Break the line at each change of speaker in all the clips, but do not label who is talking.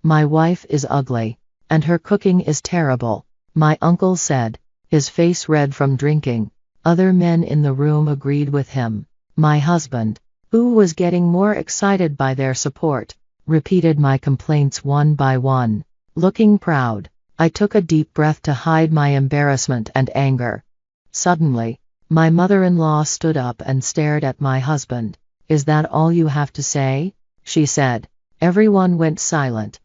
My wife is ugly. And her cooking is terrible, my uncle said, his face red from drinking. Other men in the room agreed with him. My husband, who was getting more excited by their support, repeated my complaints one by one. Looking proud, I took a deep breath to hide my embarrassment and anger. Suddenly, my mother-in-law stood up and stared at my husband. Is that all you have to say? She said. Everyone went silent.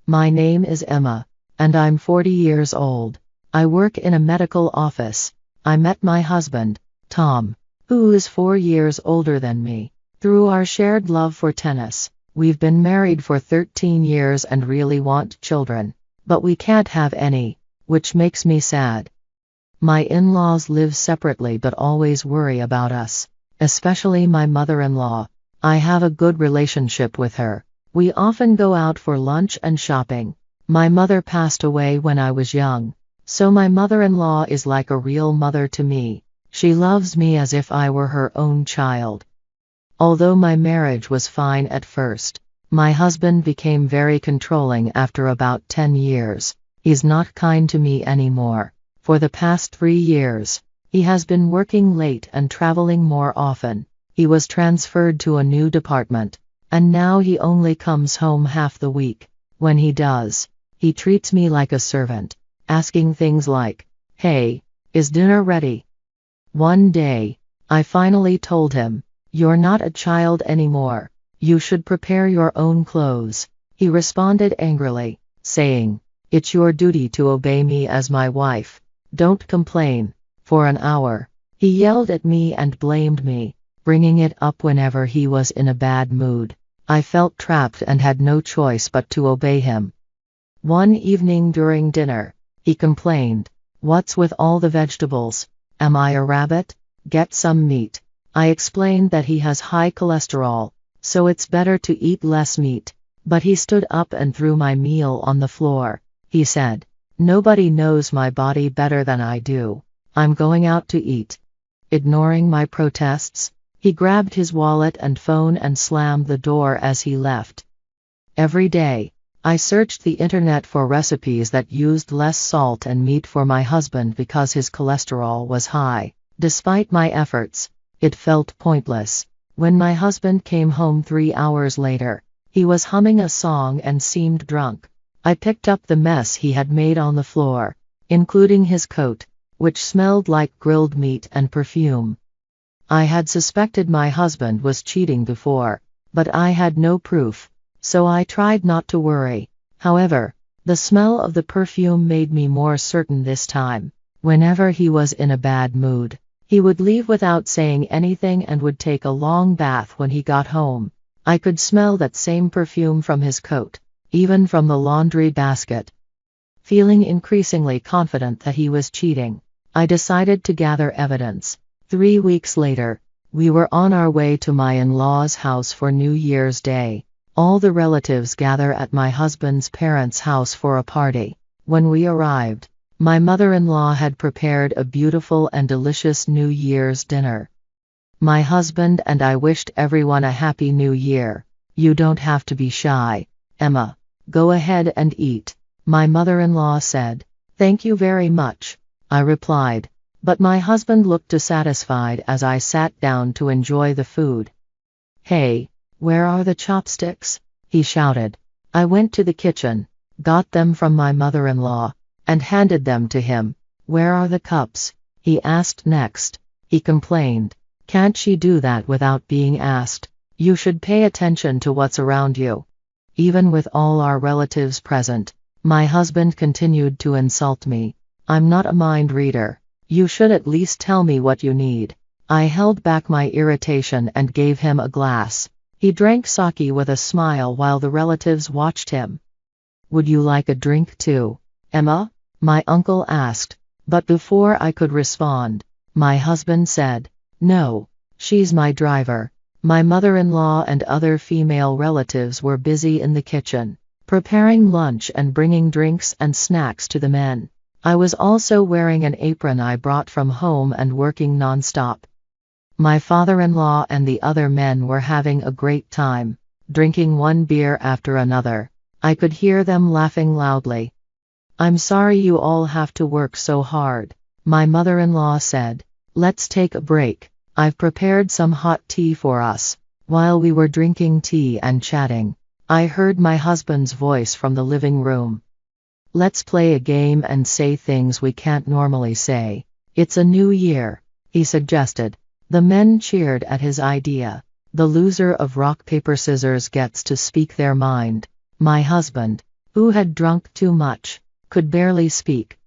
My name is Emma, and I'm 40 years old. I work in a medical office. I met my husband, Tom, who is 4 years older than me, through our shared love for tennis. We've been married for 13 years and really want children, but we can't have any, which makes me sad. My in-laws live separately but always worry about us, especially my mother-in-law. I have a good relationship with her. We often go out for lunch and shopping. My mother passed away when I was young, so my mother-in-law is like a real mother to me. She loves me as if I were her own child. Although my marriage was fine at first, my husband became very controlling after about 10 years. He's not kind to me anymore. For the past 3 years, he has been working late and traveling more often. He was transferred to a new department, and now he only comes home half the week. When he does, he treats me like a servant, asking things like, "Hey, is dinner ready?" One day, I finally told him, "You're not a child anymore. You should prepare your own clothes." He responded angrily, saying, "It's your duty to obey me as my wife. Don't complain." For an hour, he yelled at me and blamed me, bringing it up whenever he was in a bad mood. I felt trapped and had no choice but to obey him. One evening during dinner, he complained, "What's with all the vegetables? Am I a rabbit? Get some meat." I explained that he has high cholesterol, so it's better to eat less meat. But he stood up and threw my meal on the floor. He said, "Nobody knows my body better than I do. I'm going out to eat." Ignoring my protests, he grabbed his wallet and phone and slammed the door as he left. Every day, I searched the internet for recipes that used less salt and meat for my husband because his cholesterol was high. Despite my efforts, it felt pointless. When my husband came home 3 hours later, he was humming a song and seemed drunk. I picked up the mess he had made on the floor, including his coat, which smelled like grilled meat and perfume. I had suspected my husband was cheating before, but I had no proof, so I tried not to worry. However, the smell of the perfume made me more certain this time. Whenever he was in a bad mood, he would leave without saying anything and would take a long bath when he got home. I could smell that same perfume from his coat, even from the laundry basket. Feeling increasingly confident that he was cheating, I decided to gather evidence. 3 weeks later, we were on our way to my in-laws' house for New Year's Day. All the relatives gather at my husband's parents' house for a party. When we arrived, my mother-in-law had prepared a beautiful and delicious New Year's dinner. My husband and I wished everyone a Happy New Year. "You don't have to be shy, Emma. Go ahead and eat," my mother-in-law said. "Thank you very much," I replied, but my husband looked dissatisfied as I sat down to enjoy the food. "Hey, where are the chopsticks?" he shouted. I went to the kitchen, got them from my mother-in-law, and handed them to him. "Where are the cups?" he asked next. He complained, "Can't she do that without being asked? You should pay attention to what's around you." Even with all our relatives present, my husband continued to insult me. "I'm not a mind reader. You should at least tell me what you need." I held back my irritation and gave him a glass. He drank sake with a smile while the relatives watched him. "Would you like a drink too, Emma?" my uncle asked, but before I could respond, my husband said, "No, she's my driver." My mother-in-law and other female relatives were busy in the kitchen, preparing lunch and bringing drinks and snacks to the men. I was also wearing an apron I brought from home and working non-stop. My father-in-law and the other men were having a great time, drinking one beer after another. I could hear them laughing loudly. I'm sorry you all have to work so hard, my mother-in-law said. Let's take a break. I've prepared some hot tea for us. While we were drinking tea and chatting, I heard my husband's voice from the living room. Let's play a game and say things we can't normally say. It's a new year, he suggested. The men cheered at his idea. The loser of rock paper scissors gets to speak their mind. My husband, who had drunk too much, could barely speak.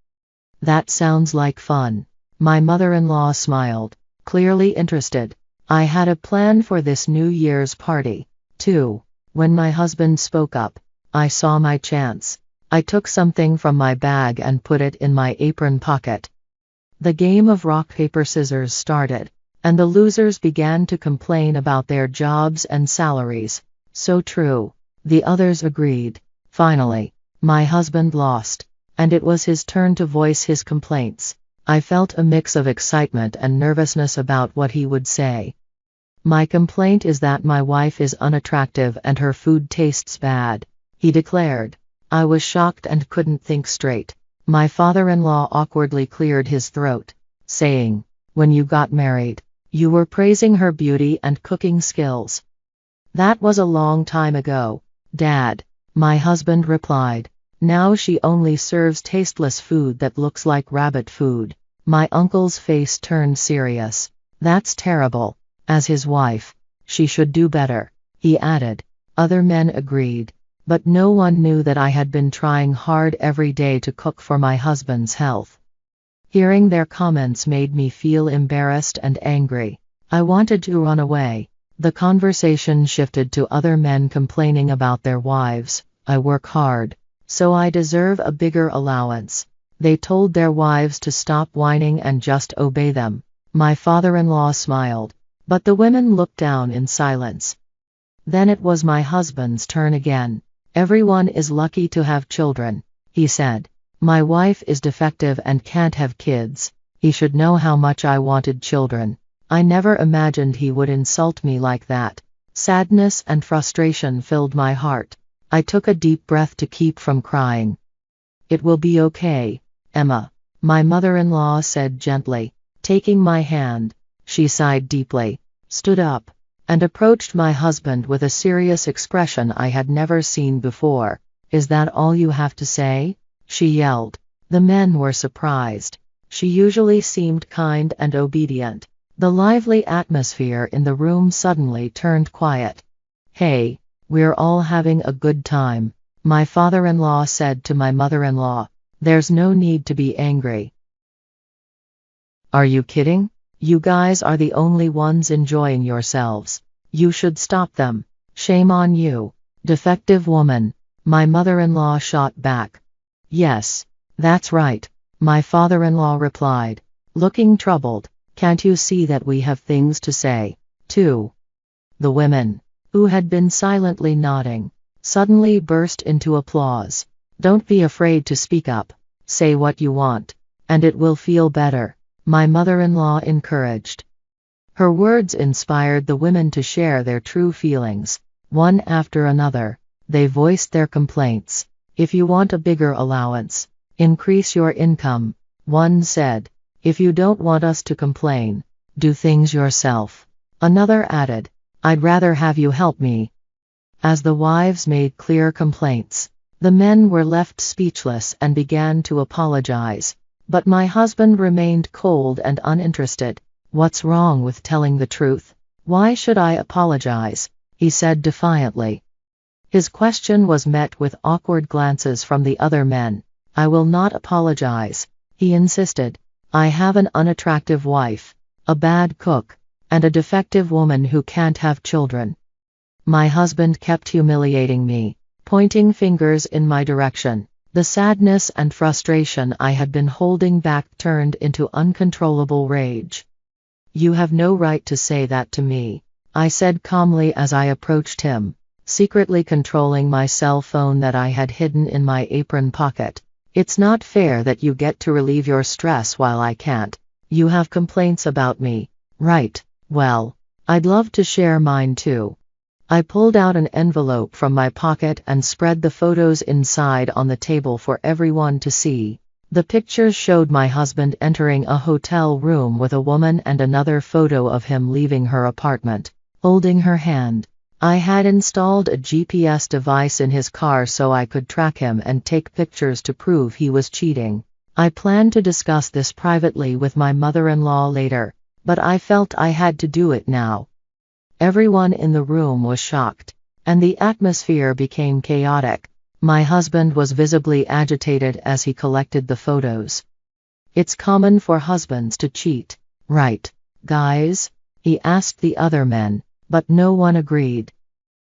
That sounds like fun. My mother-in-law smiled, clearly interested. I had a plan for this New Year's party, too. When my husband spoke up, I saw my chance. I took something from my bag and put it in my apron pocket. The game of rock paper scissors started, and the losers began to complain about their jobs and salaries. So true, the others agreed. Finally, my husband lost, and it was his turn to voice his complaints. I felt a mix of excitement and nervousness about what he would say. My complaint is that my wife is unattractive and her food tastes bad, he declared. I was shocked and couldn't think straight. My father-in-law awkwardly cleared his throat, saying, when you got married, you were praising her beauty and cooking skills. That was a long time ago, Dad, my husband replied. Now she only serves tasteless food that looks like rabbit food. My uncle's face turned serious. That's terrible. As his wife, she should do better, he added. Other men agreed, but no one knew that I had been trying hard every day to cook for my husband's health. Hearing their comments made me feel embarrassed and angry. I wanted to run away. The conversation shifted to other men complaining about their wives. I work hard, so I deserve a bigger allowance. They told their wives to stop whining and just obey them. My father-in-law smiled, but the women looked down in silence. Then it was my husband's turn again. Everyone is lucky to have children, he said. My wife is defective and can't have kids. He should know how much I wanted children. I never imagined he would insult me like that. Sadness and frustration filled my heart. I took a deep breath to keep from crying. It will be okay, Emma, my mother-in-law said gently, taking my hand. She sighed deeply, stood up, and approached my husband with a serious expression I had never seen before. Is that all you have to say? She yelled. The men were surprised. She usually seemed kind and obedient. The lively atmosphere in the room suddenly turned quiet. Hey, we're all having a good time, my father-in-law said to my mother-in-law. There's no need to be angry. Are you kidding? You guys are the only ones enjoying yourselves. You should stop them. Shame on you, defective woman, my mother-in-law shot back. Yes, that's right, my father-in-law replied, looking troubled. Can't you see that we have things to say, too? The women, who had been silently nodding, suddenly burst into applause. Don't be afraid to speak up. Say what you want, and it will feel better, my mother-in-law encouraged. Her words inspired the women to share their true feelings. One after another, they voiced their complaints. If you want a bigger allowance, increase your income, one said. If you don't want us to complain, do things yourself. Another added, I'd rather have you help me. As the wives made clear complaints, the men were left speechless and began to apologize. But my husband remained cold and uninterested. What's wrong with telling the truth? Why should I apologize? He said defiantly. His question was met with awkward glances from the other men. I will not apologize, he insisted. I have an unattractive wife, a bad cook, and a defective woman who can't have children. My husband kept humiliating me, pointing fingers in my direction. The sadness and frustration I had been holding back turned into uncontrollable rage. You have no right to say that to me, I said calmly as I approached him, secretly controlling my cell phone that I had hidden in my apron pocket. It's not fair that you get to relieve your stress while I can't. You have complaints about me, right? Well, I'd love to share mine too. I pulled out an envelope from my pocket and spread the photos inside on the table for everyone to see. The pictures showed my husband entering a hotel room with a woman and another photo of him leaving her apartment, holding her hand. I had installed a GPS device in his car so I could track him and take pictures to prove he was cheating. I planned to discuss this privately with my mother-in-law later, but I felt I had to do it now. Everyone in the room was shocked, and the atmosphere became chaotic. My husband was visibly agitated as he collected the photos. "It's common for husbands to cheat, right, guys?" he asked the other men, but no one agreed.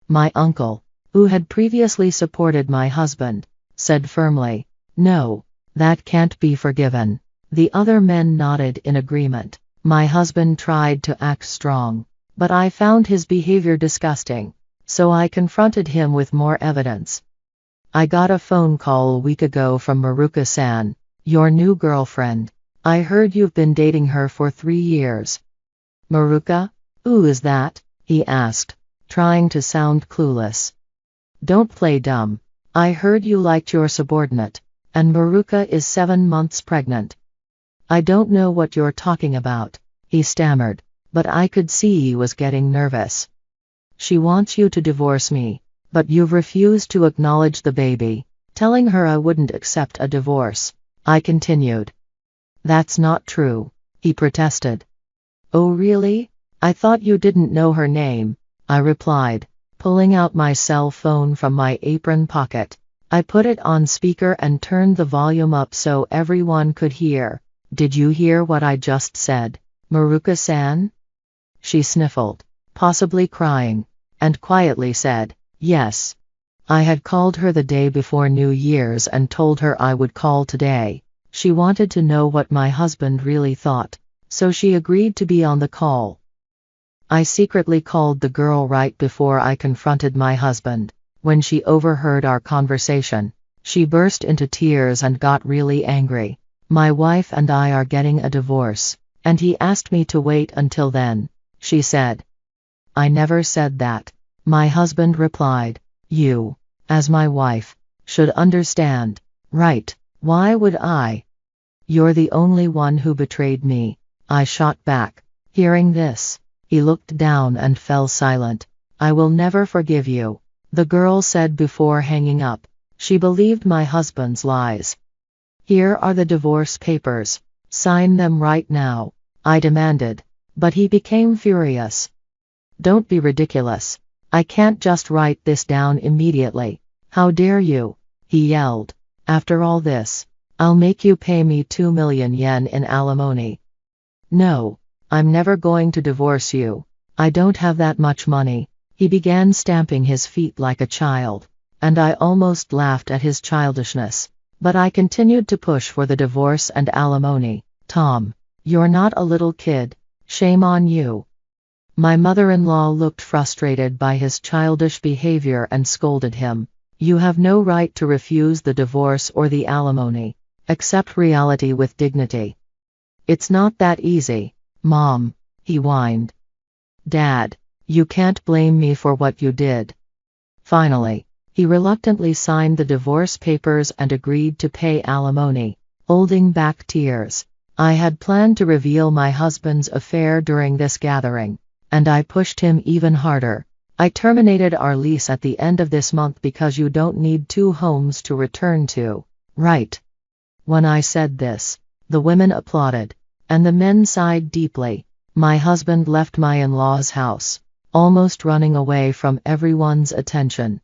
My uncle, who had previously supported my husband, said firmly, "No, that can't be forgiven." The other men nodded in agreement. My husband tried to act strong, but I found his behavior disgusting, so I confronted him with more evidence. "I got a phone call a week ago from Maruka-san, your new girlfriend. I heard you've been dating her for 3 years. "Maruka? Who is that?" he asked, trying to sound clueless. "Don't play dumb. I heard you liked your subordinate, and Maruka is 7 months pregnant." "I don't know what you're talking about," he stammered, but I could see he was getting nervous. "She wants you to divorce me, but you've refused to acknowledge the baby," telling her I wouldn't accept a divorce. I continued. "That's not true," he protested. "Oh really? I thought you didn't know her name," I replied, pulling out my cell phone from my apron pocket. I put it on speaker and turned the volume up so everyone could hear. "Did you hear what I just said, Maruka-san?" She sniffled, possibly crying, and quietly said, "Yes." I had called her the day before New Year's and told her I would call today. She wanted to know what my husband really thought, so she agreed to be on the call. I secretly called the girl right before I confronted my husband. When she overheard our conversation, she burst into tears and got really angry. "My wife and I are getting a divorce, and he asked me to wait until then," she said. "I never said that," my husband replied. "You, as my wife, should understand, right? Why would I? You're the only one who betrayed me," I shot back. Hearing this, he looked down and fell silent. "I will never forgive you," the girl said before hanging up. She believed my husband's lies. "Here are the divorce papers. Sign them right now," I demanded, but he became furious. "Don't be ridiculous. I can't just write this down immediately. How dare you?" he yelled. "After all this, I'll make you pay me 2 million yen in alimony." "No, I'm never going to divorce you. I don't have that much money." He began stamping his feet like a child, and I almost laughed at his childishness. But I continued to push for the divorce and alimony. "Tom, you're not a little kid. Shame on you." My mother-in-law looked frustrated by his childish behavior and scolded him. "You have no right to refuse the divorce or the alimony. Accept reality with dignity." "It's not that easy, Mom," he whined. "Dad, you can't blame me for what you did." Finally, he reluctantly signed the divorce papers and agreed to pay alimony, holding back tears. I had planned to reveal my husband's affair during this gathering, and I pushed him even harder. "I terminated our lease at the end of this month because you don't need 2 homes to return to, right?" When I said this, the women applauded, and the men sighed deeply. My husband left my in-laws' house, almost running away from everyone's attention.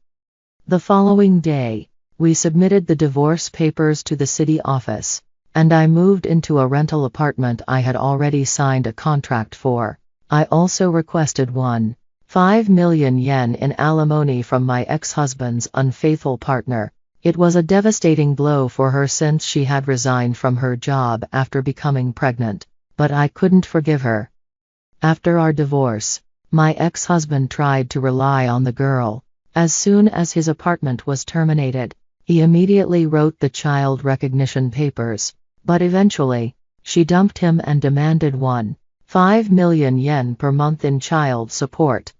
The following day, we submitted the divorce papers to the city office, and I moved into a rental apartment I had already signed a contract for. I also requested 1.5 million yen in alimony from my ex-husband's unfaithful partner. It was a devastating blow for her since she had resigned from her job after becoming pregnant, but I couldn't forgive her. After our divorce, my ex-husband tried to rely on the girl. As soon as his apartment was terminated, he immediately wrote the child recognition papers, but eventually, she dumped him and demanded 1.5 million yen per month in child support.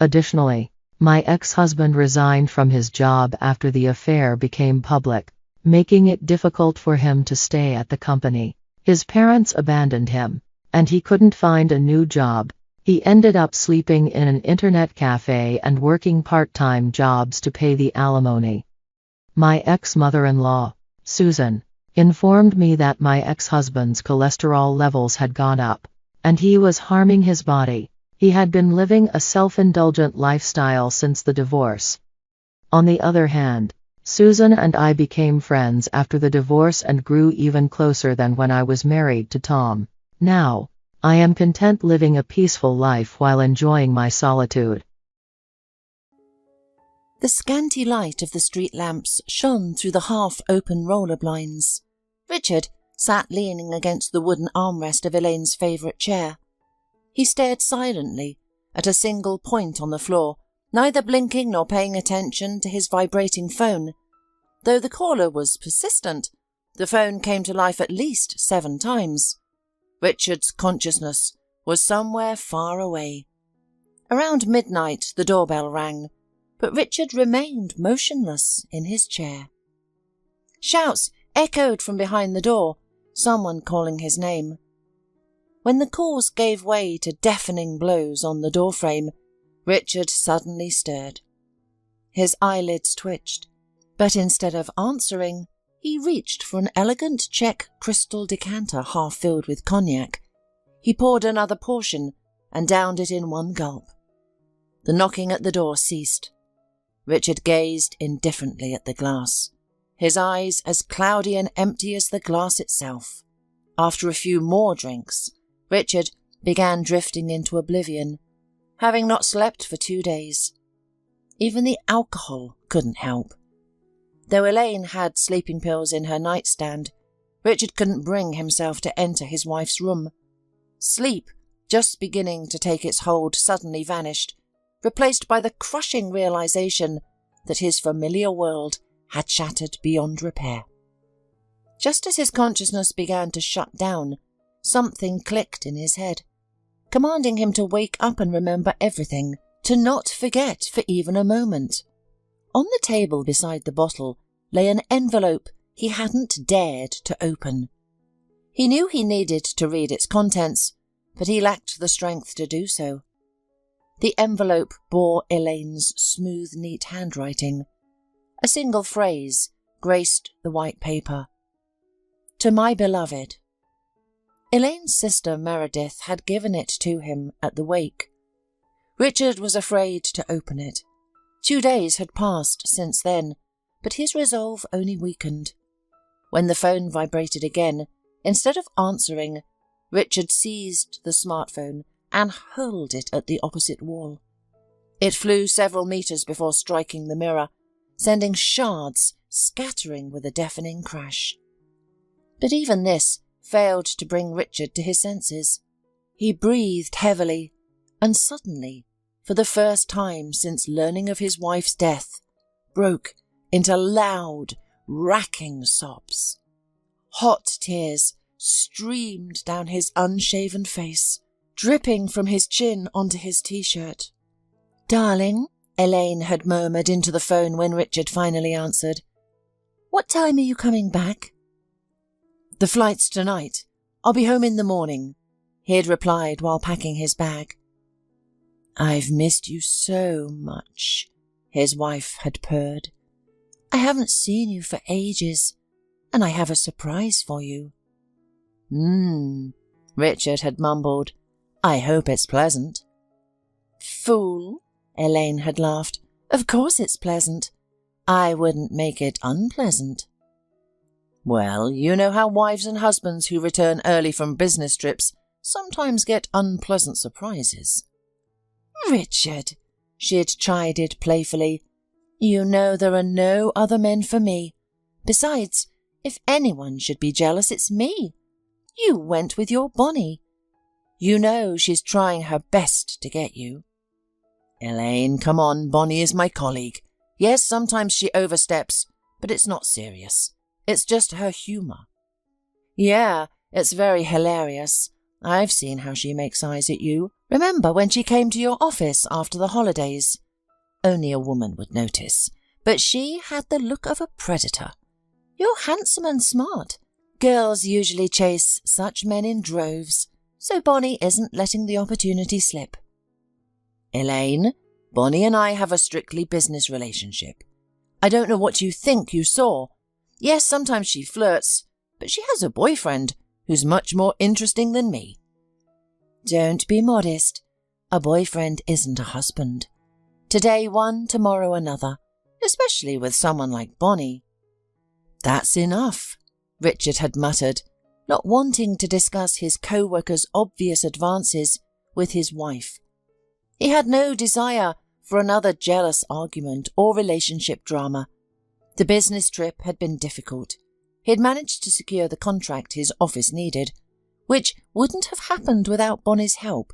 Additionally, my ex-husband resigned from his job after the affair became public, making it difficult for him to stay at the company. His parents abandoned him, and he couldn't find a new job. He ended up sleeping in an internet cafe and working part-time jobs to pay the alimony. My ex-mother-in-law, Susan, informed me that my ex-husband's cholesterol levels had gone up, and he was harming his body. He had been living a self-indulgent lifestyle since the divorce. On the other hand, Susan and I became friends after the divorce and grew even closer than when I was married to Tom. Now, I am content living a peaceful life while enjoying my solitude.
The scanty light of the street lamps shone through the half-open roller blinds. Richard sat leaning against the wooden armrest of Elaine's favourite chair. He stared silently at a single point on the floor, neither blinking nor paying attention to his vibrating phone. Though the caller was persistent, the phone came to life at least 7 times. Richard's consciousness was somewhere far away. Around midnight the doorbell rang, but Richard remained motionless in his chair. Shouts echoed from behind the door, someone calling his name. When the calls gave way to deafening blows on the doorframe, Richard suddenly stirred. His eyelids twitched, but instead of answering, he reached for an elegant Czech crystal decanter half filled with cognac. He poured another portion and downed it in one gulp. The knocking at the door ceased. Richard gazed indifferently at the glass, his eyes as cloudy and empty as the glass itself. After a few more drinks, Richard began drifting into oblivion, having not slept for 2 days. Even the alcohol couldn't help. Though Elaine had sleeping pills in her nightstand, Richard couldn't bring himself to enter his wife's room. Sleep, just beginning to take its hold, suddenly vanished, replaced by the crushing realization that his familiar world had shattered beyond repair. Just as his consciousness began to shut down, something clicked in his head, commanding him to wake up and remember everything, to not forget for even a moment. On the table beside the bottle lay an envelope he hadn't dared to open. He knew he needed to read its contents, but he lacked the strength to do so. The envelope bore Elaine's smooth, neat handwriting. A single phrase graced the white paper. To my beloved. Elaine's sister Meredith had given it to him at the wake. Richard was afraid to open it. 2 days had passed since then, but his resolve only weakened. When the phone vibrated again, instead of answering, Richard seized the smartphone and hurled it at the opposite wall. It flew several meters before striking the mirror, sending shards scattering with a deafening crash. But even this failed to bring Richard to his senses. He breathed heavily, and suddenly, for the first time since learning of his wife's death, broke into loud, racking sobs. Hot tears streamed down his unshaven face, dripping from his chin onto his t-shirt. "Darling," Elaine had murmured into the phone when Richard finally answered. "What time are you coming back?" "The flight's tonight. I'll be home in the morning," he had replied while packing his bag. "I've missed you so much," his wife had purred. "I haven't seen you for ages, and I have a surprise for you." Richard had mumbled. "I hope it's pleasant." "Fool," Elaine had laughed. "Of course it's pleasant. I wouldn't make it unpleasant." "Well, you know how wives and husbands who return early from business trips sometimes get unpleasant surprises." "Richard," she had chided playfully, "you know there are no other men for me. Besides, if anyone should be jealous, it's me. You went with your Bonnie. You know she's trying her best to get you." "Elaine, come on, Bonnie is my colleague. Yes, sometimes she oversteps, but it's not serious. It's just her humour." "Yeah, it's very hilarious. I've seen how she makes eyes at you. Remember when she came to your office after the holidays? Only a woman would notice, but she had the look of a predator. You're handsome and smart. Girls usually chase such men in droves, so Bonnie isn't letting the opportunity slip. Elaine, Bonnie and I have a strictly business relationship. I don't know what you think you saw. Yes, sometimes she flirts, but she has a boyfriend who's much more interesting than me. Don't be modest. A boyfriend isn't a husband. Today one, tomorrow another, especially with someone like Bonnie. That's enough, Richard had muttered, not wanting to discuss his co-worker's obvious advances with his wife. He had no desire for another jealous argument or relationship drama. The business trip had been difficult. He had managed to secure the contract his office needed, which wouldn't have happened without Bonnie's help.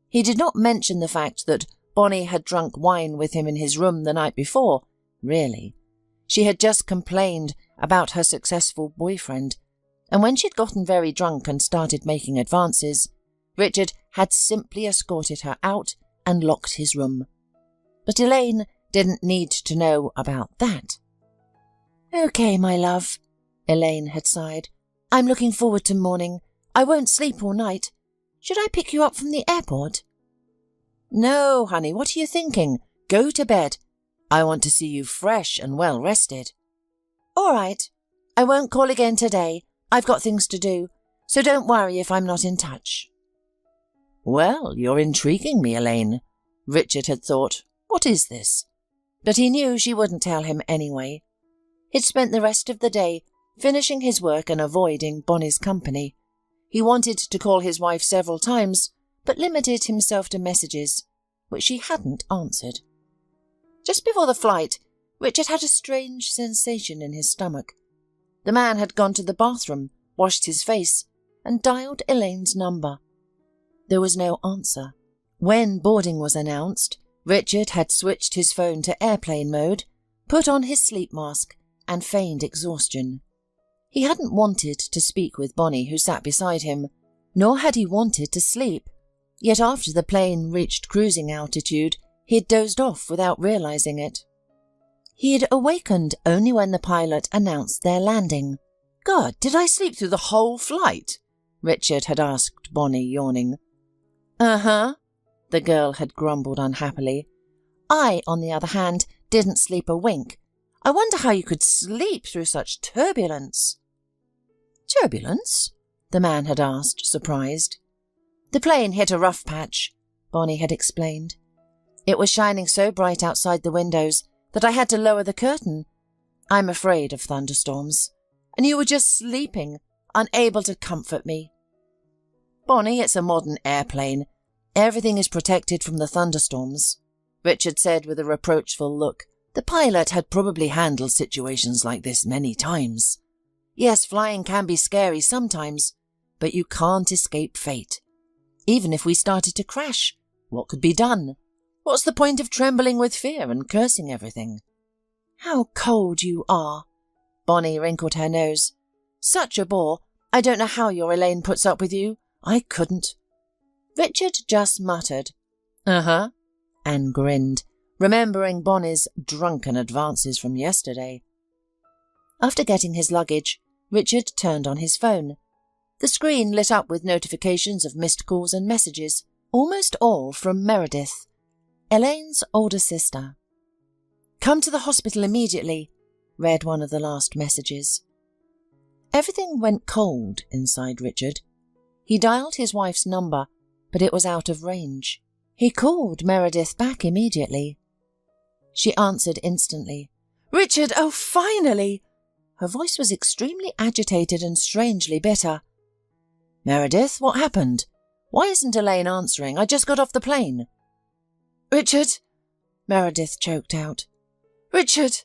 He did not mention the fact that Bonnie had drunk wine with him in his room the night before, really. She had just complained about her successful boyfriend, and when she'd gotten very drunk and started making advances, Richard had simply escorted her out and locked his room. But Elaine didn't need to know about that. "Okay, my love," Elaine had sighed. "I'm looking forward to morning. I won't sleep all night. Should I pick you up from the airport?" "No, honey, what are you thinking? Go to bed. I want to see you fresh and well rested." "All right. I won't call again today. I've got things to do, so don't worry if I'm not in touch." Well, you're intriguing me, Elaine. Richard had thought, what is this? But he knew she wouldn't tell him anyway. He'd spent the rest of the day finishing his work and avoiding Bonnie's company. He wanted to call his wife several times, but limited himself to messages, which she hadn't answered. Just before the flight, Richard had a strange sensation in his stomach. The man had gone to the bathroom, washed his face, and dialed Elaine's number. There was no answer. When boarding was announced, Richard had switched his phone to airplane mode, put on his sleep mask, and feigned exhaustion. He hadn't wanted to speak with Bonnie, who sat beside him, nor had he wanted to sleep. Yet after the plane reached cruising altitude, he had dozed off without realizing it. He had awakened only when the pilot announced their landing. "God, did I sleep through the whole flight?" Richard had asked Bonnie, yawning. "Uh-huh," the girl had grumbled unhappily. "I, on the other hand, didn't sleep a wink. I wonder how you could sleep through such turbulence." "Turbulence?" the man had asked, surprised. "The plane hit a rough patch," Bonnie had explained. "It was shining so bright outside the windows that I had to lower the curtain. I'm afraid of thunderstorms. And you were just sleeping, unable to comfort me." "Bonnie, it's a modern airplane. Everything is protected from the thunderstorms," Richard said with a reproachful look. The pilot had probably handled situations like this many times. Yes, flying can be scary sometimes, but you can't escape fate. Even if we started to crash, what could be done? What's the point of trembling with fear and cursing everything? "How cold you are." Bonnie wrinkled her nose. "Such a bore. I don't know how your Elaine puts up with you. I couldn't." Richard just muttered, "Uh-huh," and grinned, remembering Bonnie's drunken advances from yesterday. After getting his luggage, Richard turned on his phone. The screen lit up with notifications of missed calls and messages, almost all from Meredith, Elaine's older sister. "Come to the hospital immediately," read one of the last messages. Everything went cold inside Richard. He dialed his wife's number, but it was out of range. He called Meredith back immediately. She answered instantly. "Richard, oh, finally!" Her voice was extremely agitated and strangely bitter. "Meredith, what happened? Why isn't Elaine answering? I just got off the plane." "Richard," Meredith choked out. "Richard,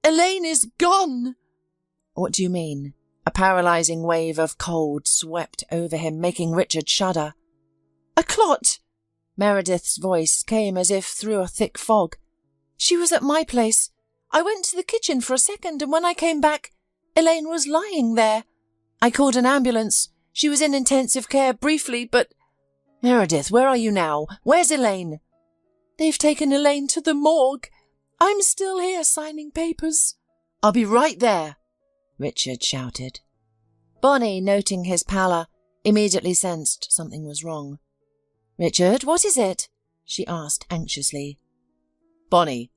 Elaine is gone." "What do you mean?" A paralyzing wave of cold swept over him, making Richard shudder. "A clot!" Meredith's voice came as if through a thick fog. "She was at my place. I went to the kitchen for a second, and when I came back, Elaine was lying there. I called an ambulance. She was in intensive care briefly, but..." Meredith, where are you now? Where's Elaine? They've taken Elaine to the morgue. I'm still here signing papers. I'll be right there, Richard shouted. Bonnie, noting his pallor, immediately sensed something was wrong. Richard, what is it? She asked anxiously. Bonnie,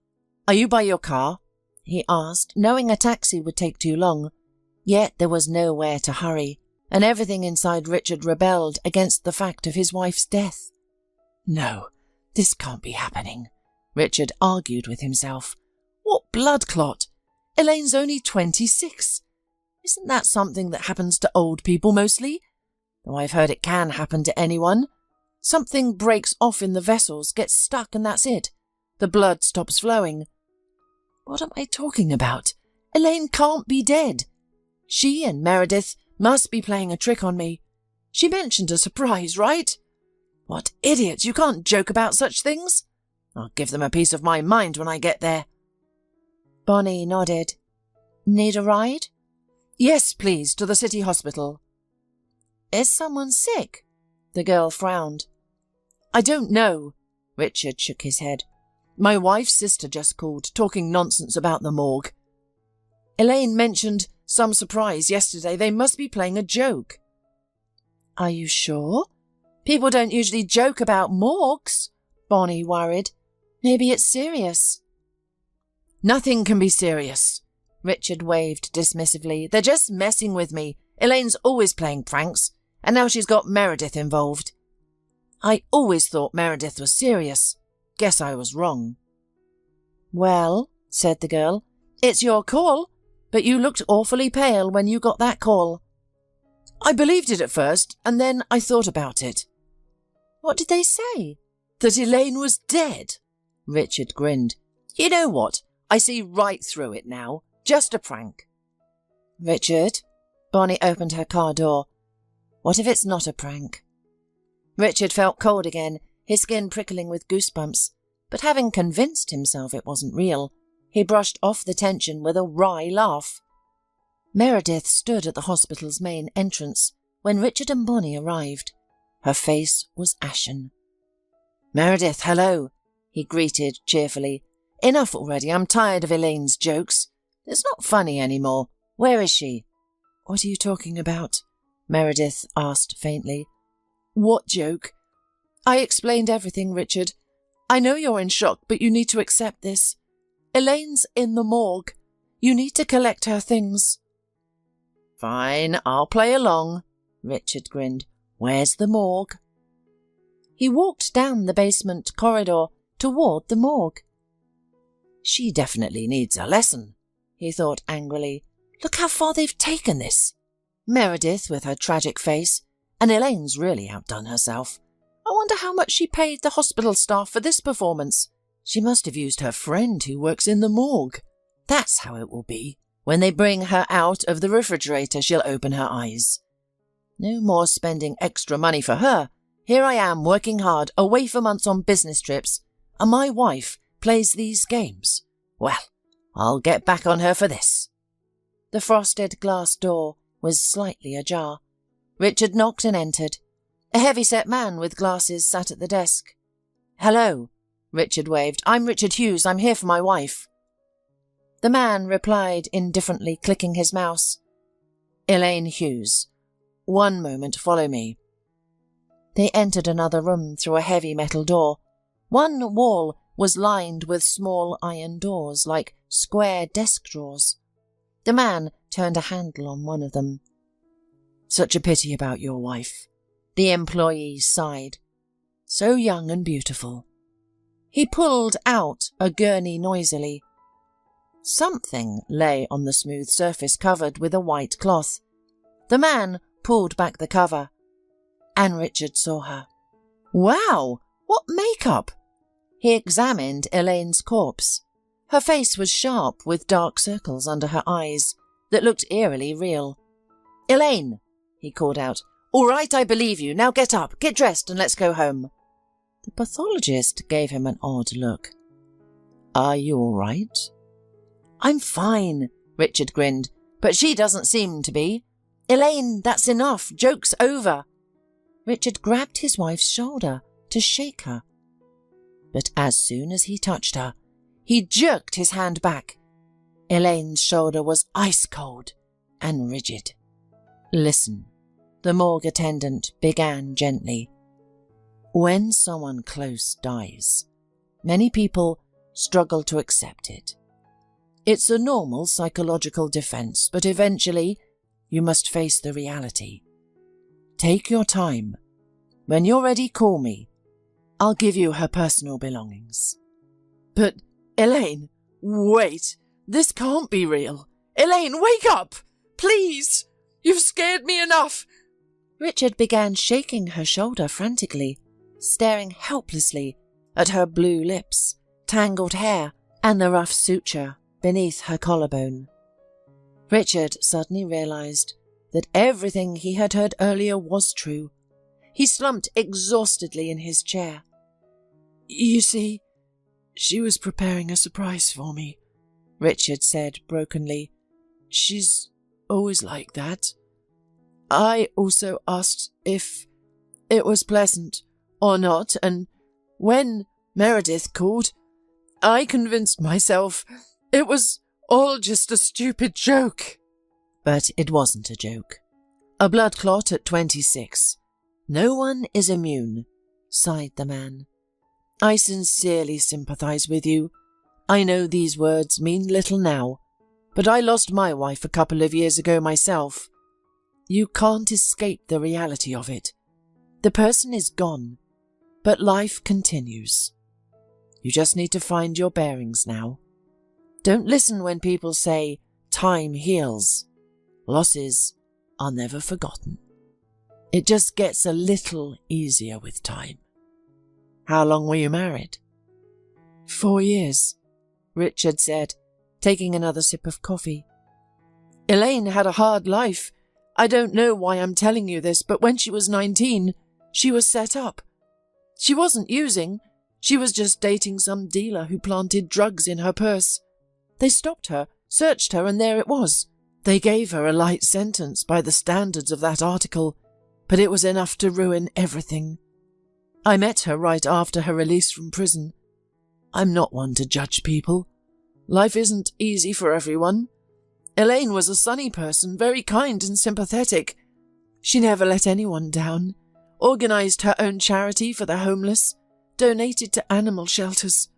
are you by your car? He asked, knowing a taxi would take too long. Yet there was nowhere to hurry, and everything inside Richard rebelled against the fact of his wife's death. No, this can't be happening, Richard argued with himself. What blood clot? Elaine's only 26. Isn't that something that happens to old people mostly? Though I've heard it can happen to anyone. Something breaks off in the vessels, gets stuck, and that's it. The blood stops flowing. What am I talking about? Elaine can't be dead. She and Meredith must be playing a trick on me. She mentioned a surprise, right? What idiots! You can't joke about such things. I'll give them a piece of my mind when I get there. Bonnie nodded. Need a ride? Yes, please, to the city hospital. Is someone sick? The girl frowned. I don't know. Richard shook his head. My wife's sister just called, talking nonsense about the morgue. Elaine mentioned some surprise yesterday. They must be playing a joke. Are you sure? People don't usually joke about morgues, Bonnie worried. Maybe it's serious. Nothing can be serious, Richard waved dismissively. They're just messing with me. Elaine's always playing pranks, and now she's got Meredith involved. I always thought Meredith was serious. Guess I was wrong. Well, said the girl, it's your call, but you looked awfully pale when you got that call. I believed it at first, and then I thought about it. What did they say? That Elaine was dead. Richard grinned. You know what? I see right through it now. Just a prank. Richard? Bonnie opened her car door. What if it's not a prank? Richard felt cold again, his skin prickling with goosebumps, but having convinced himself it wasn't real, he brushed off the tension with a wry laugh. Meredith stood at the hospital's main entrance when Richard and Bonnie arrived. Her face was ashen. Meredith, hello, he greeted cheerfully. Enough already, I'm tired of Elaine's jokes. It's not funny anymore. Where is she? What are you talking about? Meredith asked faintly. What joke? I explained everything, Richard. I know you're in shock, but you need to accept this. Elaine's in the morgue. You need to collect her things. Fine, I'll play along, Richard grinned. Where's the morgue? He walked down the basement corridor toward the morgue. She definitely needs a lesson, he thought angrily. Look how far they've taken this. Meredith with her tragic face, and Elaine's really outdone herself. I wonder how much she paid the hospital staff for this performance. She must have used her friend who works in the morgue. That's how it will be. When they bring her out of the refrigerator, she'll open her eyes. No more spending extra money for her. Here I am working hard, away for months on business trips, and my wife plays these games. Well, I'll get back on her for this. The frosted glass door was slightly ajar. Richard knocked and entered. A heavy-set man with glasses sat at the desk. Hello, Richard waved. I'm Richard Hughes. I'm here for my wife. The man replied indifferently, clicking his mouse. Elaine Hughes. One moment, follow me. They entered another room through a heavy metal door. One wall was lined with small iron doors, like square desk drawers. The man turned a handle on one of them. Such a pity about your wife. The employee sighed. So young and beautiful. He pulled out a gurney noisily. Something lay on the smooth surface covered with a white cloth. The man pulled back the cover, and Richard saw her. Wow! What makeup! He examined Elaine's corpse. Her face was sharp with dark circles under her eyes that looked eerily real. Elaine, he called out. All right, I believe you. Now get up, get dressed, and let's go home. The pathologist gave him an odd look. Are you all right? I'm fine, Richard grinned, but she doesn't seem to be. Elaine, that's enough. Joke's over. Richard grabbed his wife's shoulder to shake her. But as soon as he touched her, he jerked his hand back. Elaine's shoulder was ice cold and rigid. "Listen," the morgue attendant began gently. "When someone close dies, many people struggle to accept it. It's a normal psychological defense, but eventually you must face the reality. Take your time. When you're ready, call me. I'll give you her personal belongings." "But, Elaine, wait. This can't be real. Elaine, wake up! Please! You've scared me enough!" Richard began shaking her shoulder frantically, staring helplessly at her blue lips, tangled hair, and the rough suture beneath her collarbone. Richard suddenly realized that everything he had heard earlier was true. He slumped exhaustedly in his chair. "You see, she was preparing a surprise for me," Richard said brokenly. "She's always like that. I also asked if it was pleasant or not, and when Meredith called, I convinced myself it was all just a stupid joke." But it wasn't a joke. A blood clot at 26. No one is immune, sighed the man. "I sincerely sympathize with you. I know these words mean little now, but I lost my wife a couple of years ago myself. You can't escape the reality of it. The person is gone, but life continues. You just need to find your bearings now. Don't listen when people say time heals. Losses are never forgotten. It just gets a little easier with time." "How long were you married?" 4 years, Richard said, taking another sip of coffee. "Elaine had a hard life. I don't know why I'm telling you this, but when she was 19, she was set up. She wasn't using. She was just dating some dealer who planted drugs in her purse. They stopped her, searched her, and there it was. They gave her a light sentence by the standards of that article, but it was enough to ruin everything. I met her right after her release from prison. I'm not one to judge people. Life isn't easy for everyone. Elaine was a sunny person, very kind and sympathetic. She never let anyone down, organized her own charity for the homeless, donated to animal shelters.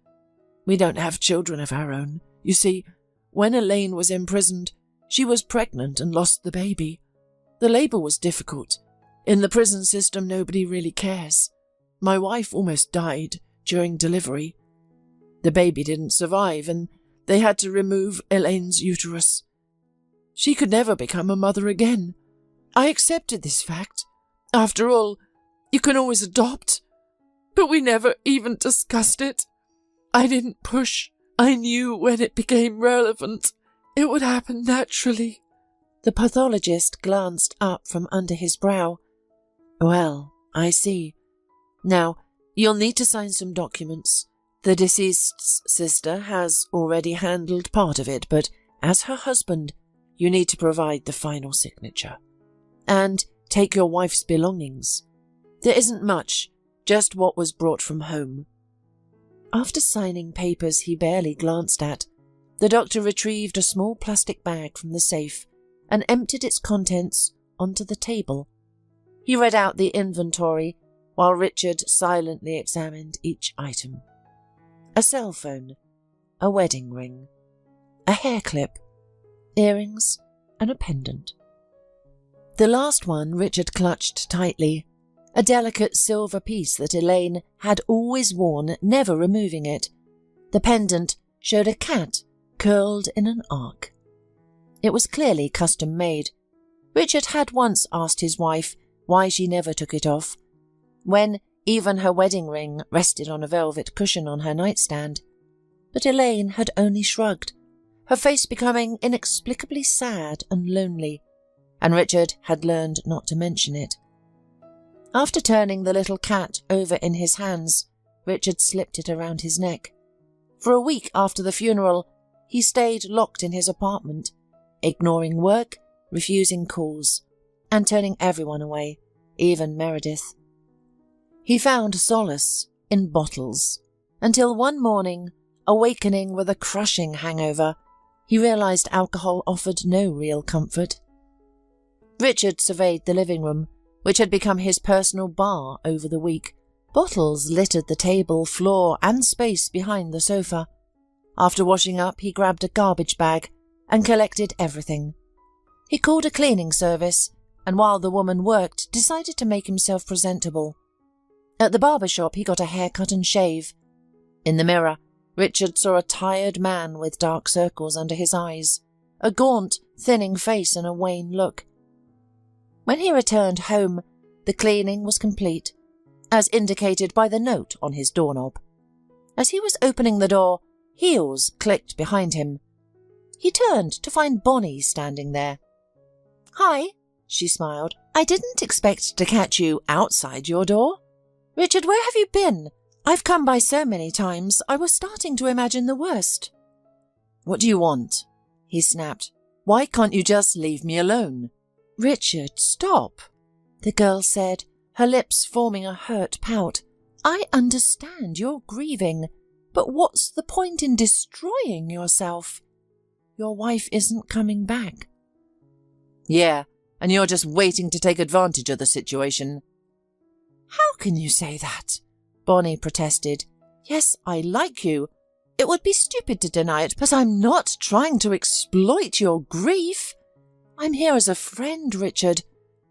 We don't have children of our own. You see, when Elaine was imprisoned, she was pregnant and lost the baby. The labor was difficult. In the prison system, nobody really cares. My wife almost died during delivery. The baby didn't survive, and they had to remove Elaine's uterus. She could never become a mother again. I accepted this fact. After all, you can always adopt. But we never even discussed it. I didn't push. I knew when it became relevant, it would happen naturally." The pathologist glanced up from under his brow. "Well, I see. Now, you'll need to sign some documents. The deceased's sister has already handled part of it, but as her husband, you need to provide the final signature. And take your wife's belongings. There isn't much, just what was brought from home." After signing papers he barely glanced at, the doctor retrieved a small plastic bag from the safe and emptied its contents onto the table. He read out the inventory while Richard silently examined each item. A cell phone, a wedding ring, a hair clip, earrings, and a pendant. The last one Richard clutched tightly, a delicate silver piece that Elaine had always worn, never removing it. The pendant showed a cat curled in an arc. It was clearly custom-made. Richard had once asked his wife why she never took it off, when even her wedding ring rested on a velvet cushion on her nightstand. But Elaine had only shrugged, her face becoming inexplicably sad and lonely, and Richard had learned not to mention it. After turning the little cat over in his hands, Richard slipped it around his neck. For a week after the funeral, he stayed locked in his apartment, ignoring work, refusing calls, and turning everyone away, even Meredith. He found solace in bottles, until one morning, awakening with a crushing hangover, he realised alcohol offered no real comfort. Richard surveyed the living room, which had become his personal bar over the week. Bottles littered the table, floor, and space behind the sofa. After washing up, he grabbed a garbage bag and collected everything. He called a cleaning service, and while the woman worked, decided to make himself presentable. At the barber shop, he got a haircut and shave. In the mirror, Richard saw a tired man with dark circles under his eyes, a gaunt, thinning face and a wan look. When he returned home, the cleaning was complete, as indicated by the note on his doorknob. As he was opening the door, heels clicked behind him. He turned to find Bonnie standing there. "Hi," she smiled. "I didn't expect to catch you outside your door. Richard, where have you been? I've come by so many times, I was starting to imagine the worst." "What do you want?" he snapped. "Why can't you just leave me alone?" "Richard, stop," the girl said, her lips forming a hurt pout. "I understand you're grieving, but what's the point in destroying yourself? Your wife isn't coming back." "Yeah, and you're just waiting to take advantage of the situation." "How can you say that?" Bonnie protested. "Yes, I like you. It would be stupid to deny it, but I'm not trying to exploit your grief. I'm here as a friend, Richard.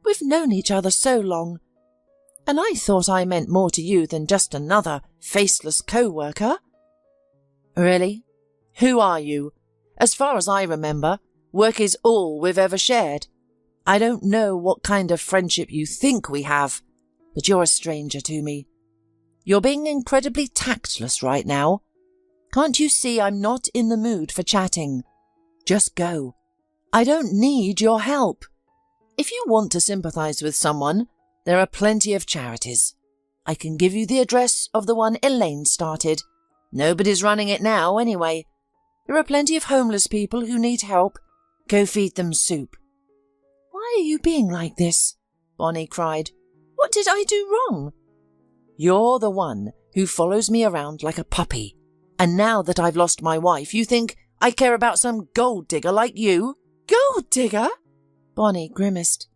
We've known each other so long. And I thought I meant more to you than just another faceless co-worker." "Really? Who are you? As far as I remember, work is all we've ever shared. I don't know what kind of friendship you think we have, but you're a stranger to me. You're being incredibly tactless right now. Can't you see I'm not in the mood for chatting? Just go. I don't need your help. If you want to sympathise with someone, there are plenty of charities. I can give you the address of the one Elaine started. Nobody's running it now, anyway. There are plenty of homeless people who need help. Go feed them soup." "Why are you being like this?" Bonnie cried. "What did I do wrong?" "You're the one who follows me around like a puppy. And now that I've lost my wife, you think I care about some gold digger like you?" "Gold digger?" Bonnie grimaced.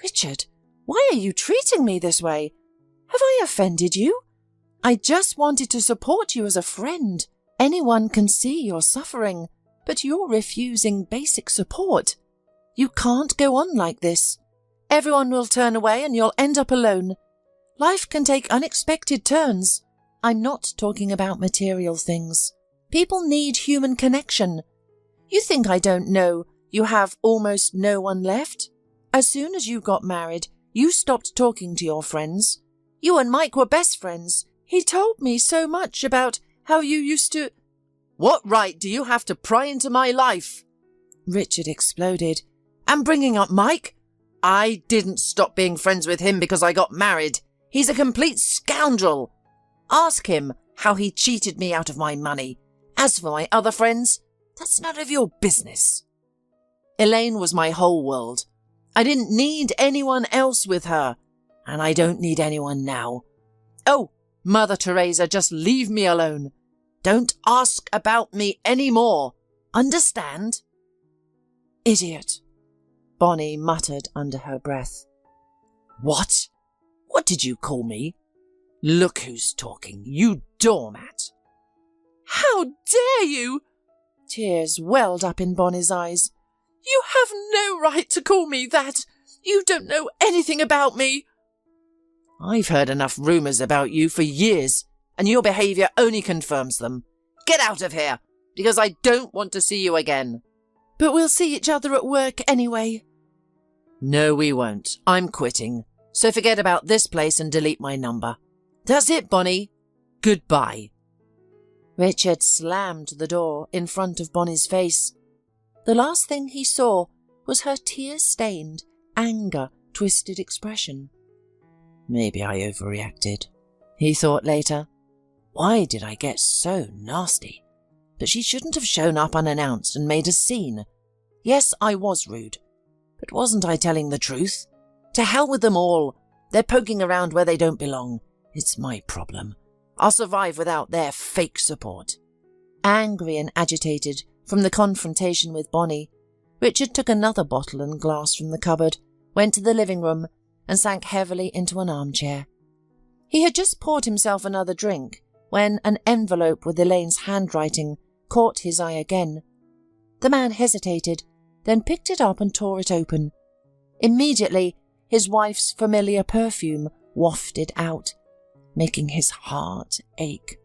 "Richard, why are you treating me this way? Have I offended you? I just wanted to support you as a friend. Anyone can see you're suffering, but you're refusing basic support. You can't go on like this. Everyone will turn away and you'll end up alone. Life can take unexpected turns. I'm not talking about material things. People need human connection. You think I don't know you have almost no one left? As soon as you got married, you stopped talking to your friends. You and Mike were best friends. He told me so much about how you used to—" "What right do you have to pry into my life?" Richard exploded. "And bringing up Mike? I didn't stop being friends with him because I got married. He's a complete scoundrel. Ask him how he cheated me out of my money. As for my other friends, that's none of your business. Elaine was my whole world. I didn't need anyone else with her, and I don't need anyone now. Oh, Mother Teresa, just leave me alone. Don't ask about me any more. Understand?" "Idiot," Bonnie muttered under her breath. "What? What did you call me? Look who's talking, you doormat." "How dare you!" Tears welled up in Bonnie's eyes. "You have no right to call me that. You don't know anything about me." "I've heard enough rumours about you for years, and your behaviour only confirms them. Get out of here, because I don't want to see you again." "But we'll see each other at work anyway." "No, we won't. I'm quitting. So forget about this place and delete my number. That's it, Bonnie. Goodbye." Richard slammed the door in front of Bonnie's face. The last thing he saw was her tear-stained, anger-twisted expression. Maybe I overreacted, he thought later. Why did I get so nasty? But she shouldn't have shown up unannounced and made a scene. Yes, I was rude. But wasn't I telling the truth? To hell with them all. They're poking around where they don't belong. It's my problem. I'll survive without their fake support." Angry and agitated from the confrontation with Bonnie, Richard took another bottle and glass from the cupboard, went to the living room, and sank heavily into an armchair. He had just poured himself another drink when an envelope with Elaine's handwriting caught his eye again. The man hesitated, then picked it up and tore it open. Immediately, his wife's familiar perfume wafted out, making his heart ache.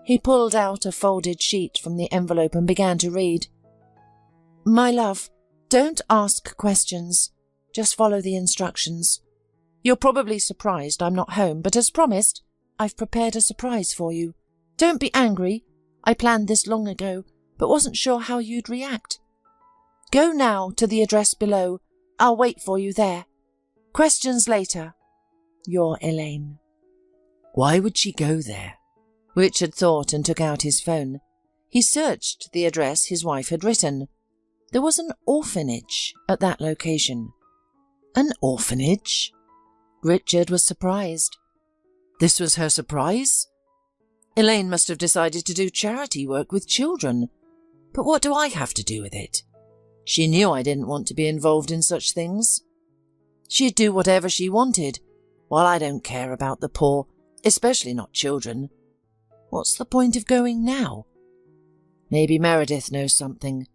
He pulled out a folded sheet from the envelope and began to read. "My love, don't ask questions. Just follow the instructions. You're probably surprised I'm not home, but as promised, I've prepared a surprise for you. Don't be angry. I planned this long ago, but wasn't sure how you'd react. Go now to the address below. I'll wait for you there. Questions later. Your Elaine." Why would she go there? Richard thought and took out his phone. He searched the address his wife had written. There was an orphanage at that location. An orphanage? Richard was surprised. This was her surprise? Elaine must have decided to do charity work with children. But what do I have to do with it? She knew I didn't want to be involved in such things. She'd do whatever she wanted, while I don't care about the poor, especially not children. What's the point of going now? Maybe Meredith knows something.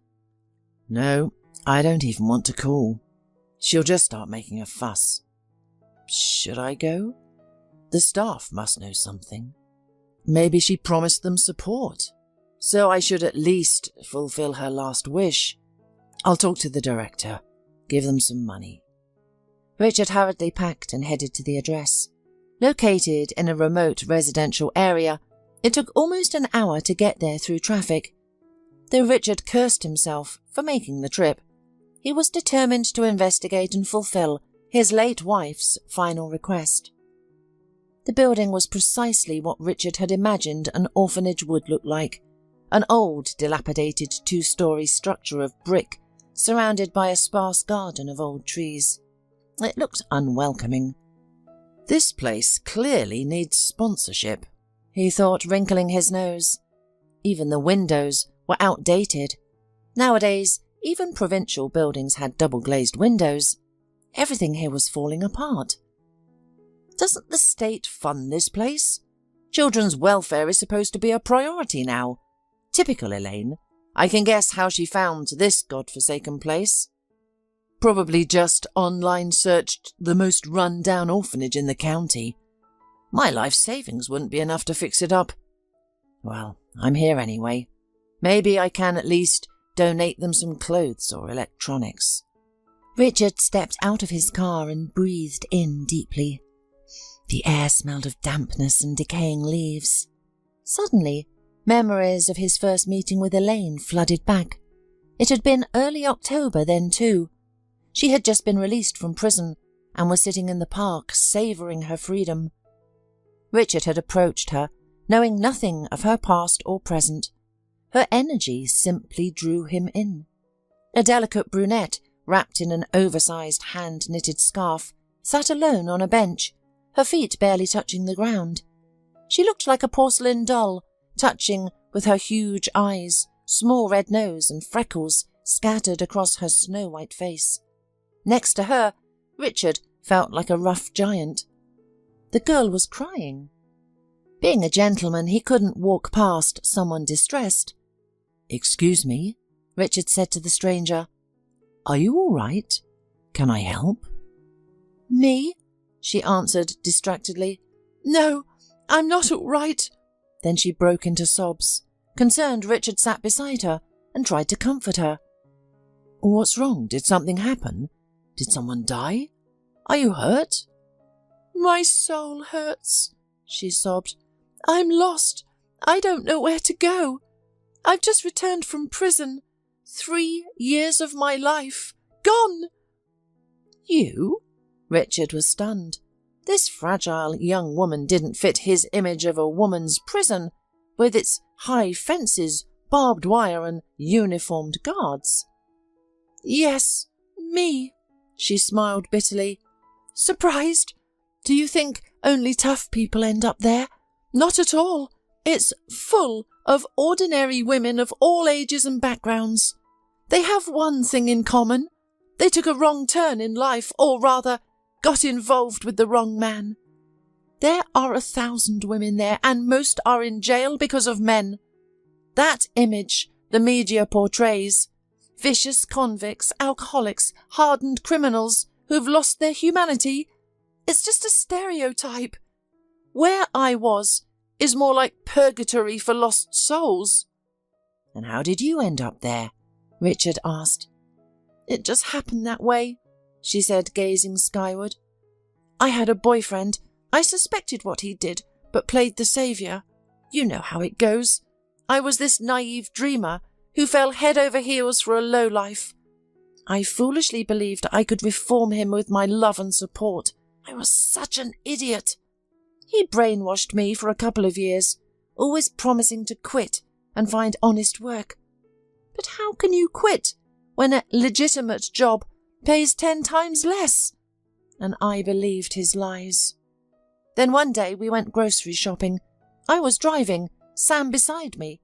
No, I don't even want to call. She'll just start making a fuss. Should I go? The staff must know something. Maybe she promised them support, so I should at least fulfill her last wish. I'll talk to the director, give them some money. Richard hurriedly packed and headed to the address. Located in a remote residential area, it took almost an hour to get there through traffic. Though Richard cursed himself for making the trip, he was determined to investigate and fulfill his late wife's final request. The building was precisely what Richard had imagined an orphanage would look like, an old, dilapidated two-story structure of brick surrounded by a sparse garden of old trees. It looked unwelcoming. This place clearly needs sponsorship, he thought, wrinkling his nose. Even the windows were outdated. Nowadays, even provincial buildings had double-glazed windows. Everything here was falling apart. Doesn't the state fund this place? Children's welfare is supposed to be a priority now. Typical Elaine. I can guess how she found this godforsaken place. Probably just online searched the most run-down orphanage in the county. My life savings wouldn't be enough to fix it up. Well, I'm here anyway. Maybe I can at least donate them some clothes or electronics. Richard stepped out of his car and breathed in deeply. The air smelled of dampness and decaying leaves. Suddenly, memories of his first meeting with Elaine flooded back. It had been early October then too. She had just been released from prison and was sitting in the park, savouring her freedom. Richard had approached her, knowing nothing of her past or present. Her energy simply drew him in. A delicate brunette, wrapped in an oversized hand-knitted scarf, sat alone on a bench, her feet barely touching the ground. She looked like a porcelain doll, touching with her huge eyes, small red nose and freckles scattered across her snow-white face. Next to her, Richard felt like a rough giant. The girl was crying. Being a gentleman, he couldn't walk past someone distressed. "Excuse me," Richard said to the stranger. "Are you all right? Can I help?" "Me?" she answered distractedly. "No, I'm not all right." Then she broke into sobs. Concerned, Richard sat beside her and tried to comfort her. "What's wrong? Did something happen? Did someone die? Are you hurt?" "My soul hurts," she sobbed. "I'm lost. I don't know where to go. I've just returned from prison. 3 years of my life gone." "You?" Richard was stunned. This fragile young woman didn't fit his image of a woman's prison, with its high fences, barbed wire and uniformed guards. "Yes, me," she smiled bitterly. "Surprised? Do you think only tough people end up there? Not at all. It's full of ordinary women of all ages and backgrounds. They have one thing in common. They took a wrong turn in life, or rather, got involved with the wrong man. There are 1,000 women there, and most are in jail because of men. That image the media portrays, vicious convicts, alcoholics, hardened criminals who've lost their humanity, it's just a stereotype. Where I was is more like purgatory for lost souls.
And how did you end up there? Richard asked.
It just happened that way, she said, gazing skyward. I had a boyfriend. I suspected what he did, but played the saviour. You know how it goes. I was this naive dreamer who fell head over heels for a lowlife. I foolishly believed I could reform him with my love and support. I was such an idiot. He brainwashed me for a couple of years, always promising to quit and find honest work. But how can you quit when a legitimate job pays 10 times less? And I believed his lies. Then one day we went grocery shopping. I was driving, Sam beside me.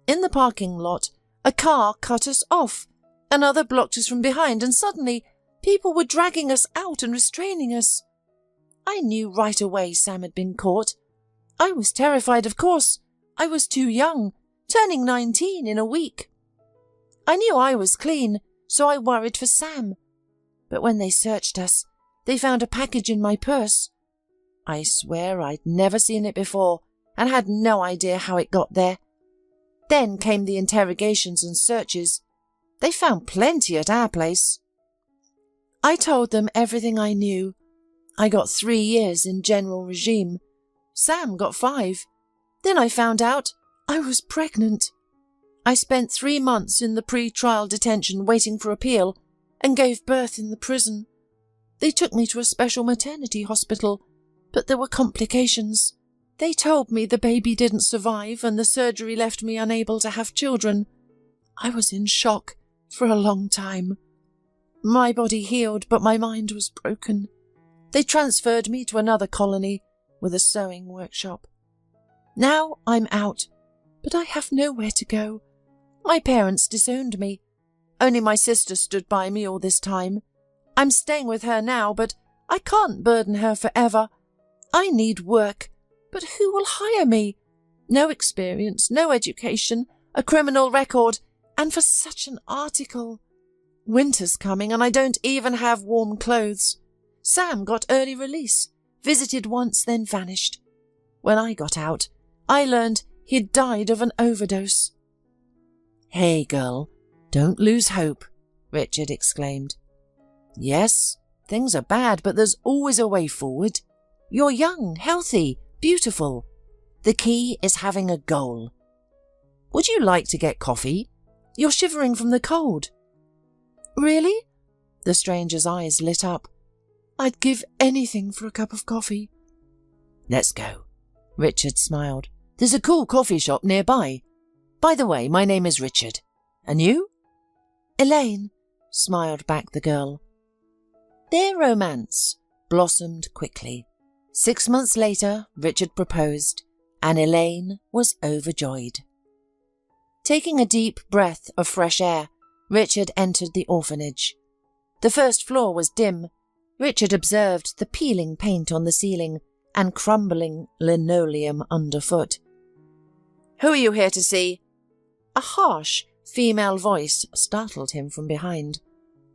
In the parking lot, a car cut us off. Another blocked us from behind, and suddenly people were dragging us out and restraining us. I knew right away Sam had been caught. I was terrified, of course. I was too young, turning 19 in a week. I knew I was clean, so I worried for Sam. But when they searched us, they found a package in my purse. I swear I'd never seen it before and had no idea how it got there. Then came the interrogations and searches. They found plenty at our place. I told them everything I knew. I got 3 years in general regime. Sam got 5. Then I found out I was pregnant. I spent 3 months in the pre-trial detention waiting for appeal and gave birth in the prison. They took me to a special maternity hospital, but there were complications. They told me the baby didn't survive and the surgery left me unable to have children. I was in shock for a long time. My body healed, but my mind was broken. They transferred me to another colony with a sewing workshop. Now I'm out, but I have nowhere to go. My parents disowned me. Only my sister stood by me all this time. I'm staying with her now, but I can't burden her forever. I need work, but who will hire me? No experience, no education, a criminal record, and for such an article. Winter's coming and I don't even have warm clothes. Sam got early release, visited once, then vanished. When I got out, I learned he'd died of an overdose.
Hey, girl, don't lose hope, Richard exclaimed. Yes, things are bad, but there's always a way forward. You're young, healthy, beautiful. The key is having a goal. Would you like to get coffee? You're shivering from the cold.
Really?
The stranger's eyes lit up.
I'd give anything for a cup of coffee.
Let's go. Richard smiled. There's a cool coffee shop nearby. By the way, my name is Richard. And you?
Elaine,
smiled back the girl. Their romance blossomed quickly. 6 months later, Richard proposed, and Elaine was overjoyed. Taking a deep breath of fresh air, Richard entered the orphanage. The first floor was dim. Richard observed the peeling paint on the ceiling and crumbling linoleum underfoot.
Who are you here to see?
A harsh female voice startled him from behind.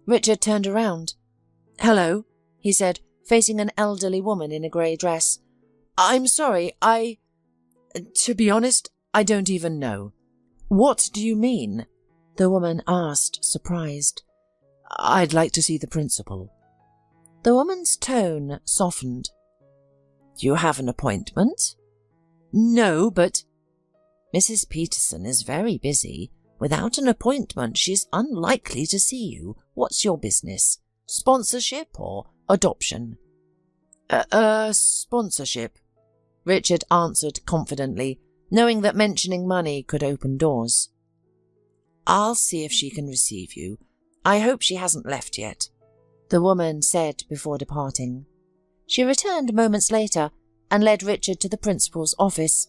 Richard turned around.
Hello,
he said, facing an elderly woman in a grey dress.
I'm sorry, to be honest, I don't even know.
What do you mean? The woman asked, surprised.
I'd like to see the principal.
The woman's tone softened.
Do you have an appointment?
No, but... Mrs. Peterson is very busy. Without an appointment, she's unlikely to see you. What's your business? Sponsorship or adoption?
Sponsorship,
Richard answered confidently, knowing that mentioning money could open doors.
I'll see if she can receive you. I hope she hasn't left yet,
the woman said before departing.
She returned moments later and led Richard to the principal's office.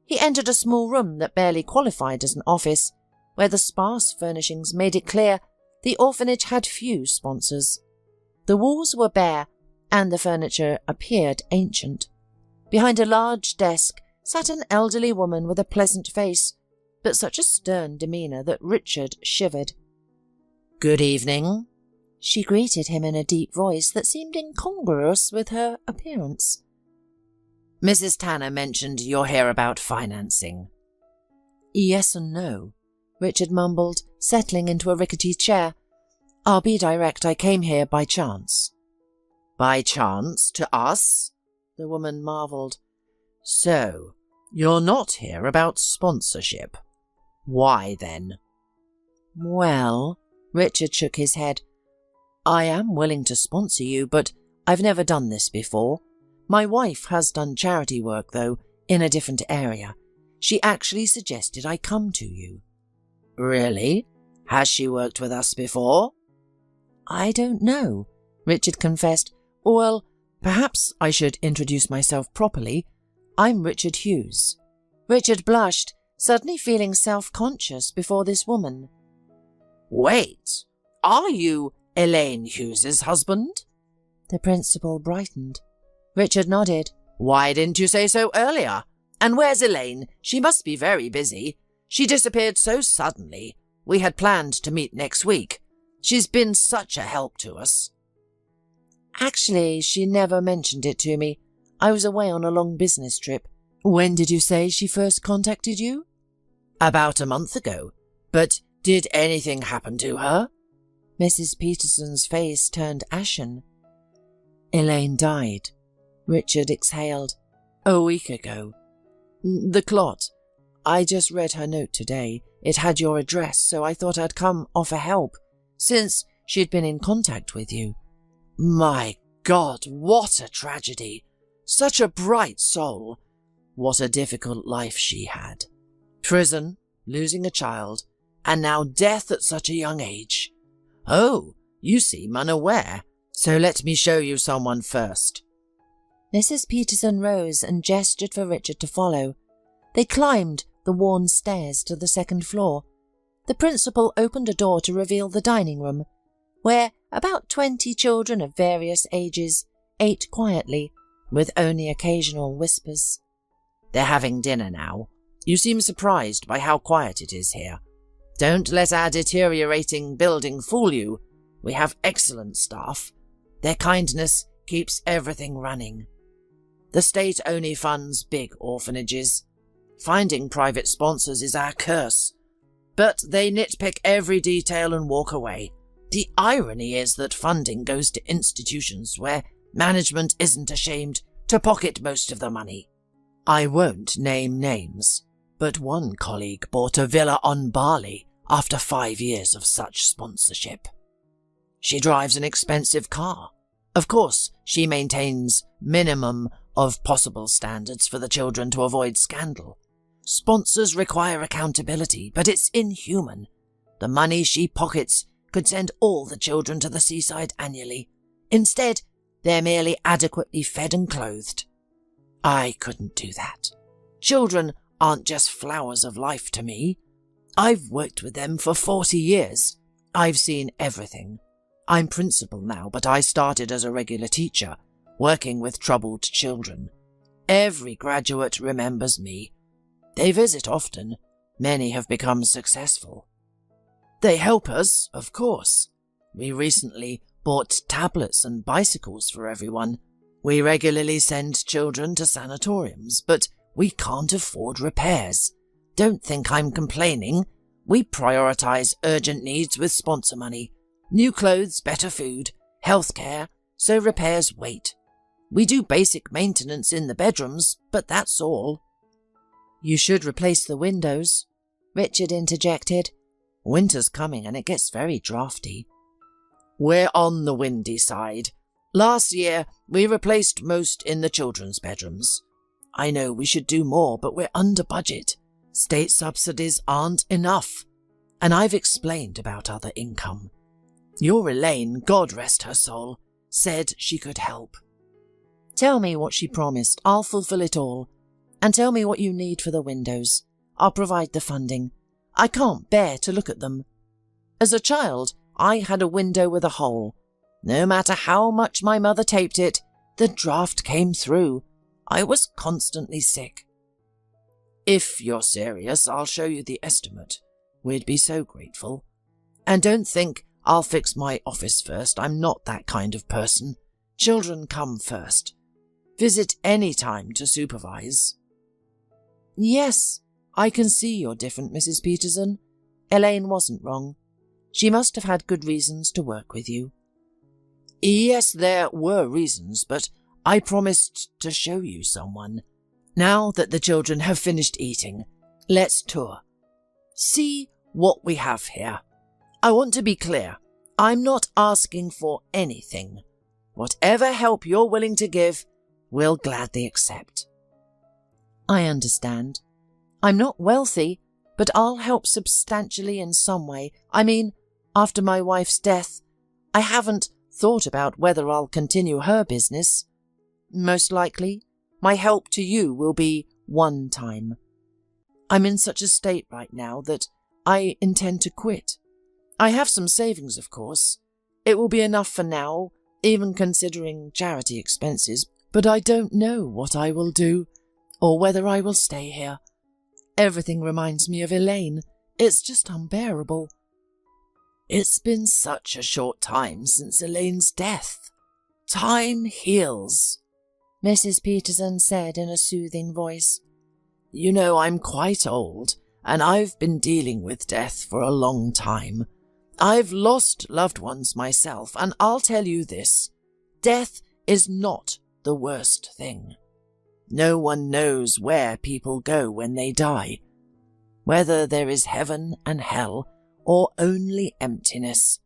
He entered a small room that barely qualified as an office, where the sparse furnishings made it clear the orphanage had few sponsors. The walls were bare, and the furniture appeared ancient. Behind a large desk sat an elderly woman with a pleasant face, but such a stern demeanour that Richard shivered.
"Good evening,"
she greeted him in a deep voice that seemed incongruous with her appearance.
"Mrs. Tanner mentioned you're here about financing."
"Yes and no," Richard mumbled, settling into a rickety chair. "I'll be direct, I came here by chance."
"By chance to us?" the woman marvelled. "So, you're not here about sponsorship. Why then?"
"Well," Richard shook his head, "I am willing to sponsor you, but I've never done this before. My wife has done charity work, though, in a different area. She actually suggested I come to you."
"Really? Has she worked with us before?"
"I don't know," Richard confessed. "Well, perhaps I should introduce myself properly. I'm Richard Hughes." Richard blushed, suddenly feeling self-conscious before this woman.
"Wait, are you Elaine Hughes's husband?"
The principal brightened. Richard nodded.
"Why didn't you say so earlier? And where's Elaine? She must be very busy. She disappeared so suddenly. We had planned to meet next week. She's been such a help to us."
"Actually, she never mentioned it to me. I was away on a long business trip. When did you say she first contacted you?"
"About a month ago. But did anything happen to her?"
Mrs. Peterson's face turned ashen. "Elaine died," Richard exhaled. "A week ago. The clot. I just read her note today. It had your address, so I thought I'd come offer help, since she'd been in contact with you."
"My God, what a tragedy! Such a bright soul! What a difficult life she had. Prison, losing a child, and now death at such a young age. Oh, you seem unaware, so let me show you someone first."
Mrs. Peterson rose and gestured for Richard to follow. They climbed the worn stairs to the second floor. The principal opened a door to reveal the dining room, where about 20 children of various ages ate quietly, with only occasional whispers.
"They're having dinner now. You seem surprised by how quiet it is here. Don't let our deteriorating building fool you. We have excellent staff. Their kindness keeps everything running. The state only funds big orphanages. Finding private sponsors is our curse. But they nitpick every detail and walk away. The irony is that funding goes to institutions where management isn't ashamed to pocket most of the money. I won't name names, but one colleague bought a villa on Bali after 5 years of such sponsorship. She drives an expensive car. Of course, she maintains minimum of possible standards for the children to avoid scandal. Sponsors require accountability, but it's inhuman. The money she pockets could send all the children to the seaside annually. Instead, they're merely adequately fed and clothed. I couldn't do that. Children aren't just flowers of life to me. I've worked with them for 40 years. I've seen everything. I'm principal now, but I started as a regular teacher, working with troubled children. Every graduate remembers me. They visit often. Many have become successful. They help us, of course. We recently bought tablets and bicycles for everyone. We regularly send children to sanatoriums, but we can't afford repairs. Don't think I'm complaining. We prioritize urgent needs with sponsor money. New clothes, better food, healthcare, so repairs wait. We do basic maintenance in the bedrooms, but that's all.
You should replace the windows, Richard interjected.
Winter's coming and it gets very drafty. We're on the windy side. Last year, we replaced most in the children's bedrooms. I know we should do more, but we're under budget. State subsidies aren't enough. And I've explained about other income. Your Elaine, God rest her soul, said she could help.
Tell me what she promised. I'll fulfill it all. And tell me what you need for the windows. I'll provide the funding. I can't bear to look at them. As a child, I had a window with a hole. No matter how much my mother taped it, the draft came through. I was constantly sick. If you're serious, I'll show you the estimate. We'd be so grateful. And don't think I'll fix my office first. I'm not that kind of person. Children come first. Visit any time to supervise. Yes, I can see you're different, Mrs. Peterson. Elaine wasn't wrong. She must have had good reasons to work with you. Yes, there were reasons, but I promised to show you someone. Now that the children have finished eating, let's tour. See what we have here. I want to be clear. I'm not asking for anything. Whatever help you're willing to give, we'll gladly accept. I understand. I'm not wealthy, but I'll help substantially in some way. I mean, after my wife's death, I haven't thought about whether I'll continue her business. Most likely, my help to you will be one time. I'm in such a state right now that I intend to quit. I have some savings, of course. It will be enough for now, even considering charity expenses, but I don't know what I will do, or whether I will stay here. Everything reminds me of Elaine. It's just unbearable. It's been such a short time since Elaine's death. Time heals, Mrs. Peterson said in a soothing voice. You know, I'm quite old, and I've been dealing with death for a long time. I've lost loved ones myself, and I'll tell you this. Death is not the worst thing. No one knows where people go when they die, whether there is heaven and hell or only emptiness.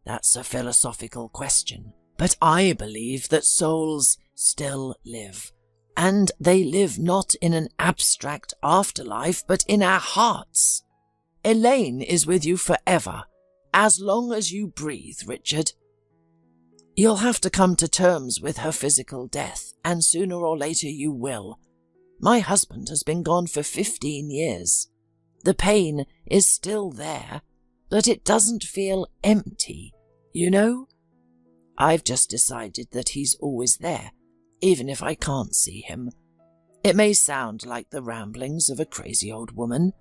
That's a philosophical question, but I believe that souls still live, and they live not in an abstract afterlife, but in our hearts. Elaine is with you forever, as long as you breathe, Richard. You'll have to come to terms with her physical death, and sooner or later you will. My husband has been gone for 15 years. The pain is still there, but it doesn't feel empty, you know? I've just decided that he's always there, even if I can't see him. It may sound like the ramblings of a crazy old woman,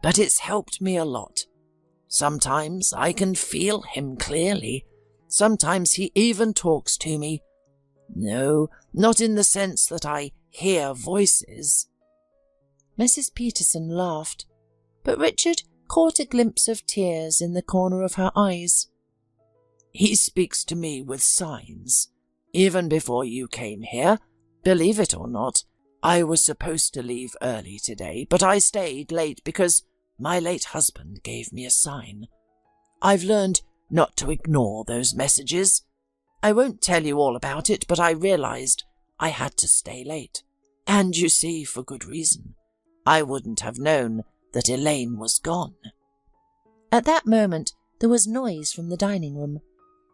but it's helped me a lot. Sometimes I can feel him clearly. Sometimes he even talks to me. No, not in the sense that I hear voices. Mrs. Peterson laughed, but Richard caught a glimpse of tears in the corner of her eyes. He speaks to me with signs. Even before you came here, believe it or not, I was supposed to leave early today, but I stayed late because my late husband gave me a sign. I've learned not to ignore those messages. I won't tell you all about it, but I realized I had to stay late. And you see, for good reason. I wouldn't have known that Elaine was gone. At that moment, there was noise from the dining room.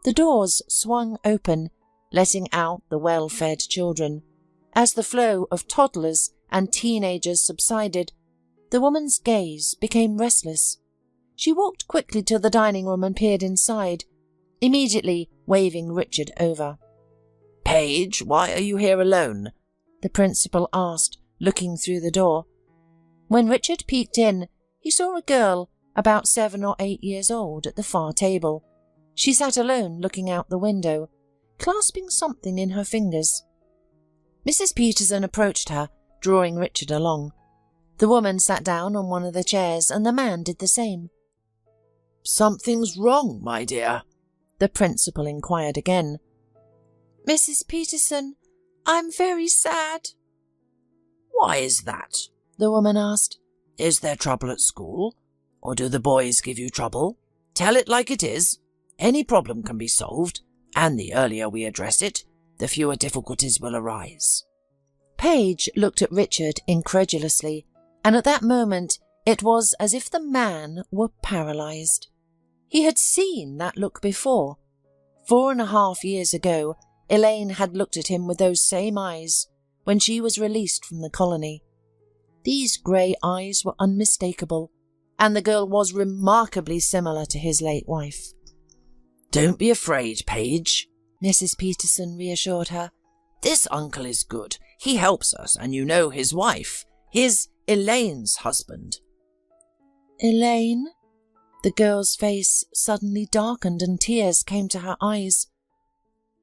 The doors swung open, letting out the well-fed children. As the flow of toddlers and teenagers subsided, the woman's gaze became restless. She walked quickly to the dining room and peered inside, immediately waving Richard over. "Paige, why are you here alone?" the principal asked, looking through the door. When Richard peeked in, he saw a girl about 7 or 8 years old at the far table. She sat alone, looking out the window, clasping something in her fingers. Mrs. Peterson approached her, drawing Richard along. The woman sat down on one of the chairs, and the man did the same. "Something's wrong, my dear?" the principal inquired again. "Mrs. Peterson, I'm very sad." "Why is that?" the woman asked. "Is there trouble at school? Or do the boys give you trouble? Tell it like it is. Any problem can be solved, and the earlier we address it, the fewer difficulties will arise." Paige looked at Richard incredulously, and at that moment it was as if the man were paralyzed. He had seen that look before. 4.5 years ago, Elaine had looked at him with those same eyes when she was released from the colony. These grey eyes were unmistakable, and the girl was remarkably similar to his late wife.
"Don't be afraid, Paige,"
Mrs. Peterson reassured her.
"This uncle is good. He helps us, and you know his wife. He's Elaine's husband."
Elaine? The girl's face suddenly darkened and tears came to her eyes.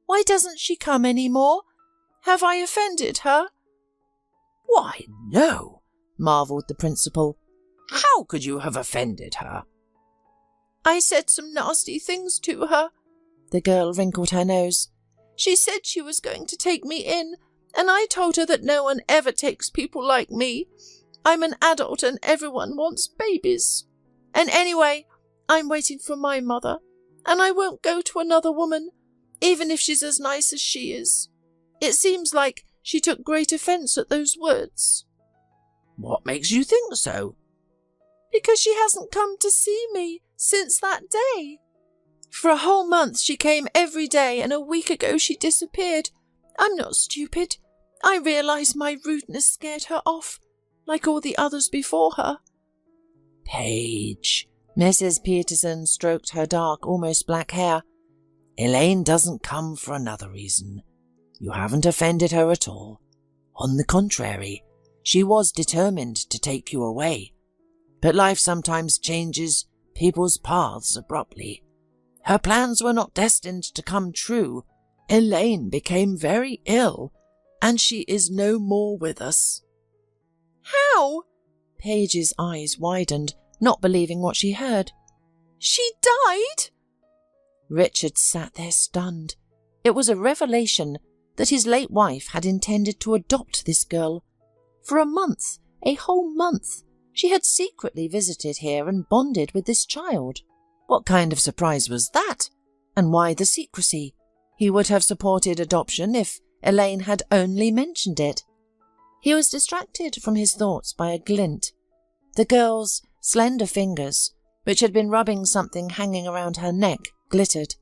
Why doesn't she come any more? Have I offended her?
"Why, no," marvelled the principal. "How could you have offended her?"
I said some nasty things to her. The girl wrinkled her nose. She said she was going to take me in, and I told her that no one ever takes people like me. I'm an adult and everyone wants babies. And anyway, I'm waiting for my mother, and I won't go to another woman, even if she's as nice as she is. It seems like she took great offence at those words.
"What makes you think so?"
"Because she hasn't come to see me since that day. For a whole month she came every day, and a week ago she disappeared. I'm not stupid. I realise my rudeness scared her off, like all the others before her."
"Paige," Mrs. Peterson stroked her dark, almost black hair. "Elaine doesn't come for another reason. You haven't offended her at all. On the contrary, she was determined to take you away. But life sometimes changes people's paths abruptly. Her plans were not destined to come true. Elaine became very ill, and she is no more with us."
"How?" Paige's eyes widened, not believing what she heard. "She died?" Richard sat there stunned. It was a revelation that his late wife had intended to adopt this girl. For a month, a whole month, she had secretly visited here and bonded with this child. What kind of surprise was that? And why the secrecy? He would have supported adoption if Elaine had only mentioned it. He was distracted from his thoughts by a glint. The girl's slender fingers, which had been rubbing something hanging around her neck, glittered.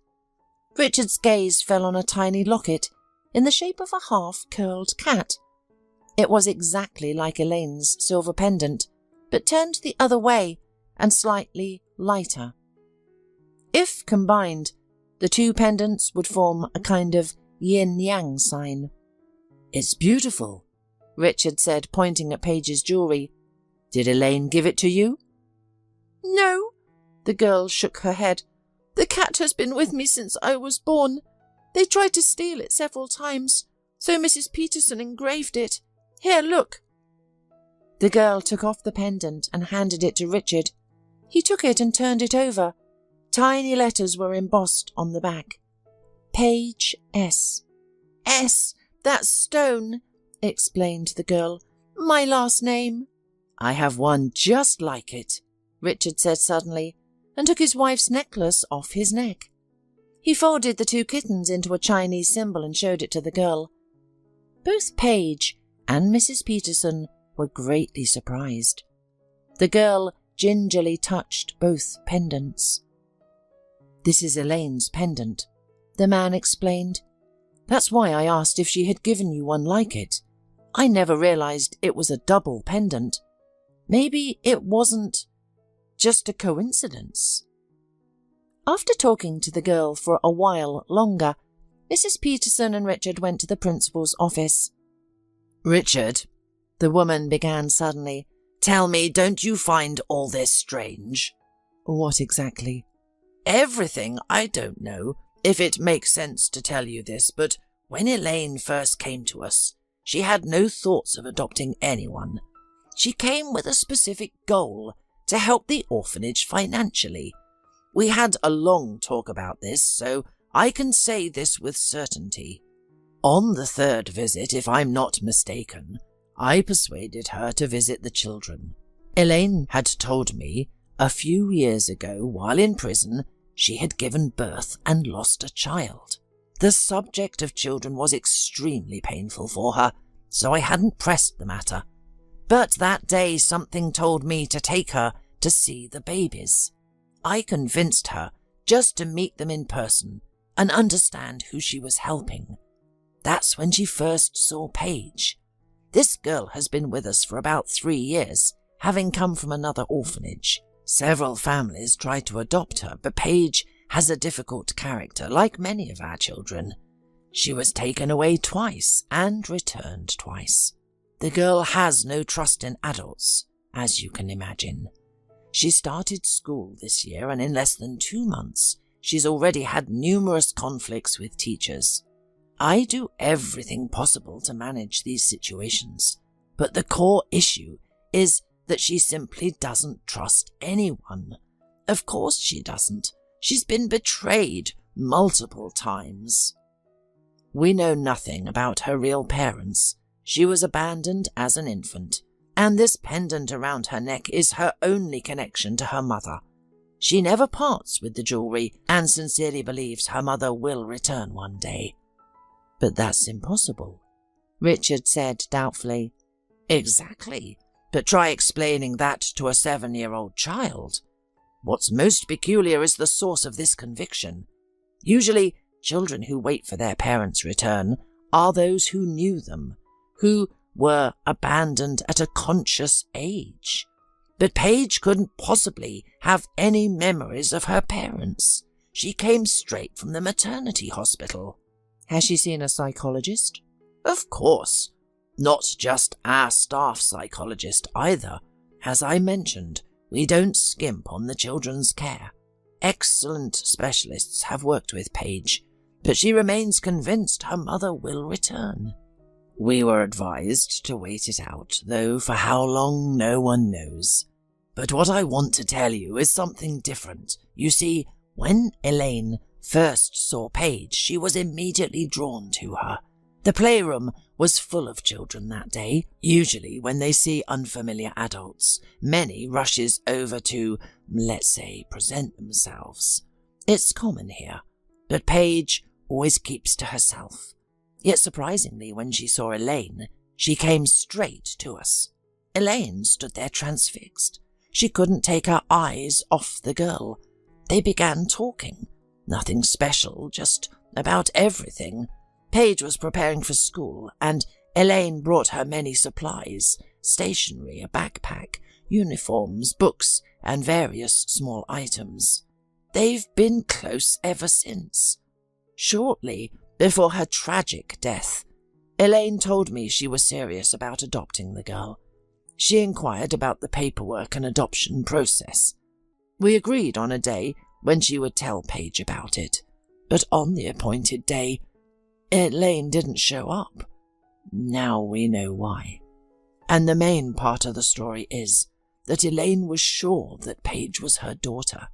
Richard's gaze fell on a tiny locket in the shape of a half-curled cat. It was exactly like Elaine's silver pendant, but turned the other way and slightly lighter. If combined, the two pendants would form a kind of yin-yang sign.
"It's beautiful," Richard said, pointing at Paige's jewellery. "Did Elaine give it to you?"
"No," the girl shook her head. "The cat has been with me since I was born. They tried to steal it several times, so Mrs. Peterson engraved it. Here, look." The girl took off the pendant and handed it to Richard. He took it and turned it over. Tiny letters were embossed on the back. Paige S. "S, that stone," explained the girl. "My last name."
"I have one just like it,"
Richard said suddenly, and took his wife's necklace off his neck. He folded the two kittens into a Chinese symbol and showed it to the girl. Both Paige and Mrs. Peterson were greatly surprised. The girl gingerly touched both pendants. "This is Elaine's pendant," the man explained. "That's why I asked if she had given you one like it. I never realized it was a double pendant. Maybe it wasn't just a coincidence." After talking to the girl for a while longer, Mrs. Peterson and Richard went to the principal's office.
"Richard," the woman began suddenly, "tell me, don't you find all this strange?"
"What exactly?"
"Everything. I don't know if it makes sense to tell you this, but when Elaine first came to us, she had no thoughts of adopting anyone. She came with a specific goal, to help the orphanage financially. We had a long talk about this, so I can say this with certainty. On the third visit, if I'm not mistaken, I persuaded her to visit the children. Elaine had told me a few years ago, while in prison, she had given birth and lost a child. The subject of children was extremely painful for her, so I hadn't pressed the matter. But that day something told me to take her to see the babies. I convinced her just to meet them in person and understand who she was helping. That's when she first saw Paige. This girl has been with us for about 3 years, having come from another orphanage. Several families tried to adopt her, but Paige has a difficult character, like many of our children. She was taken away twice and returned twice. The girl has no trust in adults, as you can imagine. She started school this year, and in less than 2 months, she's already had numerous conflicts with teachers. I do everything possible to manage these situations, but the core issue is that she simply doesn't trust anyone. Of course she doesn't. She's been betrayed multiple times. We know nothing about her real parents. She was abandoned as an infant, and this pendant around her neck is her only connection to her mother. She never parts with the jewellery and sincerely believes her mother will return one day. But that's impossible, Richard said doubtfully. Exactly, but try explaining that to a 7-year-old child. What's most peculiar is the source of this conviction. Usually, children who wait for their parents' return are those who knew them, who were abandoned at a conscious age. But Paige couldn't possibly have any memories of her parents. She came straight from the maternity hospital.
Has she seen a psychologist?
Of course. Not just our staff psychologist either. As I mentioned, we don't skimp on the children's care. Excellent specialists have worked with Paige, but she remains convinced her mother will return. We were advised to wait it out, though for how long no one knows. But what I want to tell you is something different. You see, when Elaine first saw Paige, she was immediately drawn to her. The playroom was full of children that day. Usually when they see unfamiliar adults, many rushes over to, let's say, present themselves. It's common here, but Paige always keeps to herself. Yet surprisingly, when she saw Elaine, she came straight to us. Elaine stood there transfixed. She couldn't take her eyes off the girl. They began talking. Nothing special, just about everything. Paige was preparing for school, and Elaine brought her many supplies, stationery, a backpack, uniforms, books, and various small items. They've been close ever since. Shortly before her tragic death, Elaine told me she was serious about adopting the girl. She inquired about the paperwork and adoption process. We agreed on a day when she would tell Paige about it, but on the appointed day, Elaine didn't show up. Now we know why. And the main part of the story is that Elaine was sure that Paige was her daughter.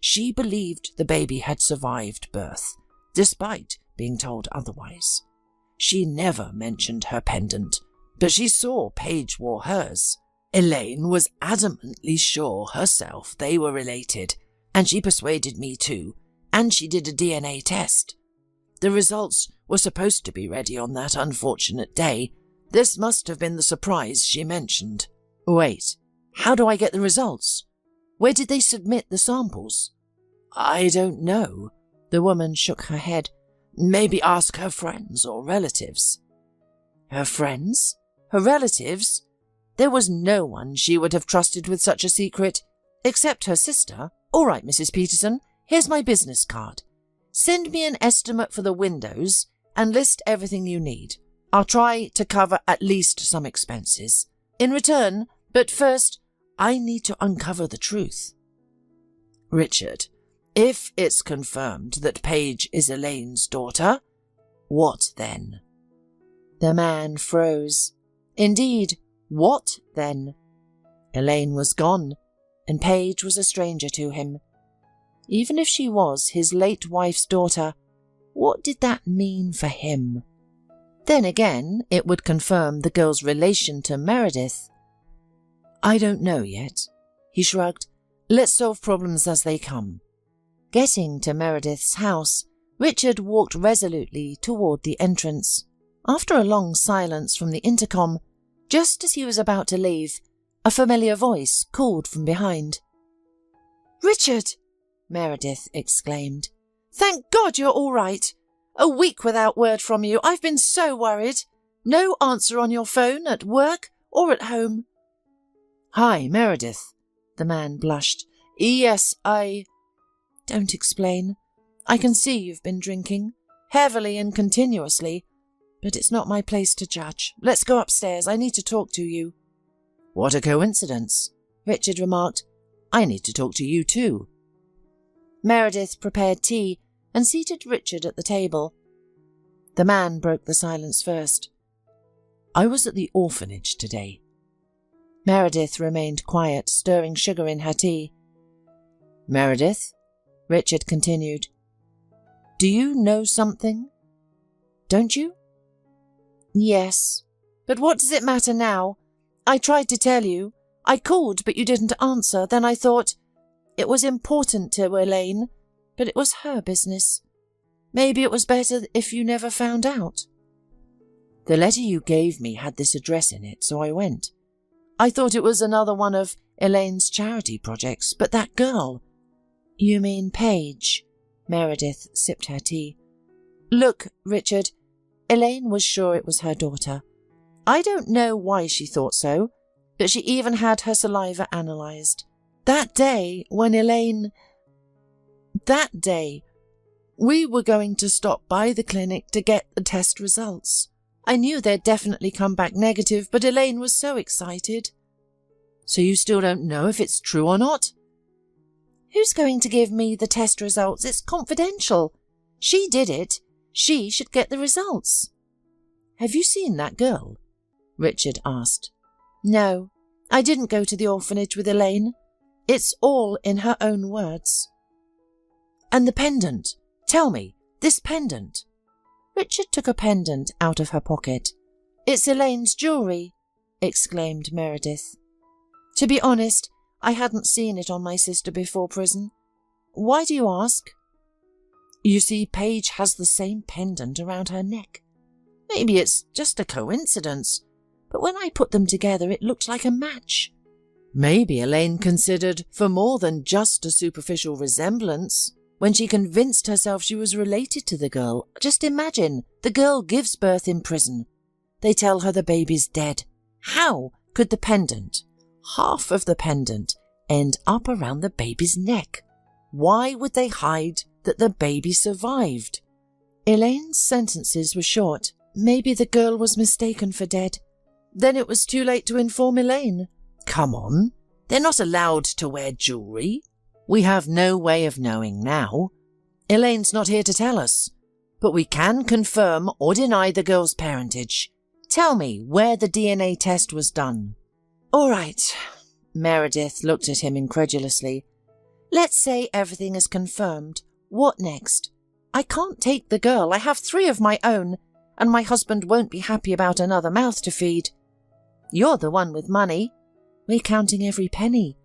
She believed the baby had survived birth, despite being told otherwise. She never mentioned her pendant, but she saw Paige wore hers. Elaine was adamantly sure herself they were related, and she persuaded me too, and she did a DNA test. The results were supposed to be ready on that unfortunate day. This must have been the surprise she mentioned. Wait, how do I get the results? Where did they submit the samples? I don't know. The woman shook her head. Maybe ask her friends or relatives. Her friends? Her relatives? There was no one she would have trusted with such a secret, except her sister. All right, Mrs. Peterson, here's my business card. Send me an estimate for the windows and list everything you need. I'll try to cover at least some expenses. In return, but first, I need to uncover the truth. Richard, if it's confirmed that Paige is Elaine's daughter, what then? The man froze. Indeed, what then? Elaine was gone, and Paige was a stranger to him. Even if she was his late wife's daughter, what did that mean for him? Then again, it would confirm the girl's relation to Meredith. I don't know yet. He shrugged. Let's solve problems as they come. Getting to Meredith's house, Richard walked resolutely toward the entrance. After a long silence from the intercom, just as he was about to leave, a familiar voice called from behind. Richard! Meredith exclaimed. Thank God you're all right.
A week without word from you. I've been so worried. No answer on your phone, at work or at home."
"Hi, Meredith." The man blushed.
"Yes,
Don't explain. I can see you've been drinking, heavily and continuously, but it's not my place to judge. Let's go upstairs. I need to talk to you."
"What a coincidence," Richard remarked. "I need to talk to you too."
Meredith prepared tea and seated Richard at the table. The man broke the silence first.
"I was at the orphanage today."
Meredith remained quiet, stirring sugar in her tea.
"Meredith," Richard continued, "do you know something? Don't you?"
"Yes. But what does it matter now? I tried to tell you. I called, but you didn't answer. Then I thought it was important to Elaine, but it was her business. Maybe it was better if you never found out."
"The letter you gave me had this address in it, so I went. I thought it was another one of Elaine's charity projects, but that girl—"
"You mean Paige?" Meredith sipped her tea.
"Look, Richard, Elaine was sure it was her daughter. I don't know why she thought so, but she even had her saliva analysed. That day, we were going to stop by the clinic to get the test results. I knew they'd definitely come back negative, but Elaine was so excited." "So you still don't know if it's true or not?"
"Who's going to give me the test results? It's confidential. She did it. She should get the results."
"Have you seen that girl?" Richard asked.
"No, I didn't go to the orphanage with Elaine. It's all in her own words."
"And the pendant? Tell me, this pendant."
Richard took a pendant out of her pocket. "It's Elaine's jewellery," exclaimed Meredith. "To be honest, I hadn't seen it on my sister before prison. Why do you ask?"
"You see, Paige has the same pendant around her neck. Maybe it's just a coincidence, but when I put them together it looked like a match. Maybe Elaine considered for more than just a superficial resemblance when she convinced herself she was related to the girl. Just imagine, the girl gives birth in prison. They tell her the baby's dead. How could the pendant, half of the pendant, end up around the baby's neck? Why would they hide that the baby survived?"
Elaine's sentences were short. Maybe the girl was mistaken for dead. Then it was too late to inform Elaine.
"Come on, they're not allowed to wear jewellery. We have no way of knowing now. Elaine's not here to tell us, but we can confirm or deny the girl's parentage. Tell me where the DNA test was done."
"All right." Meredith looked at him incredulously. "Let's say everything is confirmed. What next? I can't take the girl. I have 3 of my own, and my husband won't be happy about another mouth to feed. You're the one with money. We're counting every penny.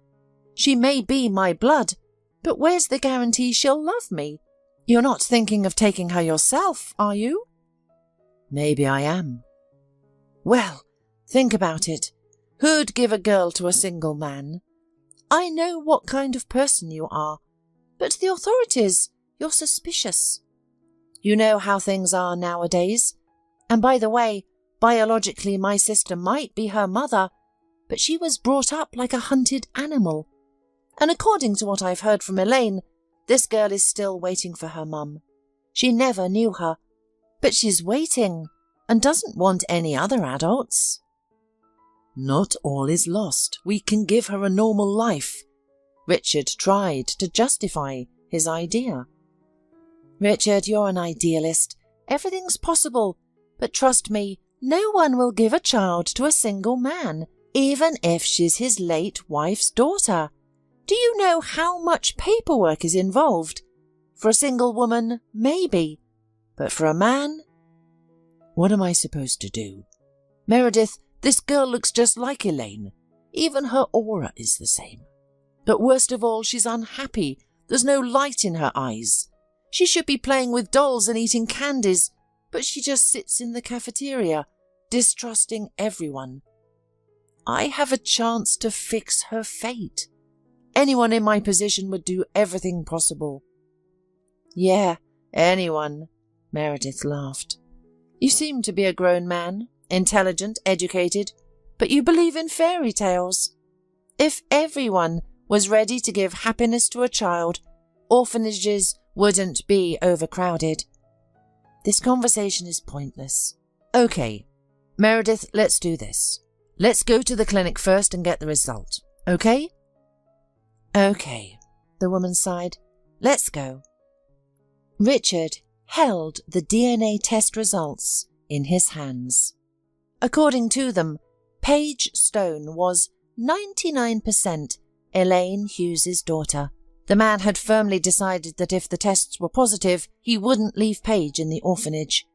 She may be my blood, but where's the guarantee she'll love me? You're not thinking of taking her yourself, are you?"
"Maybe I am."
"Well, think about it. Who'd give a girl to a single man? I know what kind of person you are, but to the authorities, you're suspicious. You know how things are nowadays. And by the way, biologically my sister might be her mother, but she was brought up like a hunted animal. And according to what I've heard from Elaine, this girl is still waiting for her mum. She never knew her, but she's waiting and doesn't want any other adults."
"Not all is lost. We can give her a normal life." Richard tried to justify his idea.
"Richard, you're an idealist. Everything's possible, but trust me, no one will give a child to a single man, even if she's his late wife's daughter. Do you know how much paperwork is involved? For a single woman, maybe, but for a man—"
"What am I supposed to do?"
"Meredith, this girl looks just like Elaine. Even her aura is the same. But worst of all, she's unhappy. There's no light in her eyes. She should be playing with dolls and eating candies, but she just sits in the cafeteria, distrusting everyone. I have a chance to fix her fate. Anyone in my position would do everything possible." "Yeah, anyone,"
Meredith laughed. You seem to be a grown man, intelligent, educated, but you believe in fairy tales. If everyone was ready to give happiness to a child, orphanages wouldn't be overcrowded. This conversation is pointless. Okay, Meredith, let's do this. Let's go to the clinic first and get the result, okay? Okay, the woman sighed. Let's go. Richard held the DNA test results in his hands. According to them, Paige Stone was 99% Elaine Hughes's daughter. The man had firmly decided that if the tests were positive, he wouldn't leave Paige in the orphanage.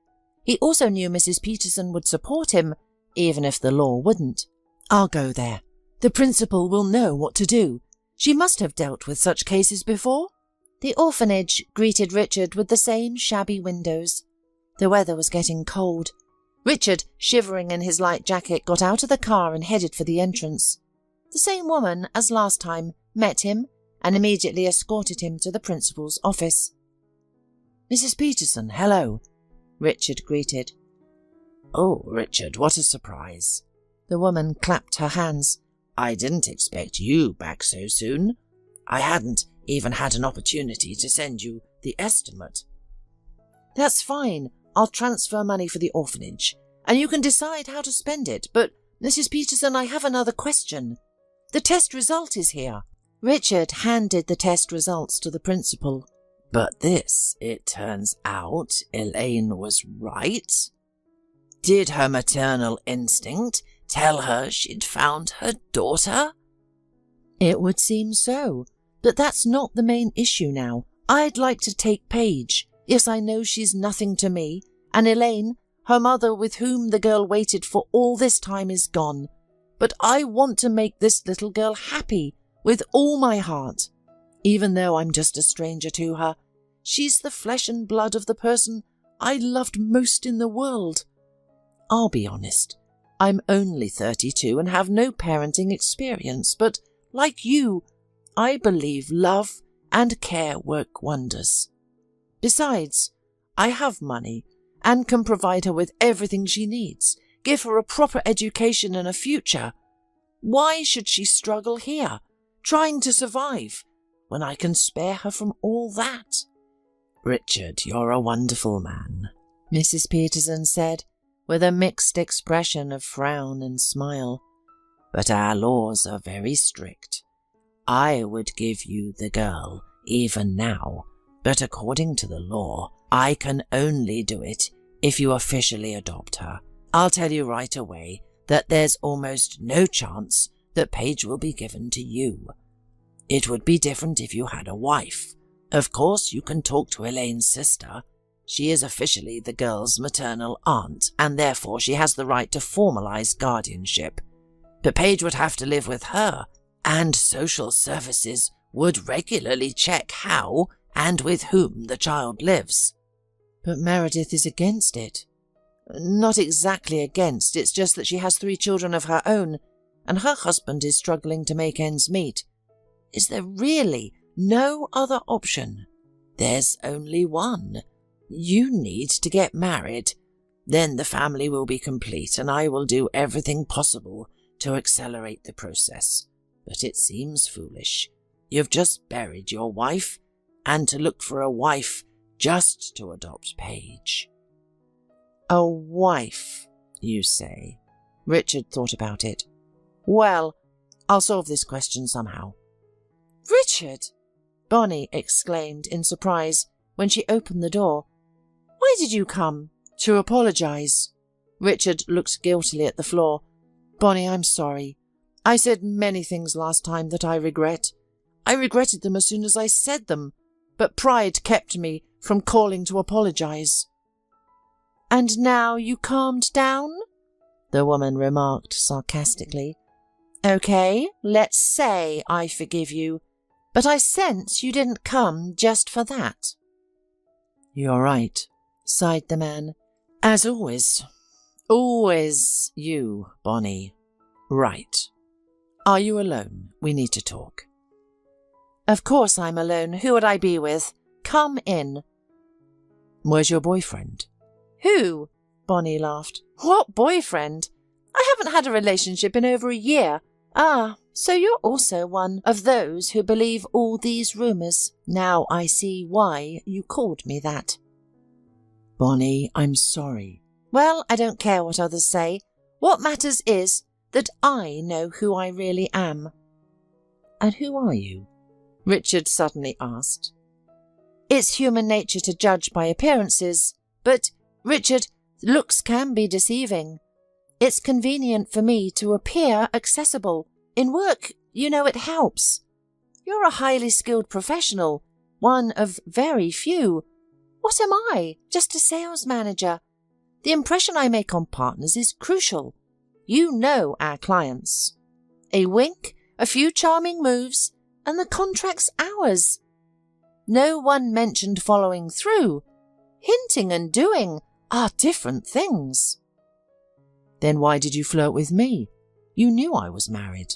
He also knew Mrs. Peterson would support him, even if the law wouldn't. I'll go there. The principal will know what to do. She must have dealt with such cases before. The orphanage greeted Richard with the same shabby windows. The weather was getting cold. Richard, shivering in his light jacket, got out of the car and headed for the entrance. The same woman as last time met him and immediately escorted him to the principal's office. Mrs. Peterson, hello, Richard greeted. Oh, Richard, what a surprise. The woman clapped her hands. I didn't expect you back so soon. I hadn't even had an opportunity to send you the estimate. That's fine. I'll transfer money for the orphanage, and you can decide how to spend it. But, Mrs. Peterson, I have another question. The test result is here. Richard handed the test results to the principal. But this, it turns out, Elaine was right. Did her maternal instinct tell her she'd found her daughter? It would seem so, but that's not the main issue now. I'd like to take Paige. Yes, I know she's nothing to me, and Elaine, her mother with whom the girl waited for all this time, is gone. But I want to make this little girl happy with all my heart. Even though I'm just a stranger to her, she's the flesh and blood of the person I loved most in the world. I'll be honest, I'm only 32 and have no parenting experience, but like you, I believe love and care work wonders. Besides, I have money and can provide her with everything she needs, give her a proper education and a future. Why should she struggle here, trying to survive, when I can spare her from all that? Richard, you're a wonderful man, Mrs. Peterson said, with a mixed expression of frown and smile. But our laws are very strict. I would give you the girl, even now, but according to the law, I can only do it if you officially adopt her. I'll tell you right away that there's almost no chance that Paige will be given to you. It would be different if you had a wife. Of course, you can talk to Elaine's sister. She is officially the girl's maternal aunt, and therefore she has the right to formalize guardianship. But Paige would have to live with her, and social services would regularly check how and with whom the child lives. But Meredith is against it. Not exactly against, it's just that she has 3 children of her own, and her husband is struggling to make ends meet. Is there really no other option? There's only one. You need to get married. Then the family will be complete, and I will do everything possible to accelerate the process. But it seems foolish. You've just buried your wife, and to look for a wife just to adopt Paige. A wife, you say? Richard thought about it. Well, I'll solve this question somehow. Richard! Bonnie exclaimed in surprise when she opened the door. Why did you come? To apologize. Richard looked guiltily at the floor. Bonnie, I'm sorry. I said many things last time that I regret. I regretted them as soon as I said them, but pride kept me from calling to apologize. And now you calmed down? The woman remarked sarcastically. Okay, let's say I forgive you, but I sense you didn't come just for that. You're right, sighed the man. As always. Always you, Bonnie. Right. Are you alone? We need to talk. Of course I'm alone. Who would I be with? Come in.
Where's your boyfriend?
Who? Bonnie laughed. What boyfriend? I haven't had a relationship in over a year. Ah, so you're also one of those who believe all these rumours. Now I see why you called me that.
Bonnie, I'm sorry.
Well, I don't care what others say. What matters is that I know who I really am.
And who are you?
Richard suddenly asked. It's human nature to judge by appearances, but, Richard, looks can be deceiving. It's convenient for me to appear accessible. In work, you know, it helps. You're a highly skilled professional, one of very few. What am I? Just a sales manager. The impression I make on partners is crucial. You know our clients. A wink, a few charming moves, and the contract's ours. No one mentioned following through. Hinting and doing are different things.
Then why did you flirt with me? You knew I was married.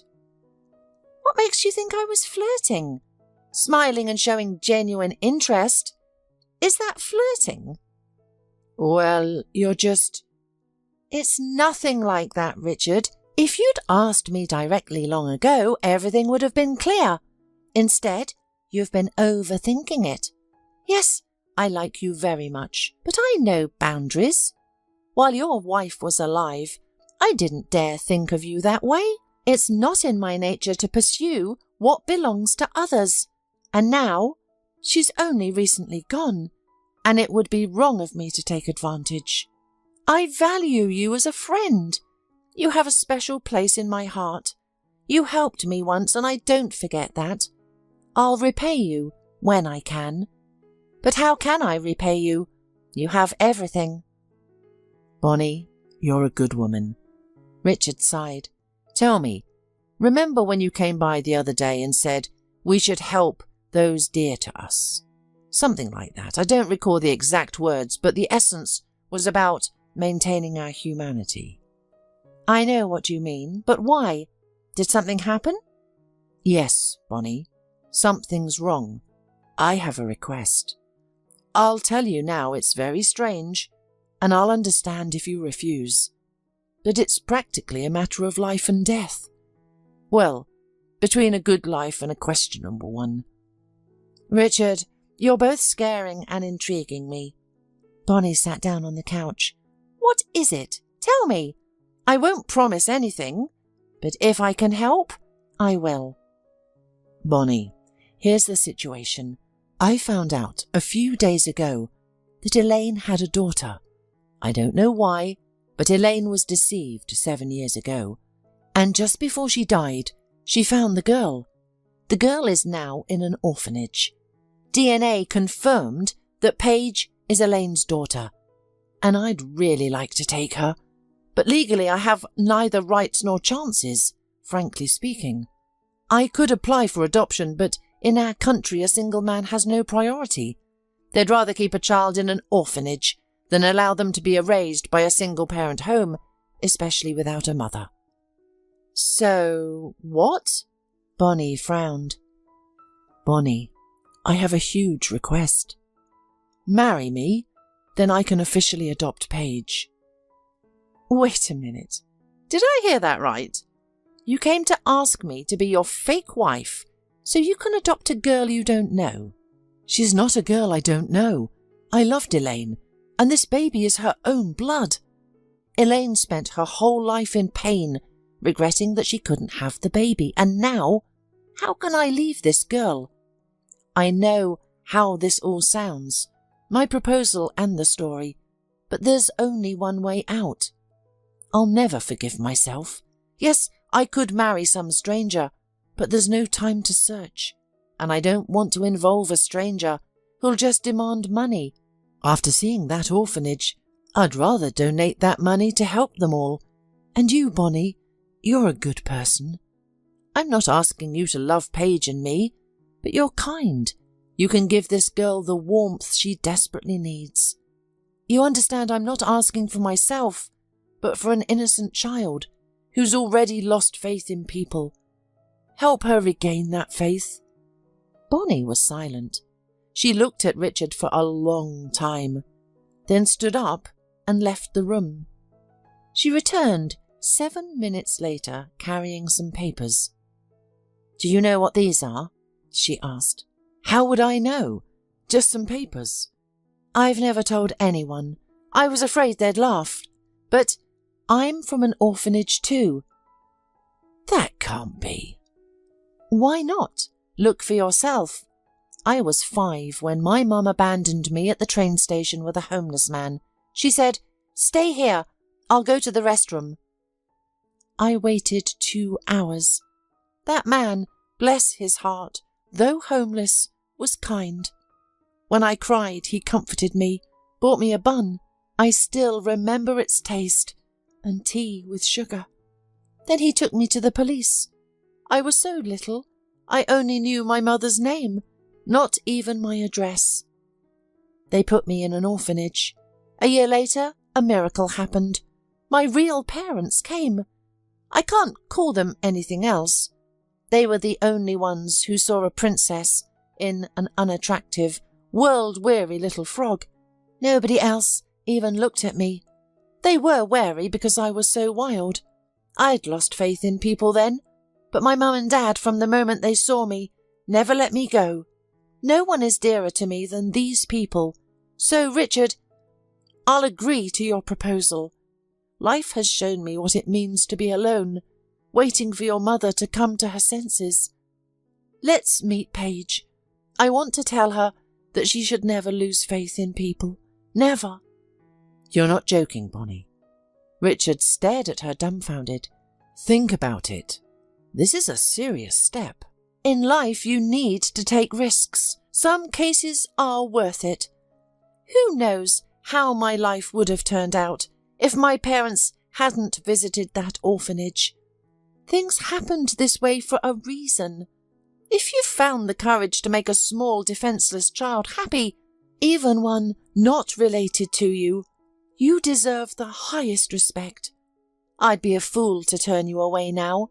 What makes you think I was flirting? Smiling and showing genuine interest. Is that flirting?
Well, you're just...
It's nothing like that, Richard. If you'd asked me directly long ago, everything would have been clear. Instead, you've been overthinking it. Yes, I like you very much, but I know boundaries. While your wife was alive, I didn't dare think of you that way. It's not in my nature to pursue what belongs to others. And now, she's only recently gone, and it would be wrong of me to take advantage. I value you as a friend. You have a special place in my heart. You helped me once, and I don't forget that. I'll repay you when I can. But how can I repay you? You have everything.
Bonnie, you're a good woman.
Richard sighed.
Tell me, remember when you came by the other day and said we should help those dear to us? Something like that. I don't recall the exact words, but the essence was about maintaining our humanity.
I know what you mean, but why? Did something happen?
Yes, Bonnie. Something's wrong. I have a request. I'll tell you now, it's very strange, and I'll understand if you refuse. But it's practically a matter of life and death. Well, between a good life and a questionable one.
Richard, you're both scaring and intriguing me. Bonnie sat down on the couch. What is it? Tell me. I won't promise anything, but if I can help, I will.
Bonnie, here's the situation. I found out a few days ago that Elaine had a daughter. I don't know why, but Elaine was deceived 7 years ago, and just before she died, she found the girl. The girl is now in an orphanage. DNA confirmed that Paige is Elaine's daughter, and I'd really like to take her, but legally I have neither rights nor chances, frankly speaking. I could apply for adoption, but in our country a single man has no priority. They'd rather keep a child in an orphanage than allow them to be raised by a single-parent home, especially without a mother.
So, what?
Bonnie frowned. Bonnie, I have a huge request. Marry me, then I can officially adopt Paige.
Wait a minute. Did I hear that right? You came to ask me to be your fake wife so you can adopt a girl you don't know.
She's not a girl I don't know. I loved Elaine, and this baby is her own blood. Elaine spent her whole life in pain, regretting that she couldn't have the baby, and now, how can I leave this girl? I know how this all sounds, my proposal and the story, but there's only one way out. I'll never forgive myself. Yes, I could marry some stranger, but there's no time to search, and I don't want to involve a stranger who'll just demand money. After seeing that orphanage, I'd rather donate that money to help them all. And you, Bonnie, you're a good person. I'm not asking you to love Paige and me, but you're kind. You can give this girl the warmth she desperately needs. You understand I'm not asking for myself, but for an innocent child who's already lost faith in people. Help her regain that faith. Bonnie was silent. She looked at Richard for a long time,
then stood up and left the room. She returned 7 minutes later carrying some papers. "Do you know what these are?" she asked. "How would I know? Just some papers. I've never told anyone. I was afraid they'd laugh. But I'm from an orphanage too." "That can't be." "Why not? Look for yourself. I was 5 when my mum abandoned me at the train station with a homeless man. She said, 'Stay here, I'll go to the restroom.' I waited 2 hours. That man, bless his heart, though homeless, was kind. When I cried, he comforted me, bought me a bun. I still remember its taste, and tea with sugar. Then he took me to the police. I was so little, I only knew my mother's name, not even my address. They put me in an orphanage. A year later, a miracle happened. My real parents came. I can't call them anything else. They were the only ones who saw a princess in an unattractive, world-weary little frog. Nobody else even looked at me. They were wary because I was so wild. I'd lost faith in people then, but my mum and dad, from the moment they saw me, never let me go. No one is dearer to me than these people. So, Richard, I'll agree to your proposal. Life has shown me what it means to be alone, waiting for your mother to come to her senses. Let's meet Paige. I want to tell her that she should never lose faith in people. Never." "You're not joking, Bonnie." Richard stared at her dumbfounded. "Think about it. This is a serious step. In life you need to take risks. Some cases are worth it. Who knows how my life would have turned out if my parents hadn't visited that orphanage? Things happened this way for a reason. If you found the courage to make a small, defenseless child happy, even one not related to you, you deserve the highest respect. I'd be a fool to turn you away now.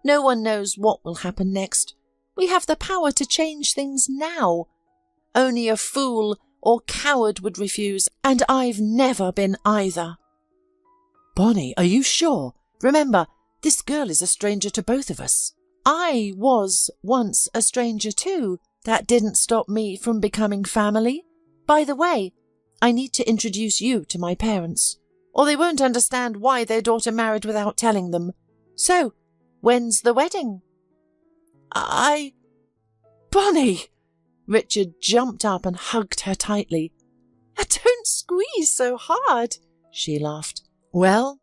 No one knows what will happen next. We have the power to change things now. Only a fool or coward would refuse, and I've never been either." "Bonnie, are you sure? Remember, this girl is a stranger to both of us." "I was once a stranger too. That didn't stop me from becoming family. By the way, I need to introduce you to my parents, or they won't understand why their daughter married without telling them. So, when's the wedding?" Bonnie!" Richard jumped up and hugged her tightly. "Don't squeeze so hard," she laughed. "Well,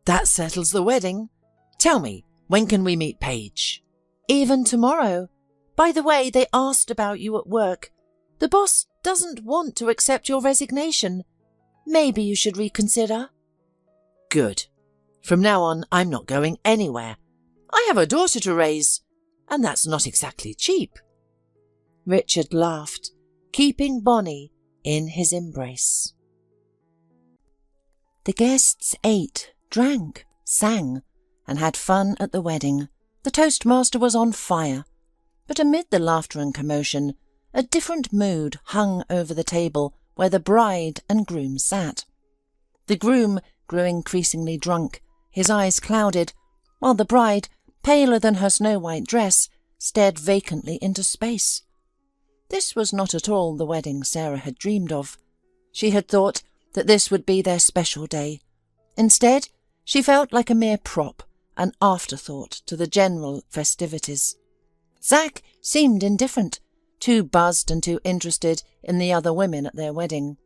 that settles the wedding. Tell me, when can we meet Paige?" "Even tomorrow. By the way, they asked about you at work. The boss doesn't want to accept your resignation. Maybe you should reconsider." "Good. From now on, I'm not going anywhere. I have a daughter to raise, and that's not exactly cheap." Richard laughed, keeping Bonnie in his embrace. The guests ate, drank, sang, and had fun at the wedding. The toastmaster was on fire, but amid the laughter and commotion, a different mood hung over the table where the bride and groom sat. The groom grew increasingly drunk, his eyes clouded, while the bride, paler than her snow-white dress, stared vacantly into space. This was not at all the wedding Sarah had dreamed of. She had thought that this would be their special day. Instead, she felt like a mere prop, an afterthought to the general festivities. Zack seemed indifferent, too buzzed and too interested in the other women at their wedding.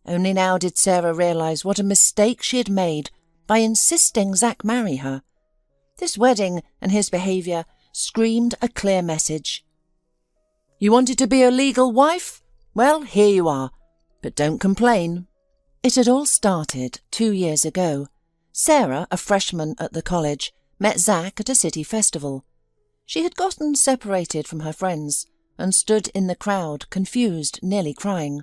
Only now did Sarah realize what a mistake she had made by insisting Zack marry her. This wedding and his behaviour screamed a clear message. You wanted to be a legal wife? Well, here you are, but don't complain. It had all started 2 years ago. Sarah, a freshman at the college, met Zack at a city festival. She had gotten separated from her friends and stood in the crowd, confused, nearly crying.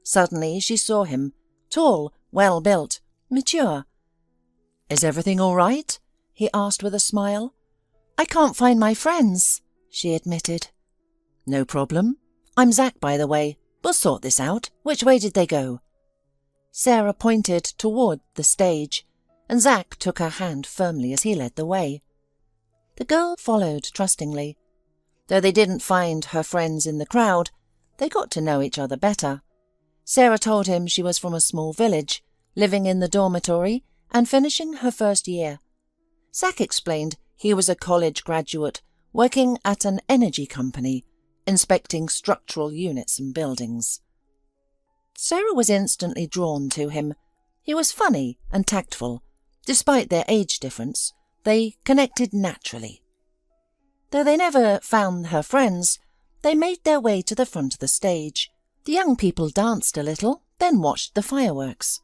Suddenly she saw him, tall, well-built, mature. Is everything all right? He asked with a smile. I can't find my friends, she admitted. No problem. I'm Zack, by the way. We'll sort this out. Which way did they go? Sarah pointed toward the stage, and Zack took her hand firmly as he led the way. The girl followed trustingly. Though they didn't find her friends in the crowd, they got to know each other better. Sarah told him she was from a small village, living in the dormitory and finishing her first year. Zack explained he was a college graduate working at an energy company, inspecting structural units and buildings. Sarah was instantly drawn to him. He was funny and tactful. Despite their age difference, they connected naturally. Though they never found her friends, they made their way to the front of the stage. The young people danced a little, then watched the fireworks.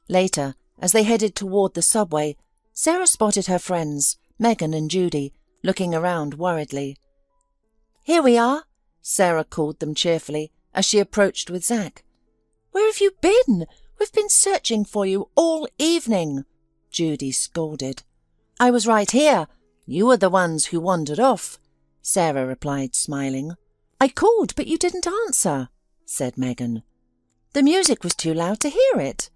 Later, as they headed toward the subway, Sarah spotted her friends, Megan and Judy, looking around worriedly. "Here we are," Sarah called them cheerfully as she approached with Zack. "Where have you been? We've been searching for you all evening," Judy scolded. "I was right here. You were the ones who wandered off," Sarah replied, smiling. "I called, but you didn't answer," said Megan. "The music was too loud to hear it."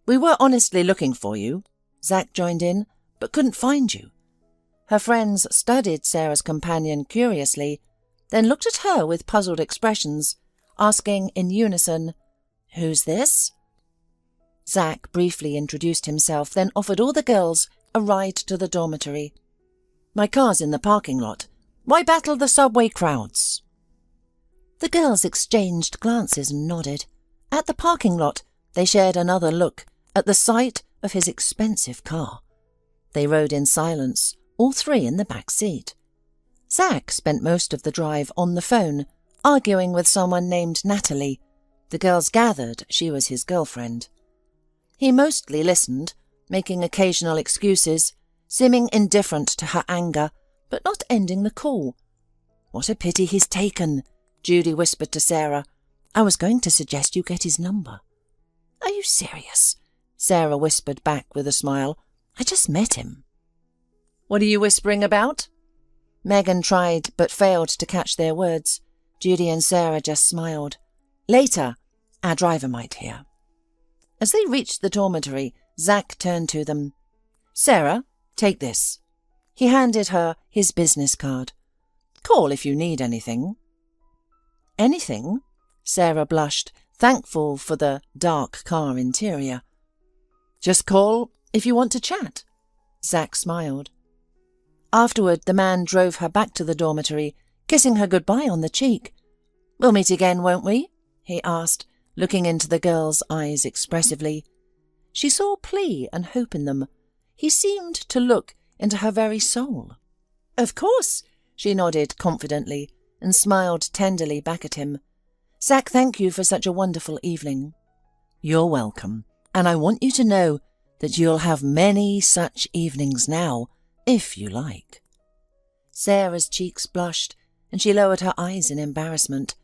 "We were honestly looking for you," Zack joined in, "but couldn't find you." Her friends studied Sarah's companion curiously, then looked at her with puzzled expressions, asking in unison, "Who's this?" Zack briefly introduced himself, then offered all the girls a ride to the dormitory. "My car's in the parking lot. Why battle the subway crowds?" The girls exchanged glances and nodded. At the parking lot, they shared another look at the sight of his expensive car. They rode in silence, all three in the back seat. Zack spent most of the drive on the phone, arguing with someone named Natalie. The girls gathered she was his girlfriend. He mostly listened, making occasional excuses, seeming indifferent to her anger, but not ending the call. "What a pity he's taken," Judy whispered to Sarah. "I was going to suggest you get his number." "Are you serious?" Sarah whispered back with a smile. "I just met him." "What are you whispering about?" Megan tried but failed to catch their words. Judy and Sarah just smiled. "Later, our driver might hear." As they reached the dormitory, Zack turned to them. "Sarah, take this." He handed her his business card. "Call if you need anything." "Anything?" Sarah blushed, thankful for the dark car interior. "Just call if you want to chat." Zack smiled. Afterward, the man drove her back to the dormitory, kissing her goodbye on the cheek. "We'll meet again, won't we?" he asked, looking into the girl's eyes expressively. She saw plea and hope in them. He seemed to look into her very soul. "Of course," she nodded confidently and smiled tenderly back at him. "Zack, thank you for such a wonderful evening." "You're welcome, and I want you to know that you'll have many such evenings now, if you like." Sarah's cheeks blushed, and she lowered her eyes in embarrassment.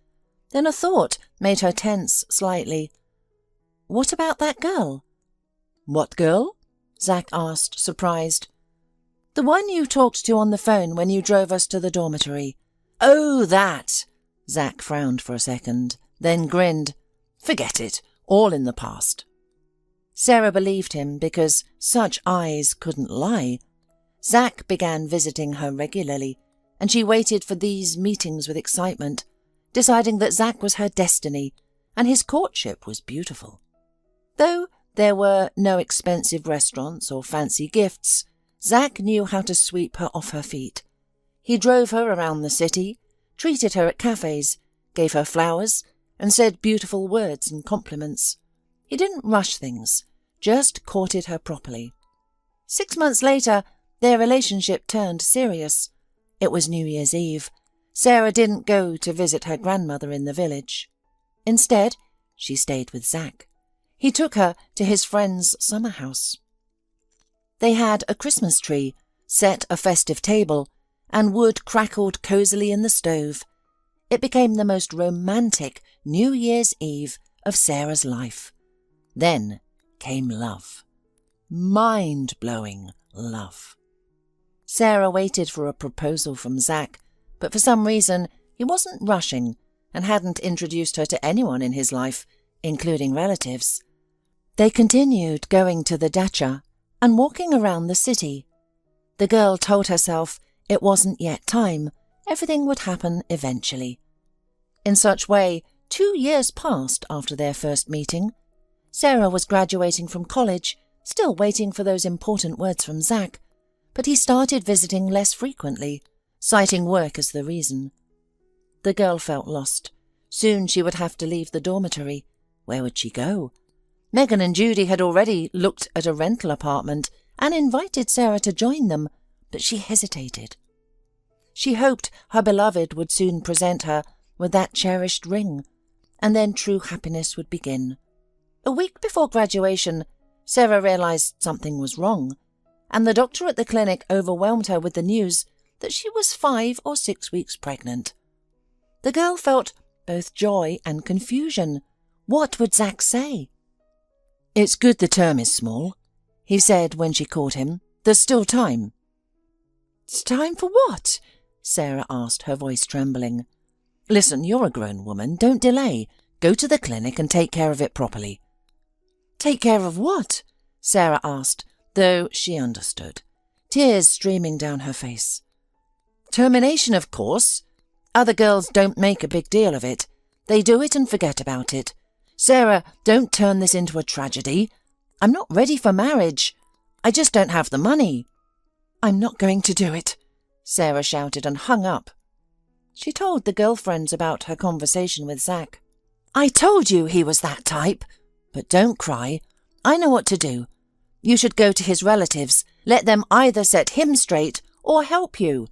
Then a thought made her tense slightly. "What about that girl?" "What girl?" Zack asked, surprised. "The one you talked to on the phone when you drove us to the dormitory." "Oh, that!" Zack frowned for a second, then grinned. "Forget it, all in the past." Sarah believed him because such eyes couldn't lie. Zack began visiting her regularly, and she waited for these meetings with excitement, deciding that Zack was her destiny, and his courtship was beautiful. Though there were no expensive restaurants or fancy gifts, Zack knew how to sweep her off her feet. He drove her around the city, treated her at cafes, gave her flowers, and said beautiful words and compliments. He didn't rush things, just courted her properly. 6 months later, their relationship turned serious. It was New Year's Eve. Sarah didn't go to visit her grandmother in the village. Instead, she stayed with Zack. He took her to his friend's summer house. They had a Christmas tree, set a festive table, and wood crackled cosily in the stove. It became the most romantic New Year's Eve of Sarah's life. Then came love. Mind-blowing love. Sarah waited for a proposal from Zack, but for some reason he wasn't rushing and hadn't introduced her to anyone in his life, including relatives. They continued going to the dacha and walking around the city. The girl told herself it wasn't yet time, everything would happen eventually. In such way, 2 years passed after their first meeting. Sarah was graduating from college, still waiting for those important words from Zach, but he started visiting less frequently, citing work as the reason. The girl felt lost. Soon she would have to leave the dormitory. Where would she go? Megan and Judy had already looked at a rental apartment and invited Sarah to join them, but she hesitated. She hoped her beloved would soon present her with that cherished ring, and then true happiness would begin. A week before graduation, Sarah realized something was wrong, and the doctor at the clinic overwhelmed her with the news that she was 5 or 6 weeks pregnant. The girl felt both joy and confusion. What would Zach say? "It's good the term is small," he said when she caught him. "There's still time." "It's time for what?" Sarah asked, her voice trembling. "Listen, you're a grown woman. Don't delay. Go to the clinic and take care of it properly." "Take care of what?" Sarah asked, though she understood, tears streaming down her face. "Termination, of course. Other girls don't make a big deal of it. They do it and forget about it. Sarah, don't turn this into a tragedy. I'm not ready for marriage. I just don't have the money." "I'm not going to do it," Sarah shouted and hung up. She told the girlfriends about her conversation with Zach. "I told you he was that type. But don't cry. I know what to do. You should go to his relatives. Let them either set him straight or help you,"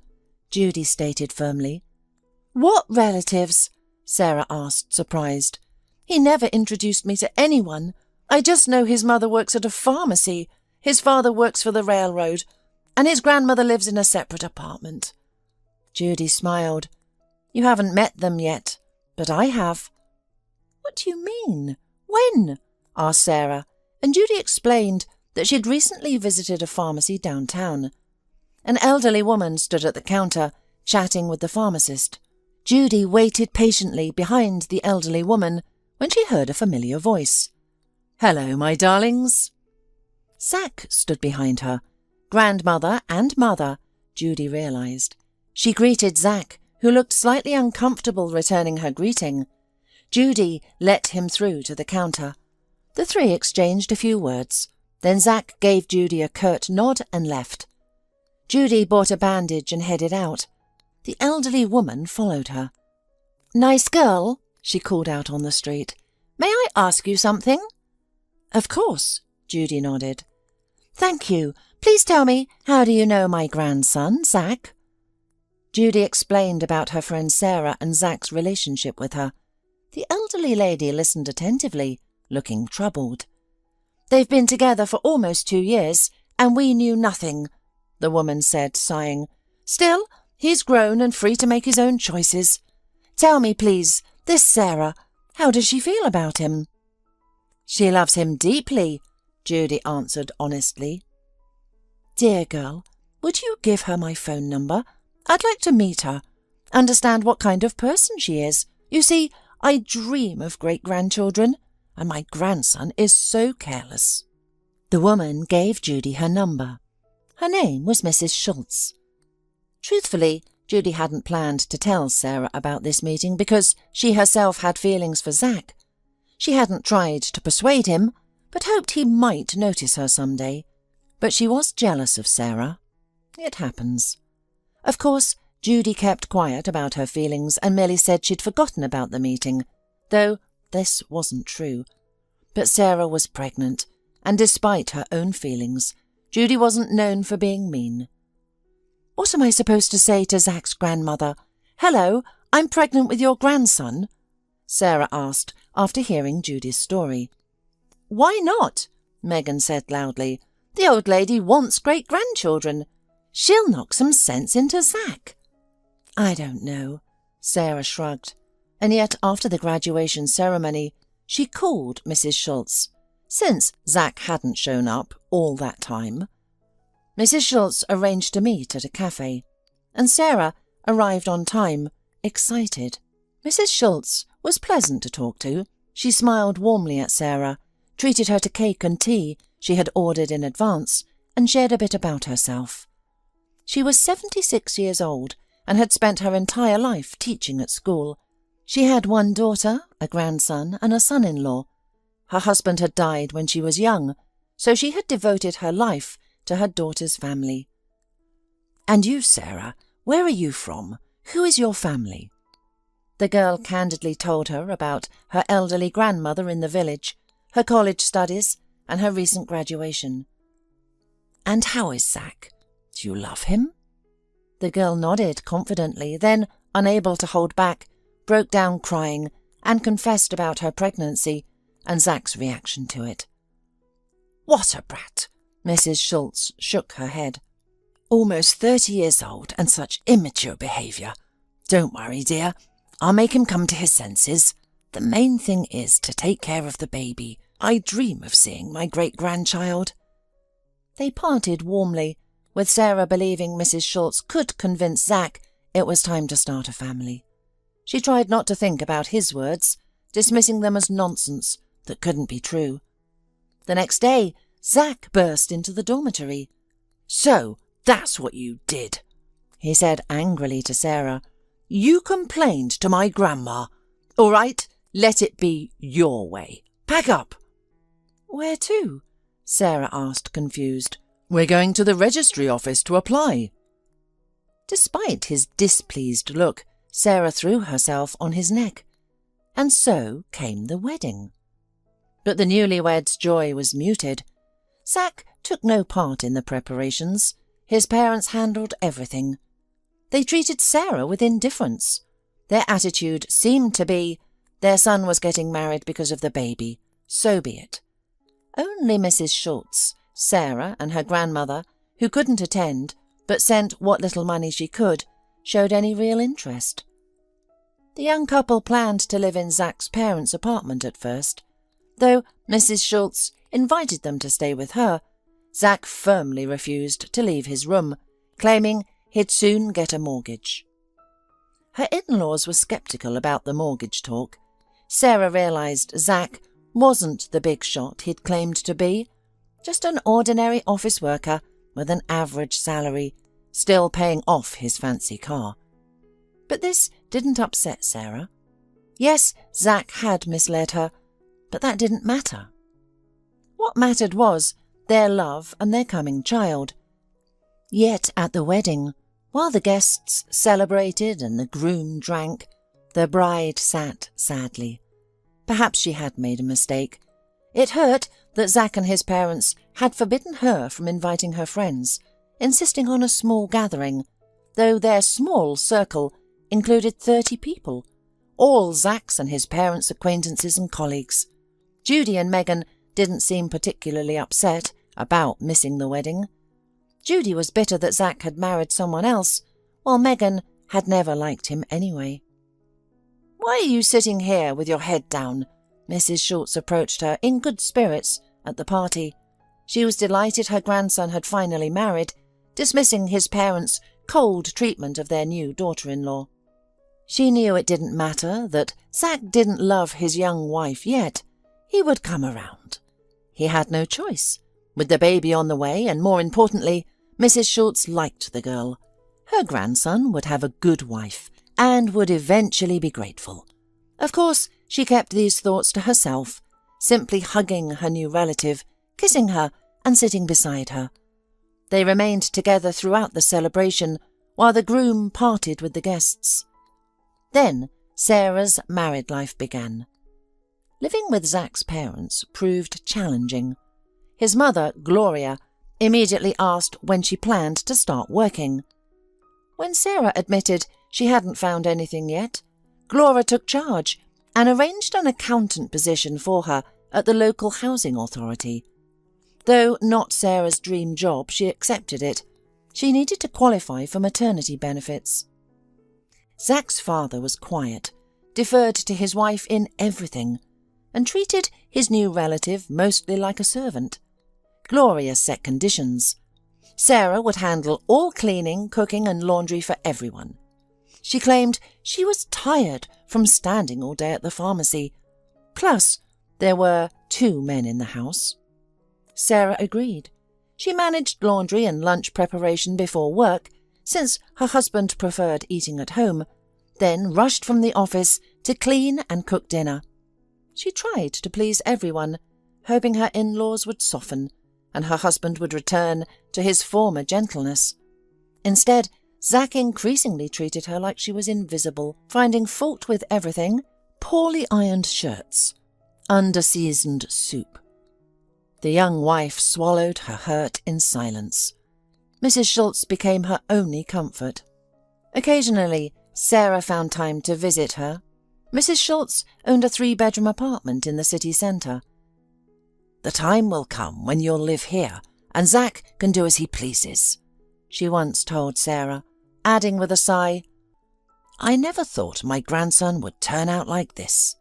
Judy stated firmly. "What relatives?" Sarah asked, surprised. "He never introduced me to anyone. I just know his mother works at a pharmacy, his father works for the railroad, and his grandmother lives in a separate apartment." Judy smiled. "You haven't met them yet, but I have." "What do you mean? When?" asked Sarah, and Judy explained that she'd recently visited a pharmacy downtown. An elderly woman stood at the counter, chatting with the pharmacist. Judy waited patiently behind the elderly woman when she heard a familiar voice. "Hello, my darlings." Zach stood behind her, grandmother and mother, Judy realized. She greeted Zach, who looked slightly uncomfortable returning her greeting. Judy let him through to the counter. The three exchanged a few words. Then Zach gave Judy a curt nod and left. Judy bought a bandage and headed out. The elderly woman followed her. "Nice girl," she called out on the street. "May I ask you something?" "Of course," Judy nodded. "Thank you. Please tell me, how do you know my grandson, Zach?" Judy explained about her friend Sarah and Zach's relationship with her. The elderly lady listened attentively, looking troubled. "They've been together for almost 2 years, and we knew nothing," the woman said, sighing. "Still, he's grown and free to make his own choices. Tell me, please, this Sarah, how does she feel about him?" "She loves him deeply," Judy answered honestly. "Dear girl, would you give her my phone number? I'd like to meet her, understand what kind of person she is. You see, I dream of great-grandchildren, and my grandson is so careless." The woman gave Judy her number. Her name was Mrs. Schultz. Truthfully, Judy hadn't planned to tell Sarah about this meeting because she herself had feelings for Zach. She hadn't tried to persuade him, but hoped he might notice her someday. But she was jealous of Sarah. It happens. Of course, Judy kept quiet about her feelings and merely said she'd forgotten about the meeting, though this wasn't true. But Sarah was pregnant, and despite her own feelings, Judy wasn't known for being mean. "What am I supposed to say to Zach's grandmother? 'Hello, I'm pregnant with your grandson?'" Sarah asked after hearing Judy's story. "Why not?" Megan said loudly. "The old lady wants great-grandchildren. She'll knock some sense into Zach." "I don't know," Sarah shrugged. And yet after the graduation ceremony, she called Mrs. Schultz, since Zach hadn't shown up all that time. Mrs. Schultz arranged to meet at a cafe, and Sarah arrived on time, excited. Mrs. Schultz was pleasant to talk to. She smiled warmly at Sarah, treated her to cake and tea she had ordered in advance, and shared a bit about herself. She was 76 years old and had spent her entire life teaching at school. She had one daughter, a grandson, and a son-in-law. Her husband had died when she was young, so she had devoted her life to her daughter's family. "And you, Sarah, where are you from? Who is your family?" The girl candidly told her about her elderly grandmother in the village, her college studies, and her recent graduation. "And how is Zack? Do you love him?" The girl nodded confidently, then, unable to hold back, broke down crying and confessed about her pregnancy and Zack's reaction to it. "What a brat!" Mrs. Schultz shook her head. "Almost 30 years old and such immature behaviour. Don't worry, dear. I'll make him come to his senses. The main thing is to take care of the baby. I dream of seeing my great-grandchild." They parted warmly, with Sarah believing Mrs. Schultz could convince Zack it was time to start a family. She tried not to think about his words, dismissing them as nonsense that couldn't be true. The next day, Zack burst into the dormitory. "So, that's what you did," he said angrily to Sarah. "You complained to my grandma. All right, let it be your way. Pack up." "Where to?" Sarah asked, confused. "We're going to the registry office to apply." Despite his displeased look, Sarah threw herself on his neck. And so came the wedding. But the newlyweds' joy was muted. Zack took no part in the preparations. His parents handled everything. They treated Sarah with indifference. Their attitude seemed to be, their son was getting married because of the baby, so be it. Only Mrs. Schultz, Sarah, and her grandmother, who couldn't attend but sent what little money she could, showed any real interest. The young couple planned to live in Zack's parents' apartment at first. Though Mrs. Schultz invited them to stay with her, Zack firmly refused to leave his room, claiming he'd soon get a mortgage. Her in-laws were sceptical about the mortgage talk. Sarah realised Zack wasn't the big shot he'd claimed to be, just an ordinary office worker with an average salary, still paying off his fancy car. But this didn't upset Sarah. Yes, Zack had misled her, but that didn't matter. What mattered was their love and their coming child. Yet at the wedding, while the guests celebrated and the groom drank, the bride sat sadly. Perhaps she had made a mistake. It hurt that Zack and his parents had forbidden her from inviting her friends, insisting on a small gathering, though their small circle included 30 people, all Zack's and his parents' acquaintances and colleagues. Judy and Megan didn't seem particularly upset about missing the wedding. Judy was bitter that Zack had married someone else, while Megan had never liked him anyway. "Why are you sitting here with your head down?" Mrs. Schultz approached her in good spirits at the party. She was delighted her grandson had finally married, dismissing his parents' cold treatment of their new daughter-in-law. She knew it didn't matter that Zack didn't love his young wife yet. He would come around. He had no choice. With the baby on the way, and more importantly, Mrs. Schultz liked the girl. Her grandson would have a good wife and would eventually be grateful. Of course, she kept these thoughts to herself, simply hugging her new relative, kissing her and sitting beside her. They remained together throughout the celebration while the groom parted with the guests. Then Sarah's married life began. Living with Zack's parents proved challenging. His mother, Gloria, immediately asked when she planned to start working. When Sarah admitted she hadn't found anything yet, Gloria took charge and arranged an accountant position for her at the local housing authority. Though not Sarah's dream job, she accepted it. She needed to qualify for maternity benefits. Zack's father was quiet, deferred to his wife in everything, and treated his new relative mostly like a servant. Gloria set conditions. Sarah would handle all cleaning, cooking and laundry for everyone. She claimed she was tired from standing all day at the pharmacy. Plus, there were 2 men in the house. Sarah agreed. She managed laundry and lunch preparation before work, since her husband preferred eating at home, then rushed from the office to clean and cook dinner. She tried to please everyone, hoping her in-laws would soften and her husband would return to his former gentleness. Instead, Zach increasingly treated her like she was invisible, finding fault with everything: poorly ironed shirts, under-seasoned soup. The young wife swallowed her hurt in silence. Mrs. Schultz became her only comfort. Occasionally, Sarah found time to visit her. Mrs. Schultz owned a 3-bedroom apartment in the city centre. "The time will come when you'll live here, and Zach can do as he pleases," she once told Sarah, adding with a sigh, "I never thought my grandson would turn out like this."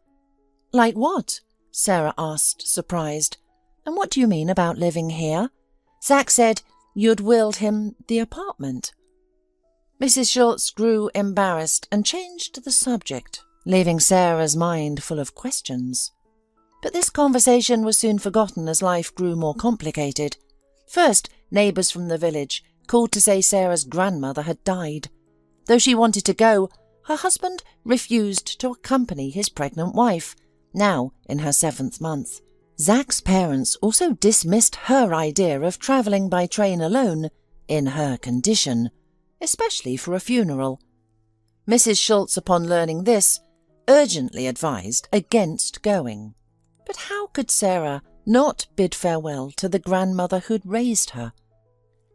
"Like what?" Sarah asked, surprised. "And what do you mean about living here? Zach said you'd willed him the apartment." Mrs. Schultz grew embarrassed and changed the subject, leaving Sarah's mind full of questions. But this conversation was soon forgotten as life grew more complicated. First, neighbours from the village called to say Sarah's grandmother had died. Though she wanted to go, her husband refused to accompany his pregnant wife, now in her 7th month. Zach's parents also dismissed her idea of travelling by train alone in her condition, especially for a funeral. Mrs. Schultz, upon learning this, urgently advised against going. But how could Sarah not bid farewell to the grandmother who'd raised her?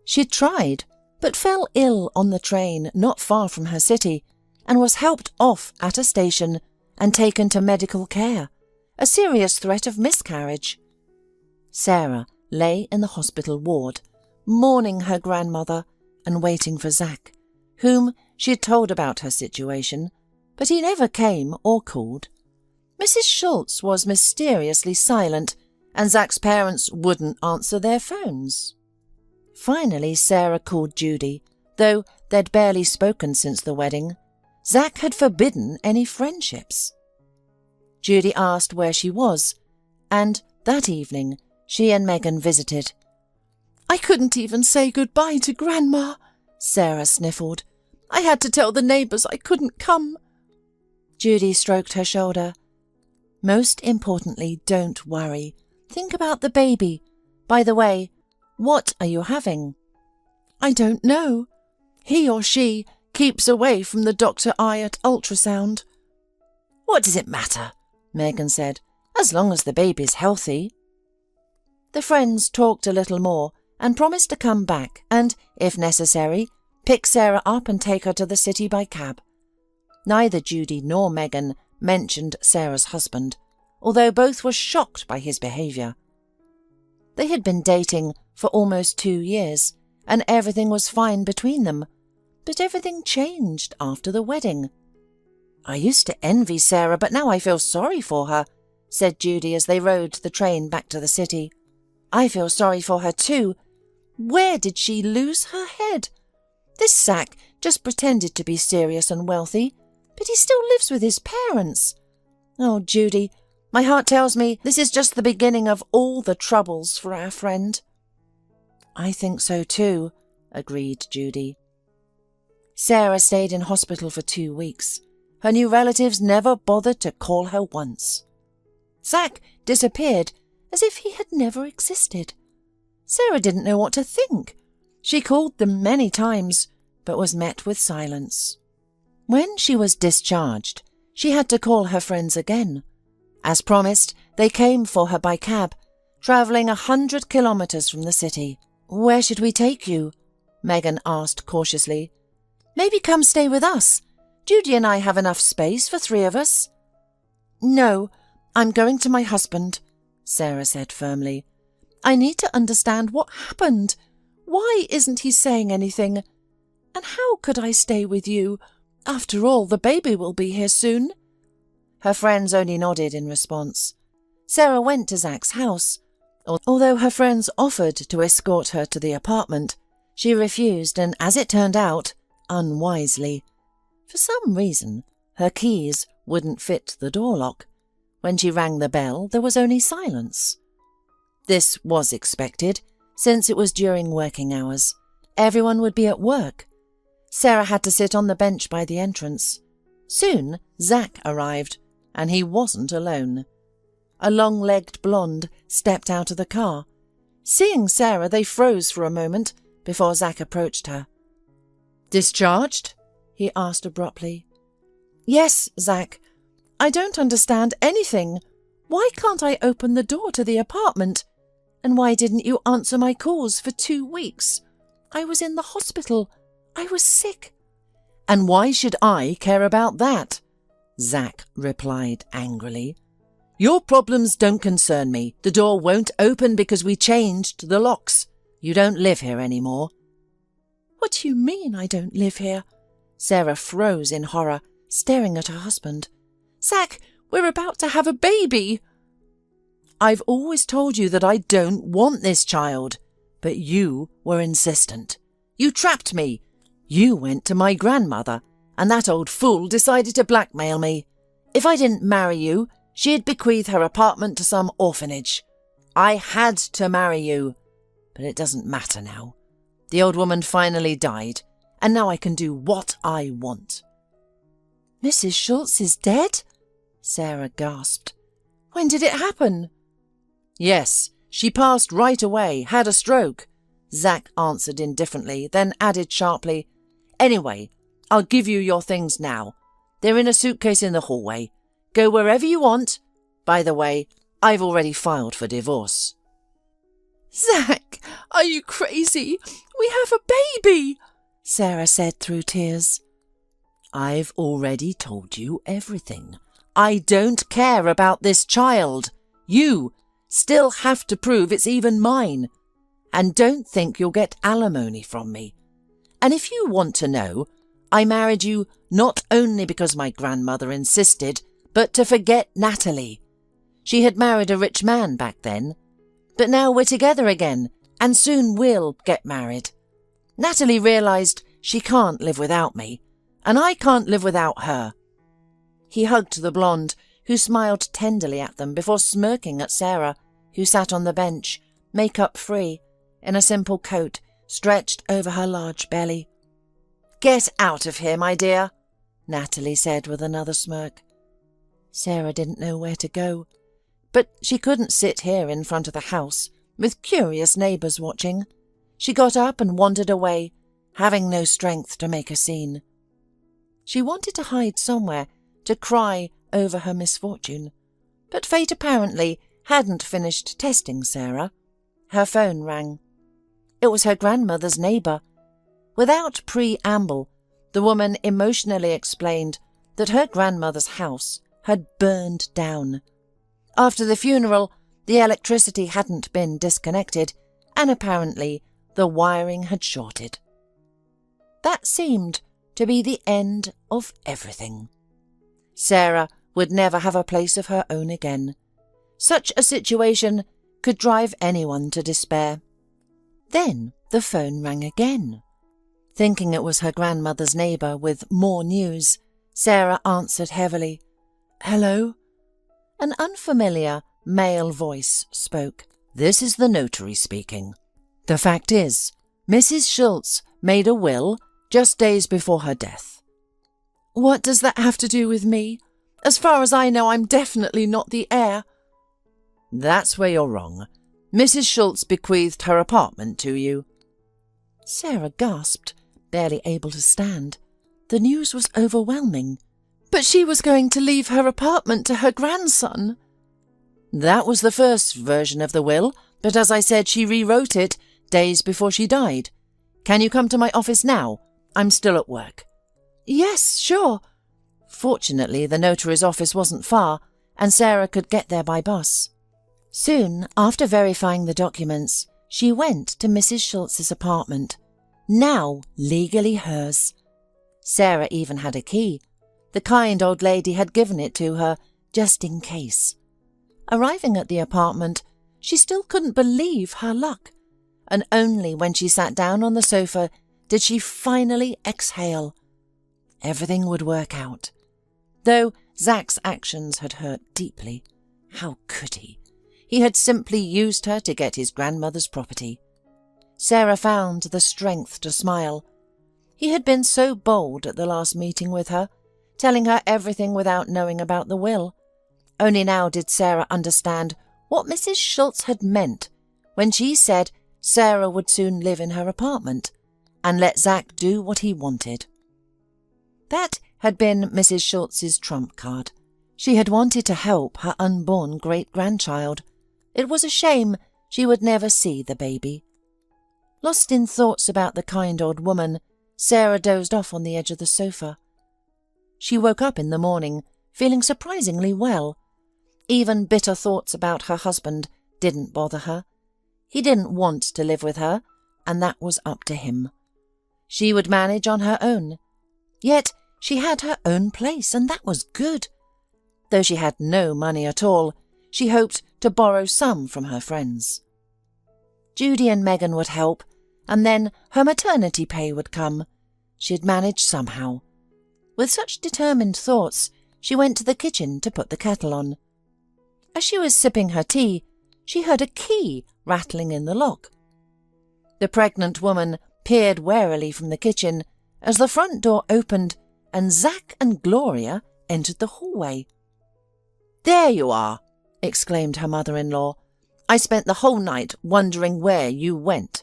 She'd tried, but fell ill on the train not far from her city, and was helped off at a station and taken to medical care, a serious threat of miscarriage. Sarah lay in the hospital ward, mourning her grandmother and waiting for Zach, whom she had told about her situation, but he never came or called. Mrs. Schultz was mysteriously silent, and Zach's parents wouldn't answer their phones. Finally, Sarah called Judy, though they'd barely spoken since the wedding. Zach had forbidden any friendships. Judy asked where she was, and that evening she and Megan visited. "I couldn't even say goodbye to Grandma," Sarah sniffled. "I had to tell the neighbours I couldn't come." Judy stroked her shoulder. "Most importantly, don't worry. Think about the baby. By the way, what are you having?" "I don't know. He or she keeps away from the Dr. I at ultrasound." "What does it matter?" Megan said, "as long as the baby's healthy." The friends talked a little more and promised to come back and, if necessary, pick Sarah up and take her to the city by cab. Neither Judy nor Megan mentioned Sarah's husband, although both were shocked by his behaviour. They had been dating for almost 2 years, and everything was fine between them, but everything changed after the wedding. "I used to envy Sarah, but now I feel sorry for her," said Judy as they rode the train back to the city. "I feel sorry for her too. Where did she lose her head? This Zach just pretended to be serious and wealthy, but he still lives with his parents. Oh, Judy, my heart tells me this is just the beginning of all the troubles for our friend." "I think so too," agreed Judy. Sarah stayed in hospital for 2 weeks. Her new relatives never bothered to call her once. Zach disappeared as if he had never existed. Sarah didn't know what to think. She called them many times, but was met with silence. When she was discharged, she had to call her friends again. As promised, they came for her by cab, travelling 100 kilometres from the city. "Where should we take you?" Megan asked cautiously. "Maybe come stay with us. Judy and I have enough space for 3 of us." "No, I'm going to my husband," Sarah said firmly. "I need to understand what happened. Why isn't he saying anything? And how could I stay with you? After all, the baby will be here soon." Her friends only nodded in response. Sarah went to Zach's house. Although her friends offered to escort her to the apartment, she refused, and as it turned out, unwisely. For some reason, her keys wouldn't fit the door lock. When she rang the bell, there was only silence. This was expected, since it was during working hours. Everyone would be at work. Sarah had to sit on the bench by the entrance. Soon, Zack arrived, and he wasn't alone. A long-legged blonde stepped out of the car. Seeing Sarah, they froze for a moment before Zack approached her. "Discharged?" he asked abruptly. "Yes, Zack. I don't understand anything. Why can't I open the door to the apartment? And why didn't you answer my calls for 2 weeks? I was in the hospital. I was sick." "And why should I care about that?" Zack replied angrily. "Your problems don't concern me. The door won't open because we changed the locks. You don't live here anymore." "What do you mean I don't live here?" Sarah froze in horror, staring at her husband. "Zack, we're about to have a baby." "I've always told you that I don't want this child, but you were insistent. You trapped me. You went to my grandmother, and that old fool decided to blackmail me. If I didn't marry you, she'd bequeath her apartment to some orphanage. I had to marry you, but it doesn't matter now. The old woman finally died, and now I can do what I want." "Mrs. Schultz is dead?" Sarah gasped. "When did it happen?" "Yes, she passed right away, had a stroke," Zack answered indifferently, then added sharply, "Anyway, I'll give you your things now. They're in a suitcase in the hallway. Go wherever you want. By the way, I've already filed for divorce." "Zack, are you crazy? We have a baby," Sarah said through tears. "I've already told you everything. I don't care about this child. You still have to prove it's even mine. And don't think you'll get alimony from me. And if you want to know, I married you not only because my grandmother insisted, but to forget Natalie. She had married a rich man back then. But now we're together again, and soon we'll get married. Natalie realised she can't live without me, and I can't live without her." He hugged the blonde, who smiled tenderly at them before smirking at Sarah, who sat on the bench, makeup free, in a simple coat stretched over her large belly. "Get out of here, my dear," Natalie said with another smirk. Sarah didn't know where to go, but she couldn't sit here in front of the house with curious neighbours watching. She got up and wandered away, having no strength to make a scene. She wanted to hide somewhere, to cry over her misfortune, but fate apparently hadn't finished testing Sarah. Her phone rang. It was her grandmother's neighbour. Without preamble, the woman emotionally explained that her grandmother's house had burned down. After the funeral, the electricity hadn't been disconnected, and apparently the wiring had shorted. That seemed to be the end of everything. Sarah would never have a place of her own again. Such a situation could drive anyone to despair. Then the phone rang again. Thinking it was her grandmother's neighbour with more news, Sarah answered heavily. "Hello?" An unfamiliar male voice spoke. "This is the notary speaking. The fact is, Mrs. Schultz made a will just days before her death." "What does that have to do with me? As far as I know, I'm definitely not the heir." "That's where you're wrong. Mrs. Schultz bequeathed her apartment to you." Sarah gasped, barely able to stand. The news was overwhelming. "But she was going to leave her apartment to her grandson." "That was the first version of the will, but as I said, she rewrote it days before she died. Can you come to my office now? I'm still at work." "Yes, sure." Fortunately, the notary's office wasn't far, and Sarah could get there by bus. Soon, after verifying the documents, she went to Mrs. Schultz's apartment, now legally hers. Sarah even had a key. The kind old lady had given it to her, just in case. Arriving at the apartment, she still couldn't believe her luck, and only when she sat down on the sofa did she finally exhale. Everything would work out. Though Zack's actions had hurt deeply, How could he? He had simply used her to get his grandmother's property. Sarah found the strength to smile. He had been so bold at the last meeting with her, telling her everything without knowing about the will. Only now did Sarah understand what Mrs. Schultz had meant when she said Sarah would soon live in her apartment and let Zack do what he wanted. That had been Mrs. Schultz's trump card. She had wanted to help her unborn great-grandchild. It was a shame she would never see the baby. Lost in thoughts about the kind old woman, Sarah dozed off on the edge of the sofa. She woke up in the morning, feeling surprisingly well. Even bitter thoughts about her husband didn't bother her. He didn't want to live with her, and that was up to him. She would manage on her own. Yet she had her own place, and that was good. Though she had no money at all, she hoped to borrow some from her friends. Judy and Megan would help, and then her maternity pay would come. She'd manage somehow. With such determined thoughts, she went to the kitchen to put the kettle on. As she was sipping her tea, she heard a key rattling in the lock. The pregnant woman peered warily from the kitchen as the front door opened and Zack and Gloria entered the hallway. "There you are!" exclaimed her mother-in-law. "I spent the whole night wondering where you went.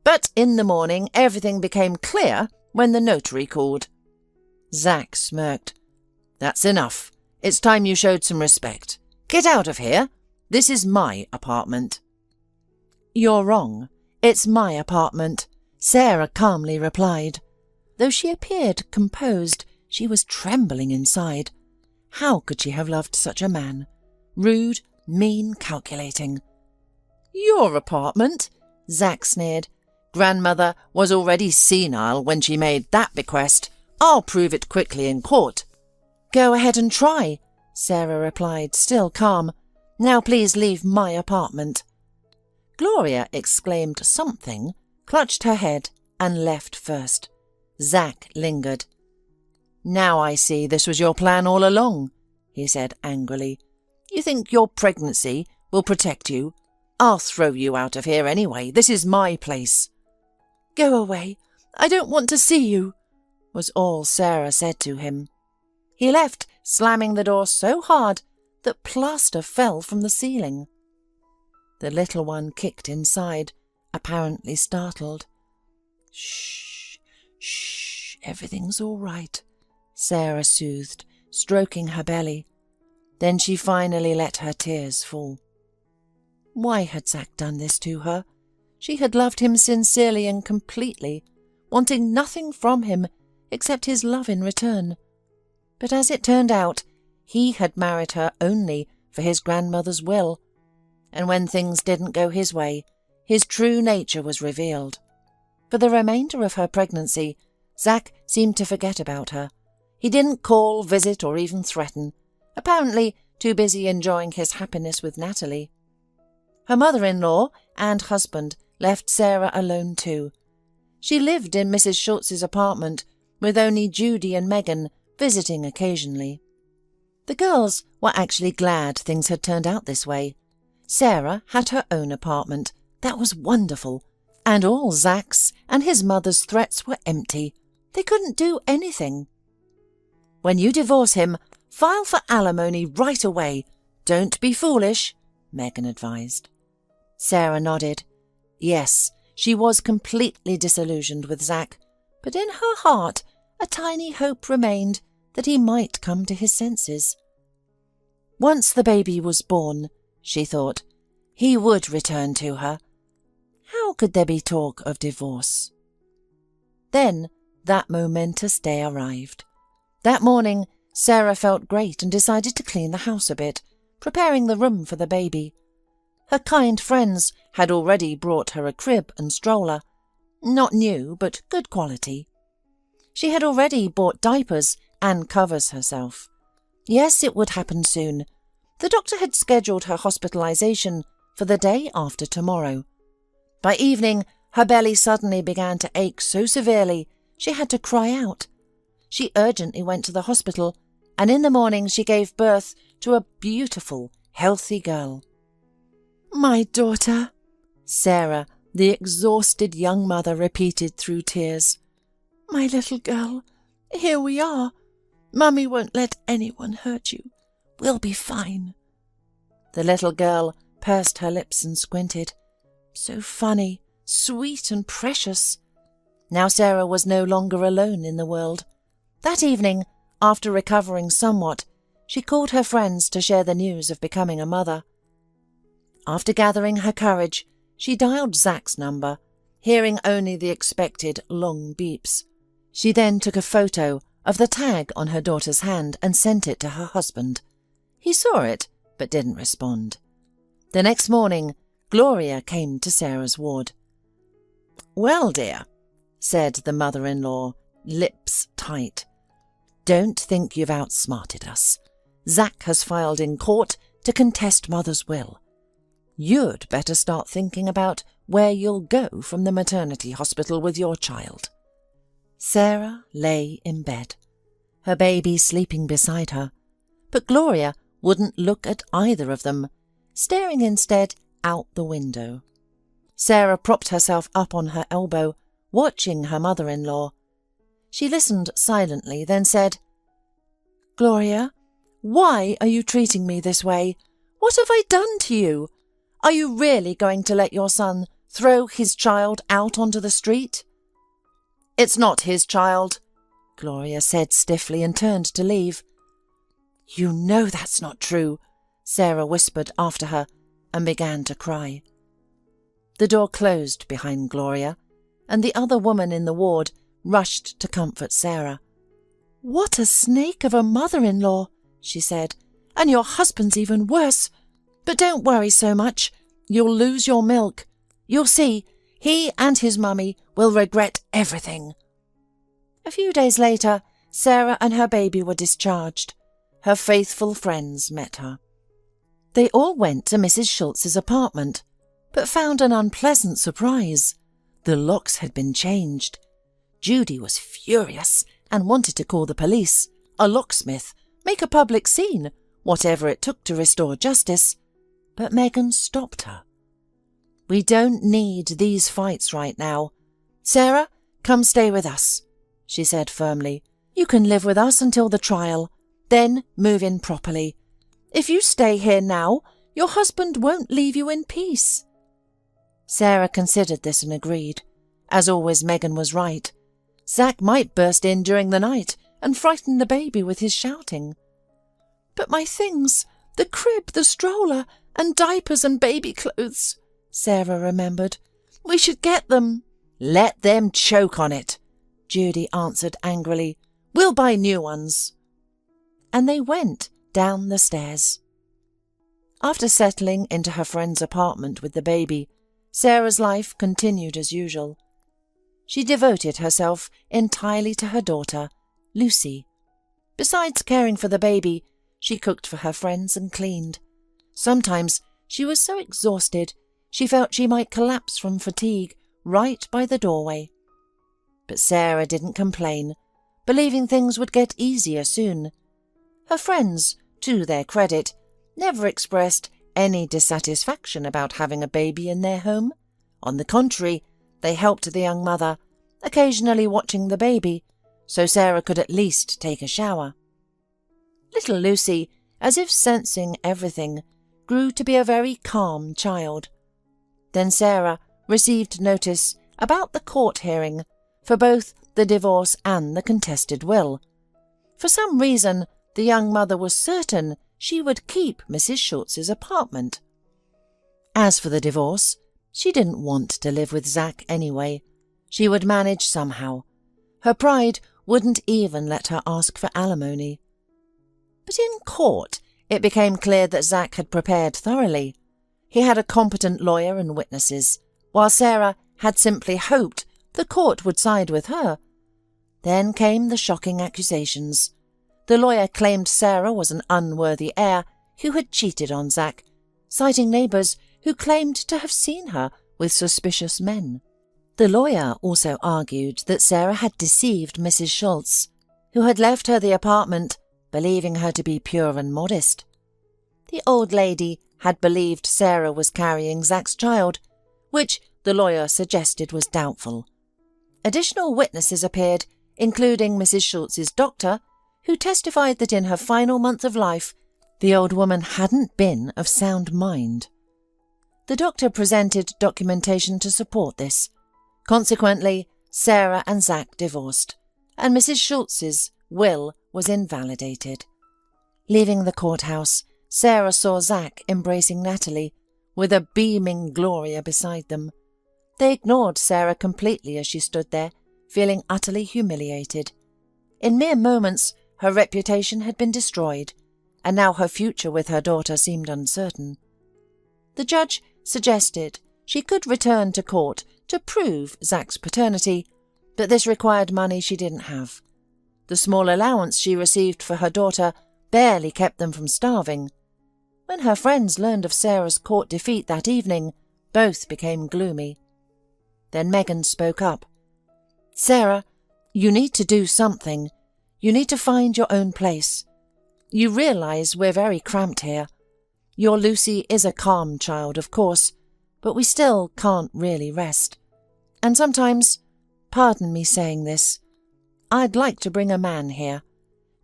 But in the morning everything became clear when the notary called." Zack smirked. "That's enough. It's time you showed some respect. Get out of here. This is my apartment." "You're wrong. It's my apartment," Sarah calmly replied. Though she appeared composed, she was trembling inside. How could she have loved such a man? Rude, mean, calculating. "Your apartment?" Zack sneered. "Grandmother was already senile when she made that bequest. I'll prove it quickly in court." "Go ahead and try," Sarah replied, still calm. "Now please leave my apartment." Gloria exclaimed something, clutched her head, and left first. Zack lingered. "Now I see this was your plan all along," he said angrily. "You think your pregnancy will protect you? I'll throw you out of here anyway. This is my place." "Go away. I don't want to see you," was all Sarah said to him. He left, slamming the door so hard that plaster fell from the ceiling. The little one kicked inside, apparently startled. "Shh, shh, everything's all right," Sarah soothed, stroking her belly. Then she finally let her tears fall. Why had Zack done this to her? She had loved him sincerely and completely, wanting nothing from him except his love in return. But as it turned out, he had married her only for his grandmother's will, and when things didn't go his way, his true nature was revealed. For the remainder of her pregnancy, Zack seemed to forget about her. He didn't call, visit, or even threaten, apparently too busy enjoying his happiness with Natalie. Her mother-in-law and husband left Sarah alone too. She lived in Mrs. Schultz's apartment, with only Judy and Megan visiting occasionally. The girls were actually glad things had turned out this way. Sarah had her own apartment. That was wonderful. And all Zack's and his mother's threats were empty. They couldn't do anything. "When you divorce him, file for alimony right away. Don't be foolish," Megan advised. Sarah nodded. Yes, she was completely disillusioned with Zack, but in her heart a tiny hope remained that he might come to his senses. Once the baby was born, she thought, he would return to her. How could there be talk of divorce? Then that momentous day arrived. That morning, Sarah felt great and decided to clean the house a bit, preparing the room for the baby. Her kind friends had already brought her a crib and stroller. Not new, but good quality. She had already bought diapers and covers herself. Yes, it would happen soon. The doctor had scheduled her hospitalization for the day after tomorrow. By evening, her belly suddenly began to ache so severely she had to cry out. She urgently went to the hospital, and in the morning she gave birth to a beautiful, healthy girl. "My daughter," Sarah, the exhausted young mother, repeated through tears. "My little girl, here we are. Mummy won't let anyone hurt you. We'll be fine." The little girl pursed her lips and squinted. So funny, sweet and precious. Now Sarah was no longer alone in the world. That evening, after recovering somewhat, she called her friends to share the news of becoming a mother. After gathering her courage, she dialed Zach's number, hearing only the expected long beeps. She then took a photo of the tag on her daughter's hand and sent it to her husband. He saw it, but didn't respond. The next morning, Gloria came to Sarah's ward. "Well, dear," said the mother-in-law, lips tight, "don't think you've outsmarted us. Zach has filed in court to contest Mother's will. You'd better start thinking about where you'll go from the maternity hospital with your child." Sarah lay in bed, her baby sleeping beside her, but Gloria wouldn't look at either of them, staring instead out the window. Sarah propped herself up on her elbow, watching her mother-in-law. She listened silently, then said, "Gloria, why are you treating me this way? What have I done to you? Are you really going to let your son throw his child out onto the street?" "It's not his child," Gloria said stiffly and turned to leave. "You know that's not true," Sarah whispered after her and began to cry. The door closed behind Gloria, and the other woman in the ward rushed to comfort Sarah. "What a snake of a mother-in-law," she said, "and your husband's even worse. But don't worry so much. You'll lose your milk. You'll see, he and his mummy will regret everything." A few days later, Sarah and her baby were discharged. Her faithful friends met her. They all went to Mrs. Schultz's apartment, but found an unpleasant surprise. The locks had been changed. Judy was furious and wanted to call the police, a locksmith, make a public scene, whatever it took to restore justice. But Megan stopped her. "We don't need these fights right now. Sarah, come stay with us," she said firmly. "You can live with us until the trial, then move in properly. If you stay here now, your husband won't leave you in peace." Sarah considered this and agreed. As always, Megan was right. Zach might burst in during the night and frighten the baby with his shouting. "But my things, the crib, the stroller, and diapers and baby clothes," Sarah remembered. "We should get them." "Let them choke on it," Judy answered angrily. "We'll buy new ones." And they went down the stairs. After settling into her friend's apartment with the baby, Sarah's life continued as usual. She devoted herself entirely to her daughter, Lucy. Besides caring for the baby, she cooked for her friends and cleaned. Sometimes she was so exhausted she felt she might collapse from fatigue right by the doorway. But Sarah didn't complain, believing things would get easier soon. Her friends, to their credit, never expressed any dissatisfaction about having a baby in their home. On the contrary, they helped the young mother, occasionally watching the baby, so Sarah could at least take a shower. Little Lucy, as if sensing everything, grew to be a very calm child. Then Sarah received notice about the court hearing for both the divorce and the contested will. For some reason, the young mother was certain she would keep Mrs. Schultz's apartment. As for the divorce, she didn't want to live with Zach anyway. She would manage somehow. Her pride wouldn't even let her ask for alimony. But in court, it became clear that Zach had prepared thoroughly. He had a competent lawyer and witnesses, while Sarah had simply hoped the court would side with her. Then came the shocking accusations. The lawyer claimed Sarah was an unworthy heir who had cheated on Zach, citing neighbours who claimed to have seen her with suspicious men. The lawyer also argued that Sarah had deceived Mrs. Schultz, who had left her the apartment, believing her to be pure and modest. The old lady had believed Sarah was carrying Zach's child, which the lawyer suggested was doubtful. Additional witnesses appeared, including Mrs. Schultz's doctor, who testified that in her final month of life, the old woman hadn't been of sound mind. The doctor presented documentation to support this. Consequently, Sarah and Zach divorced, and Mrs. Schultz's will was invalidated. Leaving the courthouse, Sarah saw Zach embracing Natalie, with a beaming Gloria beside them. They ignored Sarah completely as she stood there, feeling utterly humiliated. In mere moments, her reputation had been destroyed, and now her future with her daughter seemed uncertain. The judge suggested she could return to court to prove Zach's paternity, but this required money she didn't have. The small allowance she received for her daughter barely kept them from starving. When her friends learned of Sarah's court defeat that evening, both became gloomy. Then Megan spoke up. "Sarah, you need to do something. You need to find your own place. You realize we're very cramped here. Your Lucy is a calm child, of course, but we still can't really rest. And sometimes, pardon me saying this, I'd like to bring a man here.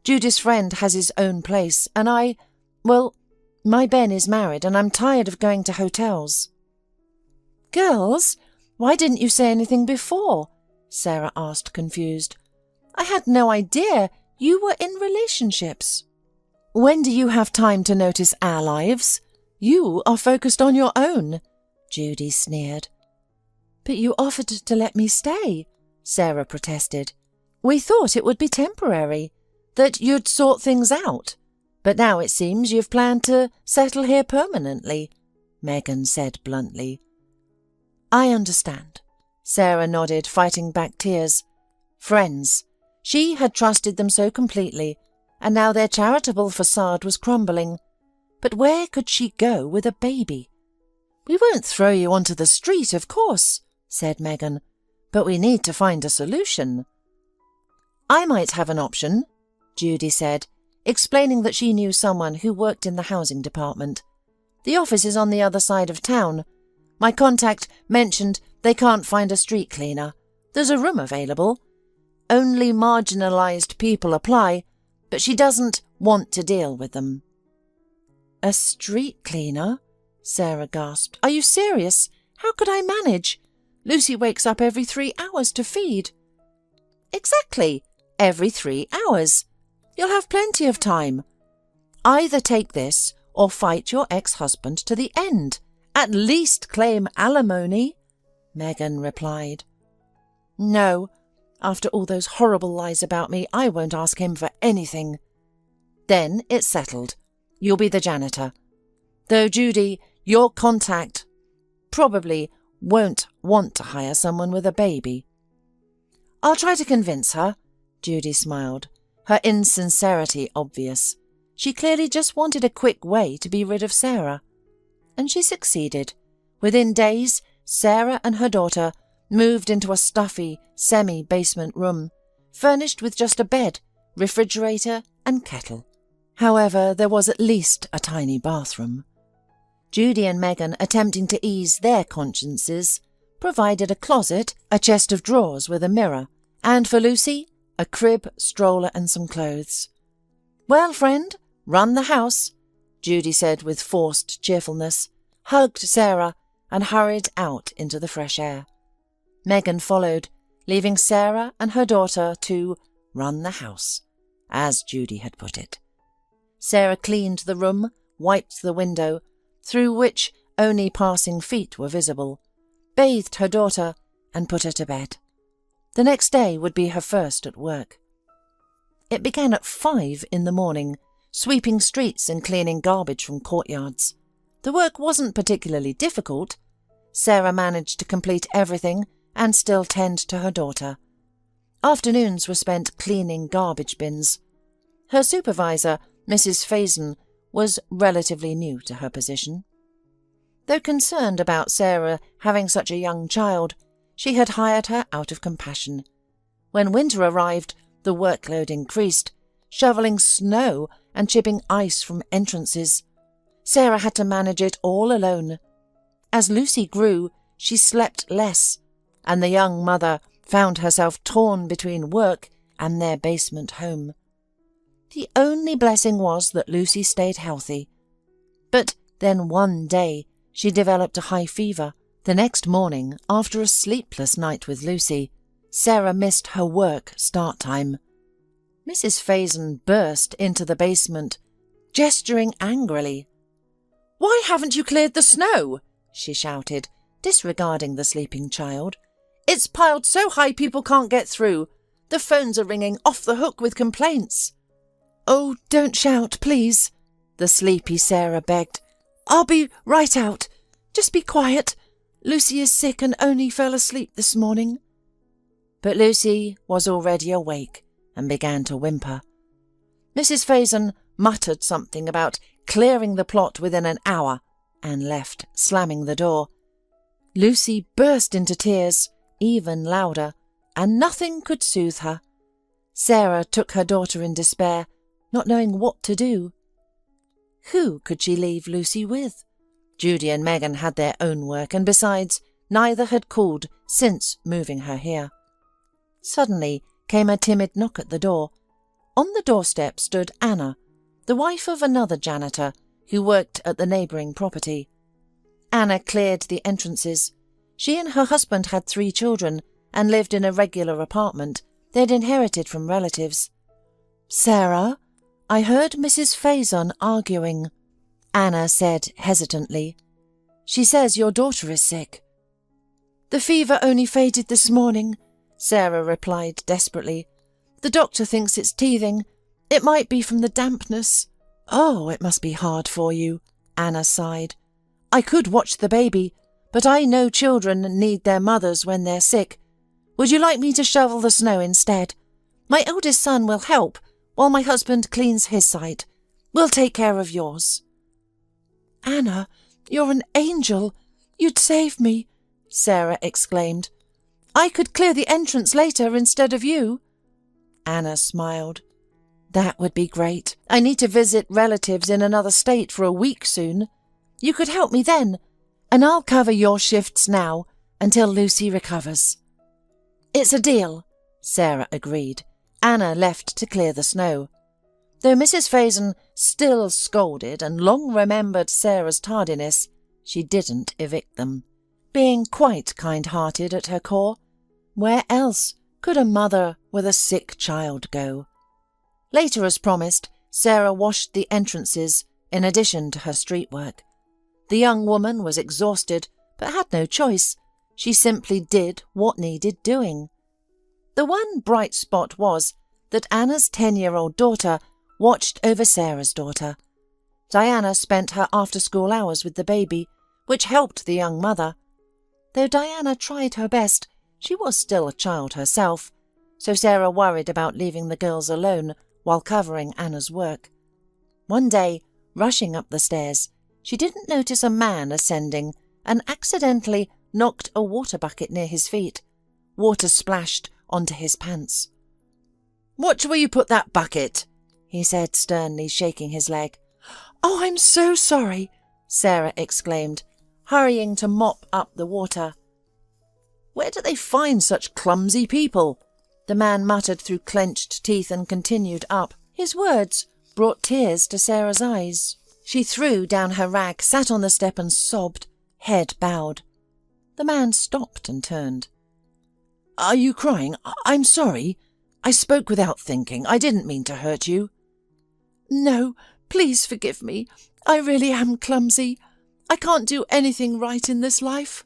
Judy's friend has his own place, and my Ben is married and I'm tired of going to hotels." "Girls, why didn't you say anything before?" Sarah asked, confused. "I had no idea you were in relationships." "When do you have time to notice our lives? You are focused on your own," Judy sneered. "But you offered to let me stay," Sarah protested. "We thought it would be temporary, that you'd sort things out. But now it seems you've planned to settle here permanently," Megan said bluntly. "I understand," Sarah nodded, fighting back tears. Friends. She had trusted them so completely, and now their charitable facade was crumbling. But where could she go with a baby? "We won't throw you onto the street, of course," said Megan, "but we need to find a solution." "I might have an option," Judy said, explaining that she knew someone who worked in the housing department. "The office is on the other side of town. My contact mentioned they can't find a street cleaner. There's a room available. Only marginalized people apply, but she doesn't want to deal with them." "A street cleaner?" Sarah gasped. "Are you serious? How could I manage? Lucy wakes up every 3 hours to feed." "Exactly, every 3 hours. You'll have plenty of time. Either take this or fight your ex-husband to the end. At least claim alimony," Megan replied. "No, after all those horrible lies about me, I won't ask him for anything." "Then it's settled. You'll be the janitor. Though, Judy, your contact probably won't want to hire someone with a baby." "I'll try to convince her," Judy smiled, her insincerity obvious. She clearly just wanted a quick way to be rid of Sarah. And she succeeded. Within days, Sarah and her daughter moved into a stuffy, semi-basement room, furnished with just a bed, refrigerator and kettle. However, there was at least a tiny bathroom. Judy and Megan, attempting to ease their consciences, provided a closet, a chest of drawers with a mirror, and for Lucy, a crib, stroller and some clothes. "Well, friend, run the house," Judy said with forced cheerfulness, hugged Sarah and hurried out into the fresh air. Megan followed, leaving Sarah and her daughter to run the house, as Judy had put it. Sarah cleaned the room, wiped the window, through which only passing feet were visible, bathed her daughter and put her to bed. The next day would be her first at work. It began at 5 in the morning, sweeping streets and cleaning garbage from courtyards. The work wasn't particularly difficult. Sarah managed to complete everything and still tend to her daughter. Afternoons were spent cleaning garbage bins. Her supervisor, Mrs. Faison, was relatively new to her position. Though concerned about Sarah having such a young child, she had hired her out of compassion. When winter arrived, the workload increased, shoveling snow and chipping ice from entrances. Sarah had to manage it all alone. As Lucy grew, she slept less, and the young mother found herself torn between work and their basement home. The only blessing was that Lucy stayed healthy. But then one day she developed a high fever. The next morning, after a sleepless night with Lucy, Sarah missed her work start time. Mrs. Faison burst into the basement, gesturing angrily. "Why haven't you cleared the snow?" she shouted, disregarding the sleeping child. "It's piled so high people can't get through. The phones are ringing off the hook with complaints." "Oh, don't shout, please," the sleepy Sarah begged. "I'll be right out. Just be quiet. Lucy is sick and only fell asleep this morning." But Lucy was already awake and began to whimper. Mrs. Faison muttered something about clearing the plot within an hour and left, slamming the door. Lucy burst into tears, even louder, and nothing could soothe her. Sarah took her daughter in despair, not knowing what to do. Who could she leave Lucy with? Judy and Megan had their own work, and besides, neither had called since moving her here. Suddenly came a timid knock at the door. On the doorstep stood Anna, the wife of another janitor who worked at the neighbouring property. Anna cleared the entrances. She and her husband had 3 children and lived in a regular apartment they'd inherited from relatives. "Sarah, I heard Mrs. Faison arguing," Anna said hesitantly. "She says your daughter is sick." "The fever only faded this morning," Sarah replied desperately. "The doctor thinks it's teething. It might be from the dampness." "Oh, it must be hard for you," Anna sighed. "I could watch the baby, but I know children need their mothers when they're sick. Would you like me to shovel the snow instead? My eldest son will help while my husband cleans his side. We'll take care of yours." "Anna, you're an angel. You'd save me," Sarah exclaimed. "I could clear the entrance later instead of you." Anna smiled. "That would be great. I need to visit relatives in another state for a week soon. You could help me then, and I'll cover your shifts now until Lucy recovers." "It's a deal," Sarah agreed. Anna left to clear the snow. Though Mrs. Faison still scolded and long remembered Sarah's tardiness, she didn't evict them. Being quite kind-hearted at her core, where else could a mother with a sick child go? Later, as promised, Sarah washed the entrances in addition to her street work. The young woman was exhausted, but had no choice. She simply did what needed doing. The one bright spot was that Anna's 10-year-old daughter watched over Sarah's daughter. Diana spent her after-school hours with the baby, which helped the young mother. Though Diana tried her best, she was still a child herself, so Sarah worried about leaving the girls alone while covering Anna's work. One day, rushing up the stairs, she didn't notice a man ascending and accidentally knocked a water bucket near his feet. Water splashed onto his pants. "Watch where you put that bucket," he said sternly, shaking his leg. "Oh, I'm so sorry," Sarah exclaimed, hurrying to mop up the water. "Where do they find such clumsy people?" the man muttered through clenched teeth and continued up. His words brought tears to Sarah's eyes. She threw down her rag, sat on the step and sobbed, head bowed. The man stopped and turned. "Are you crying? I'm sorry. I spoke without thinking. I didn't mean to hurt you." "No, please forgive me. I really am clumsy. I can't do anything right in this life,"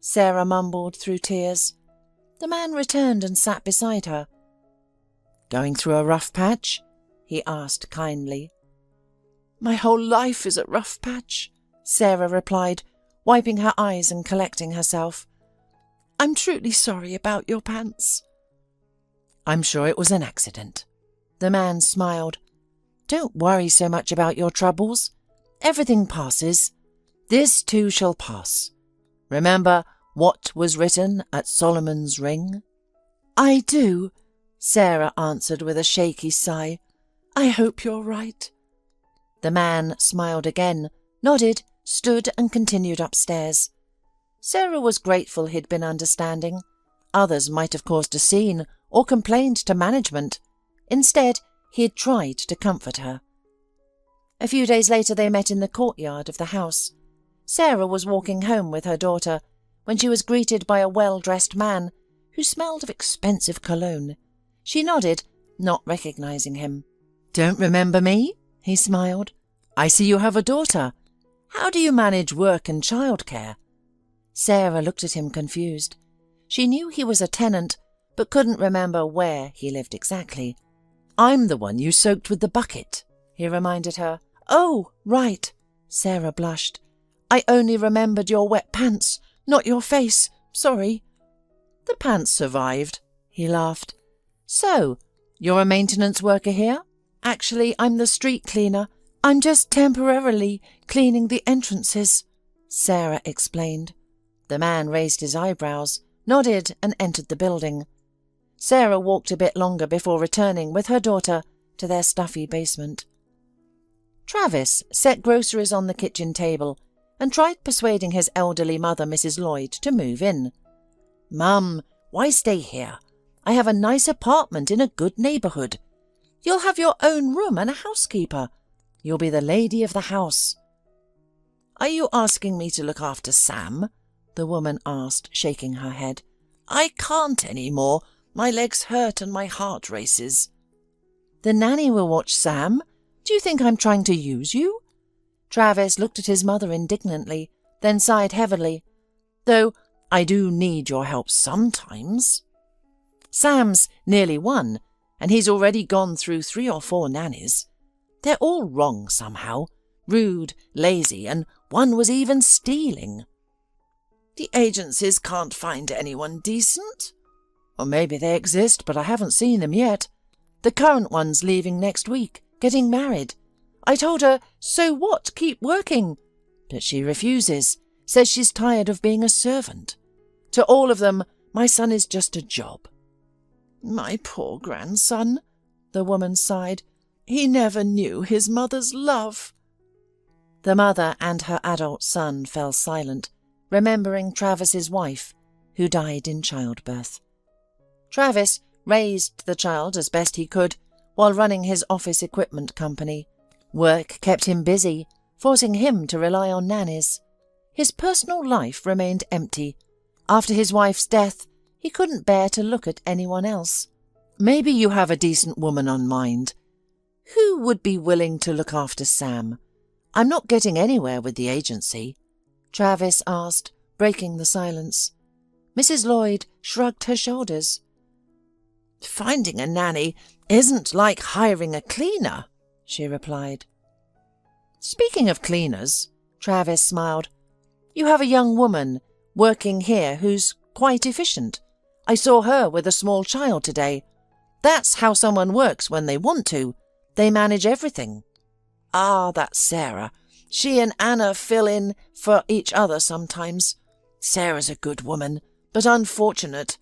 Sarah mumbled through tears. The man returned and sat beside her. "Going through a rough patch?" he asked kindly. "My whole life is a rough patch," Sarah replied, wiping her eyes and collecting herself. "I'm truly sorry about your pants." "I'm sure it was an accident." The man smiled. "Don't worry so much about your troubles. Everything passes. This too shall pass. Remember what was written at Solomon's ring?" "I do," Sarah answered with a shaky sigh. "I hope you're right." The man smiled again, nodded, stood and continued upstairs. Sarah was grateful he'd been understanding. Others might have caused a scene or complained to management. Instead, he had tried to comfort her. A few days later they met in the courtyard of the house. Sarah was walking home with her daughter when she was greeted by a well-dressed man who smelled of expensive cologne. She nodded, not recognizing him. "Don't remember me?" he smiled. "I see you have a daughter. How do you manage work and childcare?" Sarah looked at him confused. She knew he was a tenant, but couldn't remember where he lived exactly. "I'm the one you soaked with the bucket," he reminded her. "Oh, right." Sarah blushed. "I only remembered your wet pants, not your face. Sorry." "The pants survived," he laughed. "So, you're a maintenance worker here?" "Actually, I'm the street cleaner. I'm just temporarily cleaning the entrances," Sarah explained. The man raised his eyebrows, nodded and entered the building. Sarah walked a bit longer before returning with her daughter to their stuffy basement. Travis set groceries on the kitchen table and tried persuading his elderly mother, Mrs. Lloyd, to move in. "Mum, why stay here? I have a nice apartment in a good neighbourhood. You'll have your own room and a housekeeper. You'll be the lady of the house." "Are you asking me to look after Sam?" the woman asked, shaking her head. "I can't any more. My legs hurt and my heart races." "The nanny will watch Sam. Do you think I'm trying to use you?" Travis looked at his mother indignantly, then sighed heavily. "Though I do need your help sometimes. Sam's nearly 1, and he's already gone through 3 or 4 nannies. They're all wrong somehow, rude, lazy, and one was even stealing. The agencies can't find anyone decent. Or maybe they exist, but I haven't seen them yet. The current one's leaving next week, getting married. I told her, so what, keep working. But she refuses, says she's tired of being a servant. To all of them, my son is just a job." "My poor grandson," the woman sighed. "He never knew his mother's love." The mother and her adult son fell silent, remembering Travis's wife, who died in childbirth. Travis raised the child as best he could while running his office equipment company. Work kept him busy, forcing him to rely on nannies. His personal life remained empty. After his wife's death, he couldn't bear to look at anyone else. "Maybe you have a decent woman on mind. Who would be willing to look after Sam? I'm not getting anywhere with the agency," Travis asked, breaking the silence. Mrs. Lloyd shrugged her shoulders. "Finding a nanny isn't like hiring a cleaner," she replied. "Speaking of cleaners," Travis smiled, "you have a young woman working here who's quite efficient. I saw her with a small child today. That's how someone works when they want to. They manage everything." "Ah, that's Sarah. She and Anna fill in for each other sometimes. Sarah's a good woman, but unfortunate.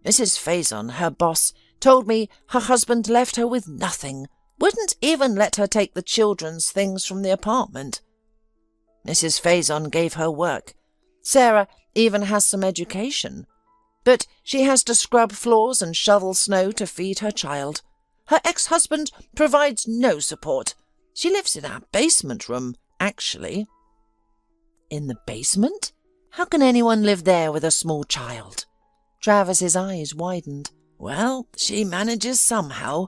Mrs. Faison, her boss, told me her husband left her with nothing. Wouldn't even let her take the children's things from the apartment. Mrs. Faison gave her work. Sarah even has some education. But she has to scrub floors and shovel snow to feed her child. Her ex-husband provides no support. She lives in our basement room, actually." "In the basement? How can anyone live there with a small child?" Travis's eyes widened. "Well, she manages somehow.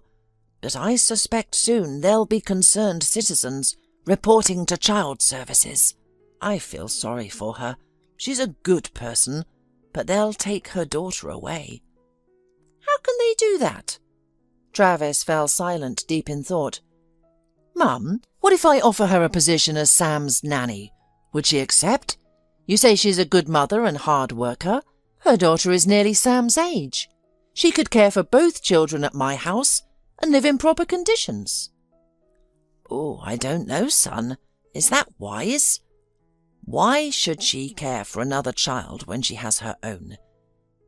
But I suspect soon there'll be concerned citizens reporting to child services. I feel sorry for her. She's a good person, but they'll take her daughter away." "How can they do that?" Travis fell silent, deep in thought. "Mum, what if I offer her a position as Sam's nanny? Would she accept? You say she's a good mother and hard worker. Her daughter is nearly Sam's age. She could care for both children at my house and live in proper conditions." "Oh, I don't know, son. Is that wise? Why should she care for another child when she has her own?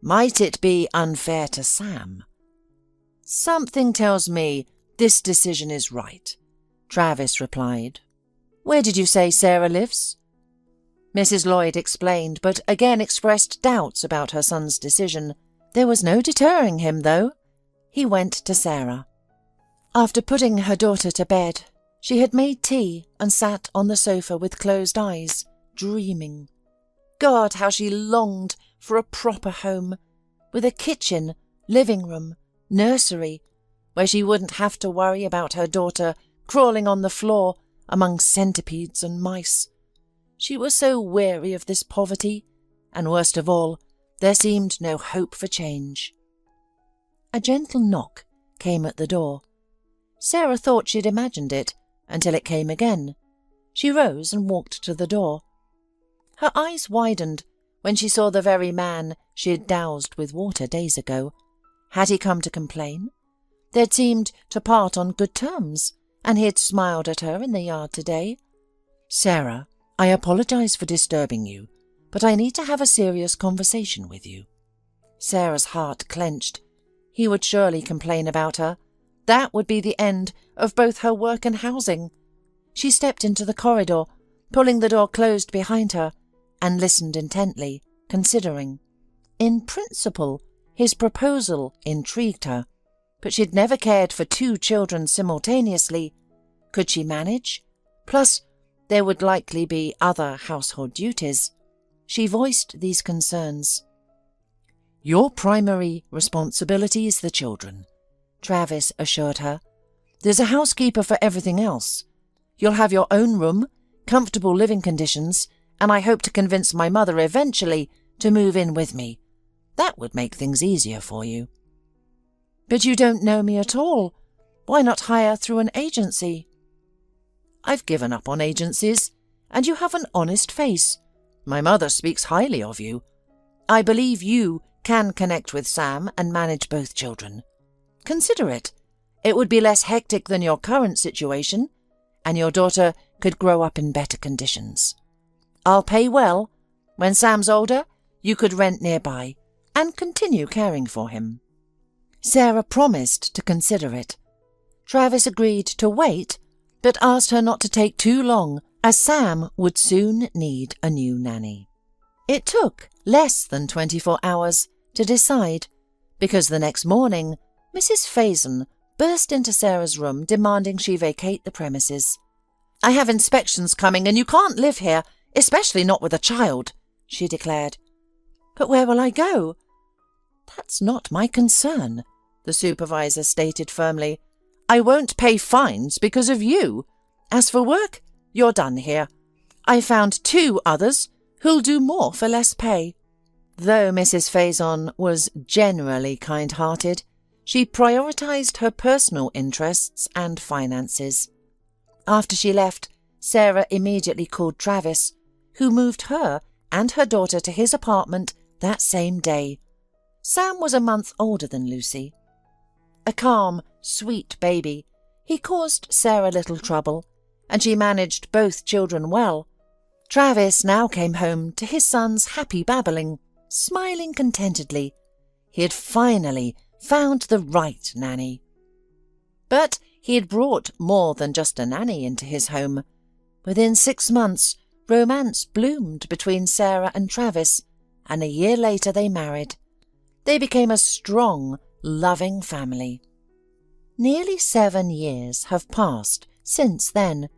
Might it be unfair to Sam?" "Something tells me this decision is right," Travis replied. Where did you say Sarah lives?" Mrs. Lloyd explained, but again expressed doubts about her son's decision. There was no deterring him, though. He went to Sarah. After putting her daughter to bed, she had made tea and sat on the sofa with closed eyes, dreaming. God, how she longed for a proper home, with a kitchen, living room, nursery, where she wouldn't have to worry about her daughter crawling on the floor among centipedes and mice. She was so weary of this poverty, and worst of all, there seemed no hope for change. A gentle knock came at the door. Sarah thought she'd imagined it, until it came again. She rose and walked to the door. Her eyes widened when she saw the very man she had doused with water days ago. Had he come to complain? They'd seemed to part on good terms, and he had smiled at her in the yard today. "Sarah, I apologize for disturbing you, but I need to have a serious conversation with you." Sarah's heart clenched. He would surely complain about her. That would be the end of both her work and housing. She stepped into the corridor, pulling the door closed behind her, and listened intently, considering. In principle, his proposal intrigued her, but she'd never cared for 2 children simultaneously. Could she manage? Plus, there would likely be other household duties. She voiced these concerns. "Your primary responsibility is the children," Travis assured her. "There's a housekeeper for everything else. You'll have your own room, comfortable living conditions, and I hope to convince my mother eventually to move in with me. That would make things easier for you." "But you don't know me at all. Why not hire through an agency?" "I've given up on agencies, and you have an honest face. My mother speaks highly of you. I believe you can connect with Sam and manage both children. Consider it. It would be less hectic than your current situation, and your daughter could grow up in better conditions. I'll pay well. When Sam's older, you could rent nearby and continue caring for him." Sarah promised to consider it. Travis agreed to wait, but asked her not to take too long, as Sam would soon need a new nanny. It took less than 24 hours to decide, because the next morning, Mrs. Faison burst into Sarah's room demanding she vacate the premises. "I have inspections coming and you can't live here, especially not with a child," she declared. "But where will I go?" "That's not my concern," the supervisor stated firmly. "I won't pay fines because of you. As for work, you're done here. I found 2 others who'll do more for less pay." Though Mrs. Faison was generally kind-hearted, she prioritized her personal interests and finances. After she left, Sarah immediately called Travis, who moved her and her daughter to his apartment that same day. Sam was a month older than Lucy. A calm, sweet baby, he caused Sarah little trouble, and she managed both children well. Travis now came home to his son's happy babbling, smiling contentedly. He had finally found the right nanny. But he had brought more than just a nanny into his home. Within 6 months, romance bloomed between Sarah and Travis, and a year later they married. They became a strong, loving family. Nearly 7 years have passed since then.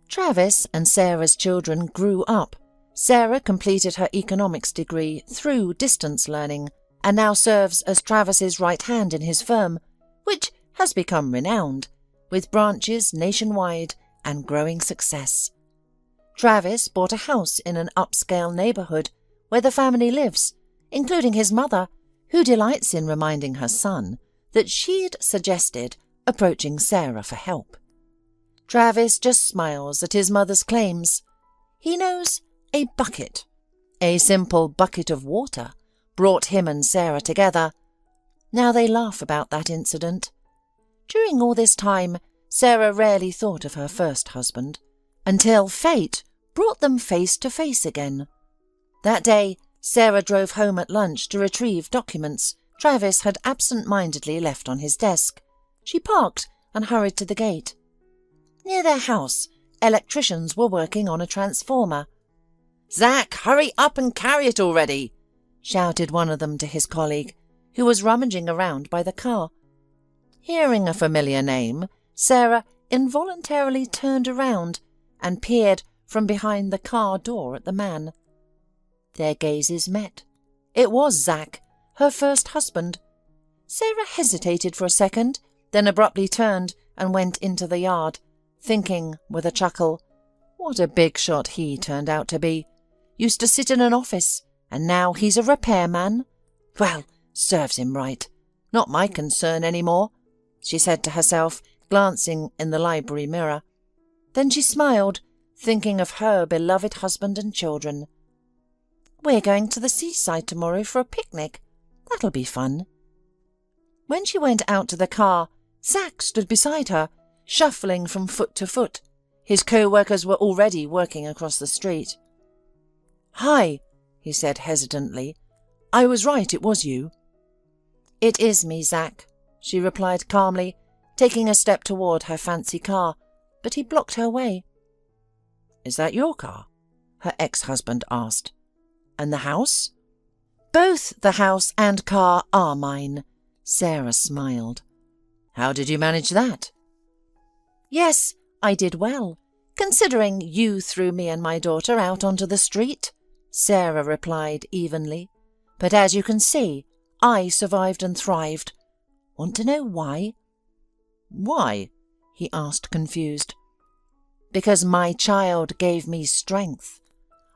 Travis and Sarah's children grew up. Sarah completed her economics degree through distance learning and now serves as Travis's right hand in his firm, which has become renowned, with branches nationwide and growing success. Travis bought a house in an upscale neighborhood where the family lives, including his mother, who delights in reminding her son that she'd suggested approaching Sarah for help. Travis just smiles at his mother's claims. He knows a bucket, a simple bucket of water, brought him and Sarah together. Now they laugh about that incident. During all this time, Sarah rarely thought of her first husband, until fate brought them face to face again. That day, Sarah drove home at lunch to retrieve documents Travis had absent-mindedly left on his desk. She parked and hurried to the gate. Near their house, Electricians were working on a transformer. "Zack, hurry up and carry it already!" shouted one of them to his colleague, who was rummaging around by the car. Hearing a familiar name, Sarah involuntarily turned around and peered from behind the car door at the man. Their gazes met. It was Zack, her first husband. Sarah hesitated for a second, then abruptly turned and went into the yard, thinking with a chuckle, what a big shot he turned out to be. Used to sit in an office, and now he's a repairman. Well, serves him right. Not my concern any more, she said to herself, glancing in the library mirror. Then she smiled, thinking of her beloved husband and children. "We're going to the seaside tomorrow for a picnic. That'll be fun." When she went out to the car, Zack stood beside her, shuffling from foot to foot. His co-workers were already working across the street. "Hi," he said hesitantly. "I was right, it was you." "It is me, Zack," she replied calmly, taking a step toward her fancy car, but he blocked her way. "Is that your car?" her ex-husband asked. "And the house?" "Both the house and car are mine," Sarah smiled. "How did you manage that?" "Yes, I did well, considering you threw me and my daughter out onto the street," Sarah replied evenly. "But as you can see, I survived and thrived. Want to know why?" "Why?" he asked, confused. "Because my child gave me strength.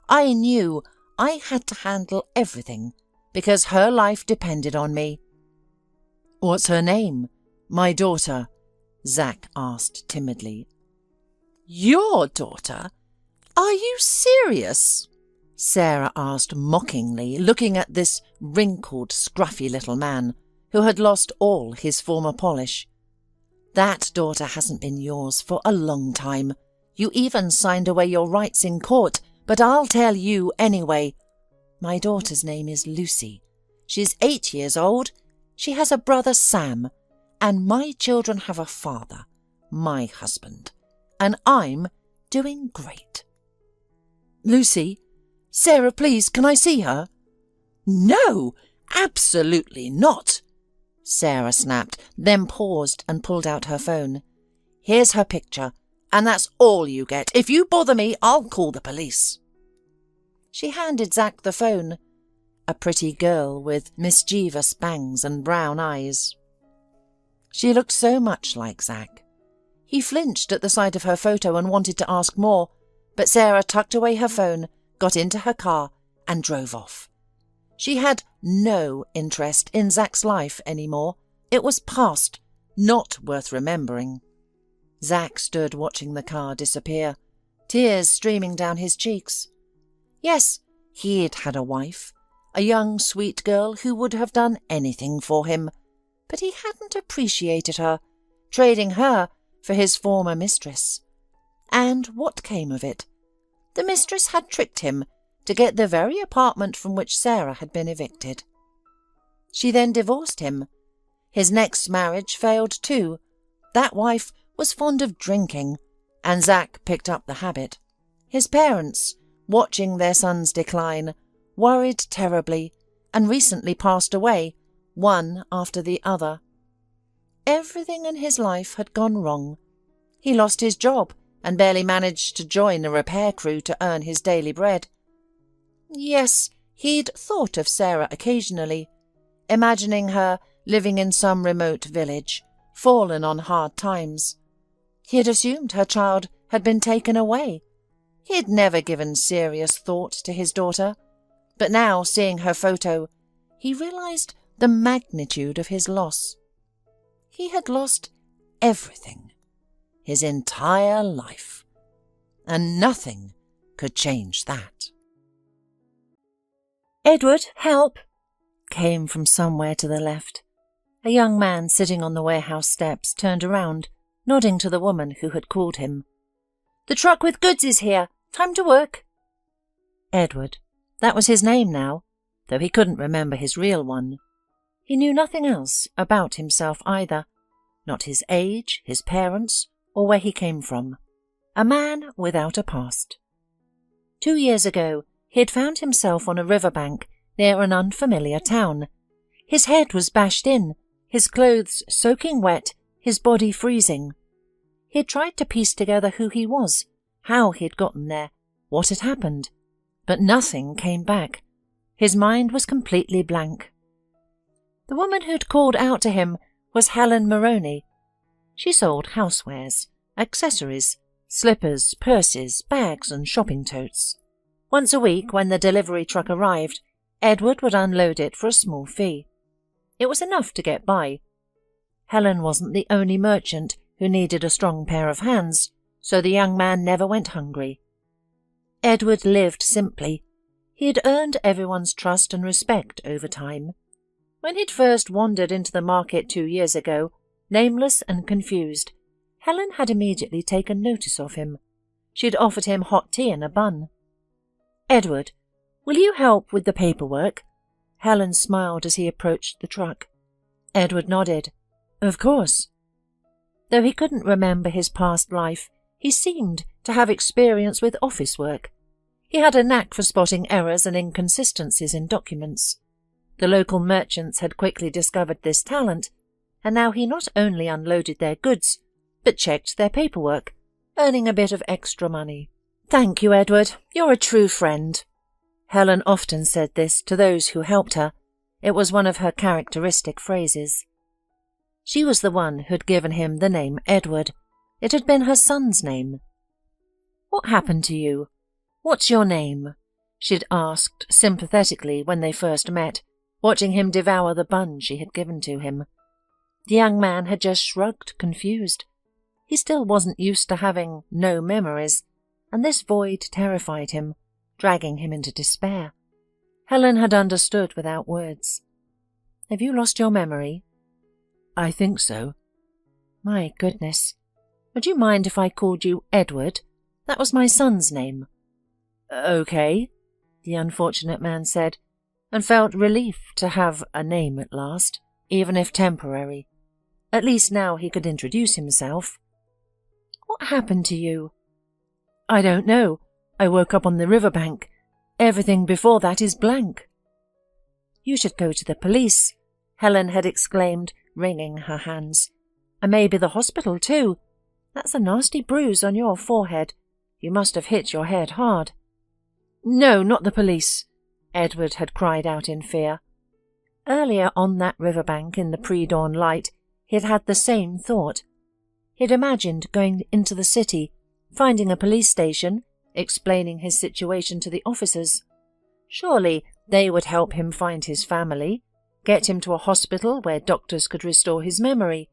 I knew I had to handle everything because her life depended on me." "What's her name? My daughter?" Zack asked timidly. "Your daughter? Are you serious?" Sarah asked mockingly, looking at this wrinkled, scruffy little man who had lost all his former polish. "That daughter hasn't been yours for a long time. You even signed away your rights in court, but I'll tell you anyway. My daughter's name is Lucy. She's 8 years old. She has a brother, Sam, and my children have a father, my husband, and I'm doing great." "Lucy? Sarah, please, can I see her?" "No, absolutely not," Sarah snapped, then paused and pulled out her phone. "Here's her picture, and that's all you get. If you bother me, I'll call the police." She handed Zack the phone, a pretty girl with mischievous bangs and brown eyes. She looked so much like Zack. He flinched at the sight of her photo and wanted to ask more, but Sarah tucked away her phone, got into her car, and drove off. She had no interest in Zack's life anymore. It was past, not worth remembering. Zack stood watching the car disappear, tears streaming down his cheeks. Yes, he'd had a wife, a young, sweet girl who would have done anything for him, but he hadn't appreciated her, trading her for his former mistress. And what came of it? The mistress had tricked him to get the very apartment from which Sarah had been evicted. She then divorced him. His next marriage failed too. That wife was fond of drinking, and Zack picked up the habit. His parents, watching their son's decline, worried terribly and recently passed away, one after the other. Everything in his life had gone wrong. He lost his job and barely managed to join a repair crew to earn his daily bread. Yes, he'd thought of Sarah occasionally, imagining her living in some remote village, fallen on hard times. He had assumed her child had been taken away. He had never given serious thought to his daughter, but now, seeing her photo, he realized the magnitude of his loss. He had lost everything, his entire life, and nothing could change that.
"Edward, help!" came from somewhere to the left. A young man sitting on the warehouse steps turned around, nodding to the woman who had called him. "The truck with goods is here. Time to work." Edward. That was his name now, though he couldn't remember his real one. He knew nothing else about himself either, not his age, his parents, or where he came from.
A man without a past. 2 years ago, he had found himself on a riverbank near an unfamiliar town. His head was bashed in, his clothes soaking wet, his body freezing. He had tried to piece together who he was, how he had gotten there, what had happened, but nothing came back. His mind was completely blank. The woman who'd called out to him was Helen Maroney. She sold housewares, accessories, slippers, purses, bags and shopping totes. Once a week, when the delivery truck arrived, Edward would unload it for a small fee. It was enough to get by. Helen wasn't the only merchant who needed a strong pair of hands, so the young man never went hungry. Edward lived simply. He had earned everyone's trust and respect over time. When he'd first wandered into the market 2 years ago, nameless and confused, Helen had immediately taken notice of him. She had offered him hot tea and a bun. "Edward, will you help with the paperwork?" Helen smiled as he approached the truck. Edward nodded. "Of course." Though he couldn't remember his past life, he seemed to have experience with office work. He had a knack for spotting errors and inconsistencies in documents. The local merchants had quickly discovered this talent, and now he not only unloaded their goods, but checked their paperwork, earning a bit of extra money. "Thank you, Edward. You're a true friend." Helen often said this to those who helped her. It was one of her characteristic phrases. She was the one who'd given him the name Edward. It had been her son's name. "What happened to you? What's your name?" she'd asked sympathetically when they first met, watching him devour the bun she had given to him. The young man had just shrugged, confused. He still wasn't used to having no memories, and this void terrified him, dragging him into despair. Helen had understood without words. "Have you lost your memory?" "I think so." "My goodness. Would you mind if I called you Edward? That was my son's name." "Okay," the unfortunate man said, and felt relief to have a name at last, even if temporary. At least now he could introduce himself. "What happened to you?" "I don't know. I woke up on the riverbank. Everything before that is blank." "You should go to the police," Helen had exclaimed, wringing her hands. "And maybe the hospital too. That's a nasty bruise on your forehead. You must have hit your head hard." "No, not the police," Edward had cried out in fear. Earlier on that riverbank in the pre-dawn light, he had had the same thought. He'd imagined going into the city, finding a police station, explaining his situation to the officers. Surely they would help him find his family, get him to a hospital where doctors could restore his memory.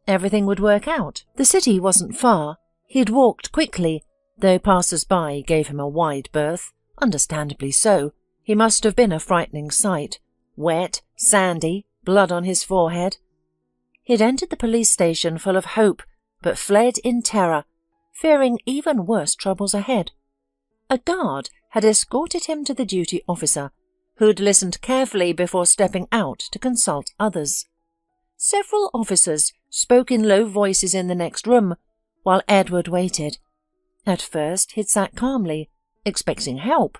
Everything would work out. The city wasn't far. He'd walked quickly, though passers-by gave him a wide berth, understandably so. He must have been a frightening sight. Wet, sandy, blood on his forehead. He'd entered the police station full of hope, but fled in terror, fearing even worse troubles ahead. A guard had escorted him to the duty officer, who'd listened carefully before stepping out to consult others. Several officers spoke in low voices in the next room, while Edward waited. At first he'd sat calmly, expecting help,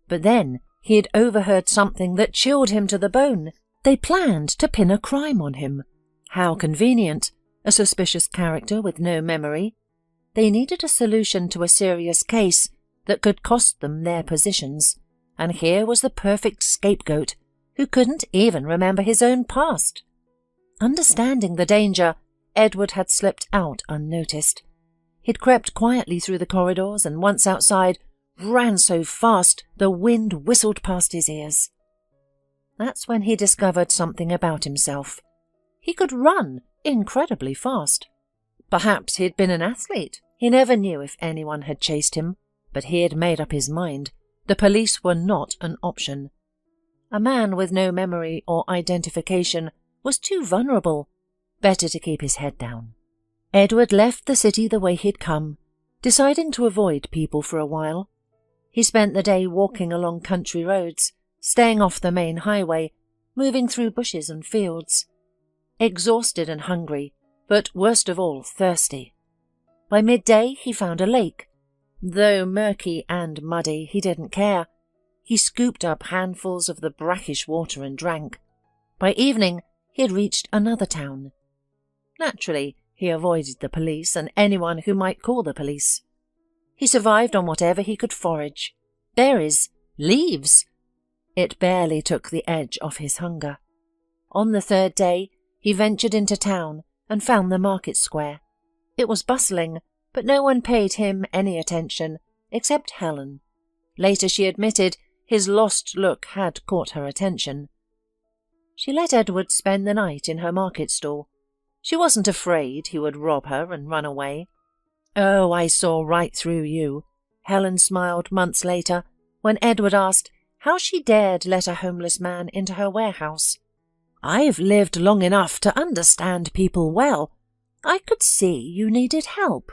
but then he had overheard something that chilled him to the bone. They planned to pin a crime on him. How convenient, a suspicious character with no memory. They needed a solution to a serious case that could cost them their positions, and here was the perfect scapegoat, who couldn't even remember his own past. Understanding the danger, Edward had slipped out unnoticed. He'd crept quietly through the corridors, and once outside, ran so fast the wind whistled past his ears. That's when he discovered something about himself. He could run incredibly fast. Perhaps he'd been an athlete. He never knew if anyone had chased him, but he had made up his mind. The police were not an option. A man with no memory or identification was too vulnerable. Better to keep his head down. Edward left the city the way he'd come, deciding to avoid people for a while. He spent the day walking along country roads, staying off the main highway, moving through bushes and fields. Exhausted and hungry, but worst of all thirsty. By midday he found a lake. Though murky and muddy, he didn't care. He scooped up handfuls of the brackish water and drank. By evening he had reached another town. Naturally, he avoided the police and anyone who might call the police. He survived on whatever he could forage. Berries, leaves. It barely took the edge off his hunger. On the third day, he ventured into town and found the market square. It was bustling, but no one paid him any attention, except Helen. Later she admitted his lost look had caught her attention. She let Edward spend the night in her market stall. She wasn't afraid he would rob her and run away. "Oh, I saw right through you," Helen smiled months later when Edward asked how she dared let a homeless man into her warehouse. "I've lived long enough to understand people well. I could see you needed help."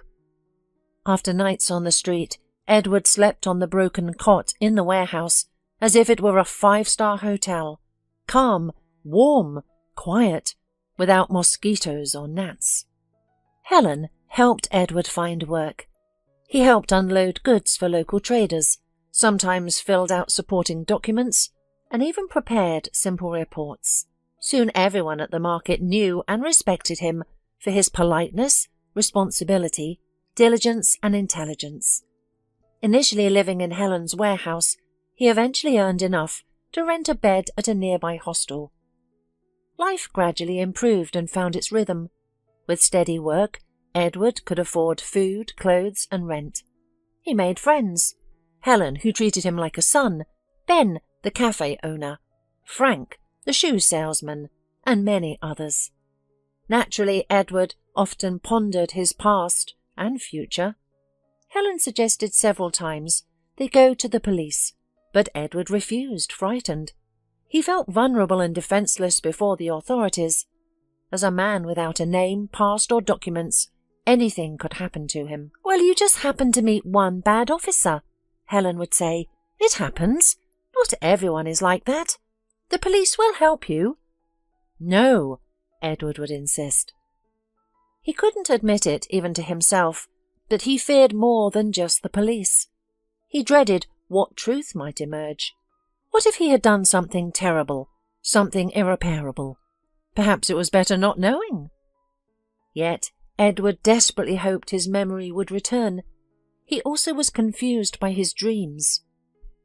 After nights on the street, Edward slept on the broken cot in the warehouse as if it were a 5-star hotel. Calm, warm, quiet, without mosquitoes or gnats. Helen helped Edward find work. He helped unload goods for local traders, sometimes filled out supporting documents, and even prepared simple reports. Soon everyone at the market knew and respected him for his politeness, responsibility, diligence, and intelligence. Initially living in Helen's warehouse, he eventually earned enough to rent a bed at a nearby hostel. Life gradually improved and found its rhythm. With steady work, Edward could afford food, clothes, and rent. He made friends. Helen, who treated him like a son, Ben, the cafe owner, Frank, the shoe salesman, and many others. Naturally, Edward often pondered his past and future. Helen suggested several times they go to the police, but Edward refused, frightened. He felt vulnerable and defenseless before the authorities. As a man without a name, past, or documents, anything could happen to him. "Well, you just happened to meet one bad officer," Helen would say. "It happens. Not everyone is like that. The police will help you." "No," Edward would insist. He couldn't admit it even to himself, but he feared more than just the police. He dreaded what truth might emerge. What if he had done something terrible, something irreparable? Perhaps it was better not knowing. Yet Edward desperately hoped his memory would return. He also was confused by his dreams.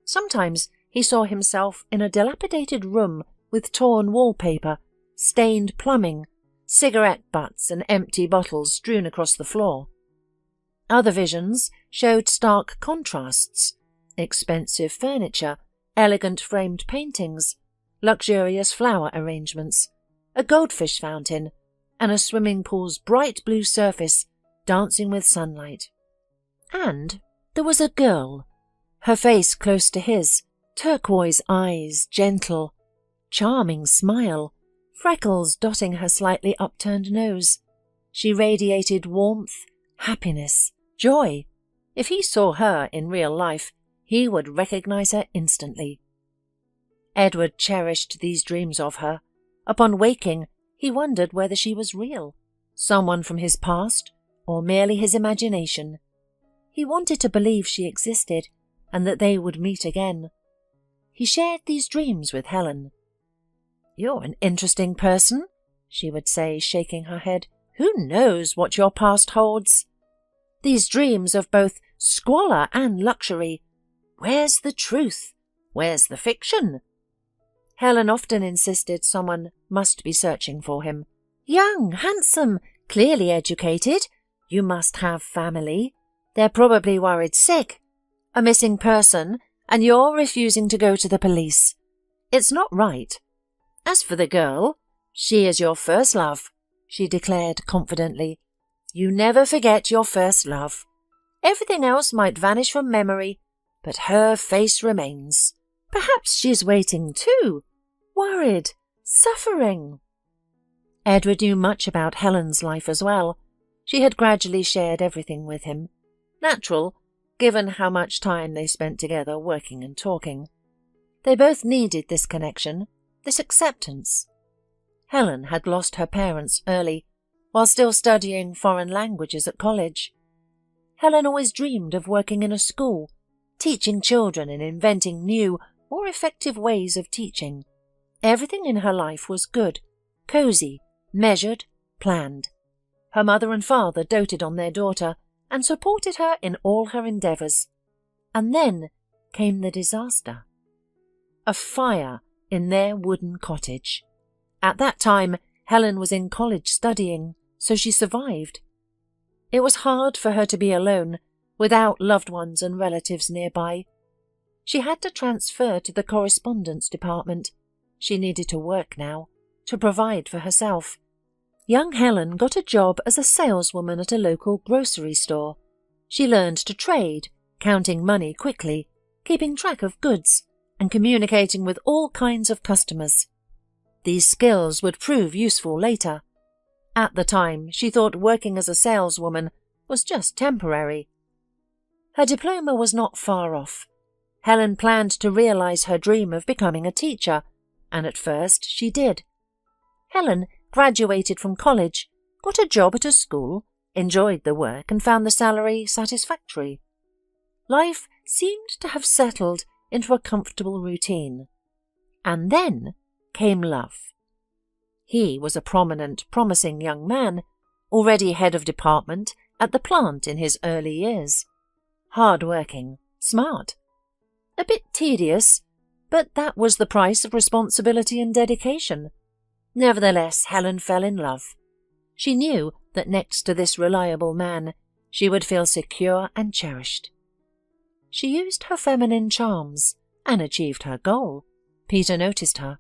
Sometimes he saw himself in a dilapidated room with torn wallpaper, stained plumbing, cigarette butts and empty bottles strewn across the floor. Other visions showed stark contrasts: expensive furniture, elegant framed paintings, luxurious flower arrangements, a goldfish fountain, and a swimming pool's bright blue surface dancing with sunlight. And there was a girl, her face close to his, turquoise eyes, gentle, charming smile, freckles dotting her slightly upturned nose. She radiated warmth, happiness, joy. If he saw her in real life, he would recognize her instantly. Edward cherished these dreams of her. Upon waking, he wondered whether she was real, someone from his past, or merely his imagination. He wanted to believe she existed, and that they would meet again. He shared these dreams with Helen. "You're an interesting person," she would say, shaking her head. "Who knows what your past holds? These dreams of both squalor and luxury. Where's the truth? Where's the fiction?" Helen often insisted someone must be searching for him. "Young, handsome, clearly educated. You must have family. They're probably worried sick. A missing person, and you're refusing to go to the police. It's not right. As for the girl, she is your first love," she declared confidently. "You never forget your first love. Everything else might vanish from memory, but her face remains. Perhaps she's waiting too, worried, suffering." Edward knew much about Helen's life as well. She had gradually shared everything with him. Natural, given how much time they spent together working and talking. They both needed this connection, this acceptance. Helen had lost her parents early, while still studying foreign languages at college. Helen always dreamed of working in a school, teaching children and inventing new, more effective ways of teaching. Everything in her life was good, cosy, measured, planned. Her mother and father doted on their daughter and supported her in all her endeavours. And then came the disaster. A fire in their wooden cottage. At that time, Helen was in college studying, so she survived. It was hard for her to be alone, without loved ones and relatives nearby. She had to transfer to the correspondence department. She needed to work now, to provide for herself. Young Helen got a job as a saleswoman at a local grocery store. She learned to trade, counting money quickly, keeping track of goods, and communicating with all kinds of customers. These skills would prove useful later. At the time, she thought working as a saleswoman was just temporary. Her diploma was not far off. Helen planned to realize her dream of becoming a teacher, and at first she did. Helen graduated from college, got a job at a school, enjoyed the work and found the salary satisfactory. Life seemed to have settled into a comfortable routine. And then came love. He was a prominent, promising young man, already head of department at the plant in his early years. Hard-working, smart. A bit tedious, but that was the price of responsibility and dedication. Nevertheless, Helen fell in love. She knew that next to this reliable man, she would feel secure and cherished. She used her feminine charms and achieved her goal. Peter noticed her.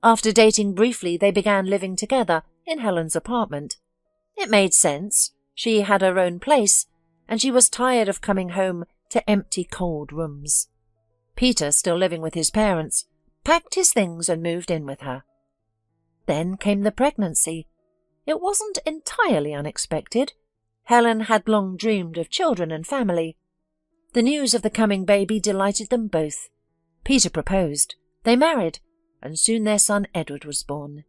After dating briefly, they began living together in Helen's apartment. It made sense. She had her own place, and she was tired of coming home to empty, cold rooms. Peter, still living with his parents, packed his things and moved in with her. Then came the pregnancy. It wasn't entirely unexpected. Helen had long dreamed of children and family. The news of the coming baby delighted them both. Peter proposed. They married, and soon their son Edward was born.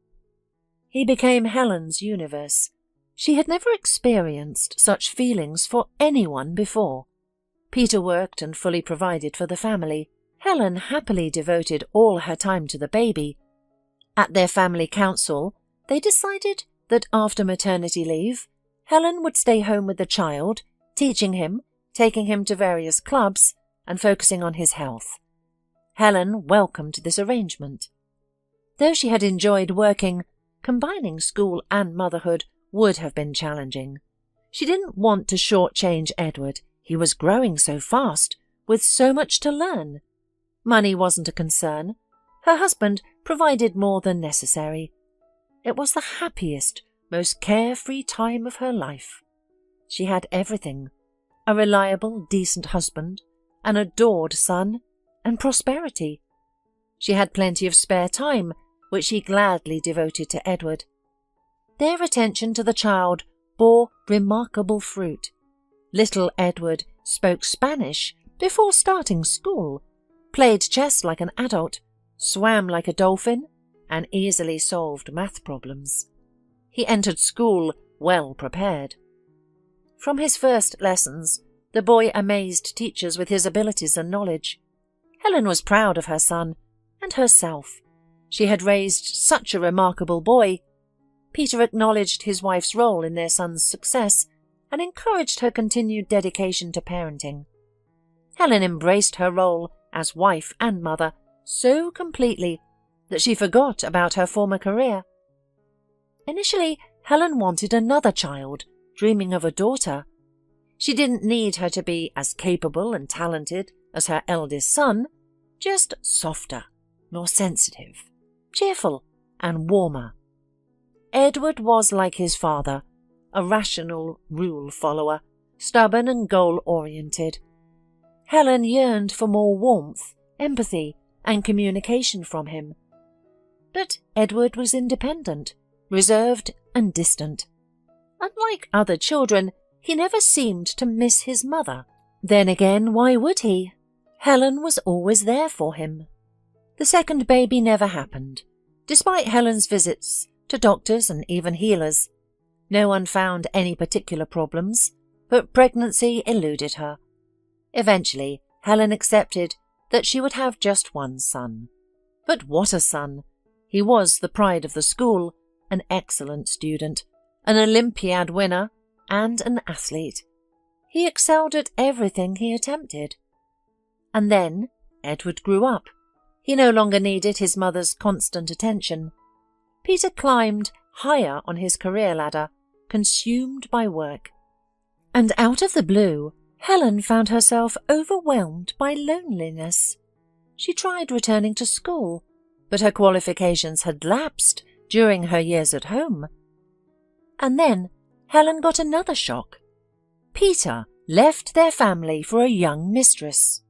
He became Helen's universe. She had never experienced such feelings for anyone before. Peter worked and fully provided for the family. Helen happily devoted all her time to the baby. At their family council, they decided that after maternity leave, Helen would stay home with the child, teaching him, taking him to various clubs, and focusing on his health. Helen welcomed this arrangement. Though she had enjoyed working, combining school and motherhood would have been challenging. She didn't want to shortchange Edward. He was growing so fast, with so much to learn. Money wasn't a concern. Her husband provided more than necessary. It was the happiest, most carefree time of her life. She had everything: a reliable, decent husband, an adored son, and prosperity. She had plenty of spare time, which she gladly devoted to Edward. Their attention to the child bore remarkable fruit. Little Edward spoke Spanish before starting school, played chess like an adult, swam like a dolphin, and easily solved math problems. He entered school well prepared. From his first lessons, the boy amazed teachers with his abilities and knowledge. Helen was proud of her son and herself. She had raised such a remarkable boy. Peter acknowledged his wife's role in their son's success and encouraged her continued dedication to parenting. Helen embraced her role as wife and mother so completely that she forgot about her former career. Initially, Helen wanted another child, dreaming of a daughter. She didn't need her to be as capable and talented as her eldest son, just softer, more sensitive, cheerful, and warmer. Edward was like his father, a rational rule follower, stubborn and goal-oriented. Helen yearned for more warmth, empathy, and communication from him. But Edward was independent, reserved, and distant. Unlike other children, he never seemed to miss his mother. Then again, why would he? Helen was always there for him. The second baby never happened, despite Helen's visits to doctors and even healers. No one found any particular problems, but pregnancy eluded her. Eventually, Helen accepted that she would have just one son. But what a son! He was the pride of the school, an excellent student, an Olympiad winner, and an athlete. He excelled at everything he attempted. And then Edward grew up. He no longer needed his mother's constant attention. Peter climbed higher on his career ladder, consumed by work. And out of the blue, Helen found herself overwhelmed by loneliness. She tried returning to school, but her qualifications had lapsed during her years at home. And then Helen got another shock. Peter left their family for a young mistress.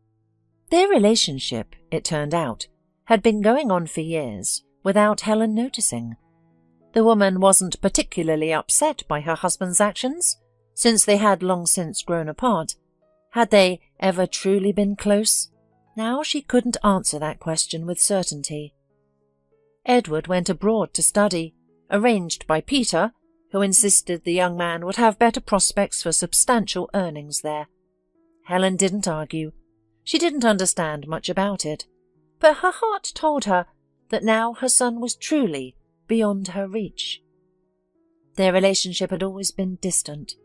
Their relationship, it turned out, had been going on for years without Helen noticing. The woman wasn't particularly upset by her husband's actions, since they had long since grown apart. Had they ever truly been close? Now she couldn't answer that question with certainty. Edward went abroad to study, arranged by Peter, who insisted the young man would have better prospects for substantial earnings there. Helen didn't argue. She didn't understand much about it, but her heart told her that now her son was truly beyond her reach. Their relationship had always been distant,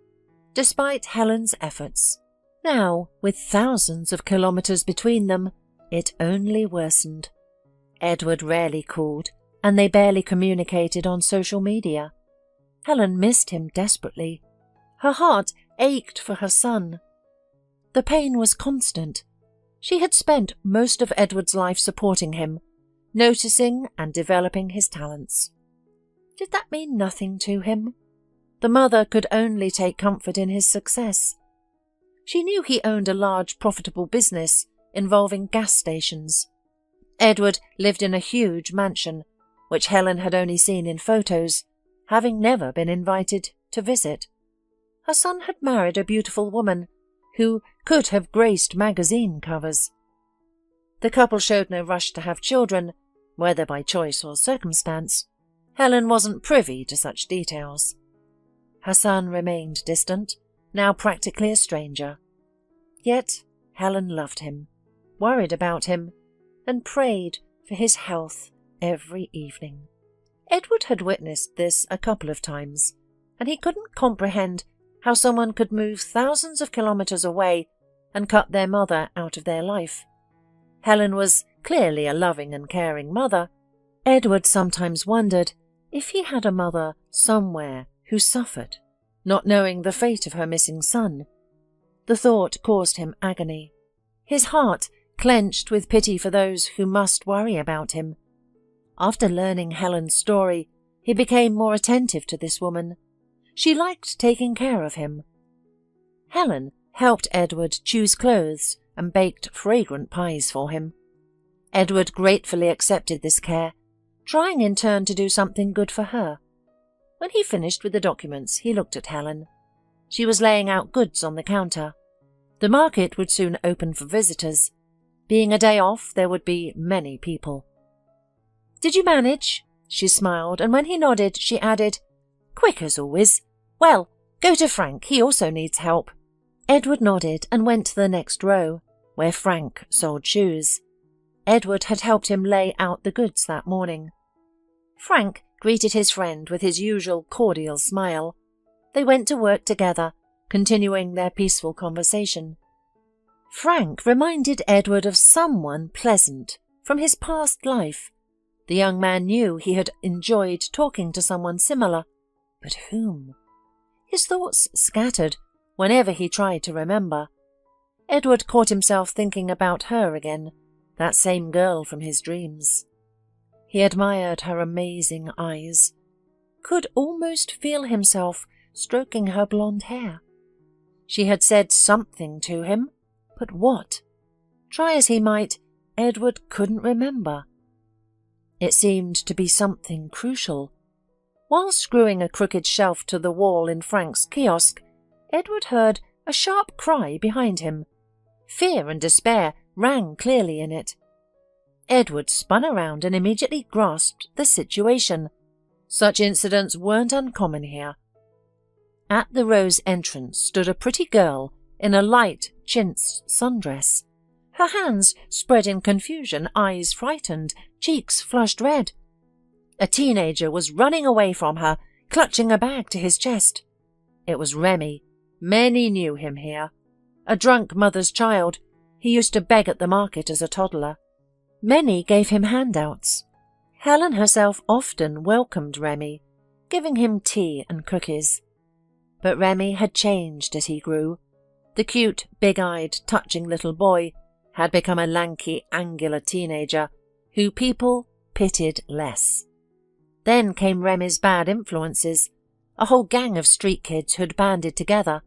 despite Helen's efforts. Now, with thousands of kilometres between them, it only worsened. Edward rarely called, and they barely communicated on social media. Helen missed him desperately. Her heart ached for her son. The pain was constant. She had spent most of Edward's life supporting him, noticing and developing his talents. Did that mean nothing to him? The mother could only take comfort in his success. She knew he owned a large profitable business involving gas stations. Edward lived in a huge mansion, which Helen had only seen in photos, having never been invited to visit. Her son had married a beautiful woman who could have graced magazine covers. The couple showed no rush to have children, whether by choice or circumstance. Helen wasn't privy to such details. Her son remained distant, now practically a stranger. Yet Helen loved him, worried about him, and prayed for his health every evening. Edward had witnessed this a couple of times, and he couldn't comprehend how someone could move thousands of kilometres away and cut their mother out of their life. Helen was clearly a loving and caring mother. Edward sometimes wondered if he had a mother somewhere who suffered, not knowing the fate of her missing son. The thought caused him agony. His heart clenched with pity for those who must worry about him. After learning Helen's story, he became more attentive to this woman. She liked taking care of him. Helen helped Edward choose clothes and baked fragrant pies for him. Edward gratefully accepted this care, trying in turn to do something good for her. When he finished with the documents, he looked at Helen. She was laying out goods on the counter. The market would soon open for visitors. Being a day off, there would be many people. "Did you manage?" She smiled, and when he nodded, she added, "Quick as always. Well, go to Frank, he also needs help." Edward nodded and went to the next row, where Frank sold shoes. Edward had helped him lay out the goods that morning. Frank greeted his friend with his usual cordial smile. They went to work together, continuing their peaceful conversation. Frank reminded Edward of someone pleasant from his past life. The young man knew he had enjoyed talking to someone similar, but whom? His thoughts scattered whenever he tried to remember. Edward caught himself thinking about her again, that same girl from his dreams. He admired her amazing eyes, could almost feel himself stroking her blonde hair. She had said something to him, but what? Try as he might, Edward couldn't remember. It seemed to be something crucial. While screwing a crooked shelf to the wall in Frank's kiosk, Edward heard a sharp cry behind him. Fear and despair rang clearly in it. Edward spun around and immediately grasped the situation. Such incidents weren't uncommon here. At the Rose entrance stood a pretty girl in a light chintz sundress. Her hands spread in confusion, eyes frightened, cheeks flushed red. A teenager was running away from her, clutching a bag to his chest. It was Remy. Many knew him here. A drunk mother's child, he used to beg at the market as a toddler. Many gave him handouts. Helen herself often welcomed Remy, giving him tea and cookies. But Remy had changed as he grew. The cute, big-eyed, touching little boy had become a lanky, angular teenager who people pitied less. Then came Remy's bad influences, a whole gang of street kids who'd banded together.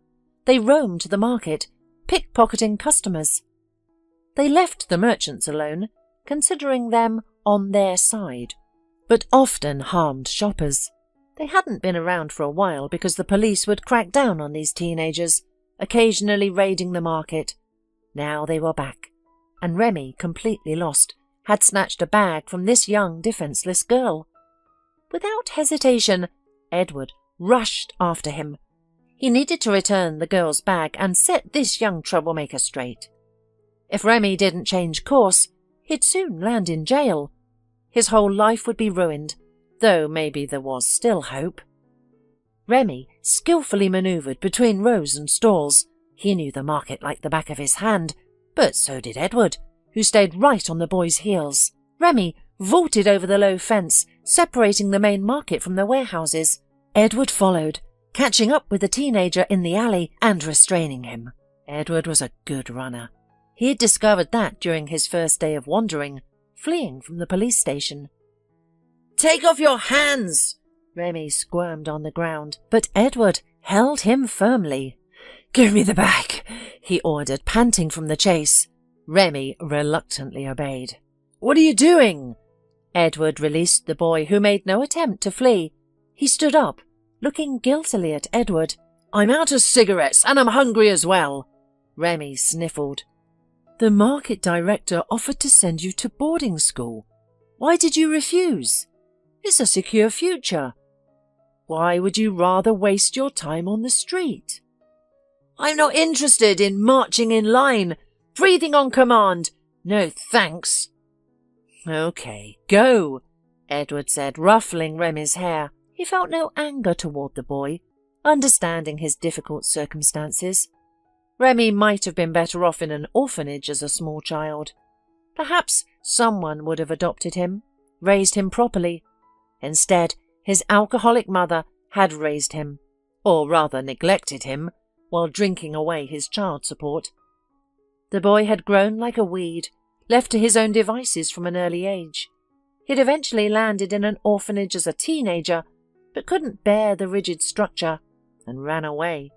They roamed the market, pickpocketing customers. They left the merchants alone, considering them on their side, but often harmed shoppers. They hadn't been around for a while because the police would crack down on these teenagers, occasionally raiding the market. Now they were back, and Remy, completely lost, had snatched a bag from this young, defenceless girl. Without hesitation, Edward rushed after him. He needed to return the girl's bag and set this young troublemaker straight. If Remy didn't change course, he'd soon land in jail. His whole life would be ruined, though maybe there was still hope. Remy skillfully manoeuvred between rows and stalls. He knew the market like the back of his hand, but so did Edward, who stayed right on the boy's heels. Remy vaulted over the low fence, separating the main market from the warehouses. Edward followed, catching up with the teenager in the alley and restraining him. Edward was a good runner. He had discovered that during his first day of wandering, fleeing from the police station. "Take off your hands!" Remy squirmed on the ground, but Edward held him firmly. "Give me the bag," he ordered, panting from the chase. Remy reluctantly obeyed. "What are you doing?" Edward released the boy, who made no attempt to flee. He stood up, looking guiltily at Edward. "I'm out of cigarettes, and I'm hungry as well." Remy sniffled. "The market director offered to send you to boarding school. Why did you refuse? It's a secure future. Why would you rather waste your time on the street?" "I'm not interested in marching in line, breathing on command. No thanks." "Okay, go," Edward said, ruffling Remy's hair. He felt no anger toward the boy, understanding his difficult circumstances. Remy might have been better off in an orphanage as a small child. Perhaps someone would have adopted him, raised him properly. Instead, his alcoholic mother had raised him, or rather neglected him, while drinking away his child support. The boy had grown like a weed, left to his own devices from an early age. He'd eventually landed in an orphanage as a teenager, but couldn't bear the rigid structure, and ran away.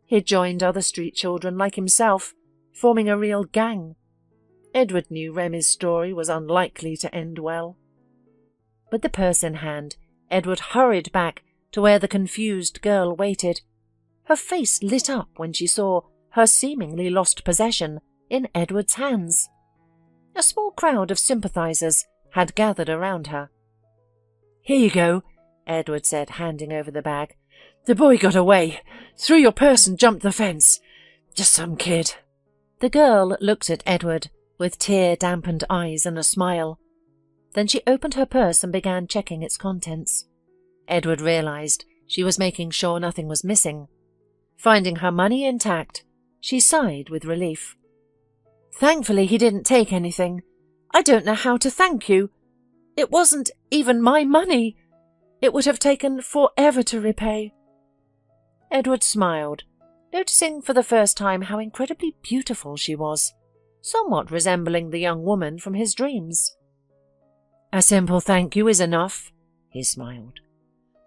He'd joined other street children like himself, forming a real gang. Edward knew Remy's story was unlikely to end well. With the purse in hand, Edward hurried back to where the confused girl waited. Her face lit up when she saw her seemingly lost possession in Edward's hands. A small crowd of sympathizers had gathered around her. "Here you go," Edward said, handing over the bag. "The boy got away, threw your purse and jumped the fence. Just some kid." The girl looked at Edward with tear-dampened eyes and a smile. Then she opened her purse and began checking its contents. Edward realized she was making sure nothing was missing. Finding her money intact, she sighed with relief. "Thankfully he didn't take anything. I don't know how to thank you. It wasn't even my money. It would have taken forever to repay." Edward smiled, noticing for the first time how incredibly beautiful she was, somewhat resembling the young woman from his dreams. "A simple thank you is enough," he smiled.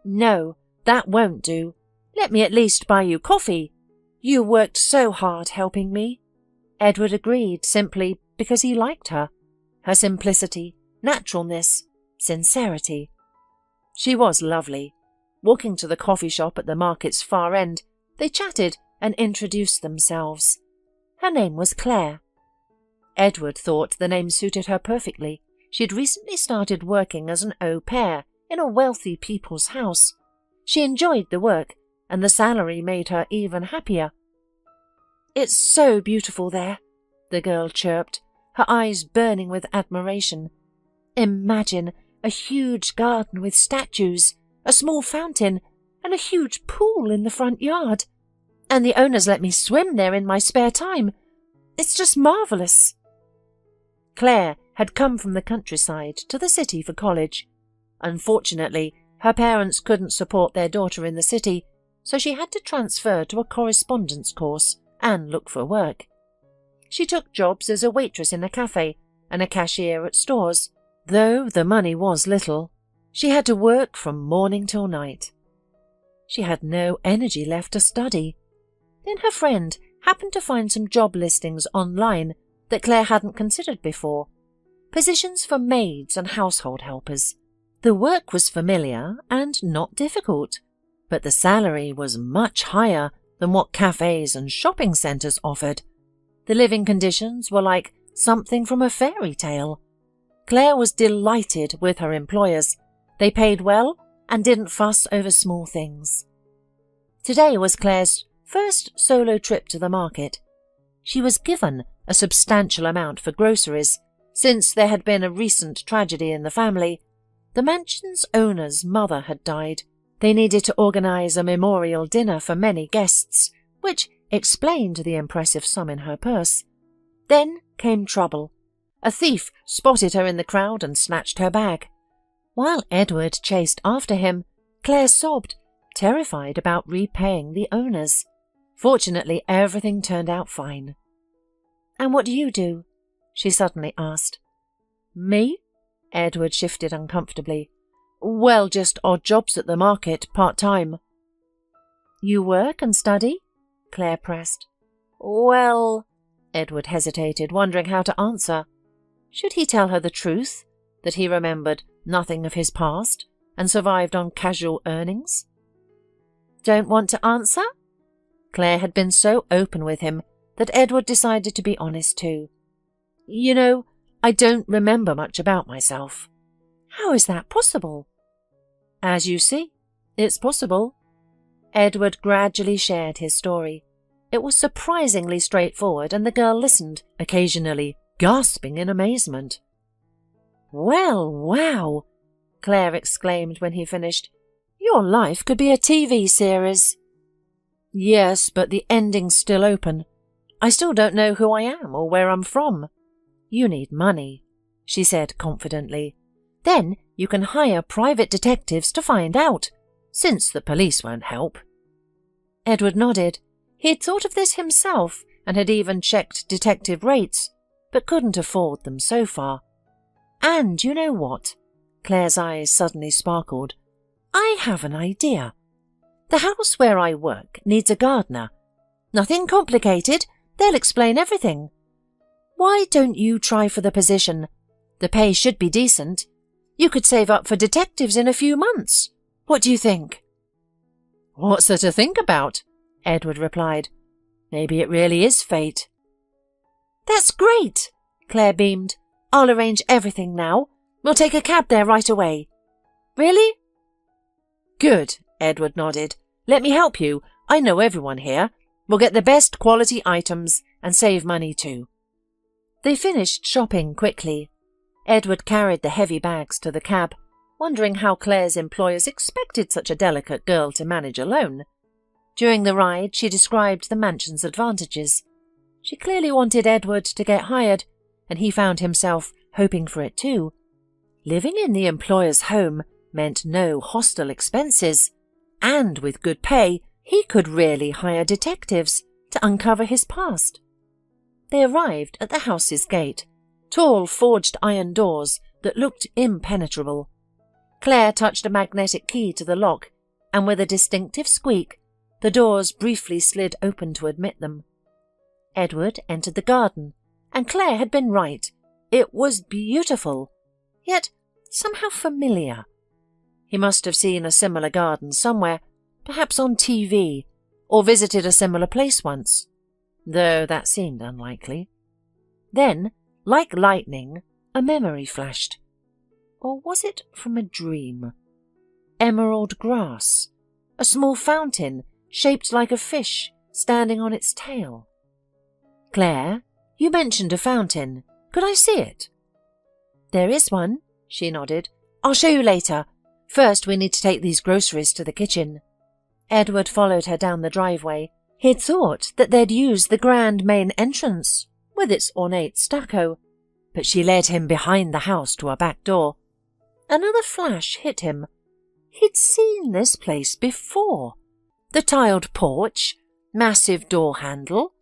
"No, that won't do. Let me at least buy you coffee. You worked so hard helping me." Edward agreed simply because he liked her. Her simplicity, naturalness, sincerity. She was lovely. Walking to the coffee shop at the market's far end, they chatted and introduced themselves. Her name was Claire. Edward thought the name suited her perfectly. She'd recently started working as an au pair in a wealthy people's house. She enjoyed the work and the salary made her even happier. "It's so beautiful there," the girl chirped, her eyes burning with admiration. "Imagine a huge garden with statues, a small fountain, and a huge pool in the front yard. And the owners let me swim there in my spare time. It's just marvellous." Claire had come from the countryside to the city for college. Unfortunately, her parents couldn't support their daughter in the city, so she had to transfer to a correspondence course and look for work. She took jobs as a waitress in a cafe and a cashier at stores. Though the money was little, she had to work from morning till night. She had no energy left to study. Then her friend happened to find some job listings online that Claire hadn't considered before. Positions for maids and household helpers. The work was familiar and not difficult, but the salary was much higher than what cafes and shopping centres offered. The living conditions were like something from a fairy tale. Claire was delighted with her employers. They paid well and didn't fuss over small things. Today was Claire's first solo trip to the market. She was given a substantial amount for groceries, since there had been a recent tragedy in the family. The mansion's owner's mother had died. They needed to organise a memorial dinner for many guests, which explained the impressive sum in her purse. Then came trouble. A thief spotted her in the crowd and snatched her bag. While Edward chased after him, Claire sobbed, terrified about repaying the owners. Fortunately, everything turned out fine. "And what do you do?" she suddenly asked. "Me?" Edward shifted uncomfortably. "Well, just odd jobs at the market, part-time." "You work and study?" Claire pressed. "Well," Edward hesitated, wondering how to answer. Should he tell her the truth, that he remembered nothing of his past and survived on casual earnings? "Don't want to answer?" Claire had been so open with him that Edward decided to be honest too. "You know, I don't remember much about myself." "How is that possible?" "As you see, it's possible." Edward gradually shared his story. It was surprisingly straightforward, and the girl listened, occasionally gasping in amazement. "Well, wow!" Claire exclaimed when he finished. "Your life could be a TV series." "Yes, but the ending's still open. I still don't know who I am or where I'm from." "You need money," she said confidently. "Then you can hire private detectives to find out, since the police won't help." Edward nodded. He'd thought of this himself and had even checked detective rates, but couldn't afford them so far. "And you know what?" Claire's eyes suddenly sparkled. "I have an idea. The house where I work needs a gardener. Nothing complicated. They'll explain everything. Why don't you try for the position? The pay should be decent. You could save up for detectives in a few months. What do you think?" "What's there to think about?" Edward replied. "Maybe it really is fate." "That's great!" Claire beamed. "I'll arrange everything now. We'll take a cab there right away." "Really?" "Good," Edward nodded. "Let me help you. I know everyone here. We'll get the best quality items and save money too." They finished shopping quickly. Edward carried the heavy bags to the cab, wondering how Claire's employers expected such a delicate girl to manage alone. During the ride, she described the mansion's advantages. She clearly wanted Edward to get hired, and he found himself hoping for it too. Living in the employer's home meant no hostel expenses, and with good pay, he could really hire detectives to uncover his past. They arrived at the house's gate, tall forged iron doors that looked impenetrable. Claire touched a magnetic key to the lock, and with a distinctive squeak, the doors briefly slid open to admit them. Edward entered the garden, and Claire had been right. It was beautiful, yet somehow familiar. He must have seen a similar garden somewhere, perhaps on TV, or visited a similar place once, though that seemed unlikely. Then, like lightning, a memory flashed. Or was it from a dream? Emerald grass, a small fountain shaped like a fish standing on its tail. "Claire, you mentioned a fountain. Could I see it?" "There is one," she nodded. "I'll show you later. First, we need to take these groceries to the kitchen." Edward followed her down the driveway. He'd thought that they'd use the grand main entrance, with its ornate stucco, but she led him behind the house to a back door. Another flash hit him. He'd seen this place before. The tiled porch, massive door handle,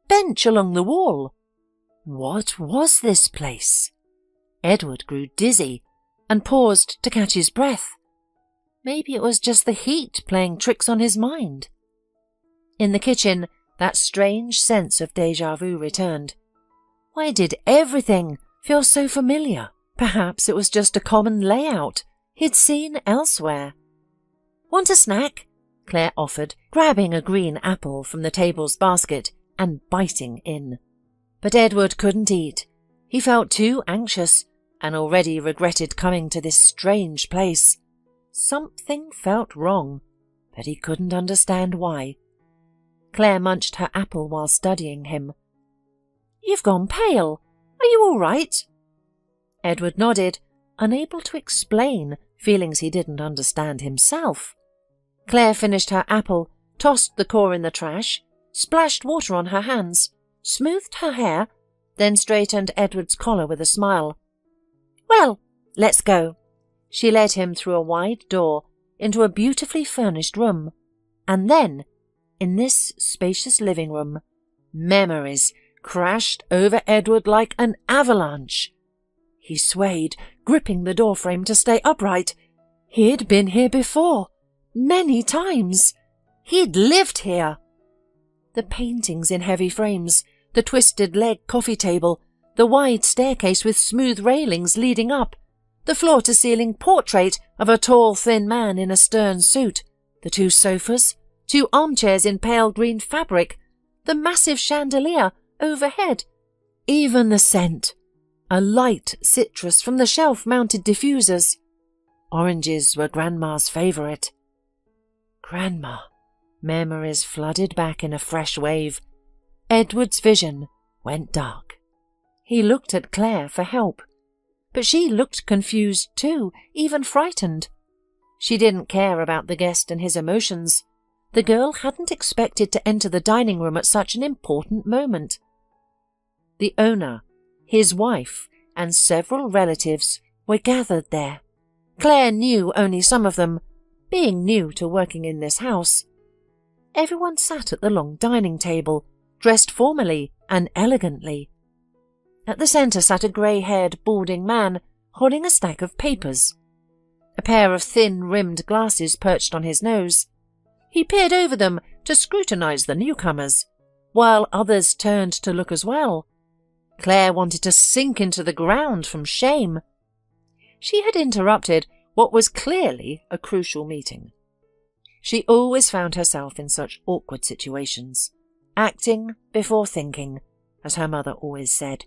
bench along the wall. What was this place? Edward grew dizzy and paused to catch his breath. Maybe it was just the heat playing tricks on his mind. In the kitchen, that strange sense of déjà vu returned. Why did everything feel so familiar? Perhaps it was just a common layout he'd seen elsewhere. "Want a snack?" Claire offered, grabbing a green apple from the table's basket and biting in. But Edward couldn't eat. He felt too anxious and already regretted coming to this strange place. Something felt wrong, but he couldn't understand why. Claire munched her apple while studying him. "You've gone pale. Are you all right?" Edward nodded, unable to explain feelings he didn't understand himself. Claire finished her apple, tossed the core in the trash, splashed water on her hands, smoothed her hair, then straightened Edward's collar with a smile. "Well, let's go." She led him through a wide door into a beautifully furnished room, and then, in this spacious living room, memories crashed over Edward like an avalanche. He swayed, gripping the doorframe to stay upright. He'd been here before, many times. He'd lived here. The paintings in heavy frames, the twisted leg coffee table, the wide staircase with smooth railings leading up, the floor-to-ceiling portrait of a tall, thin man in a stern suit, the two sofas, two armchairs in pale green fabric, the massive chandelier overhead, even the scent, a light citrus from the shelf-mounted diffusers. Oranges were Grandma's favourite. Grandma. Memories flooded back in a fresh wave. Edward's vision went dark. He looked at Claire for help, but she looked confused too, even frightened. She didn't care about the guest and his emotions. The girl hadn't expected to enter the dining room at such an important moment. The owner, his wife, and several relatives were gathered there. Claire knew only some of them, being new to working in this house. Everyone sat at the long dining table, dressed formally and elegantly. At the centre sat a grey-haired, balding man holding a stack of papers. A pair of thin-rimmed glasses perched on his nose. He peered over them to scrutinise the newcomers, while others turned to look as well. Claire wanted to sink into the ground from shame. She had interrupted what was clearly a crucial meeting. She always found herself in such awkward situations, acting before thinking, as her mother always said.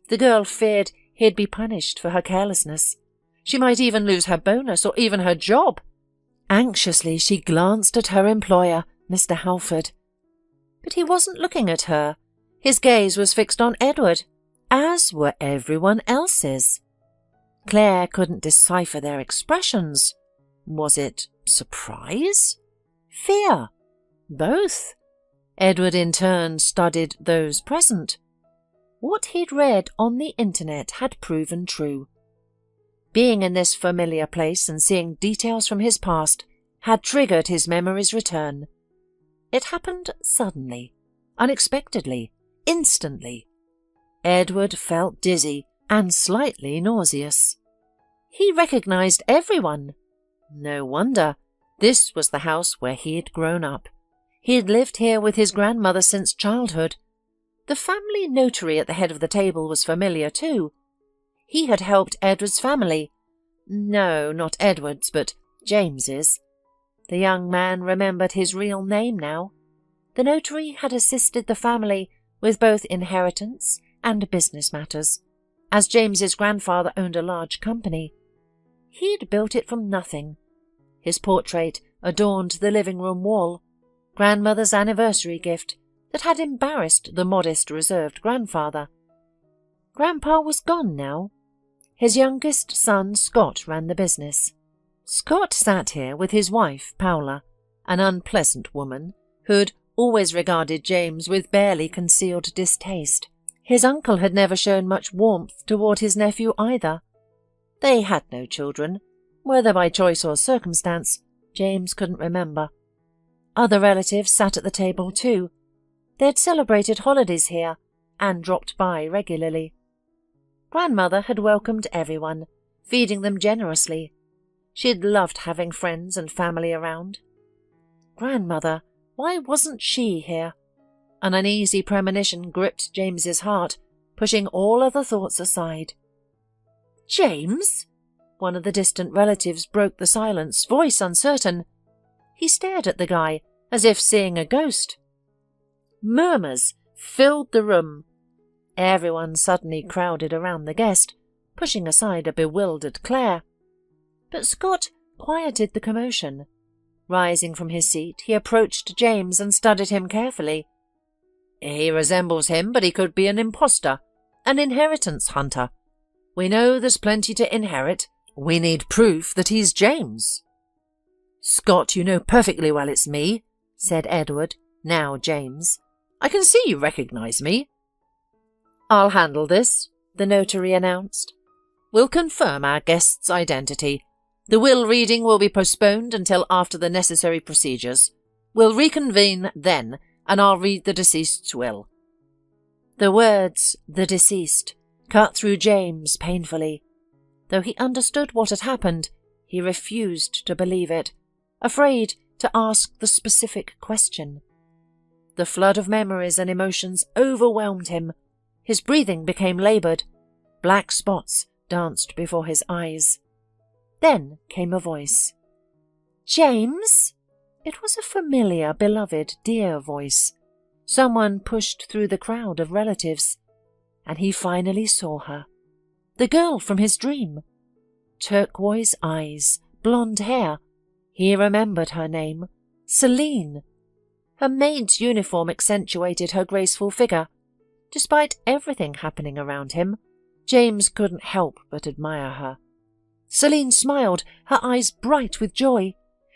The girl feared he'd be punished for her carelessness. She might even lose her bonus or even her job. Anxiously, she glanced at her employer, Mr. Halford. But he wasn't looking at her. His gaze was fixed on Edward, as were everyone else's. Claire couldn't decipher their expressions. Was it surprise? Fear? Both. Edward in turn studied those present. What he'd read on the internet had proven true. Being in this familiar place and seeing details from his past had triggered his memory's return. It happened suddenly, unexpectedly, instantly. Edward felt dizzy and slightly nauseous. He recognized everyone. No wonder. This was the house where he had grown up. He had lived here with his grandmother since childhood. The family notary at the head of the table was familiar too. He had helped Edward's family. No, not Edward's, but James's. The young man remembered his real name now. The notary had assisted the family with both inheritance and business matters, as James's grandfather owned a large company. He'd built it from nothing. His portrait adorned the living room wall. grandmother's anniversary gift that had embarrassed the modest, reserved grandfather. Grandpa was gone now. His youngest son, Scott, ran the business. Scott sat here with his wife, Paula, an unpleasant woman who'd always regarded James with barely concealed distaste. His uncle had never shown much warmth toward his nephew either. They had no children, whether by choice or circumstance, James couldn't remember. Other relatives sat at the table too. They'd celebrated holidays here and dropped by regularly. Grandmother had welcomed everyone, feeding them generously. She'd loved having friends and family around. Grandmother, why wasn't she here? An uneasy premonition gripped James's heart, pushing all other thoughts aside. "James?" One of the distant relatives broke the silence, voice uncertain. He stared at the guy, as if seeing a ghost. Murmurs filled the room. Everyone suddenly crowded around the guest, pushing aside a bewildered Claire. But Scott quieted the commotion. Rising from his seat, he approached James and studied him carefully. "He resembles him, but he could be an imposter, an inheritance hunter. We know there's plenty to inherit. We need proof that he's James." "Scott, you know perfectly well it's me," said Edward, now James. "I can see you recognize me." "I'll handle this," the notary announced. "We'll confirm our guest's identity. The will reading will be postponed until after the necessary procedures. We'll reconvene then, and I'll read the deceased's will." The words, "the deceased," cut through James painfully. Though he understood what had happened, he refused to believe it, afraid to ask the specific question. The flood of memories and emotions overwhelmed him. His breathing became laboured. Black spots danced before his eyes. Then came a voice. "James?" It was a familiar, beloved, dear voice. Someone pushed through the crowd of relatives, and he finally saw her. The girl from his dream. Turquoise eyes, blonde hair. He remembered her name. Celine. Her maid's uniform accentuated her graceful figure. Despite everything happening around him, James couldn't help but admire her. Celine smiled, her eyes bright with joy.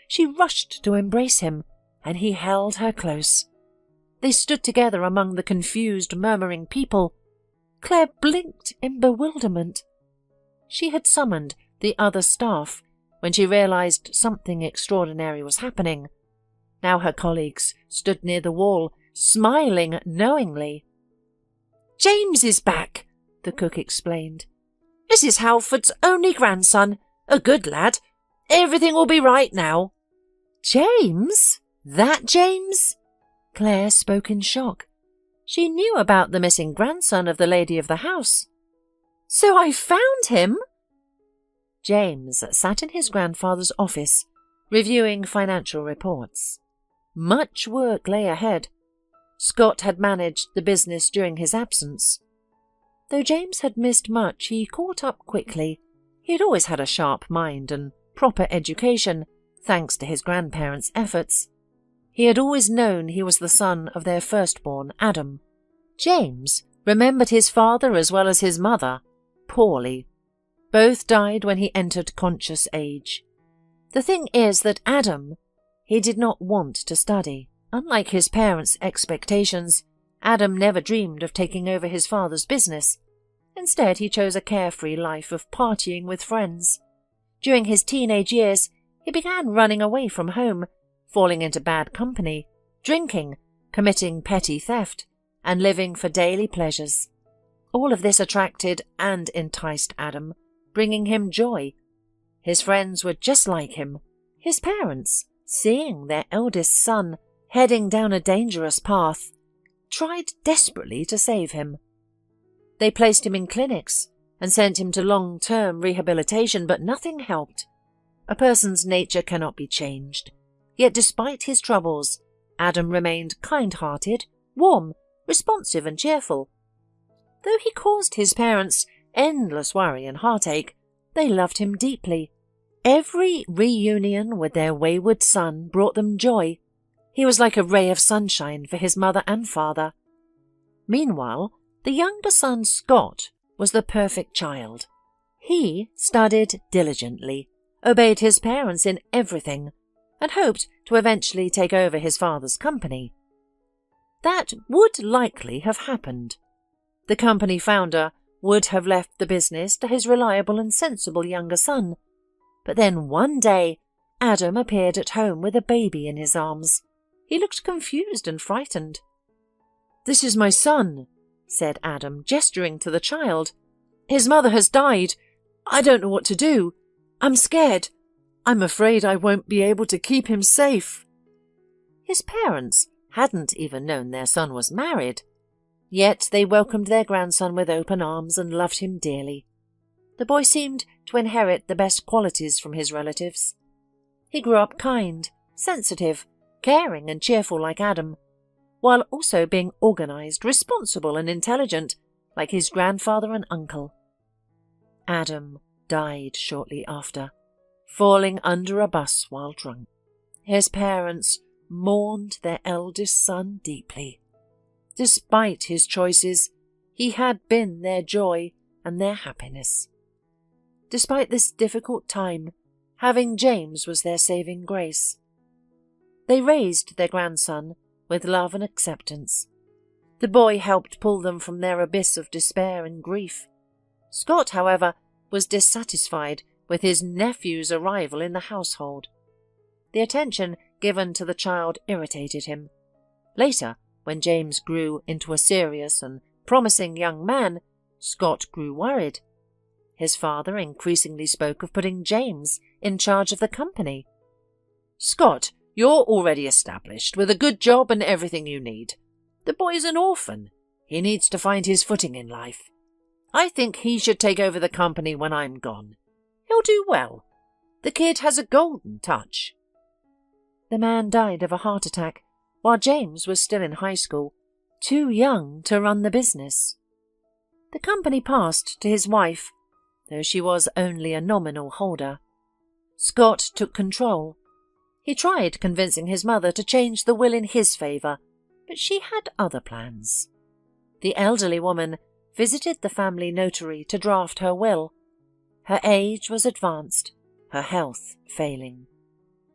She rushed to embrace him, and he held her close. They stood together among the confused, murmuring people. Claire blinked in bewilderment. She had summoned the other staff when she realized something extraordinary was happening. Now her colleagues stood near the wall, smiling knowingly. "James is back," the cook explained. "Mrs. Halford's only grandson, a good lad. Everything will be right now." "James? That James?" Claire spoke in shock. She knew about the missing grandson of the lady of the house. "So I found him?" James sat in his grandfather's office, reviewing financial reports. Much work lay ahead. Scott had managed the business during his absence. Though James had missed much, he caught up quickly. He had always had a sharp mind and proper education, thanks to his grandparents' efforts. He had always known he was the son of their firstborn, Adam. James remembered his father as well as his mother, poorly. Both died when he entered conscious age. The thing is that Adam, he did not want to study. Unlike his parents' expectations, Adam never dreamed of taking over his father's business. Instead, he chose a carefree life of partying with friends. During his teenage years, he began running away from home, falling into bad company, drinking, committing petty theft, and living for daily pleasures. All of this attracted and enticed Adam, bringing him joy. His friends were just like him. His parents, seeing their eldest son heading down a dangerous path, tried desperately to save him. They placed him in clinics and sent him to long-term rehabilitation, but nothing helped. A person's nature cannot be changed. Yet despite his troubles, Adam remained kind-hearted, warm, responsive and cheerful. Though he caused his parents endless worry and heartache, they loved him deeply. Every reunion with their wayward son brought them joy. He was like a ray of sunshine for his mother and father. Meanwhile, the younger son Scott was the perfect child. He studied diligently, obeyed his parents in everything, and hoped to eventually take over his father's company. That would likely have happened. The company founder would have left the business to his reliable and sensible younger son. But then one day, Adam appeared at home with a baby in his arms. He looked confused and frightened. "This is my son," said Adam, gesturing to the child. "His mother has died. I don't know what to do. I'm scared. I'm afraid I won't be able to keep him safe." His parents hadn't even known their son was married. Yet they welcomed their grandson with open arms and loved him dearly. The boy seemed to inherit the best qualities from his relatives. He grew up kind, sensitive, caring and cheerful like Adam, while also being organized, responsible and intelligent like his grandfather and uncle. Adam died shortly after, falling under a bus while drunk. His parents mourned their eldest son deeply. Despite his choices, he had been their joy and their happiness. Despite this difficult time, having James was their saving grace. They raised their grandson with love and acceptance. The boy helped pull them from their abyss of despair and grief. Scott, however, was dissatisfied with his nephew's arrival in the household. The attention given to the child irritated him. Later, when James grew into a serious and promising young man, Scott grew worried. His father increasingly spoke of putting James in charge of the company. "Scott, you're already established, with a good job and everything you need. The boy's an orphan. He needs to find his footing in life. I think he should take over the company when I'm gone. He'll do well. The kid has a golden touch." The man died of a heart attack while James was still in high school, too young to run the business. The company passed to his wife, though she was only a nominal holder. Scott took control. He tried convincing his mother to change the will in his favour, but she had other plans. The elderly woman visited the family notary to draft her will. Her age was advanced, her health failing.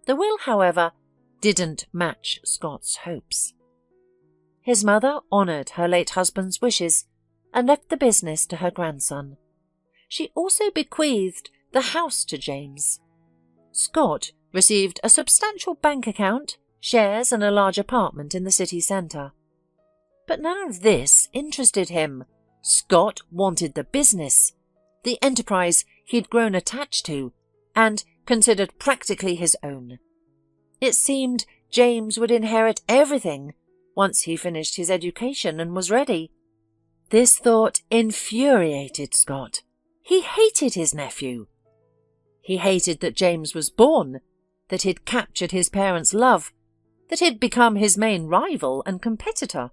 The will, however, didn't match Scott's hopes. His mother honoured her late husband's wishes and left the business to her grandson. She also bequeathed the house to James. Scott received a substantial bank account, shares and a large apartment in the city centre. But none of this interested him. Scott wanted the business, the enterprise he'd grown attached to and considered practically his own. It seemed James would inherit everything once he finished his education and was ready. This thought infuriated Scott. He hated his nephew. He hated that James was born, that he'd captured his parents' love, that he'd become his main rival and competitor.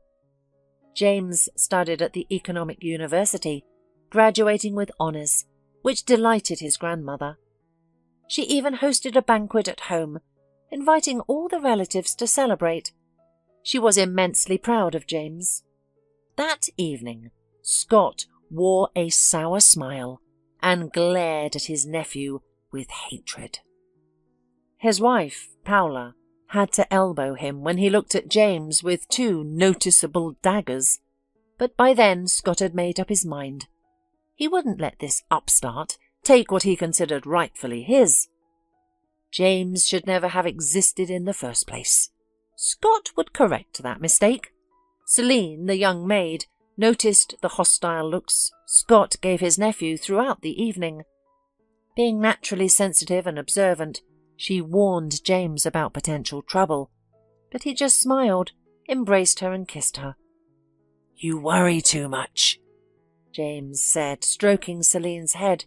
James studied at the Economic University, graduating with honours, which delighted his grandmother. She even hosted a banquet at home, inviting all the relatives to celebrate. She was immensely proud of James. That evening, Scott wore a sour smile and glared at his nephew with hatred. His wife, Paula, had to elbow him when he looked at James with 2 noticeable daggers, but by then Scott had made up his mind. He wouldn't let this upstart take what he considered rightfully his. James should never have existed in the first place. Scott would correct that mistake. Celine, the young maid, noticed the hostile looks Scott gave his nephew throughout the evening. Being naturally sensitive and observant, she warned James about potential trouble, but he just smiled, embraced her and kissed her. "You worry too much," James said, stroking Celine's head.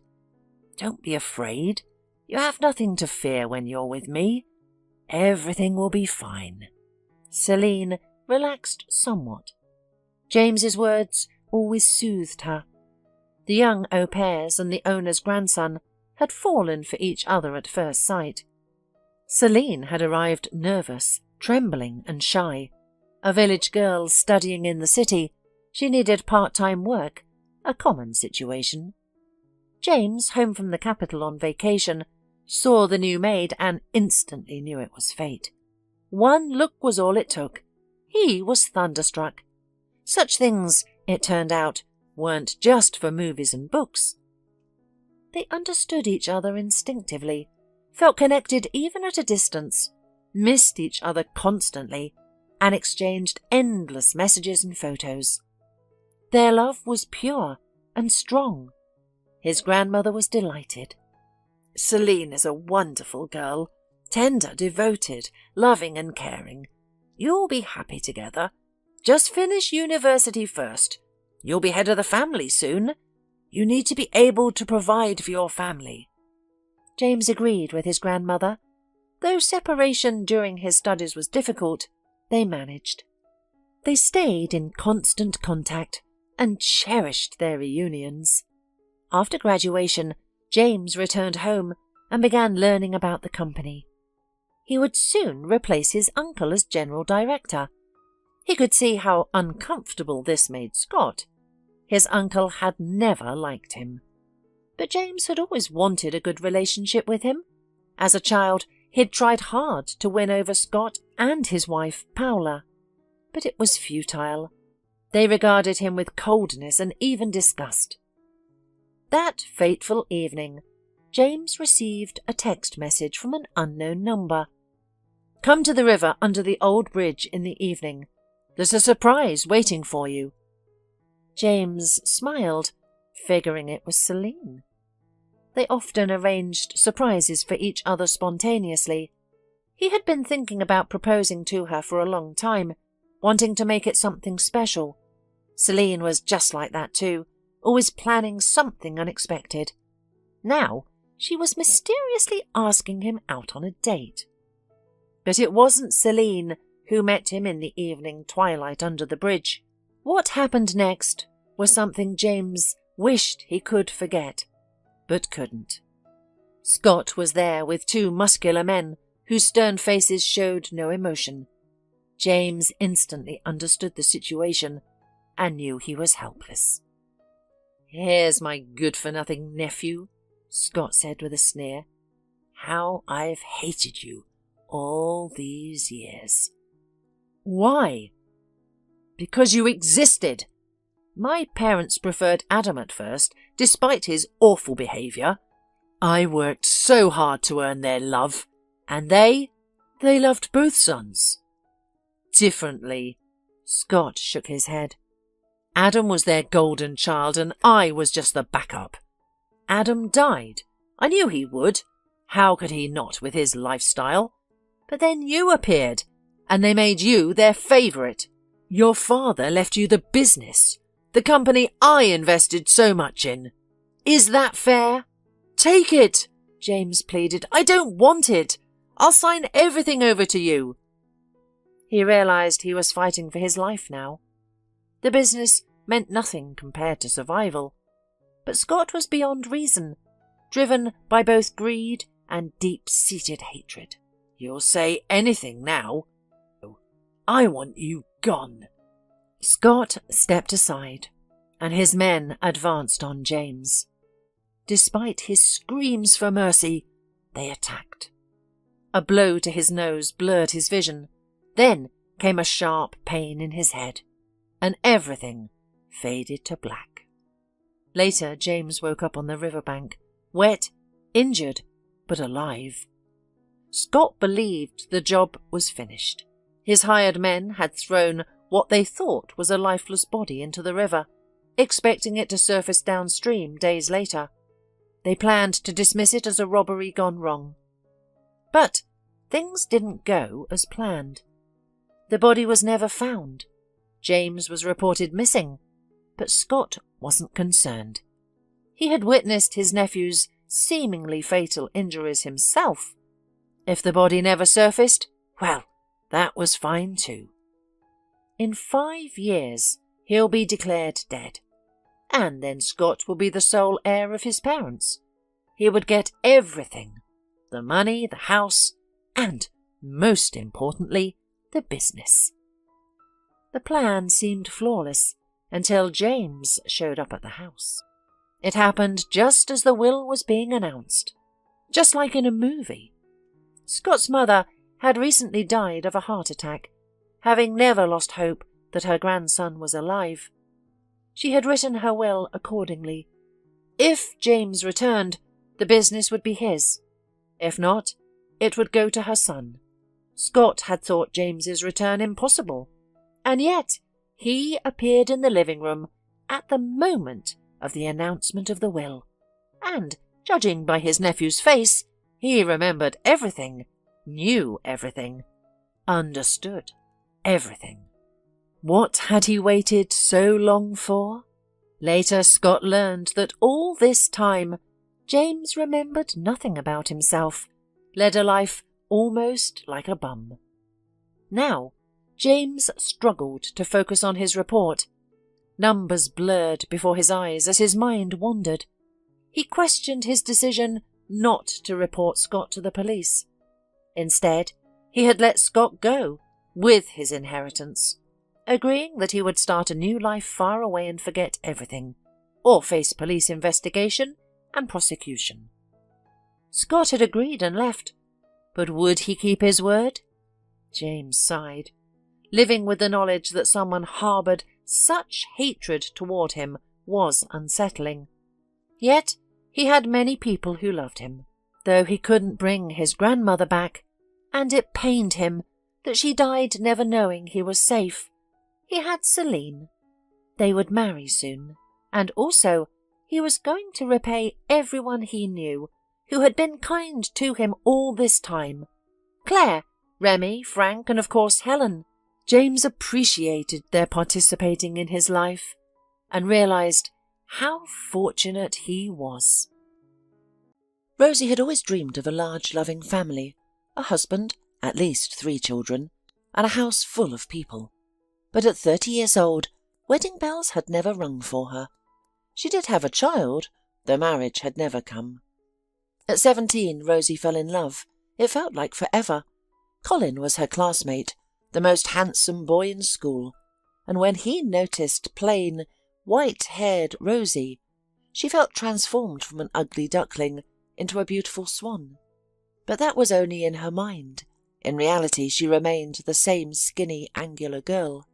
"Don't be afraid. You have nothing to fear when you're with me. Everything will be fine." Celine relaxed somewhat. James's words always soothed her. The young au pairs and the owner's grandson had fallen for each other at first sight. Celine had arrived nervous, trembling and shy. A village girl studying in the city, she needed part-time work, a common situation. James, home from the capital on vacation, saw the new maid and instantly knew it was fate. One look was all it took. He was thunderstruck. Such things, it turned out, weren't just for movies and books. They understood each other instinctively, felt connected even at a distance, missed each other constantly, and exchanged endless messages and photos. Their love was pure and strong. His grandmother was delighted. "Celine is a wonderful girl, tender, devoted, loving and caring. You'll be happy together. Just finish university first. You'll be head of the family soon. You need to be able to provide for your family." James agreed with his grandmother. Though separation during his studies was difficult, they managed. They stayed in constant contact and cherished their reunions. After graduation, James returned home and began learning about the company. He would soon replace his uncle as general director. He could see how uncomfortable this made Scott. His uncle had never liked him. But James had always wanted a good relationship with him. As a child, he'd tried hard to win over Scott and his wife, Paula. But it was futile. They regarded him with coldness and even disgust. That fateful evening, James received a text message from an unknown number. "Come to the river under the old bridge in the evening. There's a surprise waiting for you." James smiled, figuring it was Celine. They often arranged surprises for each other spontaneously. He had been thinking about proposing to her for a long time, wanting to make it something special. Celine was just like that too, always planning something unexpected. Now she was mysteriously asking him out on a date. But it wasn't Celine who met him in the evening twilight under the bridge. What happened next was something James wished he could forget, but couldn't. Scott was there with two muscular men whose stern faces showed no emotion. James instantly understood the situation and knew he was helpless. "Here's my good-for-nothing nephew," Scott said with a sneer. "How I've hated you all these years." "Why?" "Because you existed. My parents preferred Adam at first, despite his awful behaviour. I worked so hard to earn their love, and they loved both sons. Differently." Scott shook his head. "Adam was their golden child, and I was just the backup. Adam died. I knew he would. How could he not with his lifestyle? But then you appeared, and they made you their favourite. Your father left you the business, the company I invested so much in. Is that fair? Take it," James pleaded. "I don't want it. I'll sign everything over to you." He realised he was fighting for his life now. The business meant nothing compared to survival. But Scott was beyond reason, driven by both greed and deep-seated hatred. "You'll say anything now. I want you gone." Scott stepped aside, and his men advanced on James. Despite his screams for mercy, they attacked. A blow to his nose blurred his vision. Then came a sharp pain in his head, and everything faded to black. Later, James woke up on the riverbank, wet, injured, but alive. Scott believed the job was finished. His hired men had thrown what they thought was a lifeless body into the river, expecting it to surface downstream days later. They planned to dismiss it as a robbery gone wrong. But things didn't go as planned. The body was never found. James was reported missing, but Scott wasn't concerned. He had witnessed his nephew's seemingly fatal injuries himself. If the body never surfaced, well, that was fine too. In 5 years, he'll be declared dead, and then Scott will be the sole heir of his parents. He would get everything: the money, the house, and, most importantly,
the business. The plan seemed flawless until James showed up at the house. It happened just as the will was being announced, just like in a movie. Scott's mother had recently died of a heart attack, having never lost hope that her grandson was alive. She had written her will accordingly. If James returned, the business would be his. If not, it would go to her son. Scott had thought James's return impossible, and yet he appeared in the living room at the moment of the announcement of the will, and, judging by his nephew's face, he remembered everything, knew everything, understood everything. What had he waited so long for? Later, Scott learned that all this time, James remembered nothing about himself, led a life almost like a bum. Now, James struggled to focus on his report. Numbers blurred before his eyes as his mind wandered. He questioned his decision not to report Scott to the police. Instead, he had let Scott go with his inheritance, agreeing that he would start a new life far away and forget everything, or face police investigation and prosecution. Scott had agreed and left, but would he keep his word? James sighed. Living with the knowledge that someone harboured such hatred toward him was unsettling. Yet he had many people who loved him, though he couldn't bring his grandmother back, and it pained him that she died never knowing he was safe. He had Celine. They would marry soon, and also he was going to repay everyone he knew who had been kind to him all this time. Claire, Remy, Frank, and of course Helen. James appreciated their participating in his life and realised how fortunate he was. Rosie had always dreamed of a large, loving family, a husband, at least 3 children, and a house full of people. But at 30 years old, wedding bells had never rung for her. She did have a child, though marriage had never come. At 17, Rosie fell in love. It felt like forever. Colin was her classmate, the most handsome boy in school, and when he noticed plain, white-haired Rosie, she felt transformed from an ugly duckling into a beautiful swan. But that was only in her mind. In reality, she remained the same skinny, angular girl.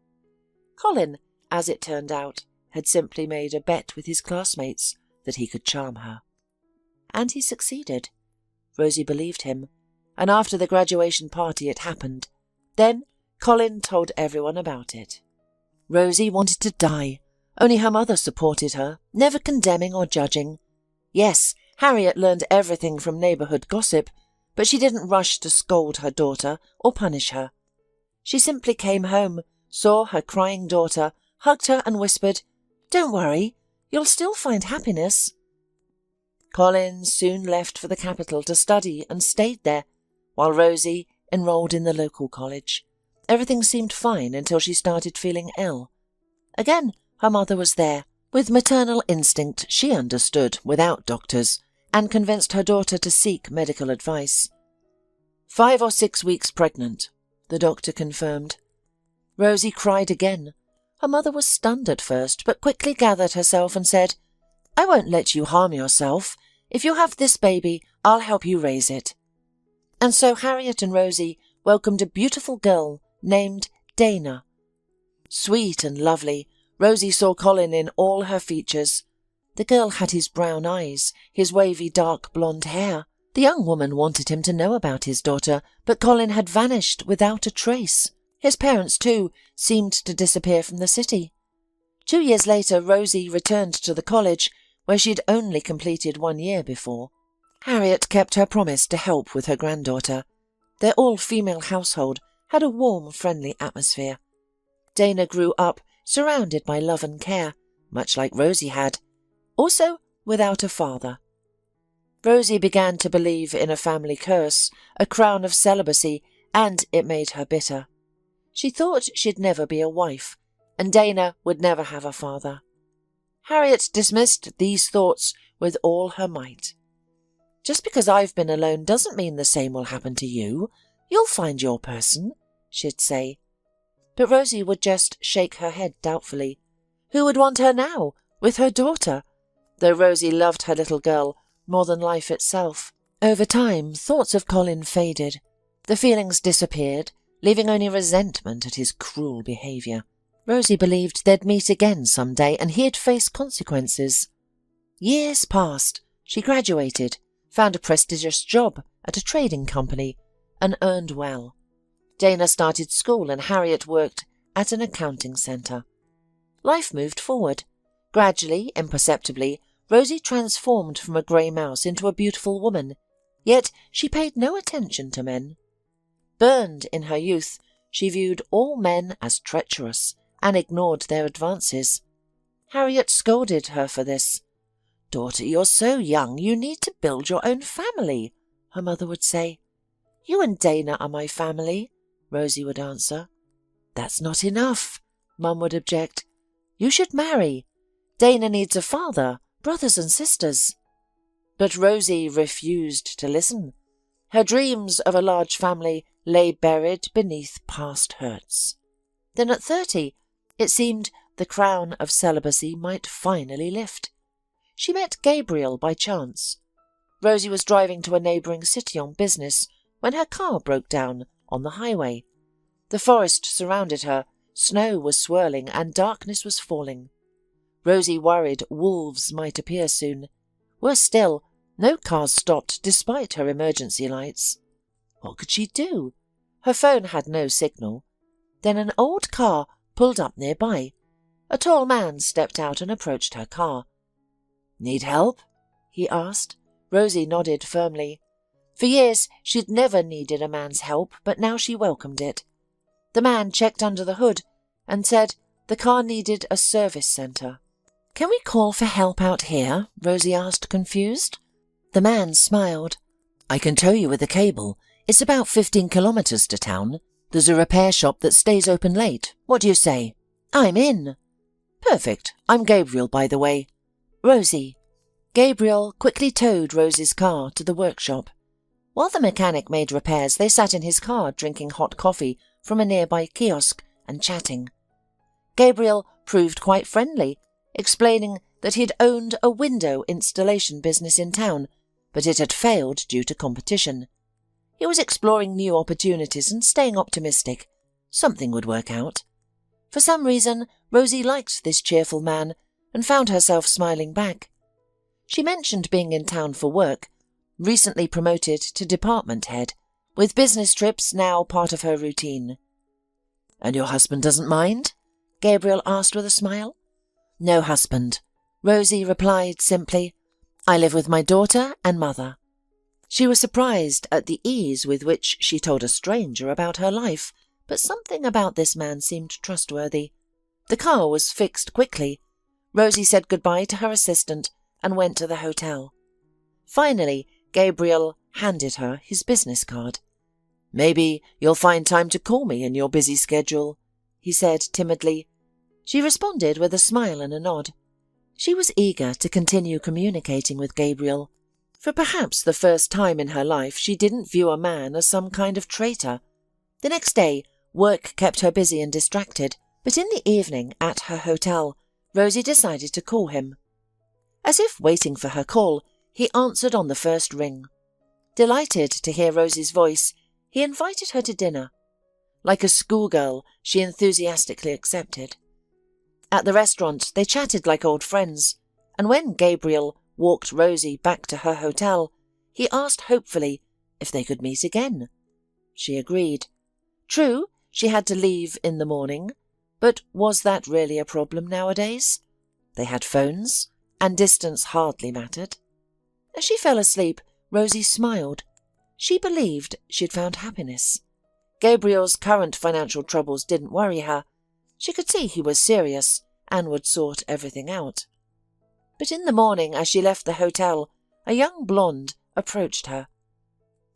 Colin, as it turned out, had simply made a bet with his classmates that he could charm her. And he succeeded. Rosie believed him, and after the graduation party it happened. Then Colin told everyone about it. Rosie wanted to die, only her mother supported her, never condemning or judging. Yes, Harriet learned everything from neighbourhood gossip, but she didn't rush to scold her daughter or punish her. She simply came home, saw her crying daughter, hugged her and whispered, "Don't worry, you'll still find happiness." Colin soon left for the capital to study and stayed there, while Rosie enrolled in the local college. Everything seemed fine until she started feeling ill. Again, her mother was there. With maternal instinct, she understood without doctors and convinced her daughter to seek medical advice. 5 or 6 weeks pregnant, the doctor confirmed. Rosie cried again. Her mother was stunned at first, but quickly gathered herself and said, "I won't let you harm yourself. If you have this baby, I'll help you raise it." And so Harriet and Rosie welcomed a beautiful girl named Dana. Sweet and lovely, Rosie saw Colin in all her features. The girl had his brown eyes, his wavy dark blonde hair. The young woman wanted him to know about his daughter, but Colin had vanished without a trace. His parents, too, seemed to disappear from the city. 2 years later, Rosie returned to the college, where she'd only completed 1 year before. Harriet kept her promise to help with her granddaughter. Their all-female household had a warm, friendly atmosphere. Dana grew up surrounded by love and care, much like Rosie had, also without a father. Rosie began to believe in a family curse, a crown of celibacy, and it made her bitter. She thought she'd never be a wife, and Dana would never have a father. Harriet dismissed these thoughts with all her might. "Just because I've been alone doesn't mean the same will happen to you. You'll find your person.
she'd say. But Rosie would just shake her head doubtfully. Who would want her now, with her daughter? Though Rosie loved her little girl more than life itself. Over time, thoughts of Colin faded. The feelings disappeared, leaving only resentment at his cruel behaviour. Rosie believed they'd meet again some day and he'd face consequences. Years passed. She graduated, found a prestigious job at a trading company, and earned well. Dana started school and Harriet worked at an accounting centre. Life moved forward. Gradually, imperceptibly, Rosie transformed from a grey mouse into a beautiful woman, yet she paid no attention to men. Burned in her youth, she viewed all men as treacherous and ignored their advances. Harriet scolded her for this. "Daughter, you're so young, you need to build your own family," her mother would say. "You and Dana are my family," Rosie would answer. "That's not enough," Mum would object. "You should marry. Dana needs a father, brothers and sisters." But Rosie refused to listen. Her dreams of a large family lay buried beneath past hurts. Then at 30, it seemed the crown of celibacy might finally lift. She met Gabriel by chance. Rosie was driving to a neighbouring city on business when her car broke down on the highway. The forest surrounded her, snow was swirling and darkness was falling. Rosie worried wolves might appear soon. Worse still, no cars stopped despite her emergency lights. What could she do? Her phone had no signal. Then an old car pulled up nearby. A tall man stepped out and approached her car. "Need help?" he asked. Rosie nodded firmly. For years she'd never needed a man's help, but now she welcomed it. The man checked under the hood and said the car needed a service centre. "Can we call for help out here?" Rosie asked, confused. The man smiled. "I can tow you with a cable. It's about 15 kilometres to town. There's a repair shop that stays open late. What do you say?" "I'm in." "Perfect. I'm Gabriel, by the way." "Rosie." Gabriel quickly towed Rosie's car to the workshop. While the mechanic made repairs, they sat in his car drinking hot coffee from a nearby kiosk and chatting. Gabriel proved quite friendly, explaining that he'd owned a window installation business in town, but it had failed due to competition. He was exploring new opportunities and staying optimistic. Something would work out. For some reason, Rosie liked this cheerful man and found herself smiling back. She mentioned being in town for work, recently promoted to department head, with business trips now part of her routine. "And your husband doesn't mind?" Gabriel asked with a smile. "No husband," Rosie replied simply. "I live with my daughter and mother." She was surprised at the ease with which she told a stranger about her life, but something about this man seemed trustworthy. The car was fixed quickly. Rosie said goodbye to her assistant and went to the hotel. Finally, Gabriel handed her his business card. "Maybe you'll find time to call me in your busy schedule," he said timidly. She responded with a smile and a nod. She was eager to continue communicating with Gabriel. For perhaps the first time in her life, she didn't view a man as some kind of traitor. The next day, work kept her busy and distracted, but in the evening at her hotel, Rosie decided to call him. As if waiting for her call, he answered on the first ring. Delighted to hear Rosie's voice, he invited her to dinner. Like a schoolgirl, she enthusiastically accepted. At the restaurant, they chatted like old friends, and when Gabriel walked Rosie back to her hotel, he asked hopefully if they could meet again. She agreed. True, she had to leave in the morning, but was that really a problem nowadays? They had phones, and distance hardly mattered. As she fell asleep, Rosie smiled. She believed she'd found happiness. Gabriel's current financial troubles didn't worry her. She could see he was serious and would sort everything out. But in the morning, as she left the hotel, a young blonde approached her.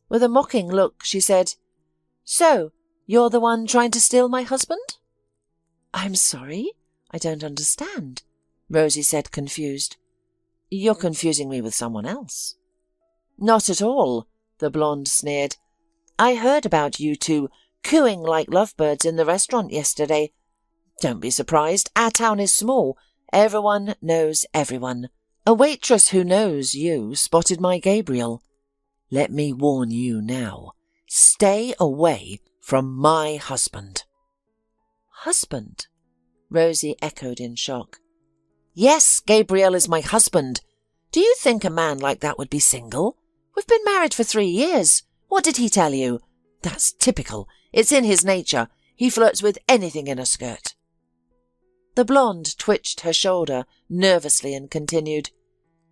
With a mocking look, she said, "So, you're the one trying to steal my husband?" "I'm sorry, I don't understand," Rosie said, confused. "You're confusing me with someone else." "Not at all," the blonde sneered. "I heard about you two cooing like lovebirds in the restaurant yesterday. Don't be surprised, our town is small. Everyone knows everyone. A waitress who knows you spotted my Gabriel. Let me warn you now. Stay away from my husband."
"Husband?" Rosie echoed in shock.
"Yes, Gabriel is my husband. Do you think a man like that would be single? We've been married for 3 years. What did he tell you? That's typical. It's in his nature. He flirts with anything in a skirt."
The blonde twitched her shoulder nervously and continued,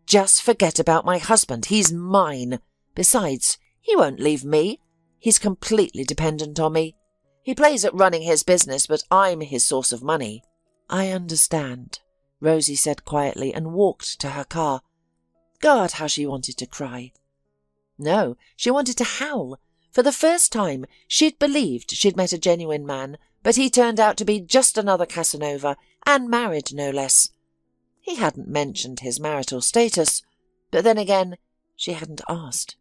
"Just forget about my husband. He's mine. Besides, he won't leave me. He's completely dependent on me. He plays at running his business, but I'm his source of money."
"I understand," Rosie said quietly and walked to her car. God, how she wanted to cry. No, she wanted to howl. For the first time, she'd believed she'd met a genuine man, but he turned out to be just another Casanova, and married no less. He hadn't mentioned his marital status, but then again, she hadn't asked.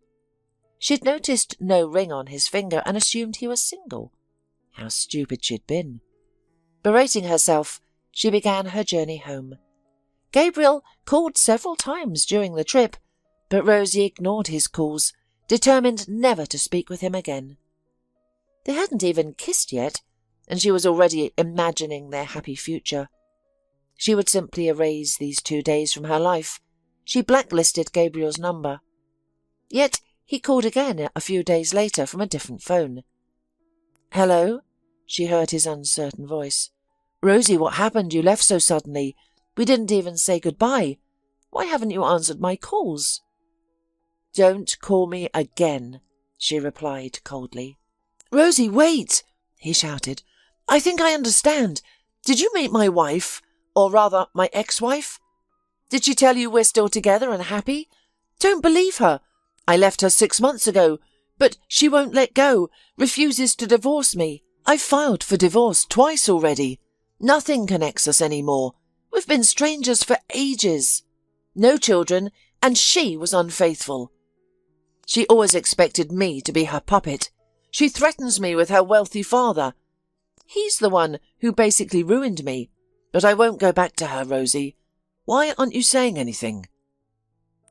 She'd noticed no ring on his finger and assumed he was single. How stupid she'd been. Berating herself, she began her journey home. Gabriel called several times during the trip, but Rosie ignored his calls, determined never to speak with him again. They hadn't even kissed yet, and she was already imagining their happy future. She would simply erase these 2 days from her life. She blacklisted Gabriel's number. Yet he called again a few days later from a different phone. "Hello?" She heard his uncertain voice. "Rosie, what happened? You left so suddenly. We didn't even say goodbye. Why haven't you answered my calls?" "Don't call me again," she replied coldly. "Rosie, wait!" he shouted. "I think I understand. Did you meet my wife? Or rather, my ex-wife? Did she tell you we're still together and happy? Don't believe her. I left her 6 months ago, but she won't let go, refuses to divorce me. I've filed for divorce twice already. Nothing connects us anymore. We've been strangers for ages. No children, and she was unfaithful. She always expected me to be her puppet. She threatens me with her wealthy father. He's the one who basically ruined me. But I won't go back to her, Rosie. Why aren't you saying anything?"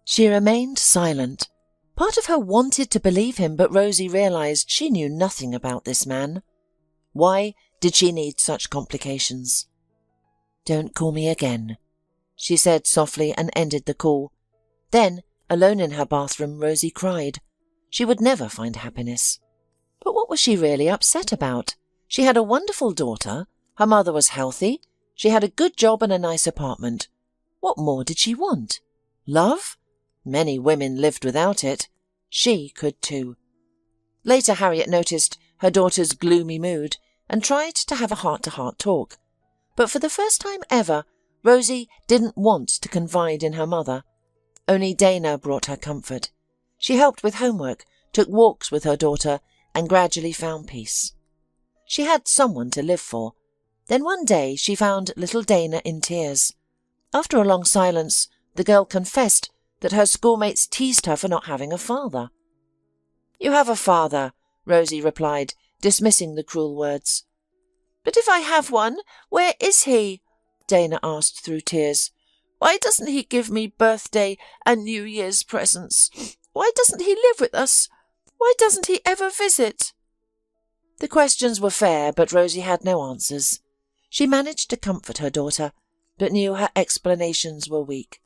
She remained silent. Part of her wanted to believe him, but Rosie realized she knew nothing about this man. Why did she need such complications? "Don't call me again," she said softly and ended the call. Then, alone in her bathroom, Rosie cried. She would never find happiness. But what was she really upset about? She had a wonderful daughter. Her mother was healthy. She had a good job and a nice apartment. What more did she want? Love? Many women lived without it. She could too. Later, Harriet noticed her daughter's gloomy mood and tried to have a heart-to-heart talk. But for the first time ever, Rosie didn't want to confide in her mother. Only Dana brought her comfort. She helped with homework, took walks with her daughter, and gradually found peace. She had someone to live for. Then one day she found little Dana in tears. After a long silence, the girl confessed that her schoolmates teased her for not having a father. "You have a father," Rosie replied, dismissing the cruel words. "But if I have one, where is he?" Dana asked through tears. "Why doesn't he give me birthday and New Year's presents? Why doesn't he live with us? Why doesn't he ever visit?" The questions were fair, but Rosie had no answers. She managed to comfort her daughter, but knew her explanations were weak.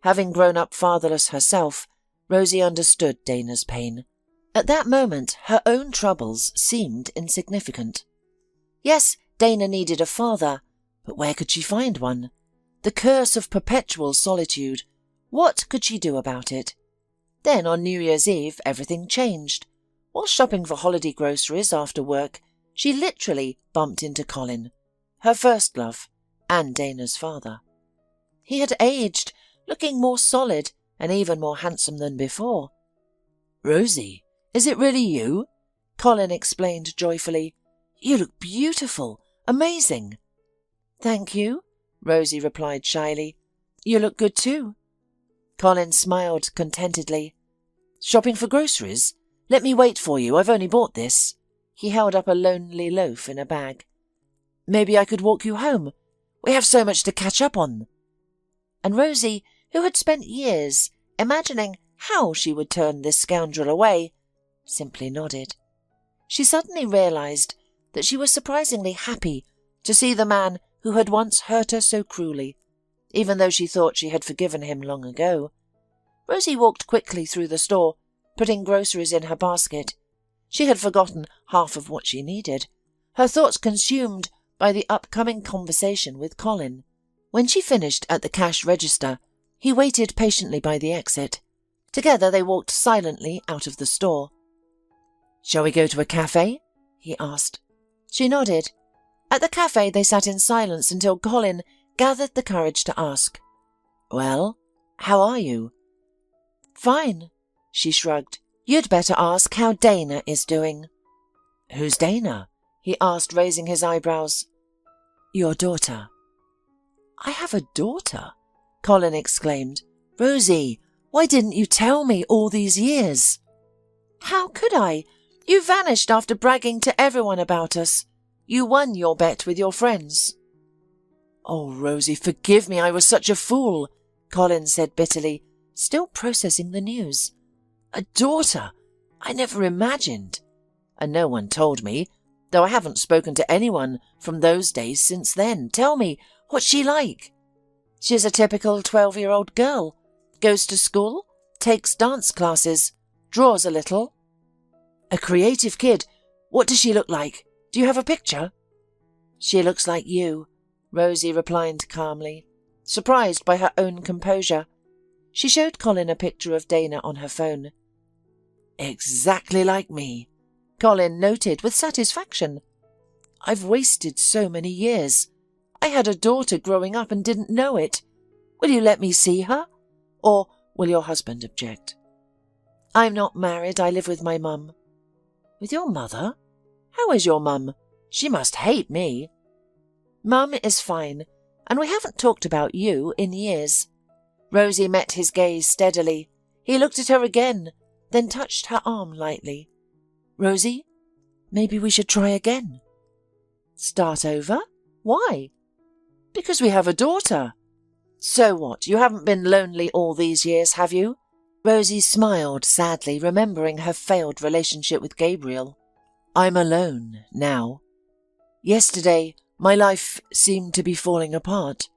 Having grown up fatherless herself, Rosie understood Dana's pain. At that moment, her own troubles seemed insignificant. Yes, Dana needed a father, but where could she find one? The curse of perpetual solitude. What could she do about it? Then on New Year's Eve, everything changed. While shopping for holiday groceries after work, she literally bumped into Colin, her first love, and Dana's father. He had aged, looking more solid and even more handsome than before. "Rosie, is it really you?" Colin explained joyfully. "You look beautiful, amazing." "Thank you," Rosie replied shyly. "You look good too." Colin smiled contentedly. "Shopping for groceries? Let me wait for you, I've only bought this."
He held up a lonely loaf in a bag. "Maybe I could walk you home. We have so much to catch up on." And Rosie, who had spent years imagining how she would turn this scoundrel away, simply nodded. She suddenly realized that she was surprisingly happy to see the man who had once hurt her so cruelly, even though she thought she had forgiven him long ago. Rosie walked quickly through the store, putting groceries in her basket. She had forgotten half of what she needed, her thoughts consumed by the upcoming conversation with Colin. When she finished at the cash register, he waited patiently by the exit. Together they walked silently out of the store. "Shall we go to a cafe?" he asked. She nodded. At the cafe they sat in silence until Colin gathered the courage to ask, "Well, how are you?" "Fine," she shrugged. "You'd better ask how Dana is doing." "Who's Dana?" he asked, raising his eyebrows. "Your daughter." "I have a daughter?" Colin exclaimed. "Rosie, why didn't you tell me all these years?" "How could I? You vanished after bragging to everyone about us. You won your bet with your friends." "Oh, Rosie, forgive me, I was such a fool," Colin said bitterly, still processing the news. "A daughter? I never imagined. And no one told me, though I haven't spoken to anyone from those days since then. Tell me, what's she like?" "She's a typical 12-year-old girl. Goes to school, takes dance classes, draws a little." "A creative kid. What does she look like? Do you have a picture?" "She looks like you," Rosie replied calmly, surprised by her own composure. She showed Colin a picture of Dana on her phone. "Exactly like me," Colin noted with satisfaction. "I've wasted so many years. I had a daughter growing up and didn't know it. Will you let me see her? Or will your husband object?" "I'm not married. I live with my mum." "With your mother? How is your mum? She must hate me." "Mum is fine, and we haven't talked about you in years." Rosie met his gaze steadily. He looked at her again, then touched her arm lightly. "Rosie, maybe we should try again." "Start over? Why?" "Because we have a daughter." "So what? You haven't been lonely all these years, have you?" Rosie smiled sadly, remembering her failed relationship with Gabriel. "I'm alone now. Yesterday, my life seemed to be falling apart,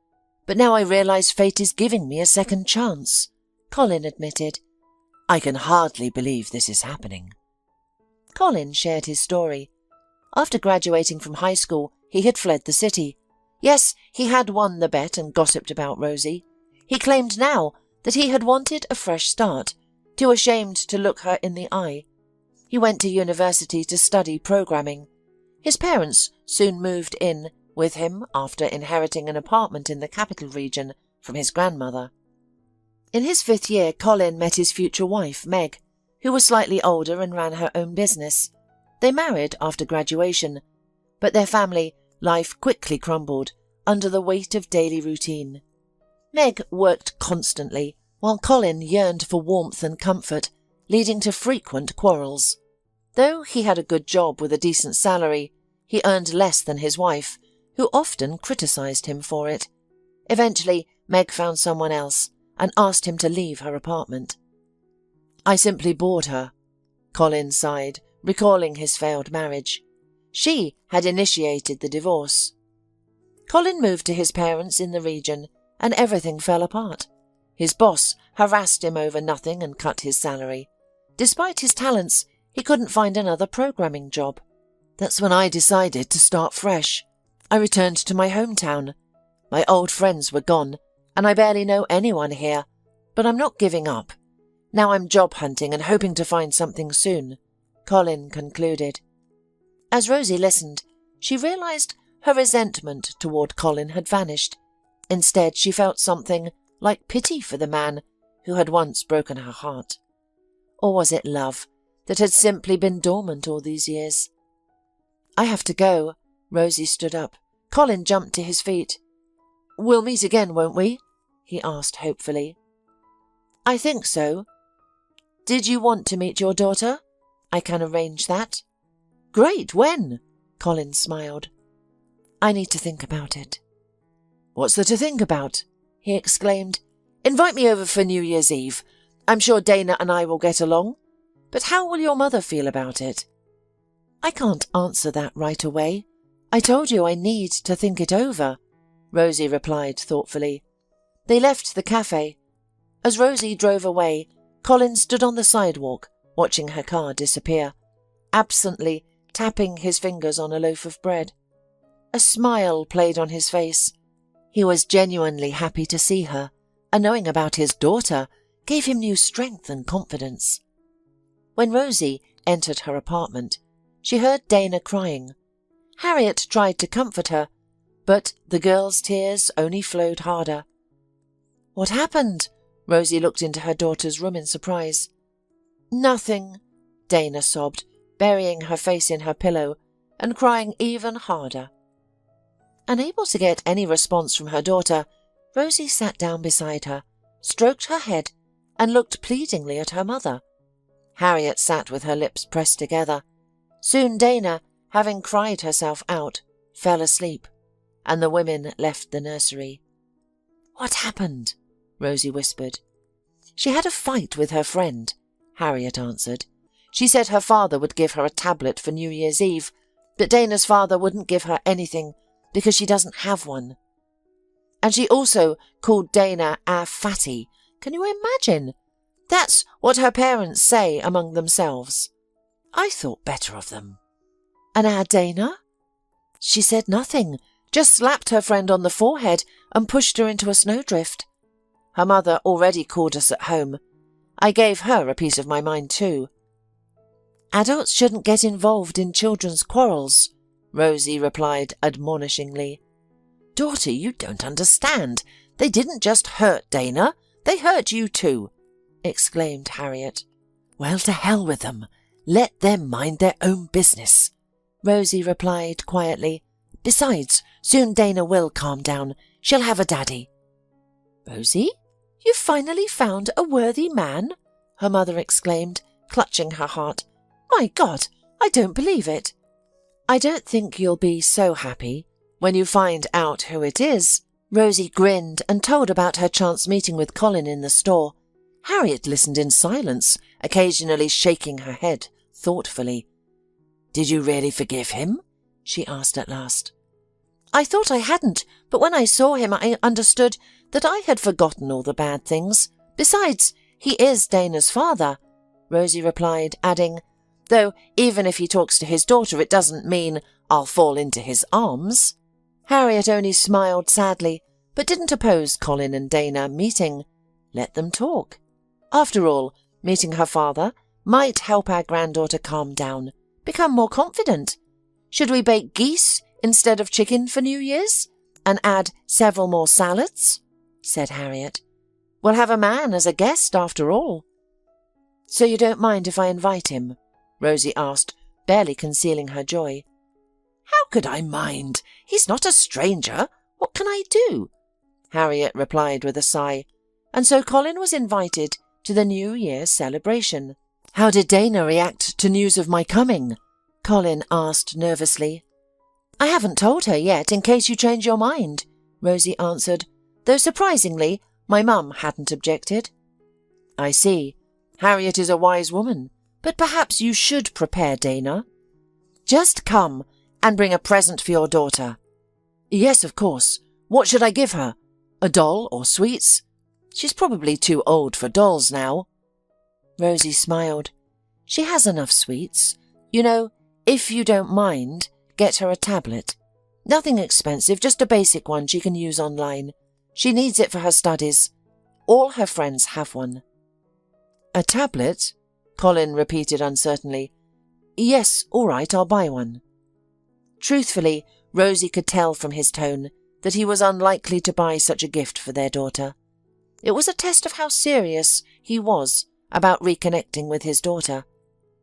but now I realize fate is giving me a second chance," Colin admitted. "I can hardly believe this is happening." Colin shared his story. After graduating from high school, he had fled the city. Yes, he had won the bet and gossiped about Rosie. He claimed now that he had wanted a fresh start, too ashamed to look her in the eye. He went to university to study programming. His parents soon moved in with him after inheriting an apartment in the capital region from his grandmother. In his 5th year, Colin met his future wife, Meg, who was slightly older and ran her own business. They married after graduation, but their family life quickly crumbled under the weight of daily routine. Meg worked constantly, while Colin yearned for warmth and comfort, leading to frequent quarrels. Though he had a good job with a decent salary, he earned less than his wife, who often criticised him for it. Eventually, Meg found someone else and asked him to leave her apartment. "I simply bored her," Colin sighed, recalling his failed marriage. She had initiated the divorce. Colin moved to his parents in the region, and everything fell apart. His boss harassed him over nothing and cut his salary. Despite his talents, he couldn't find another programming job. That's when I decided to start fresh. I returned to my hometown. My old friends were gone, and I barely know anyone here, but I'm not giving up. Now I'm job hunting and hoping to find something soon," Colin concluded. As Rosie listened, she realised her resentment toward Colin had vanished. Instead, she felt something like pity for the man who had once broken her heart. Or was it love that had simply been dormant all these years? "I have to go." Rosie stood up. Colin jumped to his feet. "We'll meet again, won't we?" he asked hopefully. "I think so. Did you want to meet your daughter? I can arrange that." Great, when? Colin smiled. I need to think about it. What's there to think about? He exclaimed. Invite me over for New Year's Eve. I'm sure Dana and I will get along. But how will your mother feel about it? I can't answer that right away. I told you I need to think it over, Rosie replied thoughtfully. They left the cafe. As Rosie drove away, Colin stood on the sidewalk, watching her car disappear, absently tapping his fingers on a loaf of bread. A smile played on his face. He was genuinely happy to see her, and knowing about his daughter gave him new strength and confidence. When Rosie entered her apartment, she heard Dana crying. Harriet tried to comfort her, but the girl's tears only flowed harder. What happened? Rosie looked into her daughter's room in surprise. Nothing, Dana sobbed, burying her face in her pillow and crying even harder. Unable to get any response from her daughter, Rosie sat down beside her, stroked her head, and looked pleadingly at her mother. Harriet sat with her lips pressed together. Soon Dana, having cried herself out, fell asleep, and the women left the nursery. What happened? Rosie whispered. She had a fight with her friend, Harriet answered. She said her father would give her a tablet for New Year's Eve, but Dana's father wouldn't give her anything because she doesn't have one. And she also called Dana a fatty. Can you imagine? That's what her parents say among themselves. I thought better of them. And our Dana? She said nothing, just slapped her friend on the forehead and pushed her into a snowdrift. Her mother already called us at home. I gave her a piece of my mind too. Adults shouldn't get involved in children's quarrels, Rosie replied admonishingly. Daughter, you don't understand. They didn't just hurt Dana, they hurt you too, exclaimed Harriet. Well, to hell with them. Let them mind their own business, Rosie replied quietly. Besides, soon Dana will calm down. She'll have a daddy. Rosie, you've finally found a worthy man, her mother exclaimed, clutching her heart. My God, I don't believe it. I don't think you'll be so happy when you find out who it is. Rosie grinned and told about her chance meeting with Colin in the store. Harriet listened in silence, occasionally shaking her head thoughtfully. Did you really forgive him? She asked at last. I thought I hadn't, but when I saw him I understood that I had forgotten all the bad things. Besides, he is Dana's father, Rosie replied, adding, though even if he talks to his daughter it doesn't mean I'll fall into his arms. Harriet only smiled sadly, but didn't oppose Colin and Dana meeting. Let them talk. After all, meeting her father might help our granddaughter calm down, become more confident. Should we bake geese instead of chicken for New Year's? And add several more salads? Said Harriet. We'll have a man as a guest after all. So you don't mind if I invite him? Rosie asked, barely concealing her joy. How could I mind? He's not a stranger. What can I do? Harriet replied with a sigh, and so Colin was invited to the New Year's celebration. How did Dana react to news of my coming? Colin asked nervously. I haven't told her yet, in case you change your mind, Rosie answered, though surprisingly, my mum hadn't objected. I see. Harriet is a wise woman, but perhaps you should prepare Dana. Just come and bring a present for your daughter. Yes, of course. What should I give her? A doll or sweets? She's probably too old for dolls now. Rosie smiled. She has enough sweets. You know, if you don't mind, get her a tablet. Nothing expensive, just a basic one she can use online. She needs it for her studies. All her friends have one. A tablet? Colin repeated uncertainly. Yes, all right, I'll buy one. Truthfully, Rosie could tell from his tone that he was unlikely to buy such a gift for their daughter. It was a test of how serious he was about reconnecting with his daughter.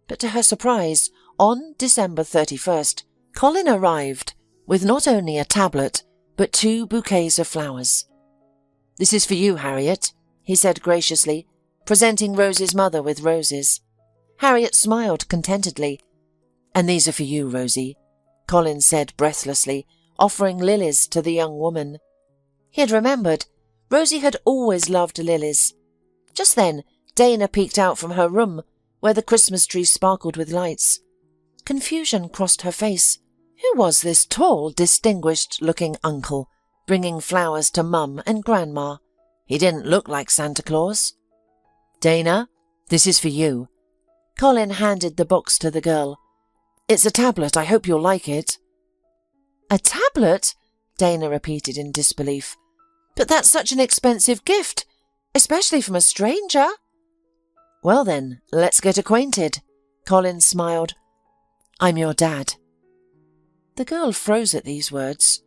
But to her surprise, on December 31st, Colin arrived with not only a tablet, but 2 bouquets of flowers. This is for you, Harriet, he said graciously, presenting Rosie's mother with roses. Harriet smiled contentedly.
"And these are for you, Rosie," Colin said breathlessly, offering lilies to the young woman. He had remembered Rosie had always loved lilies. Just then, Dana peeked out from her room, where the Christmas tree sparkled with lights. Confusion crossed her face. Who was this tall, distinguished-looking uncle, bringing flowers to Mum and Grandma? He didn't look like Santa Claus. "Dana, this is for you." Colin handed the box to the girl. "It's a tablet. I hope you'll like it." "A tablet?" Dana repeated in disbelief. "But that's such an expensive gift, especially from a stranger." "Well then, let's get acquainted." Colin smiled. "I'm your dad." The girl froze at these words.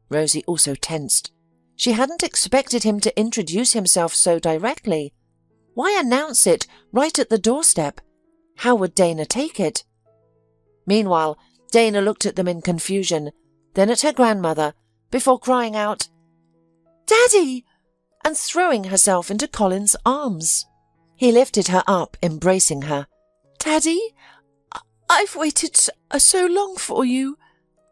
Rosie also tensed. She hadn't expected him to introduce himself so directly. Why announce it right at the doorstep? How would Dana take it? Meanwhile, Dana looked at them in confusion, then at her grandmother, before crying out, "Daddy!" and throwing herself into Colin's arms. He lifted her up, embracing her. "Daddy, I've waited so long for you,"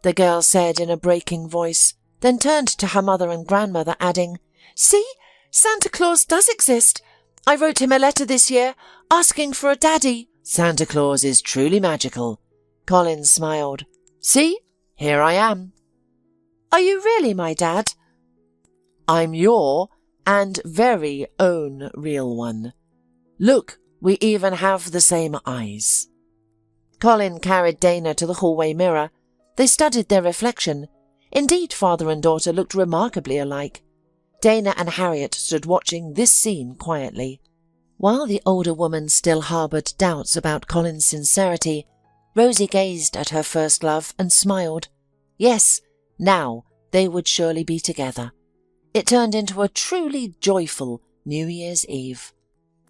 the girl said in a breaking voice, then turned to her mother and grandmother, adding, "See, Santa Claus does exist. I wrote him a letter this year, asking for a daddy." "Santa Claus is truly magical," Colin smiled. "See, here I am." "Are you really my dad?" "I'm your and very own real one. Look, we even have the same eyes." Colin carried Dana to the hallway mirror. They studied their reflection. Indeed, father and daughter looked remarkably alike. Dana and Harriet stood watching this scene quietly. While the older woman still harboured doubts about Colin's sincerity, Rosie gazed at her first love and smiled. Yes, now they would surely be together. It turned into a truly joyful New Year's Eve.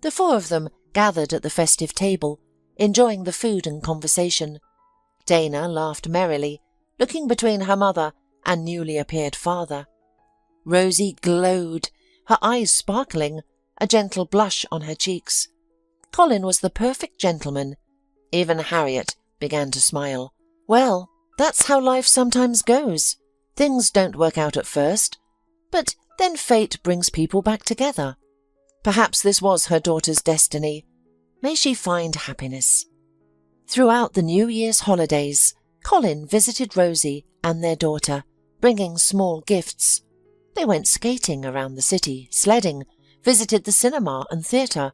The four of them gathered at the festive table, enjoying the food and conversation. Dana laughed merrily, looking between her mother and newly appeared father. Rosie glowed, her eyes sparkling, a gentle blush on her cheeks. Colin was the perfect gentleman. Even Harriet began to smile. Well, that's how life sometimes goes. Things don't work out at first, but then fate brings people back together. Perhaps this was her daughter's destiny. May she find happiness. Throughout the New Year's holidays, Colin visited Rosie and their daughter, bringing small gifts. They went skating around the city, sledding, visited the cinema and theatre.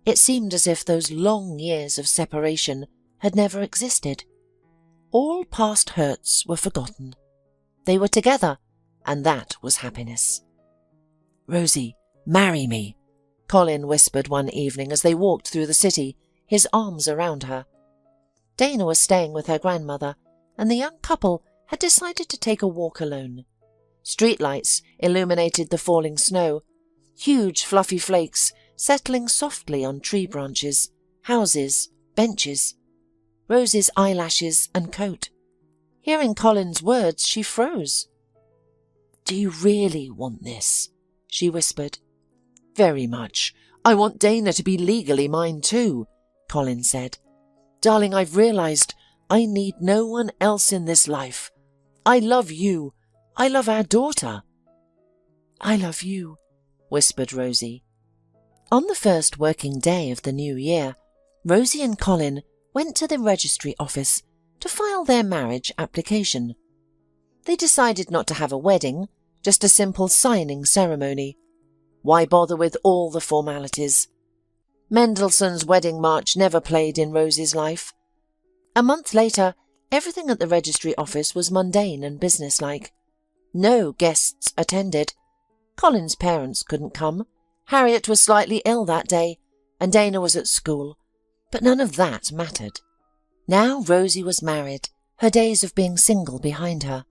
It seemed as if those long years of separation had never existed. All past hurts were forgotten. They were together, and that was happiness. "Rosie, marry me," Colin whispered one evening as they walked through the city, his arms around her. Dana was staying with her grandmother, and the young couple had decided to take a walk alone. Streetlights illuminated the falling snow, huge fluffy flakes settling softly on tree branches, houses, benches. Rosie's eyelashes and coat. Hearing Colin's words, she froze. "Do you really want this?" she whispered. "Very much. I want Dana to be legally mine too," Colin said. "Darling, I've realised I need no one else in this life. I love you. I love our daughter." "I love you," whispered Rosie. On the first working day of the new year, Rosie and Colin went to the registry office to file their marriage application. They decided not to have a wedding, just a simple signing ceremony. Why bother with all the formalities? Mendelssohn's Wedding March never played in Rosie's life. A month later, everything at the registry office was mundane and businesslike. No guests attended. Colin's parents couldn't come. Harriet was slightly ill that day, and Dana was at school. But none of that mattered. Now Rosie was married, her days of being single behind her.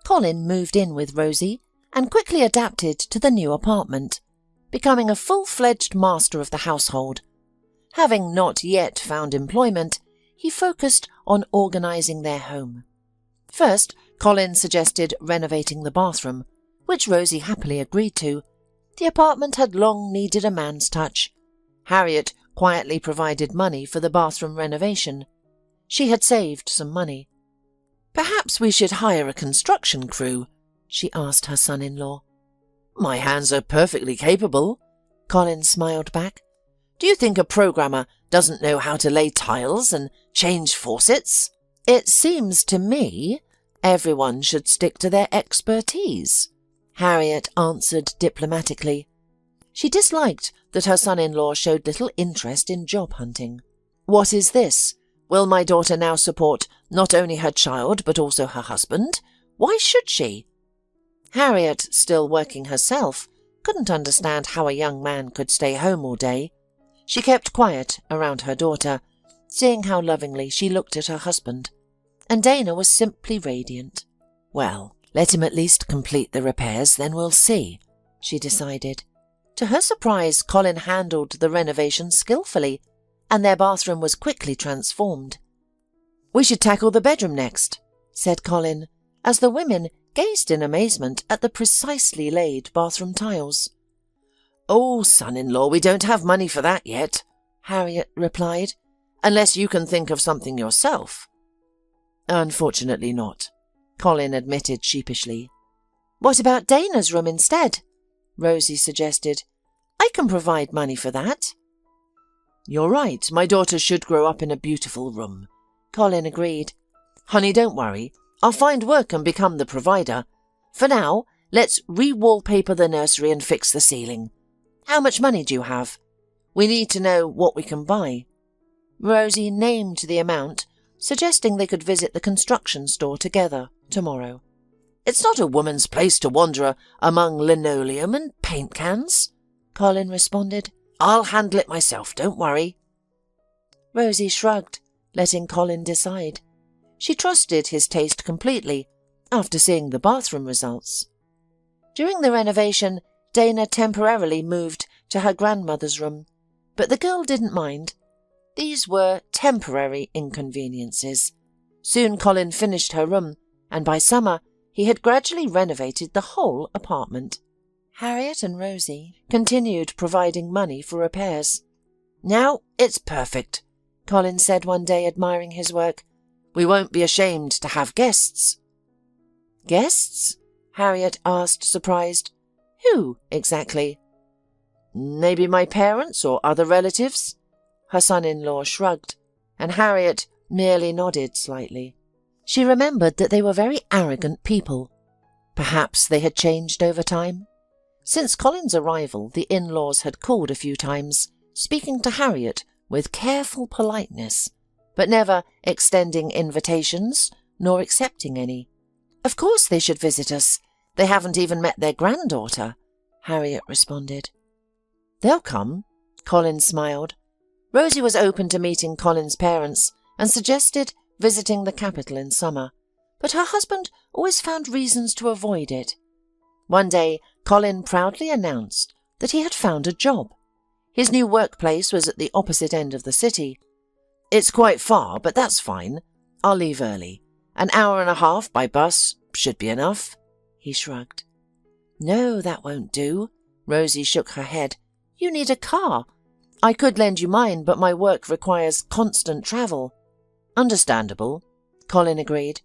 Colin moved in with Rosie and quickly adapted to the new apartment, becoming a full-fledged master of the household. Having not yet found employment, he focused on organising their home. First, Colin suggested renovating the bathroom, which Rosie happily agreed to. The apartment had long needed a man's touch. Harriet quietly provided money for the bathroom renovation.
She had saved some money. "Perhaps we should hire a construction crew," she asked her son-in-law. "My hands are perfectly capable," Colin smiled back. "Do you think a programmer doesn't know how to lay tiles and change faucets? It seems to me everyone should stick to their expertise," Harriet answered diplomatically. She disliked that her son-in-law showed little interest in job hunting. "What is this? Will my daughter now support not only her child but also her husband? Why should she?" Harriet, still working herself, couldn't understand how a young man could stay home all day. She kept quiet around her daughter, seeing how lovingly she looked at her husband. And Dana was simply radiant. "Well, let him at least complete the repairs, then we'll see," she decided. To her surprise, Colin handled the renovation skillfully, and their bathroom was quickly transformed. "We should tackle the bedroom next," said Colin, as the women gazed in amazement at the precisely laid bathroom tiles. "Oh, son-in-law, we don't have money for that yet," Harriet replied, "unless you can think of something yourself." "Unfortunately not," Colin admitted sheepishly. "What about Dana's room instead?" Rosie suggested. "I can provide money for that." "You're right, my daughter should grow up in a beautiful room," Colin agreed. "Honey, don't worry. I'll find work and become the provider. For now, let's re-wallpaper the nursery and fix the ceiling. How much money do you have? We need to know what we can buy." Rosie named the amount, suggesting they could visit the construction store together tomorrow. "It's not a woman's place to wander among linoleum and paint cans," Colin responded. "I'll handle it myself, don't worry." Rosie shrugged, letting Colin decide. She trusted his taste completely, after seeing the bathroom results. During the renovation, Dana temporarily moved to her grandmother's room, but the girl didn't mind. These were temporary inconveniences. Soon Colin finished her room, and by summer he had gradually renovated the whole apartment. Harriet and Rosie continued providing money for repairs. "Now it's perfect," Colin said one day, admiring his work. "We won't be ashamed to have guests." "Guests?" Harriet asked, surprised. "Who, exactly?" "Maybe my parents or other relatives?" Her son-in-law shrugged, and Harriet merely nodded slightly. She remembered that they were very arrogant people. Perhaps they had changed over time. Since Colin's arrival, the in-laws had called a few times, speaking to Harriet with careful politeness, but never extending invitations nor accepting any. "Of course they should visit us. They haven't even met their granddaughter," Harriet responded. "They'll come," Colin smiled. Rosie was open to meeting Colin's parents and suggested visiting the capital in summer, but her husband always found reasons to avoid it. One day, Colin proudly announced that he had found a job. His new workplace was at the opposite end of the city. "It's quite far, but that's fine. I'll leave early. An hour and a half by bus should be enough," he shrugged. "No, that won't do." Rosie shook her head. "You need a car. I could lend you mine, but my work requires constant travel." "Understandable," Colin agreed.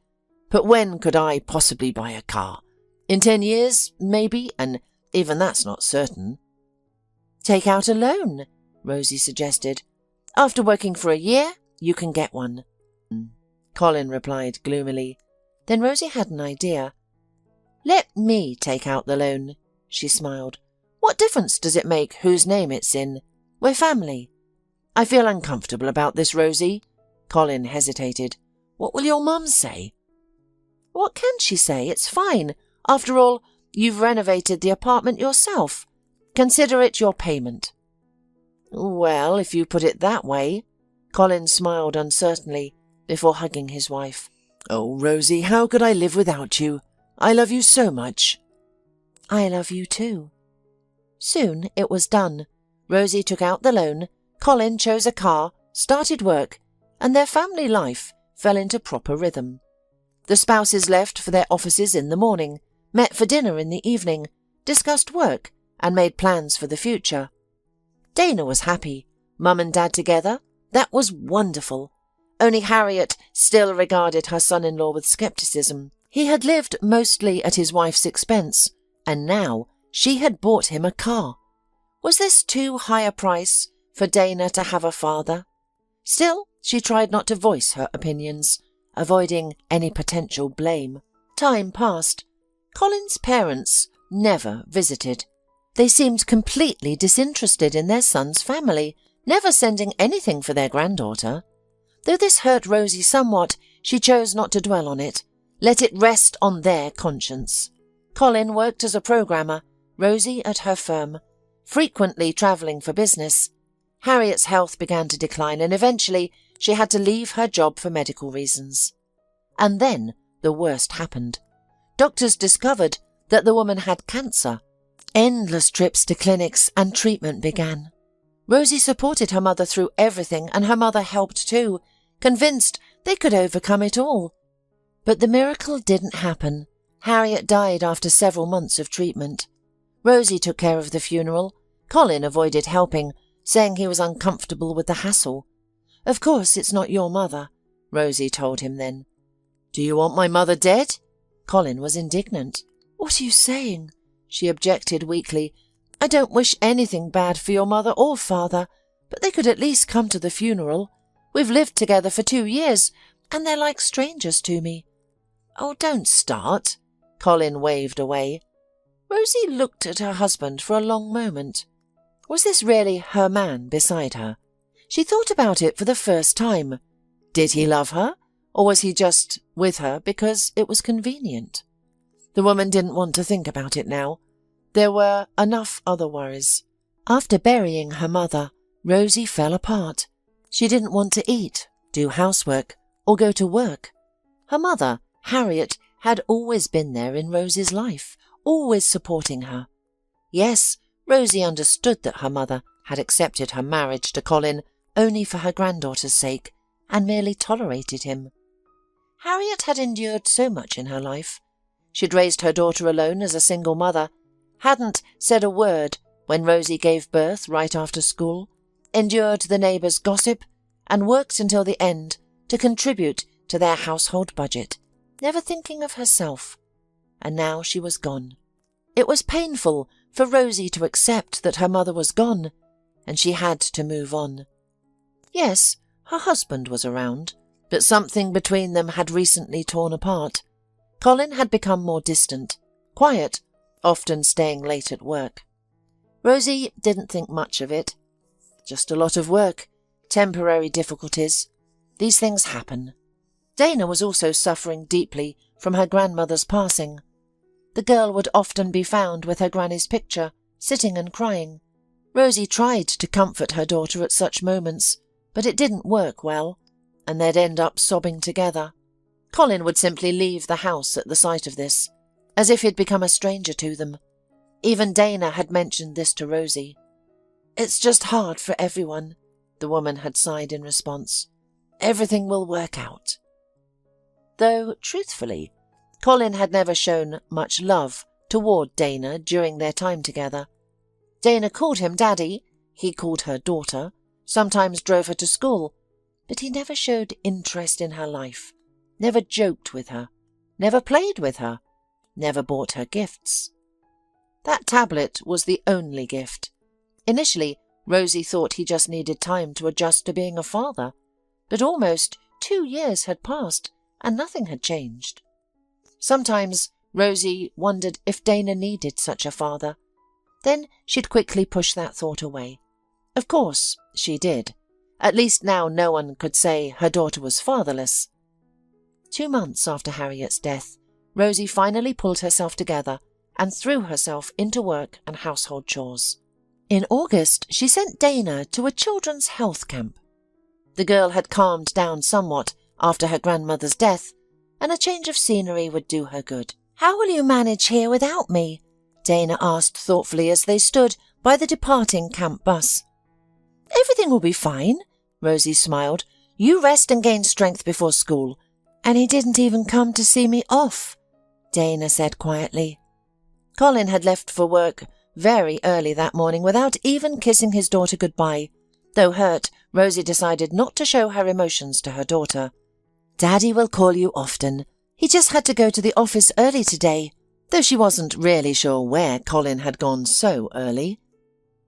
"But when could I possibly buy a car? In 10 years, maybe, and even that's not certain." "Take out a loan," Rosie suggested. "After working for a year, you can get one." Colin replied gloomily. Then Rosie had an idea. "Let me take out the loan," she smiled. "What difference does it make whose name it's in? We're family." "I feel uncomfortable about this, Rosie." Colin hesitated. "What will your mum say?" "What can she say? It's fine. After all, you've renovated the apartment yourself. Consider it your payment." "Well, if you put it that way." Colin smiled uncertainly before hugging his wife. "Oh, Rosie, how could I live without you? I love you so much." "I love you too." Soon it was done. Rosie took out the loan, Colin chose a car, started work, and their family life fell into proper rhythm. The spouses left for their offices in the morning, met for dinner in the evening, discussed work, and made plans for the future. Dana was happy. Mum and Dad together, that was wonderful. Only Harriet still regarded her son-in-law with scepticism. He had lived mostly at his wife's expense, and now she had bought him a car. Was this too high a price for Dana to have a father? Still, she tried not to voice her opinions, avoiding any potential blame. Time passed. Colin's parents never visited. They seemed completely disinterested in their son's family, never sending anything for their granddaughter. Though this hurt Rosie somewhat, she chose not to dwell on it, let it rest on their conscience. Colin worked as a programmer, Rosie at her firm, frequently travelling for business. Harriet's health began to decline, and eventually she had to leave her job for medical reasons. And then the worst happened. Doctors discovered that the woman had cancer. Endless trips to clinics and treatment began. Rosie supported her mother through everything, and her mother helped too, convinced they could overcome it all. But the miracle didn't happen. Harriet died after several months of treatment. Rosie took care of the funeral. Colin avoided helping, saying he was uncomfortable with the hassle. "Of course it's not your mother," Rosie told him then. "Do you want my mother dead?" Colin was indignant. "What are you saying?" she objected weakly. "I don't wish anything bad for your mother or father, but they could at least come to the funeral. We've lived together for 2 years, and they're like strangers to me." "Oh, don't start," Colin waved away. Rosie looked at her husband for a long moment. Was this really her man beside her? She thought about it for the first time. Did he love her, or was he just with her because it was convenient? The woman didn't want to think about it now. There were enough other worries. After burying her mother, Rosie fell apart. She didn't want to eat, do housework, or go to work. Her mother, Harriet, had always been there in Rosie's life, always supporting her. Yes, Rosie understood that her mother had accepted her marriage to Colin only for her granddaughter's sake, and merely tolerated him. Harriet had endured so much in her life. She'd raised her daughter alone as a single mother, hadn't said a word when Rosie gave birth right after school, endured the neighbours' gossip, and worked until the end to contribute to their household budget, never thinking of herself. And now she was gone. It was painful for Rosie to accept that her mother was gone, and she had to move on. Yes, her husband was around, but something between them had recently torn apart. Colin had become more distant, quiet, often staying late at work. Rosie didn't think much of it. Just a lot of work, temporary difficulties. These things happen. Dana was also suffering deeply from her grandmother's passing. The girl would often be found with her granny's picture, sitting and crying. Rosie tried to comfort her daughter at such moments, but it didn't work well, and they'd end up sobbing together. Colin would simply leave the house at the sight of this, as if he'd become a stranger to them. Even Dana had mentioned this to Rosie. "It's just hard for everyone," the woman had sighed in response. "Everything will work out." Though, truthfully, Colin had never shown much love toward Dana during their time together. Dana called him Daddy, he called her daughter, sometimes drove her to school, but he never showed interest in her life, never joked with her, never played with her, never bought her gifts. That tablet was the only gift. Initially, Rosie thought he just needed time to adjust to being a father, but almost 2 years had passed and nothing had changed. Sometimes Rosie wondered if Dana needed such a father. Then she'd quickly push that thought away. Of course, she did. At least now no one could say her daughter was fatherless. 2 months after Harriet's death, Rosie finally pulled herself together and threw herself into work and household chores. In August, she sent Dana to a children's health camp. The girl had calmed down somewhat after her grandmother's death, and a change of scenery would do her good. "How will you manage here without me?" Dana asked thoughtfully as they stood by the departing camp bus. "Everything will be fine," Rosie smiled. "You rest and gain strength before school." "And he didn't even come to see me off," Dana said quietly. Colin had left for work very early that morning without even kissing his daughter goodbye, Though hurt, Rosie decided not to show her emotions to her daughter. "Daddy will call you often. He just had to go to the office early today," though she wasn't really sure where Colin had gone so early.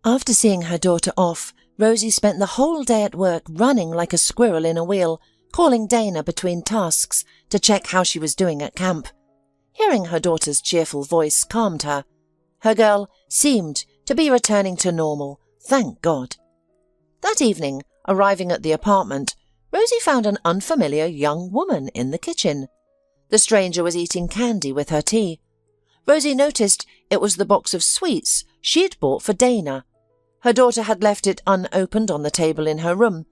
After seeing her daughter off, Rosie spent the whole day at work running like a squirrel in a wheel, calling Dana between tasks to check how she was doing at camp. Hearing her daughter's cheerful voice calmed her. Her girl seemed to be returning to normal, thank God. That evening, arriving at the apartment, Rosie found an unfamiliar young woman in the kitchen. The stranger was eating candy with her tea. Rosie noticed it was the box of sweets she'd bought for Dana. Her daughter had left it unopened on the table in her room,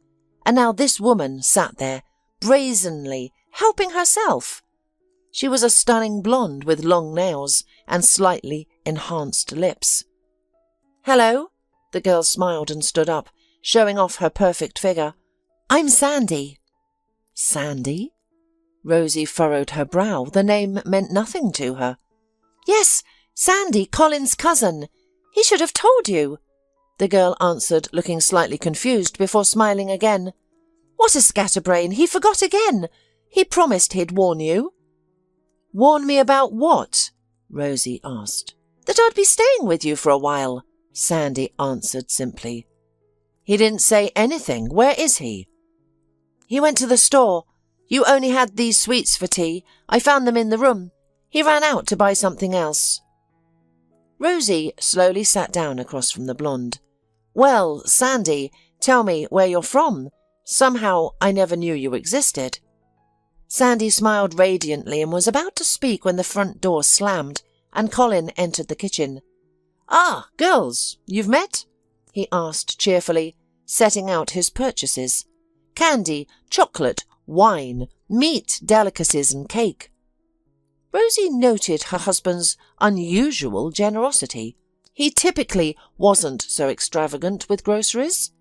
and now this woman sat there, brazenly helping herself. She was a stunning blonde with long nails and slightly enhanced lips. "Hello," the girl smiled and stood up, showing off her perfect figure. "I'm Sandy." "Sandy?" Rosie furrowed her brow. The name meant nothing to her. "Yes, Sandy, Colin's cousin. He should have told you," the girl answered, looking slightly confused before smiling again. "What a scatterbrain! He forgot again. He promised he'd warn you." "Warn me about what?" Rosie asked. "That I'd be staying with you for a while," Sandy answered simply. "He didn't say anything. Where is he?" "He went to the store. You only had these sweets for tea. I found them in the room. He ran out to buy something else." Rosie slowly sat down across from the blonde. "Well, Sandy, tell me where you're from. Somehow I never knew you existed." Sandy smiled radiantly and was about to speak when the front door slammed and Colin entered the kitchen. "Ah, girls, you've met?" he asked cheerfully, setting out his purchases. Candy, chocolate, wine, meat, delicacies and cake. Rosie noted her husband's unusual generosity. He typically wasn't so extravagant with groceries.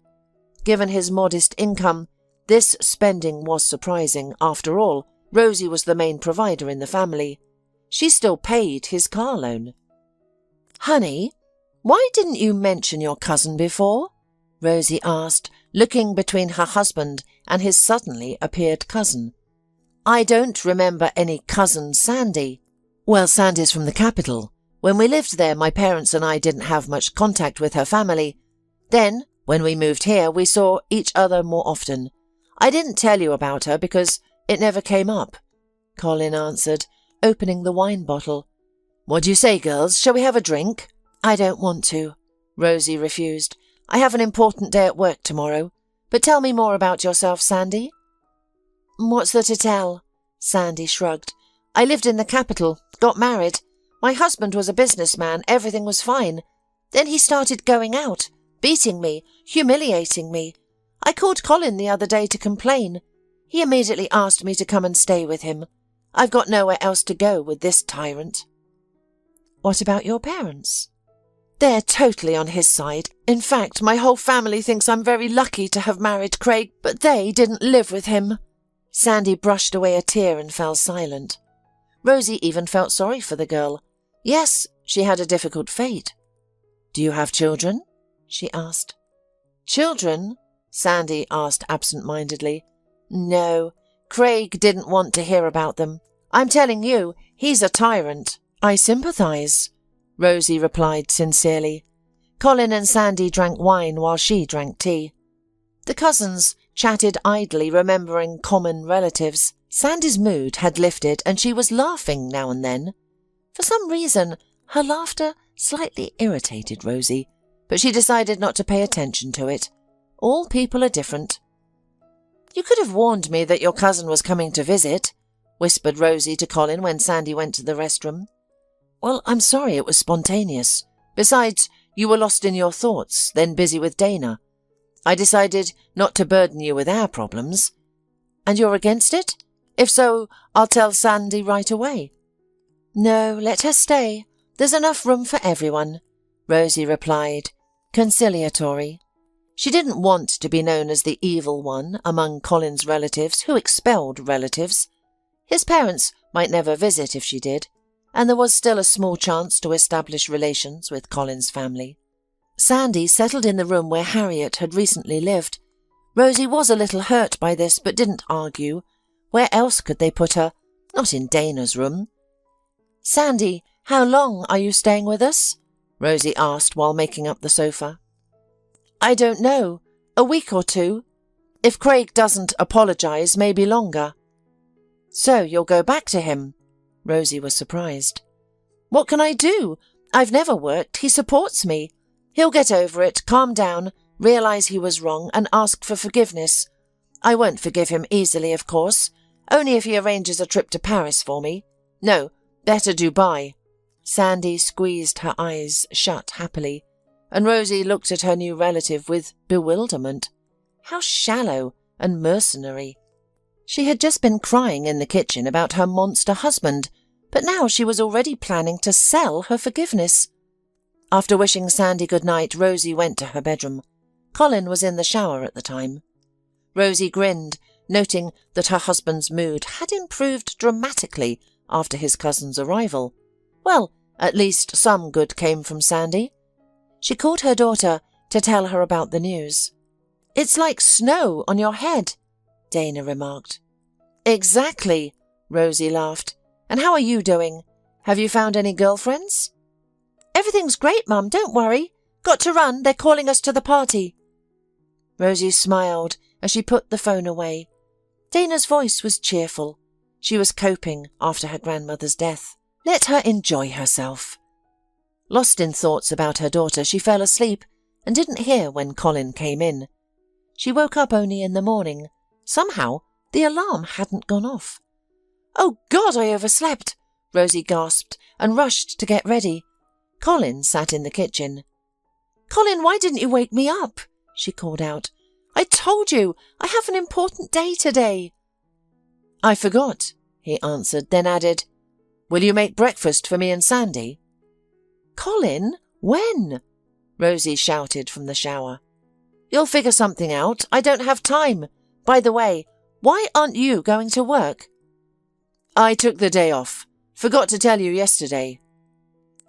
Given his modest income, this spending was surprising. After all, Rosie was the main provider in the family. She still paid his car loan. "Honey, why didn't you mention your cousin before?" Rosie asked, looking between her husband and his suddenly appeared cousin. "I don't remember any cousin Sandy." "Well, Sandy's from the capital. When we lived there, my parents and I didn't have much contact with her family. Then, when we moved here, we saw each other more often. I didn't tell you about her because it never came up," Colin answered, opening the wine bottle. "What do you say, girls? Shall we have a drink?" "I don't want to," Rosie refused. "I have an important day at work tomorrow. But tell me more about yourself, Sandy." "What's there to tell?" Sandy shrugged. "I lived in the capital, got married. My husband was a businessman, everything was fine. Then he started going out, beating me, humiliating me. I called Colin the other day to complain. He immediately asked me to come and stay with him. I've got nowhere else to go with this tyrant." "What about your parents?" "They're totally on his side. In fact, my whole family thinks I'm very lucky to have married Craig, but they didn't live with him." Sandy brushed away a tear and fell silent. Rosie even felt sorry for the girl. Yes, she had a difficult fate. "Do you have children?" she asked. "Children?" Sandy asked absent-mindedly. "No, Craig didn't want to hear about them. I'm telling you, he's a tyrant." "I sympathize," Rosie replied sincerely. Colin and Sandy drank wine while she drank tea. The cousins chatted idly, remembering common relatives. Sandy's mood had lifted and she was laughing now and then. For some reason, her laughter slightly irritated Rosie, but she decided not to pay attention to it. All people are different. "You could have warned me that your cousin was coming to visit," whispered Rosie to Colin when Sandy went to the restroom. "Well, I'm sorry it was spontaneous. Besides, you were lost in your thoughts, then busy with Dana. I decided not to burden you with our problems." "And you're against it? If so, I'll tell Sandy right away." "No, let her stay. There's enough room for everyone," Rosie replied, conciliatory. She didn't want to be known as the evil one among Colin's relatives who expelled relatives. His parents might never visit if she did, and there was still a small chance to establish relations with Colin's family. Sandy settled in the room where Harriet had recently lived. Rosie was a little hurt by this, but didn't argue. Where else could they put her? Not in Dana's room. "Sandy, how long are you staying with us?" Rosie asked while making up the sofa. "I don't know. A week or two. If Craig doesn't apologise, maybe longer." "So you'll go back to him?" Rosie was surprised. "What can I do? I've never worked. He supports me. He'll get over it, calm down, realise he was wrong, and ask for forgiveness. I won't forgive him easily, of course, only if he arranges a trip to Paris for me. No, better Dubai." Sandy squeezed her eyes shut happily, and Rosie looked at her new relative with bewilderment. How shallow and mercenary. She had just been crying in the kitchen about her monster husband, but now she was already planning to sell her forgiveness. After wishing Sandy good night, Rosie went to her bedroom. Colin was in the shower at the time. Rosie grinned, noting that her husband's mood had improved dramatically after his cousin's arrival. Well, at least some good came from Sandy. She called her daughter to tell her about the news. "It's like snow on your head," Dana remarked. "Exactly," Rosie laughed. "And how are you doing? Have you found any girlfriends?" "Everything's great, Mum, don't worry. Got to run, they're calling us to the party." Rosie smiled as she put the phone away. Dana's voice was cheerful. She was coping after her grandmother's death. Let her enjoy herself. Lost in thoughts about her daughter, she fell asleep and didn't hear when Colin came in. She woke up only in the morning. Somehow, the alarm hadn't gone off. "Oh God, I overslept!" Rosie gasped and rushed to get ready. Colin sat in the kitchen. "Colin, why didn't you wake me up?" she called out. "I told you, I have an important day today." "I forgot," he answered, then added, "Will you make breakfast for me and Sandy?" "Colin, when?" Rosie shouted from the shower. "You'll figure something out. I don't have time. By the way, why aren't you going to work?" "I took the day off. Forgot to tell you yesterday."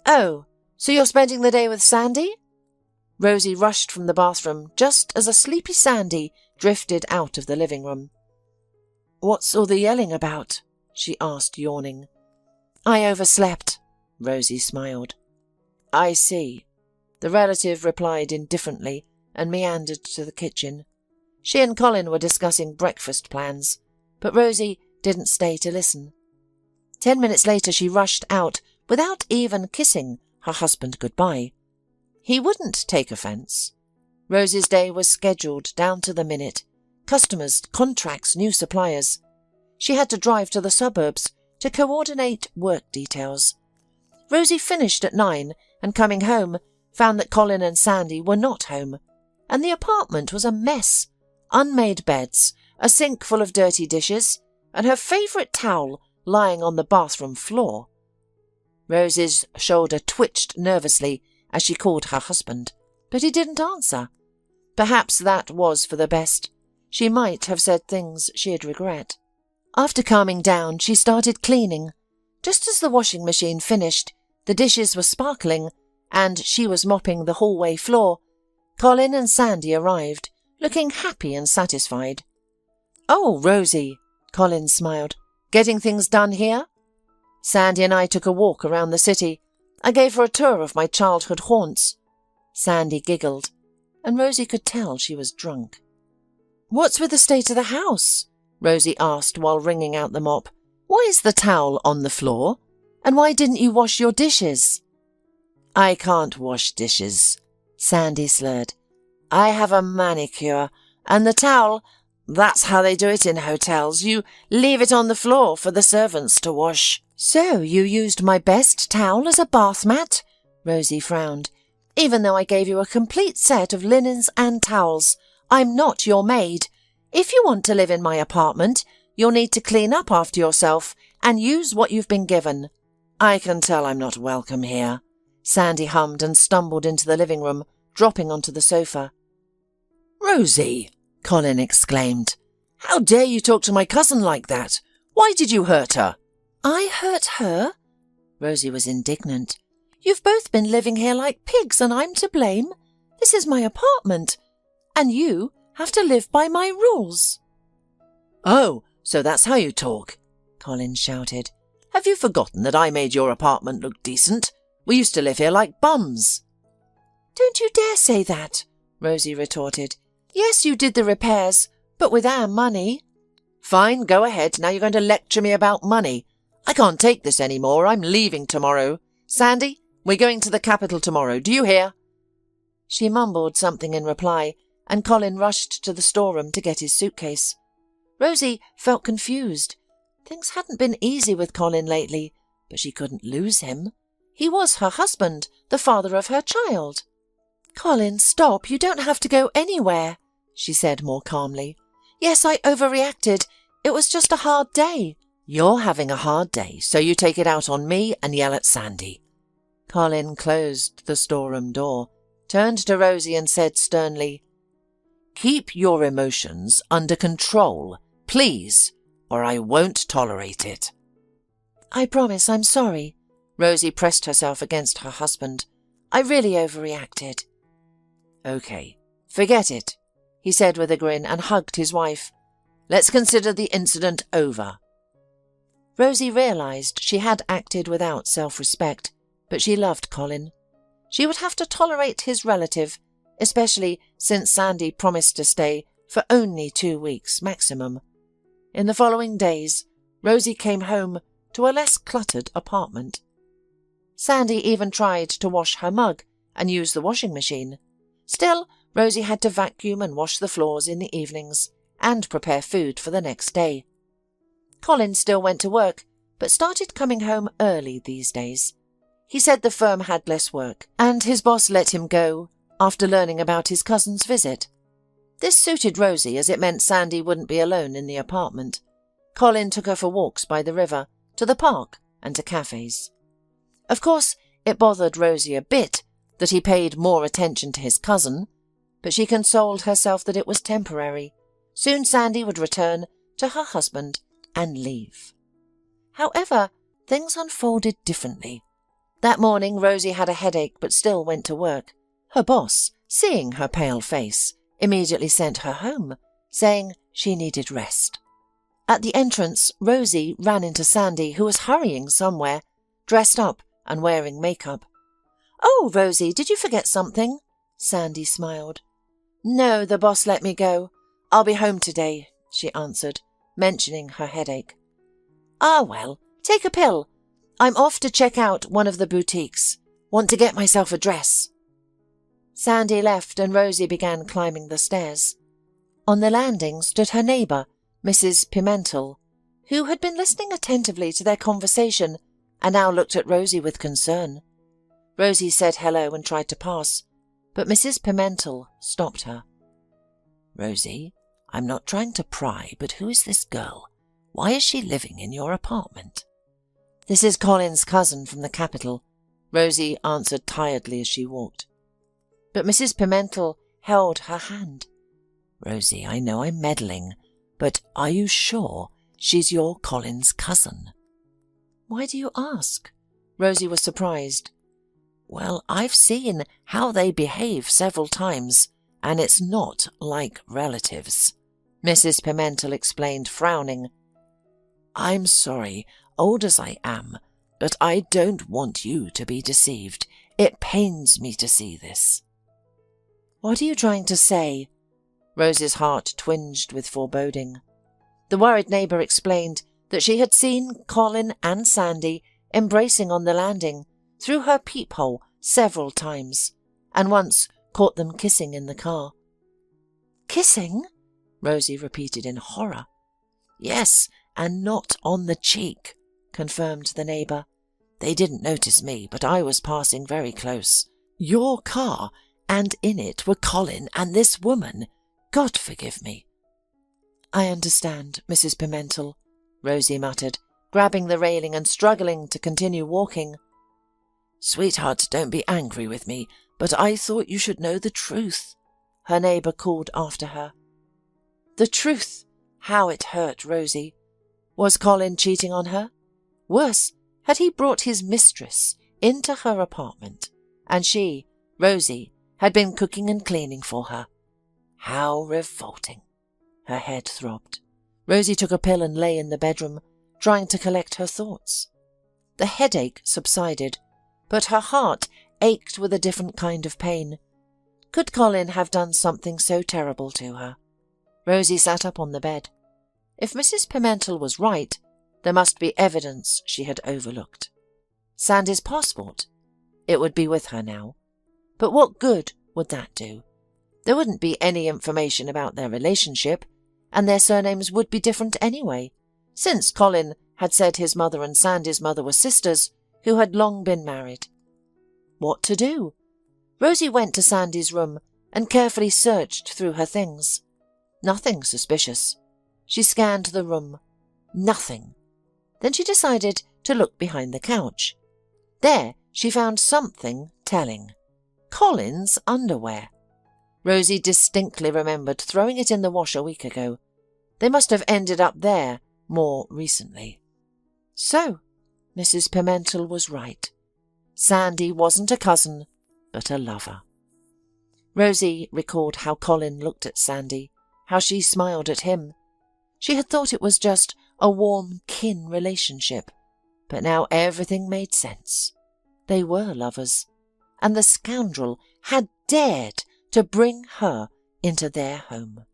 "Oh, so you're spending the day with Sandy?" Rosie rushed from the bathroom just as a sleepy Sandy drifted out of the living room. "What's all the yelling about?" she asked, yawning. "I overslept," Rosie smiled. "I see." The relative replied indifferently and meandered to the kitchen. She and Colin were discussing breakfast plans, but Rosie didn't stay to listen. 10 minutes later she rushed out without even kissing her husband goodbye. He wouldn't take offence. Rosie's day was scheduled down to the minute. Customers, contracts, new suppliers. She had to drive to the suburbs to coordinate work details. Rosie finished at 9 and coming home found that Colin and Sandy were not home, and the apartment was a mess. Unmade beds, a sink full of dirty dishes, and her favourite towel lying on the bathroom floor. Rosie's shoulder twitched nervously as she called her husband, but he didn't answer. Perhaps that was for the best. She might have said things she'd regret. After calming down, she started cleaning. Just as the washing machine finished, the dishes were sparkling, and she was mopping the hallway floor. Colin and Sandy arrived, looking happy and satisfied. "Oh, Rosie," Colin smiled. "Getting things done here?" "Sandy and I took a walk around the city. I gave her a tour of my childhood haunts." Sandy giggled, and Rosie could tell she was drunk. "What's with the state of the house?" Rosie asked while wringing out the mop. "Why is the towel on the floor? And why didn't you wash your dishes?" "I can't wash dishes," Sandy slurred. "I have a manicure, and the towel, that's how they do it in hotels. You leave it on the floor for the servants to wash." "So you used my best towel as a bath mat?" Rosie frowned. "Even though I gave you a complete set of linens and towels, I'm not your maid. If you want to live in my apartment, you'll need to clean up after yourself and use what you've been given." "I can tell I'm not welcome here," Sandy hummed and stumbled into the living room, dropping onto the sofa. "Rosie," Colin exclaimed. "How dare you talk to my cousin like that? Why did you hurt her?" "I hurt her?" Rosie was indignant. "You've both been living here like pigs and I'm to blame? This is my apartment, and you have to live by my rules."
"Oh, so that's how you talk," Colin shouted. "Have you forgotten that I made your apartment look decent? We used to live here like bums."
"Don't you dare say that," Rosie retorted. "Yes, you did the repairs, but with our money."
"Fine, go ahead. Now you're going to lecture me about money. I can't take this anymore. I'm leaving tomorrow. Sandy, we're going to the capital tomorrow. Do you hear?"
She mumbled something in reply, and Colin rushed to the storeroom to get his suitcase. Rosie felt confused. Things hadn't been easy with Colin lately, but she couldn't lose him. He was her husband, the father of her child. "Colin, stop. You don't have to go anywhere," she said more calmly. "Yes, I overreacted. It was just a hard day."
"You're having a hard day, so you take it out on me and yell at Sandy."
Colin closed the storeroom door, turned to Rosie and said sternly,
"Keep your emotions under control, please, or I won't tolerate it."
"I promise I'm sorry." Rosie pressed herself against her husband. "I really overreacted."
"Okay, forget it," he said with a grin and hugged his wife. "Let's consider the incident over."
Rosie realised she had acted without self-respect, but she loved Colin. She would have to tolerate his relative, especially since Sandy promised to stay for only 2 weeks maximum. In the following days, Rosie came home to a less cluttered apartment. Sandy even tried to wash her mug and use the washing machine. Still, Rosie had to vacuum and wash the floors in the evenings and prepare food for the next day. Colin still went to work, but started coming home early these days. He said the firm had less work, and his boss let him go after learning about his cousin's visit. This suited Rosie, as it meant Sandy wouldn't be alone in the apartment. Colin took her for walks by the river, to the park, and to cafes. Of course, it bothered Rosie a bit that he paid more attention to his cousin, but she consoled herself that it was temporary. Soon Sandy would return to her husband and leave. However, things unfolded differently. That morning Rosie had a headache but still went to work. Her boss, seeing her pale face, immediately sent her home, saying she needed rest. At the entrance, Rosie ran into Sandy, who was hurrying somewhere, dressed up and wearing makeup. "Oh, Rosie, did you forget something?" Sandy smiled. "No, the boss let me go. I'll be home today," she answered, mentioning her headache. "Ah, well, take a pill. I'm off to check out one of the boutiques. Want to get myself a dress." Sandy left and Rosie began climbing the stairs. On the landing stood her neighbour, Mrs. Pimentel, who had been listening attentively to their conversation and now looked at Rosie with concern. Rosie said hello and tried to pass, but Mrs. Pimentel stopped her.
"Rosie, I'm not trying to pry, but who is this girl? Why is she living in your apartment?"
"This is Colin's cousin from the capital," Rosie answered tiredly as she walked. But Mrs. Pimentel held her hand.
"Rosie, I know I'm meddling, but are you sure she's your Colin's cousin?"
"Why do you ask?" Rosie was surprised.
"Well, I've seen how they behave several times, and it's not like relatives,"
Mrs. Pimentel explained, frowning.
"I'm sorry, old as I am, but I don't want you to be deceived. It pains me to see this."
"What are you trying to say?" Rosie's heart twinged with foreboding. The worried neighbour explained that she had seen Colin and Sandy embracing on the landing through her peephole several times, and once caught them kissing in the car. "Kissing?" Rosie repeated in horror.
"Yes, and not on the cheek," confirmed the neighbour. "They didn't notice me, but I was passing very close. Your car, and in it were Colin and this woman. God forgive me."
"I understand, Mrs. Pimentel," Rosie muttered, grabbing the railing and struggling to continue walking.
"Sweetheart, don't be angry with me, but I thought you should know the truth,"
her neighbour called after her. The truth! How it hurt Rosie. Was Colin cheating on her? Worse, had he brought his mistress into her apartment, and she, Rosie, had been cooking and cleaning for her. How revolting. Her head throbbed. Rosie took a pill and lay in the bedroom, trying to collect her thoughts. The headache subsided, but her heart ached with a different kind of pain. Could Colin have done something so terrible to her? Rosie sat up on the bed. If Mrs. Pimentel was right, there must be evidence she had overlooked. Sandy's passport. It would be with her now. But what good would that do? There wouldn't be any information about their relationship, and their surnames would be different anyway, since Colin had said his mother and Sandy's mother were sisters who had long been married. What to do? Rosie went to Sandy's room and carefully searched through her things. Nothing suspicious. She scanned the room. Nothing. Then she decided to look behind the couch. There she found something telling. Colin's underwear. Rosie distinctly remembered throwing it in the wash a week ago. They must have ended up there more recently. So, Mrs. Pimentel was right. Sandy wasn't a cousin, but a lover. Rosie recalled how Colin looked at Sandy, how she smiled at him. She had thought it was just a warm kin relationship, but now everything made sense. They were lovers, and the scoundrel had dared to bring her into their home.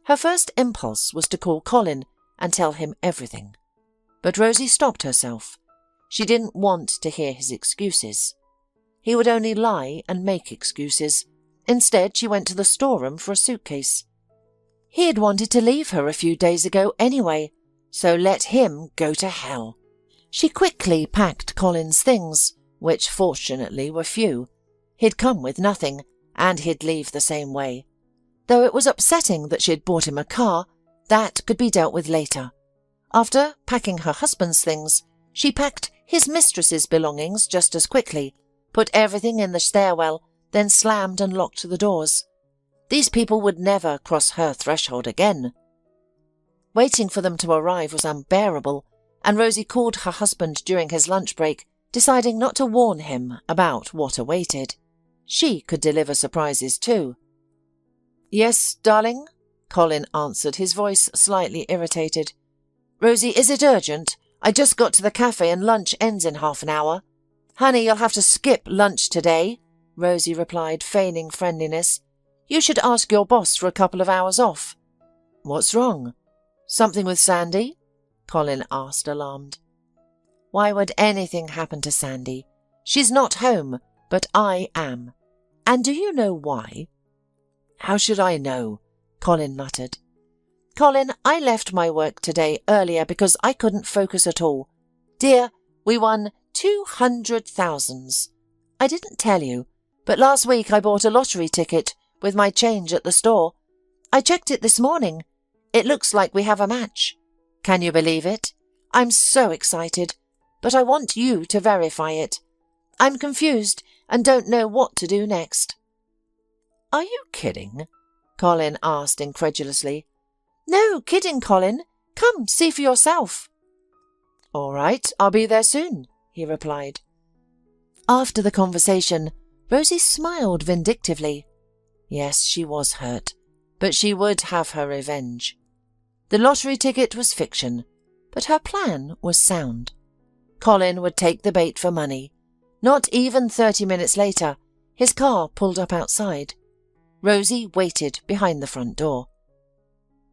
Her first impulse was to call Colin and tell him everything. But Rosie stopped herself. She didn't want to hear his excuses. He would only lie and make excuses. Instead, she went to the storeroom for a suitcase. He had wanted to leave her a few days ago anyway, so let him go to hell. She quickly packed Colin's things, which fortunately were few. He'd come with nothing, and he'd leave the same way. Though it was upsetting that she had bought him a car, that could be dealt with later. After packing her husband's things, she packed his mistress's belongings just as quickly, put everything in the stairwell, then slammed and locked the doors. These people would never cross her threshold again. Waiting for them to arrive was unbearable, and Rosie called her husband during his lunch break, deciding not to warn him about what awaited. She could deliver surprises too. "Yes, darling?" Colin answered, his voice slightly irritated. "Rosie, is it urgent? I just got to the cafe and lunch ends in half an hour." "Honey, you'll have to skip lunch today," Rosie replied, feigning friendliness. "You should ask your boss for a couple of hours off." "What's wrong? Something with Sandy?" Colin asked, alarmed. "Why would anything happen to Sandy? She's not home, but I am. And do you know why?" "How should I know?" Colin muttered. "Colin, I left my work today earlier because I couldn't focus at all. Dear, we won 200,000. I didn't tell you, but last week I bought a lottery ticket with my change at the store. I checked it this morning. It looks like we have a match. Can you believe it? I'm so excited, but I want you to verify it. I'm confused and don't know what to do next." "Are you kidding?" Colin asked incredulously. "No, kidding, Colin. Come, see for yourself." "All right, I'll be there soon," he replied. After the conversation, Rosie smiled vindictively. Yes, she was hurt, but she would have her revenge. The lottery ticket was fiction, but her plan was sound. Colin would take the bait for money. Not even 30 minutes later, his car pulled up outside. Rosie waited behind the front door.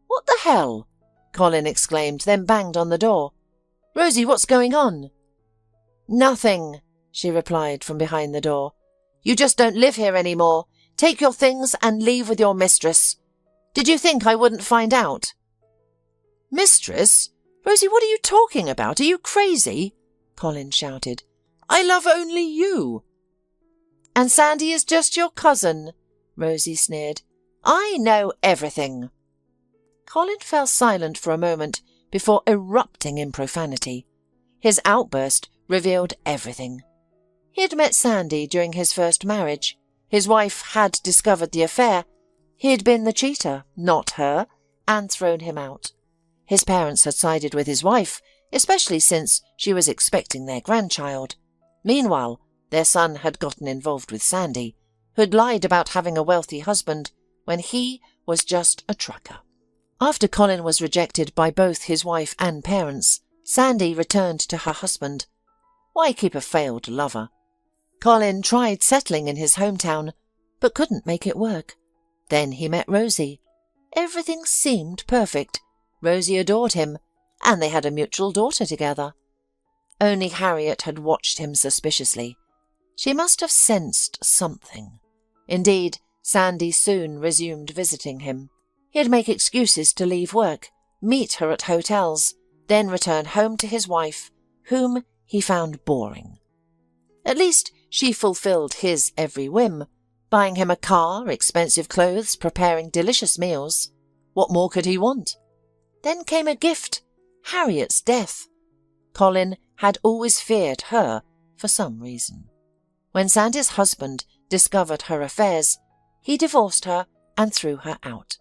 "What the hell?" Colin exclaimed, then banged on the door. "Rosie, what's going on?" "Nothing," she replied from behind the door. "You just don't live here anymore. Take your things and leave with your mistress. Did you think I wouldn't find out?" "Mistress? Rosie, what are you talking about? Are you crazy?" Colin shouted. "I love only you." "And Sandy is just your cousin," Rosie sneered. "I know everything." Colin fell silent for a moment before erupting in profanity. His outburst revealed everything. He had met Sandy during his first marriage. His wife had discovered the affair. He had been the cheater, not her, and thrown him out. His parents had sided with his wife, especially since she was expecting their grandchild. Meanwhile, their son had gotten involved with Sandy. who'd lied about having a wealthy husband when he was just a trucker. After Colin was rejected by both his wife and parents, Sandy returned to her husband. Why keep a failed lover? Colin tried settling in his hometown, but couldn't make it work. Then he met Rosie. Everything seemed perfect. Rosie adored him, and they had a mutual daughter together. Only Harriet had watched him suspiciously. She must have sensed something. Indeed, Sandy soon resumed visiting him. He'd make excuses to leave work, meet her at hotels, then return home to his wife, whom he found boring. At least she fulfilled his every whim, buying him a car, expensive clothes, preparing delicious meals. What more could he want? Then came a gift, Harriet's death. Colin had always feared her for some reason. When Sandy's husband discovered her affairs, he divorced her and threw her out.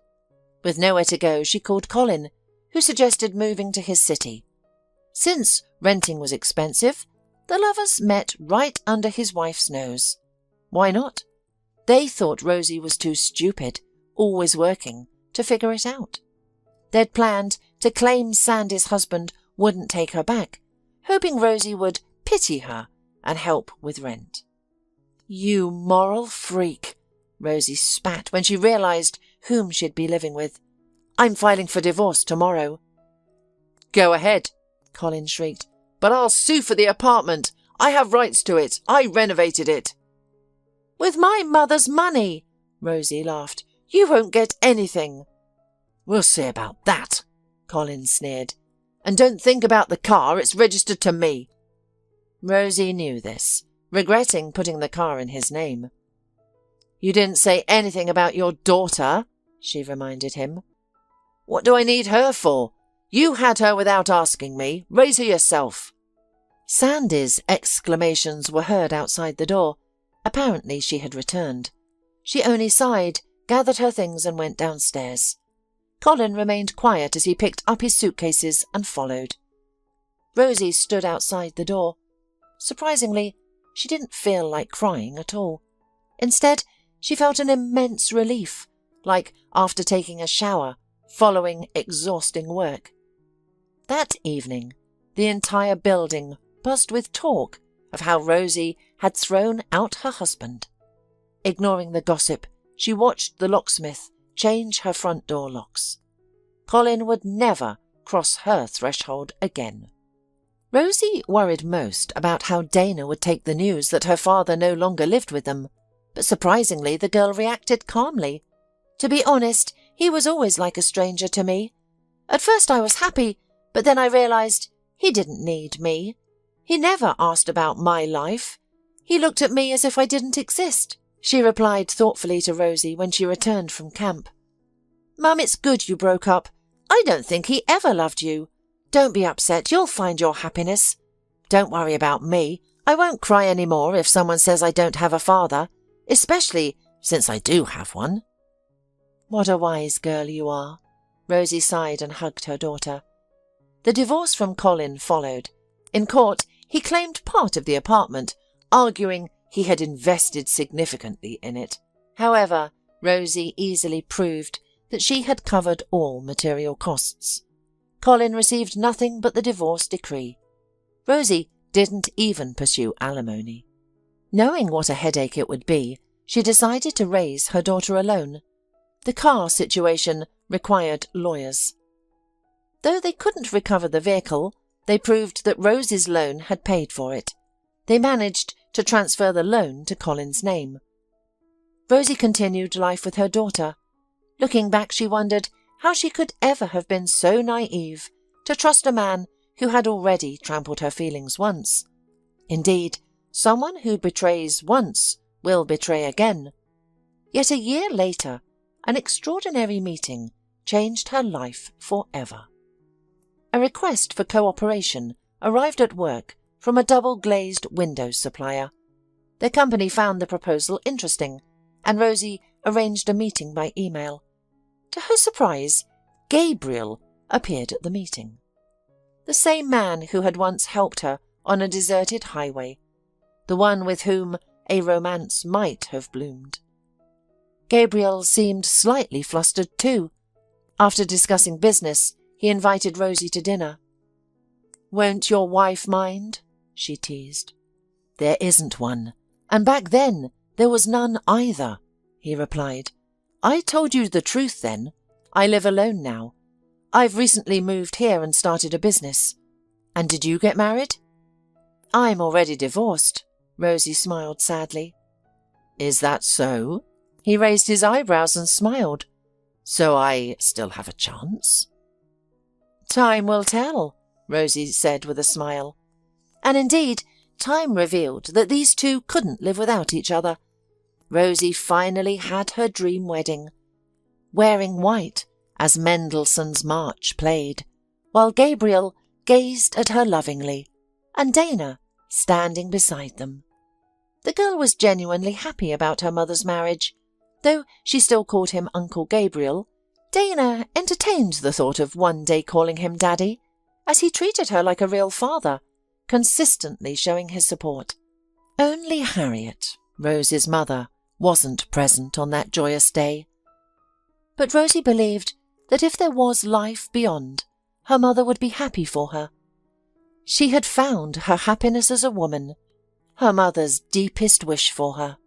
With nowhere to go, she called Colin, who suggested moving to his city. Since renting was expensive, the lovers met right under his wife's nose. Why not? They thought Rosie was too stupid, always working, to figure it out. They'd planned to claim Sandy's husband wouldn't take her back, hoping Rosie would pity her and help with rent. "You moral freak," Rosie spat when she realised whom she'd be living with. "I'm filing for divorce tomorrow." "Go ahead," Colin shrieked, "but I'll sue for the apartment. I have rights to it. I renovated it." "With my mother's money," Rosie laughed. "You won't get anything." "We'll see about that," Colin sneered. "And don't think about the car. It's registered to me." Rosie knew this, regretting putting the car in his name. "You didn't say anything about your daughter," she reminded him. "What do I need her for? You had her without asking me. Raise her yourself." Sandy's exclamations were heard outside the door. Apparently she had returned. She only sighed, gathered her things and went downstairs. Colin remained quiet as he picked up his suitcases and followed. Rosie stood outside the door. Surprisingly, she didn't feel like crying at all. Instead, she felt an immense relief, like after taking a shower, following exhausting work. That evening, the entire building buzzed with talk of how Rosie had thrown out her husband. Ignoring the gossip, she watched the locksmith change her front door locks. Colin would never cross her threshold again. Rosie worried most about how Dana would take the news that her father no longer lived with them, but surprisingly the girl reacted calmly. "To be honest, he was always like a stranger to me. At first I was happy, but then I realised he didn't need me. He never asked about my life. He looked at me as if I didn't exist," she replied thoughtfully to Rosie when she returned from camp. "Mum, it's good you broke up. I don't think he ever loved you. Don't be upset, you'll find your happiness. Don't worry about me. I won't cry any more if someone says I don't have a father, especially since I do have one." "What a wise girl you are," Rosie sighed and hugged her daughter. The divorce from Colin followed. In court, he claimed part of the apartment, arguing he had invested significantly in it. However, Rosie easily proved that she had covered all material costs. Colin received nothing but the divorce decree. Rosie didn't even pursue alimony. Knowing what a headache it would be, she decided to raise her daughter alone. The car situation required lawyers. Though they couldn't recover the vehicle, they proved that Rosie's loan had paid for it. They managed to transfer the loan to Colin's name. Rosie continued life with her daughter. Looking back, she wondered how she could ever have been so naive to trust a man who had already trampled her feelings once. Indeed, someone who betrays once will betray again. Yet a year later, an extraordinary meeting changed her life forever. A request for cooperation arrived at work from a double-glazed window supplier. The company found the proposal interesting, and Rosie arranged a meeting by email. To her surprise, Gabriel appeared at the meeting. The same man who had once helped her on a deserted highway. The one with whom a romance might have bloomed. Gabriel seemed slightly flustered too. After discussing business, he invited Rosie to dinner. "Won't your wife mind?" she teased. "There isn't one, and back then there was none either," he replied. "I told you the truth then. I live alone now. I've recently moved here and started a business. And did you get married?" "I'm already divorced," Rosie smiled sadly. "Is that so?" He raised his eyebrows and smiled. "So I still have a chance?" "Time will tell," Rosie said with a smile. And indeed, time revealed that these two couldn't live without each other. Rosie finally had her dream wedding, wearing white as Mendelssohn's March played, while Gabriel gazed at her lovingly, and Dana standing beside them. The girl was genuinely happy about her mother's marriage. Though she still called him Uncle Gabriel, Dana entertained the thought of one day calling him Daddy, as he treated her like a real father, consistently showing his support. Only Harriet, Rosie's mother, wasn't present on that joyous day. But Rosie believed that if there was life beyond, her mother would be happy for her. She had found her happiness as a woman, her mother's deepest wish for her.